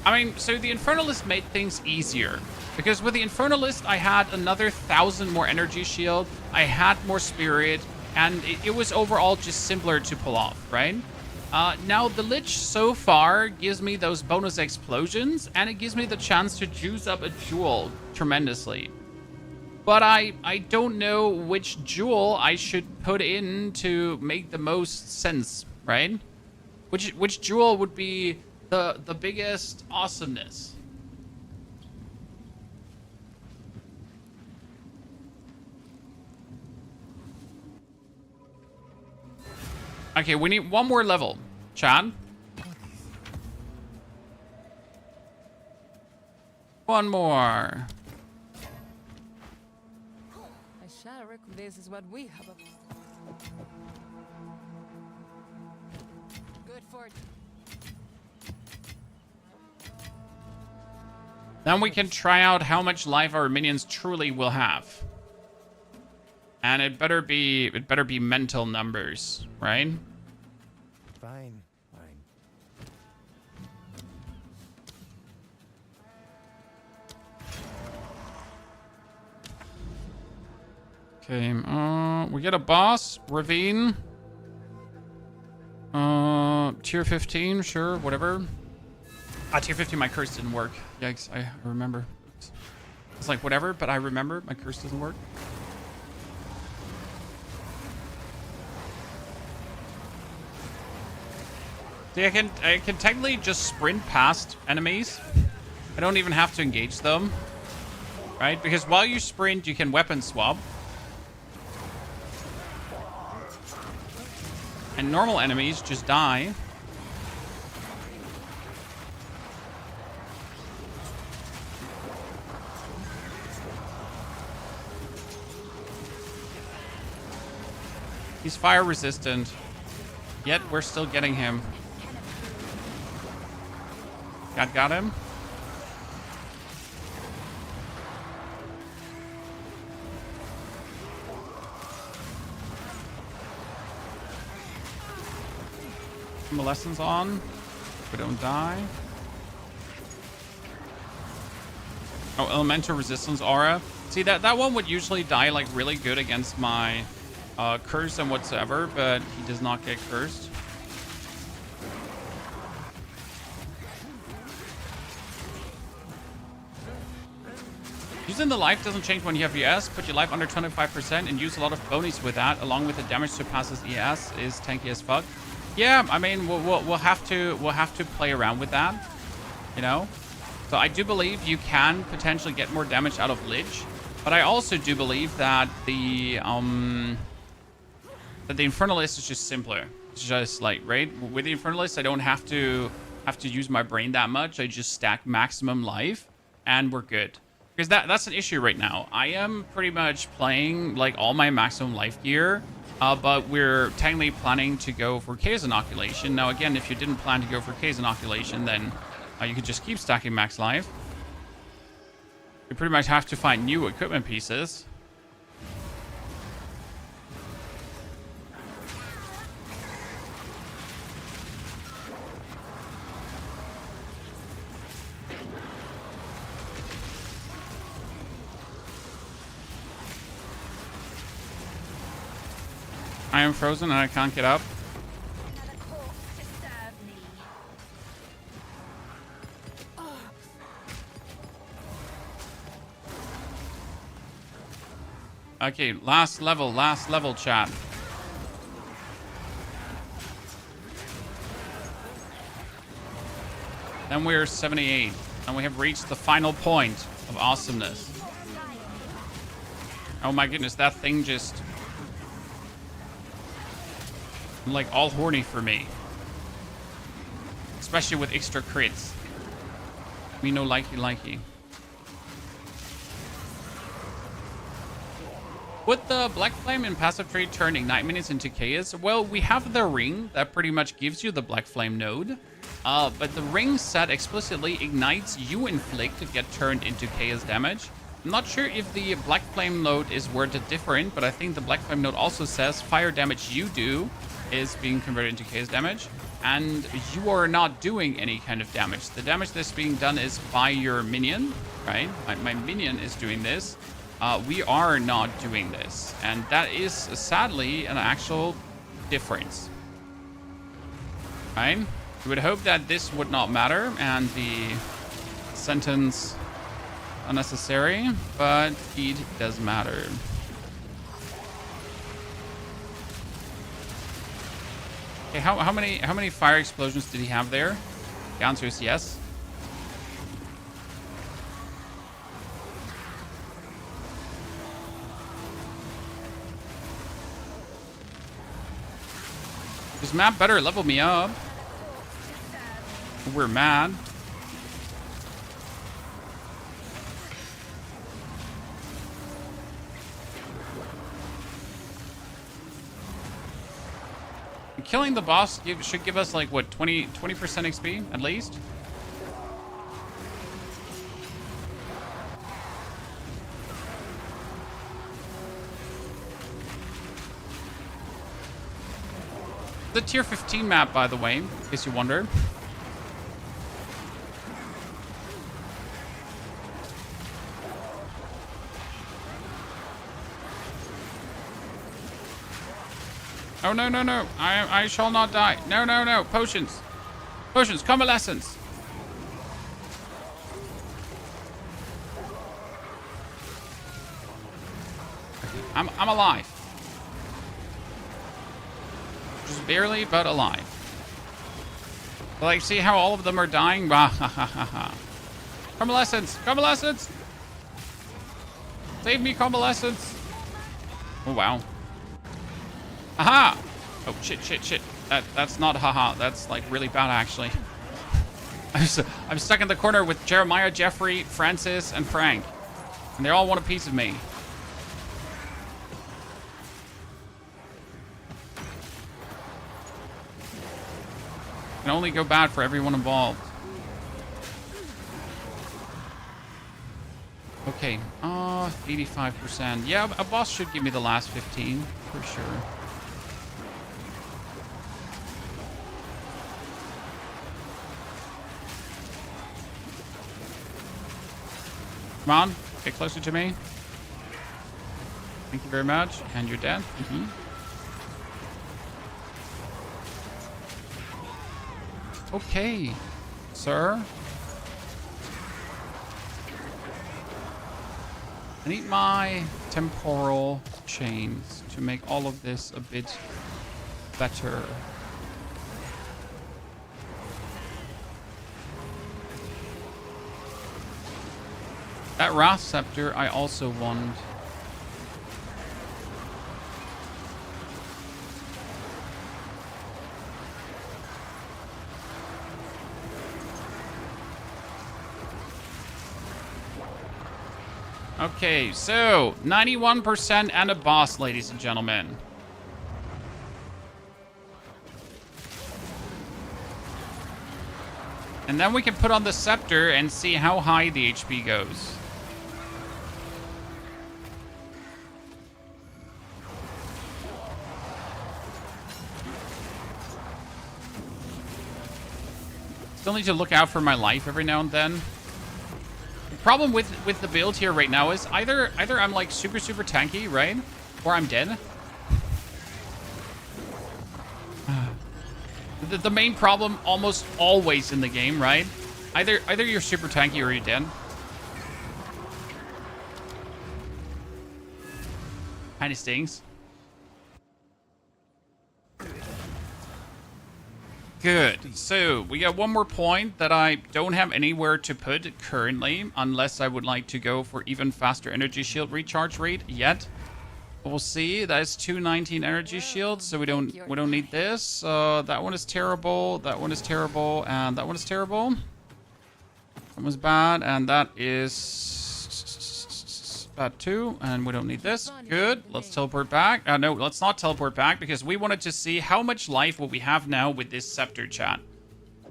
I mean, so the Infernalist made things easier. Because with the Infernalist, I had another 1,000 more energy shield. I had more spirit. And it was overall just simpler to pull off, right? Now, the Lich so far gives me those bonus explosions. And it gives me the chance to juice up a jewel tremendously. But I don't know which jewel I should put in to make the most sense, right? Which jewel would be the biggest awesomeness? Okay, we need one more level. Chan? One more. I shall reckon this is what we have. Good fortune. Then we can try out how much life our minions truly will have. And it better be mental numbers, right? Fine, fine. Okay, we get a boss, Ravine. Tier 15, sure, whatever. Tier 15, my curse didn't work. Yikes, I remember. It's like, whatever, but I remember my curse doesn't work. See, I can technically just sprint past enemies. I don't even have to engage them. Right? Because while you sprint, you can weapon swap. And normal enemies just die. He's fire resistant. Yet we're still getting him. Got him. Convalescence on. We don't die. Oh, elemental resistance aura. See, that one would usually die like really good against my curse and whatsoever, but he does not get cursed. Using the life doesn't change when you have ES. Put your life under 25% and use a lot of bonies with that, along with the damage surpasses ES is tanky as fuck. Yeah, I mean we'll have to play around with that, you know. So I do believe you can potentially get more damage out of Lich, but I also do believe that the Infernalist is just simpler. It's just like, right, with the Infernalist I don't have to use my brain that much. I just stack maximum life and we're good. Because that's an issue right now. I am pretty much playing like all my maximum life gear, but we're technically planning to go for Chaos Inoculation. Now again, if you didn't plan to go for Chaos Inoculation, then you could just keep stacking max life. You pretty much have to find new equipment pieces. I am frozen and I can't get up. Another corpse to serve me. Okay, last level, chat. Then we're 78, and we have reached the final point of awesomeness. Oh my goodness, that thing just... like all horny for me. Especially with extra crits. We know likey. Would the Black Flame and passive trade turn Ignite Minions into Chaos? Well, we have the ring that pretty much gives you the Black Flame node. But the ring set explicitly ignites you inflict to get turned into Chaos damage. I'm not sure if the Black Flame node is worded different, but I think the Black Flame node also says fire damage you do is being converted into Chaos damage. And you are not doing any kind of damage. The damage that's being done is by your minion, right? My minion is doing this. We are not doing this. And that is sadly an actual difference. Right? You would hope that this would not matter and the sentence unnecessary, but it does matter. Okay, how many fire explosions did he have there? The answer is yes. This map better level me up. We're mad. Killing the boss should give us like what, 20% XP at least. The tier 15 map, by the way, in case you wonder. Oh, no, no, no. I shall not die. No, no, no. Potions. Potions. Convalescence. I'm alive. Just barely, but alive. Like, see how all of them are dying? Convalescence. Convalescence. Save me, Convalescence. Oh, wow. Aha! Oh, shit. That's not haha. That's, like, really bad, actually. I'm stuck in the corner with Jeremiah, Jeffrey, Francis, and Frank. And they all want a piece of me. It can only go bad for everyone involved. Okay. 85%. Yeah, a boss should give me the last 15, for sure. Come on, get closer to me. Thank you very much. And you're dead. Okay, sir. I need my temporal chains to make all of this a bit better. That Wrath Scepter I also want. Okay, so 91% and a boss, ladies and gentlemen. And then we can put on the Scepter and see how high the HP goes. Still need to look out for my life every now and then. The problem with the build here right now is either I'm like super tanky, right? Or I'm dead. the main problem almost always in the game, right? Either you're super tanky or you're dead. Kinda stings. Good. So, we got one more point that I don't have anywhere to put currently, unless I would like to go for even faster energy shield recharge rate yet. We'll see. That is 219 energy shields, so we don't need this. That one is terrible. That one is terrible, and that one is terrible. That one's bad, and that is bad too, and we don't need this. Good. Let's teleport back. No, let's not teleport back because we wanted to see how much life will we have now with this Scepter, chat.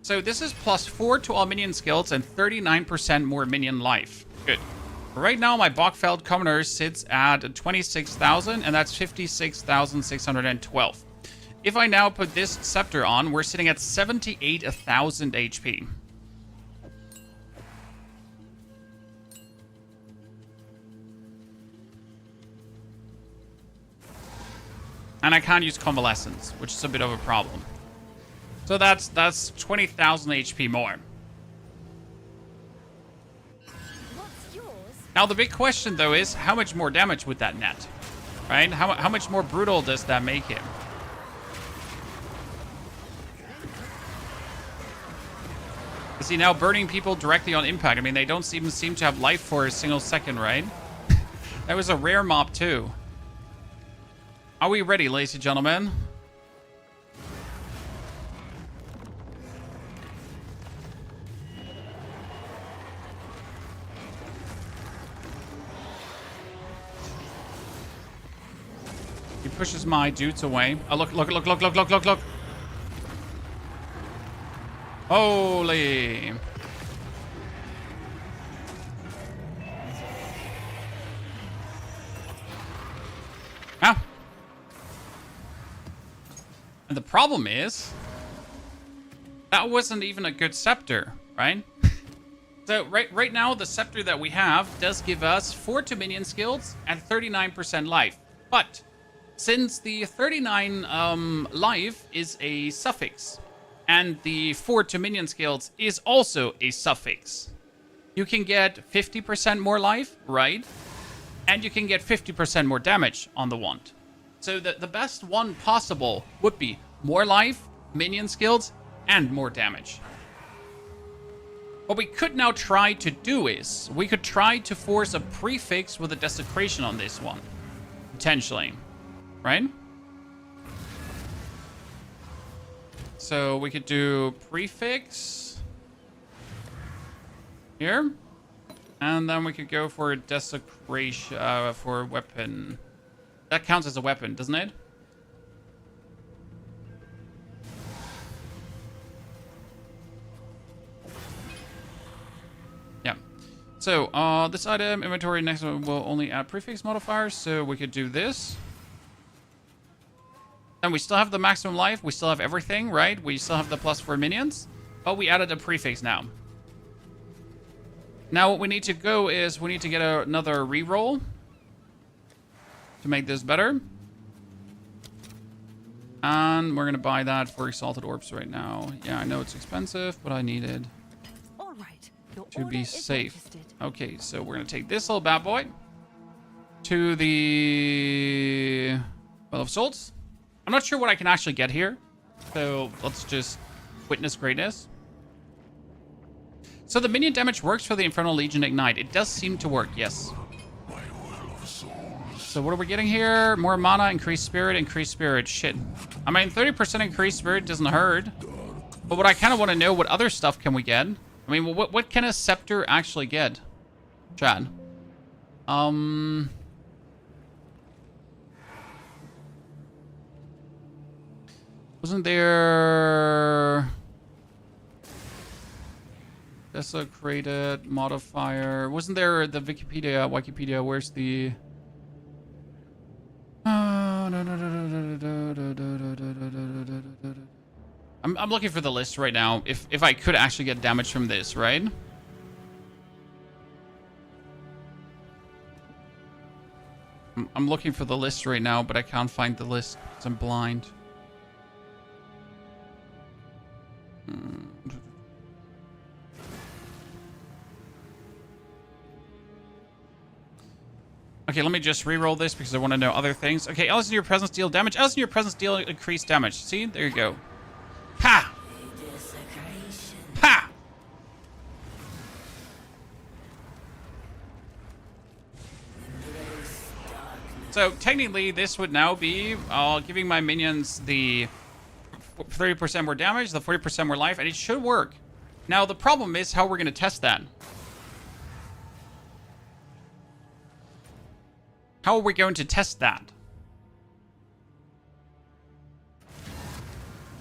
So this is +4 to all minion skills and 39% more minion life. Good. Right now, my Bachfeld Commoner sits at 26,000, and that's 56,612. If I now put this Scepter on, we're sitting at 78,000 HP. And I can't use Convalescence, which is a bit of a problem. So that's 20,000 HP more. What's yours? Now the big question though is how much more damage would that net, right? How much more brutal does that make him? Is he now burning people directly on impact? I mean, they don't even seem to have life for a single second, right? That was a rare mob too. Are we ready, ladies and gentlemen? He pushes my dudes away. Oh, look. Holy. Ah. And the problem is, that wasn't even a good Scepter, right? So right now, the Scepter that we have does give us 4 to minion skills and 39% life. But since the 39 life is a suffix, and the 4 to minion skills is also a suffix, you can get 50% more life, right? And you can get 50% more damage on the wand. So the best one possible would be more life, minion skills, and more damage. What we could now try to do is, we could try to force a prefix with a desecration on this one. Potentially. Right? So we could do prefix here. And then we could go for a desecration for a weapon. That counts as a weapon, doesn't it? Yeah. So, this item, inventory next one will only add prefix modifiers, so we could do this. And we still have the maximum life, we still have everything, right? We still have the +4 minions, but we added a prefix now. Now what we need to go is, we need to get another reroll to make this better. And we're gonna buy that for Exalted Orbs right now. Yeah, I know it's expensive, but I need it All right. Your to be order is safe. registered. Okay, so we're gonna take this little bad boy to the Well of Souls. I'm not sure what I can actually get here, so let's just witness greatness. So the minion damage works for the Infernal Legion Ignite. It does seem to work, yes. So what are we getting here? More mana, increased spirit. Shit. I mean, 30% increased spirit doesn't hurt. But what I kind of want to know, what other stuff can we get? I mean, what can a Scepter actually get? Chad. Wasn't there... Desecrated modifier. Wasn't there the Wikipedia, where's the... I'm looking for the list right now, if I could actually get damage from this, right? I'm looking for the list right now, but I can't find the list because I'm blind. Okay, let me just re-roll this because I want to know other things. Okay, Alice in your presence deal damage. Alice in your presence deal increased damage. See? There you go. Ha! Ha! So technically, this would now be giving my minions the 30% more damage, the 40% more life, and it should work. Now, the problem is how we're going to test that. How are we going to test that?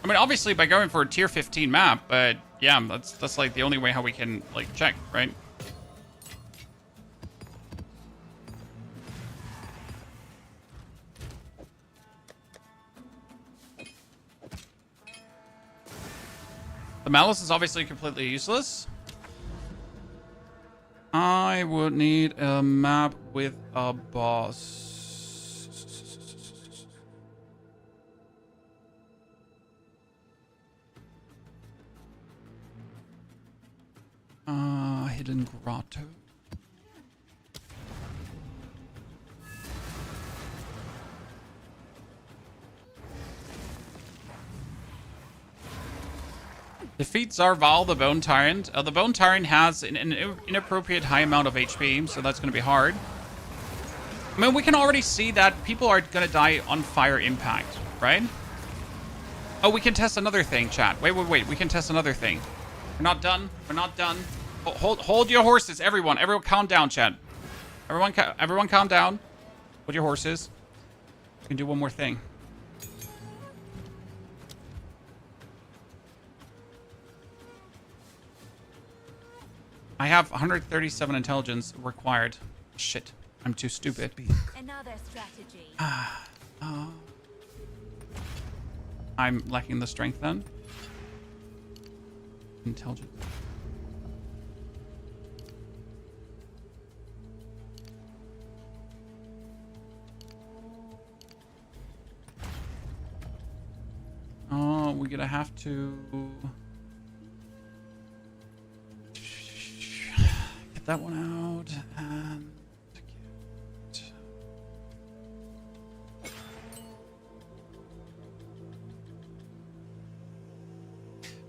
I mean, obviously by going for a tier 15 map, but yeah, that's like the only way how we can like check, right? The Malice is obviously completely useless. I would need a map with a boss. Hidden Grotto. Defeat Zarval, the Bone Tyrant. The Bone Tyrant has an inappropriate high amount of HP, so that's going to be hard. I mean, we can already see that people are going to die on fire impact, right? Oh, we can test another thing, chat. Wait. We can test another thing. We're not done. We're not done. Hold your horses, everyone. Everyone calm down, chat. Everyone calm down. Hold your horses. We can do one more thing. I have 137 intelligence required. Shit, I'm too stupid. Another strategy. I'm lacking the strength then. Intelligence. Oh, we're gonna have to get that one out and get...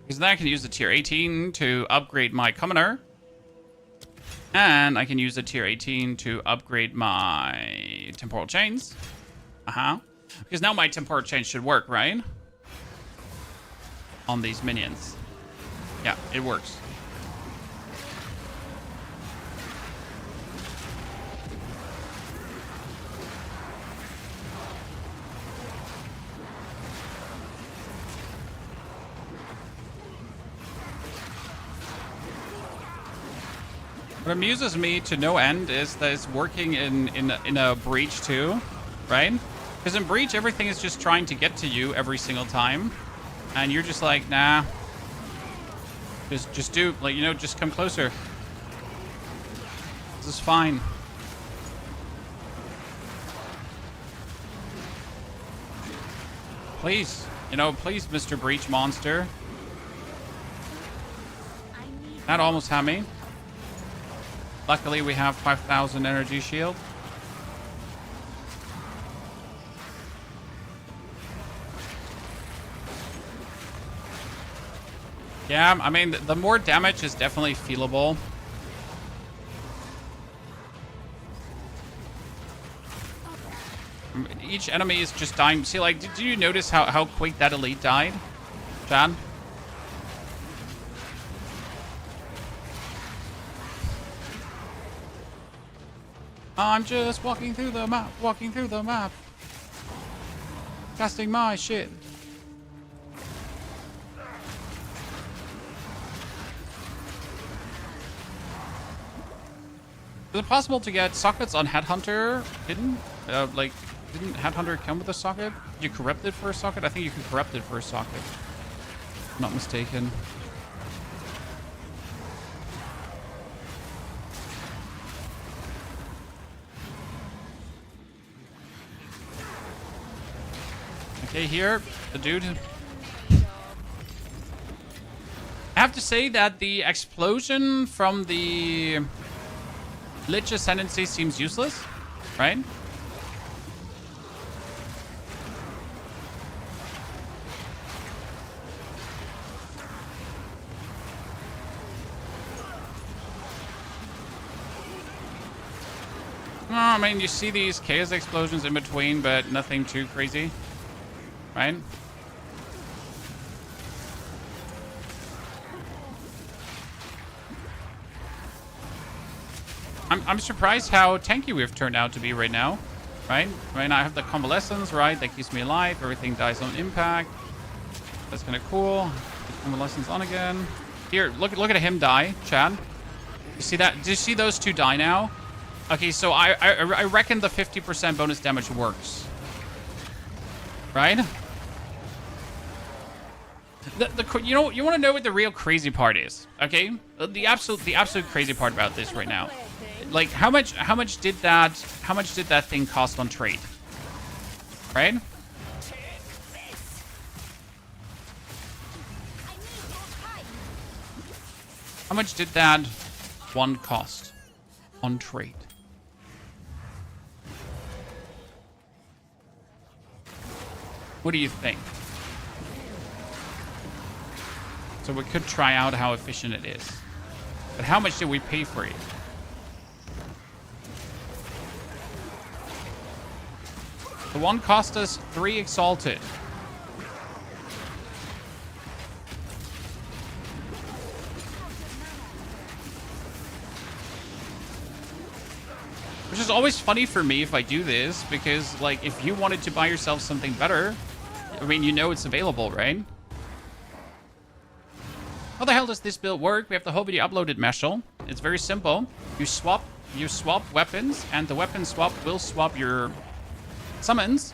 Because then I can use the tier 18 to upgrade my Commoner. And I can use the tier 18 to upgrade my Temporal Chains. Because now my Temporal Chains should work, right? On these minions. Yeah, it works. What amuses me to no end is that it's working in a breach too, right? Because in breach, everything is just trying to get to you every single time. And you're just like, nah. Just do, like, you know, just come closer. This is fine. Please, you know, please, Mr. Breach Monster. That almost had me. Luckily, we have 5,000 energy shield. Yeah, I mean, the more damage is definitely feelable. Each enemy is just dying. See, like, did you notice how quick that elite died, Chad? I'm just walking through the map, casting my shit. Is it possible to get sockets on Headhunter hidden? Didn't Headhunter come with a socket? Did you corrupt it for a socket? I think you can corrupt it for a socket. If I'm not mistaken. Okay, here, the dude. have to say that the explosion from the Lich Ascendancy seems useless, right? I mean, you see these chaos explosions in between, but nothing too crazy, right? I'm surprised how tanky we've turned out to be right now, right? I mean, I have the Convalescence, right? That keeps me alive. Everything dies on impact. That's kind of cool. The Convalescence on again. Here, look at him die, Chad. You see that? Do you see those two die now? Okay, so I reckon the 50% bonus damage works. Right? You want to know what the real crazy part is, okay? The absolute crazy part about this right now. Like how much did that thing cost on trade? Right? How much did that one cost on trade? What do you think? So we could try out how efficient it is. But how much did we pay for it? The one cost us 3 Exalted. Which is always funny for me if I do this, because, like, if you wanted to buy yourself something better, I mean, you know it's available, right? How the hell does this build work? We have the whole video uploaded, Meshel. It's very simple. You swap weapons, and the weapon swap will swap your summons,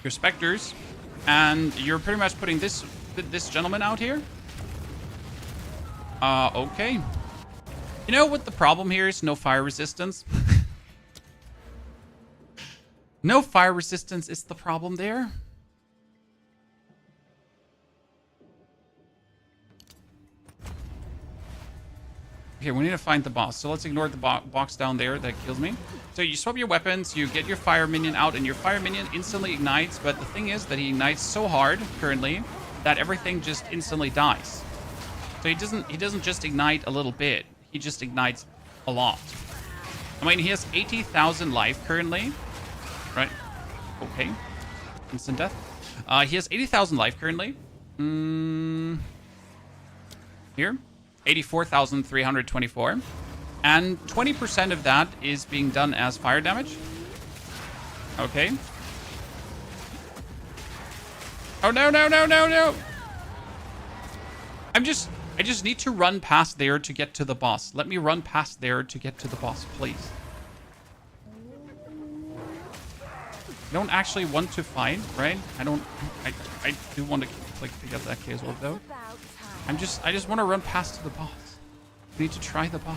your specters, and you're pretty much putting this gentleman out here. Okay. You know what the problem here is? No fire resistance. No fire resistance is the problem there. Okay, we need to find the boss. So let's ignore the box down there that kills me. So you swap your weapons, you get your fire minion out, and your fire minion instantly ignites. But the thing is that he ignites so hard currently that everything just instantly dies. So he doesn't just ignite a little bit. He just ignites a lot. I mean, he has 80,000 life currently. Right? Okay. Instant death. He has 80,000 life currently. Here. 84,324. And 20% of that is being done as fire damage. Okay. Oh, no, no, no, no, no. I just need to run past there to get to the boss. Let me run past there to get to the boss, please. I don't actually want to fight, right? I do want to, like, pick up that KS orb, though. I just want to run past to the boss. We need to try the boss.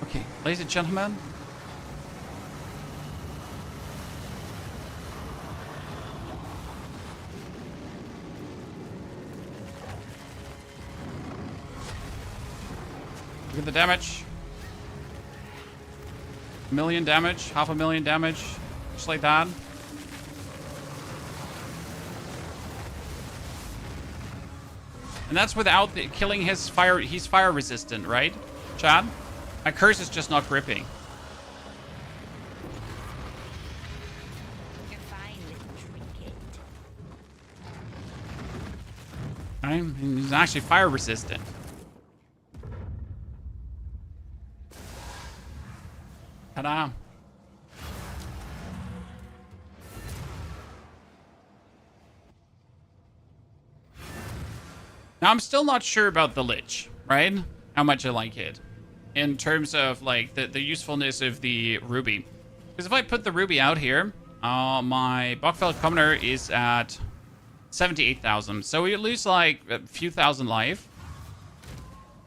Okay, ladies and gentlemen. Look at the damage. 1,000,000 damage, 500,000 damage, just like that. And that's without killing his fire. He's fire resistant, right, Chad? My curse is just not gripping. He's actually fire resistant. Ta-da. Now, I'm still not sure about the Lich, right? How much I like it. In terms of, like, the usefulness of the Ruby. Because if I put the Ruby out here, my Bogfell Commoner is at 78,000. So we lose, like, a few thousand life.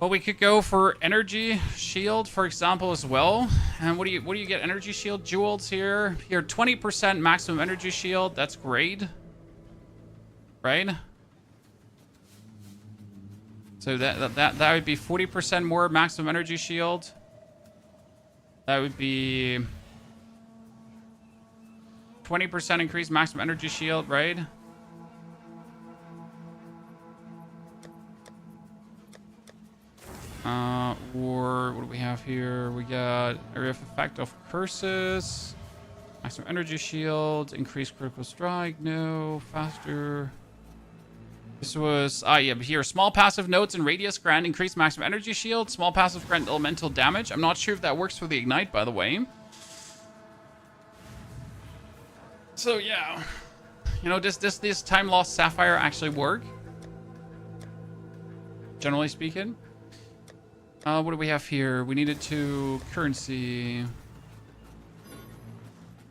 But we could go for Energy Shield, for example, as well. And what do you get? Energy Shield jewels here. Here, 20% maximum Energy Shield. That's great. right? So that would be 40% more maximum energy shield. That would be 20% increased maximum energy shield, right? Or what do we have here? We got area of effect of curses, maximum energy shield, increased critical strike, no, faster. This was, yeah, but here, small passive nodes and radius grant increased maximum energy shield, small passive grant elemental damage. I'm not sure if that works for the ignite, by the way. So yeah, you know, does this time lost sapphire actually work? Generally speaking. What do we have here? We needed to currency.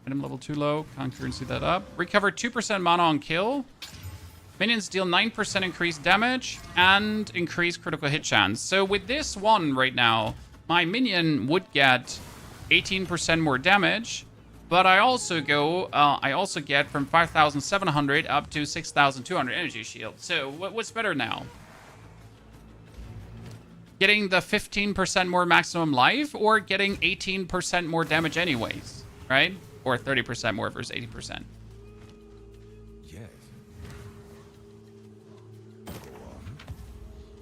Item level too low. Can't currency that up. Recover 2% mana on kill. Minions deal 9% increased damage and increase critical hit chance. So with this one right now, my minion would get 18% more damage, but I also get from 5,700 up to 6,200 energy shield. So what's better now? Getting the 15% more maximum life or getting 18% more damage anyways, right? Or 30% more versus 80%. Yes. I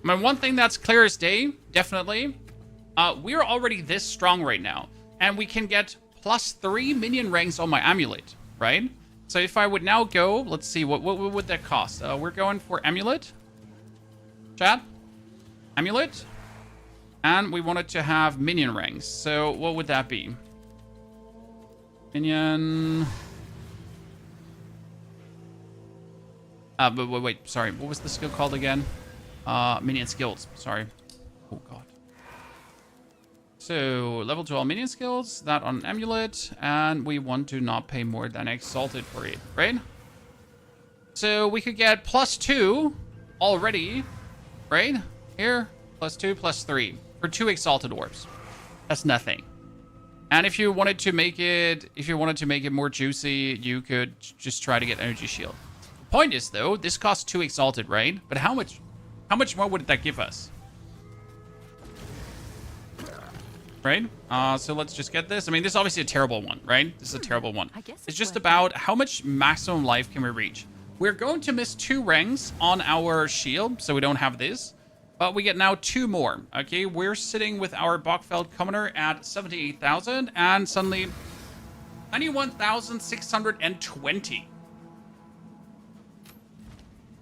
mean, one thing that's clear as day, definitely, we're already this strong right now. And we can get +3 minion ranks on my amulet, right? So if I would now go, let's see, what would that cost? We're going for amulet. Chat? Amulet. And we wanted to have minion ranks. So what would that be? Minion. But wait, sorry. What was the skill called again? Minion skills. Sorry. Oh god. So level 12 minion skills. That on amulet, and we want to not pay more than exalted for it, right? So we could get +2 already, right? Here, +2, +3 for 2 exalted orbs. That's nothing. And if you wanted to make it, more juicy, you could just try to get energy shield. The point is though, this costs 2 exalted, right? But how much more would that give us? Right? So let's just get this. I mean, this is obviously a terrible one, right? This is a terrible one. It's just about how much maximum life can we reach. We're going to miss 2 ranks on our shield, so we don't have this. But we get now 2 more. Okay, we're sitting with our Bachfeld Commoner at 78,000 and suddenly 91,620.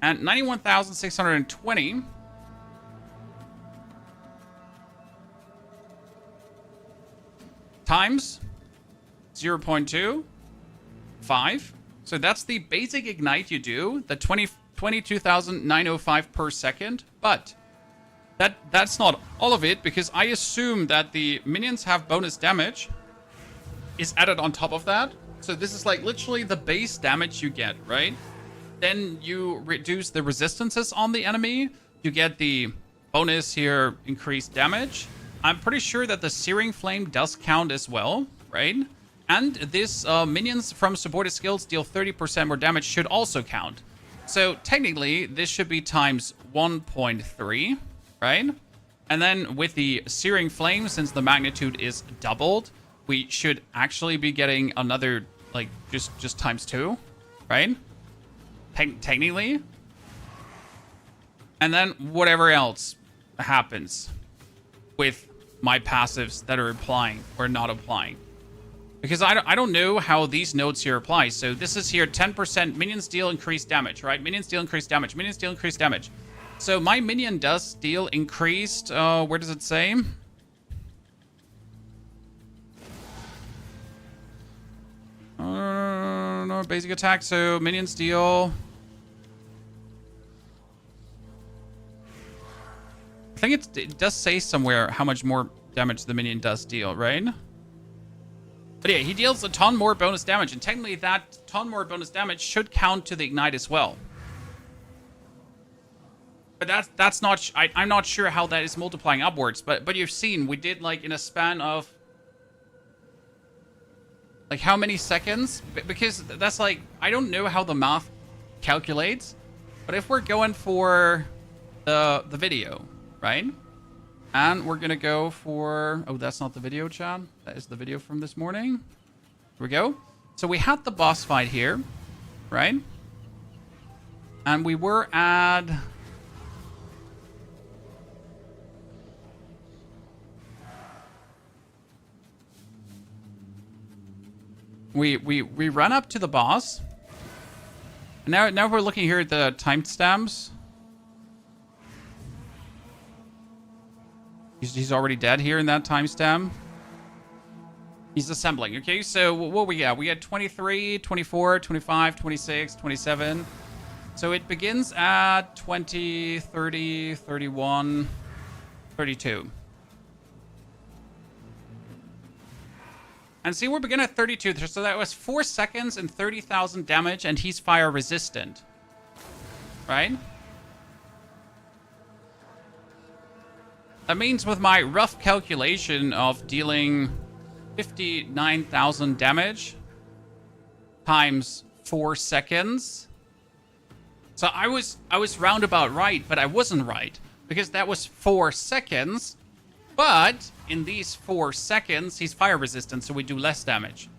And 91,620 times 0.25. So that's the basic ignite you do, the 22,905 per second. But that's not all of it, because I assume that the minions have bonus damage is added on top of that. So this is like literally the base damage you get, right? Then you reduce the resistances on the enemy. You get the bonus here, increased damage. I'm pretty sure that the Searing Flame does count as well, right? And this minions from supported skills deal 30% more damage should also count. So technically, this should be times 1.3, right? And then with the Searing Flame, since the magnitude is doubled, we should actually be getting another, like, just times 2, right? Technically. And then whatever else happens with my passives that are applying or not applying. Because I don't know how these nodes here apply. So this is here 10% minions deal increased damage, right? Minions deal increased damage. Minions deal increased damage. So my minion does deal increased. Where does it say? No, basic attack. So minions deal. I think it does say somewhere how much more damage the minion does deal, right? But yeah, he deals a ton more bonus damage, and technically that ton more bonus damage should count to the ignite as well. But that's not. I'm not sure how that is multiplying upwards. But you've seen we did like in a span of like how many seconds? Because that's like I don't know how the math calculates. But if we're going for the video, right? And we're gonna go for... Oh, that's not the video, chat. That is the video from this morning. Here we go. So we had the boss fight here, right? And we were at... We ran up to the boss. And now we're looking here at the timestamps. He's already dead here in that timestamp. He's assembling. Okay, so what we got? We got 23, 24, 25, 26, 27. So it begins at 20, 30, 31, 32. And see, we're beginning at 32. So that was 4 seconds and 30,000 damage, and he's fire resistant. Right? That means with my rough calculation of dealing 59,000 damage times 4 seconds. So I was roundabout right, but I wasn't right, because that was 4 seconds. But in these 4 seconds, he's fire resistant, so we do less damage.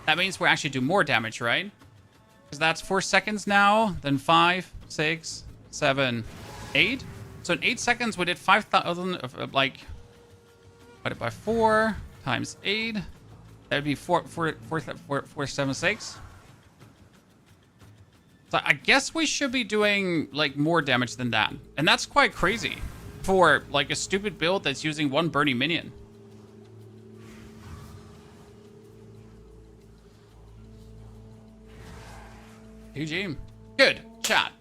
That means we actually do more damage, right? Because that's 4 seconds now, then 5, 6, 7, 8. So in 8 seconds, we did 5,000 of like, divided by 4 times 8. That would be 476. So I guess we should be doing like more damage than that. And that's quite crazy for like a stupid build that's using one Burning Minion. GG. Good. Chat.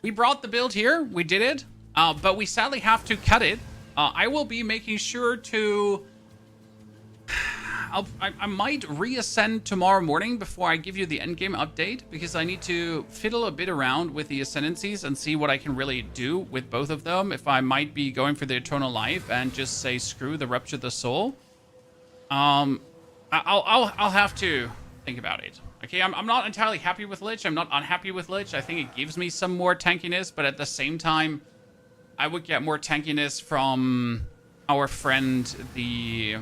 We brought the build here. We did it. But we sadly have to cut it. I will be making sure to... I might reascend tomorrow morning before I give you the endgame update, because I need to fiddle a bit around with the ascendancies and see what I can really do with both of them. If I might be going for the eternal life and just say screw the rupture the soul. I'll have to think about it. Okay, I'm not entirely happy with Lich. I'm not unhappy with Lich. I think it gives me some more tankiness, but at the same time, I would get more tankiness from our friend, the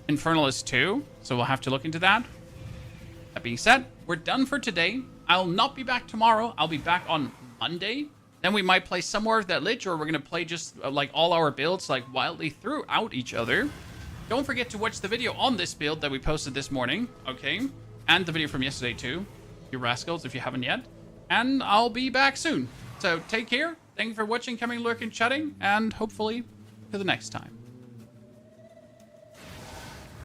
Infernalist too, so we'll have to look into that. That being said, we're done for today. I'll not be back tomorrow. I'll be back on Monday. Then we might play some more of that Lich, or we're going to play just like all our builds like wildly throughout each other. Don't forget to watch the video on this build that we posted this morning, okay? And the video from yesterday too, you rascals, if you haven't yet. And I'll be back soon. So take care. Thank you for watching, coming, lurking, chatting, and hopefully to the next time.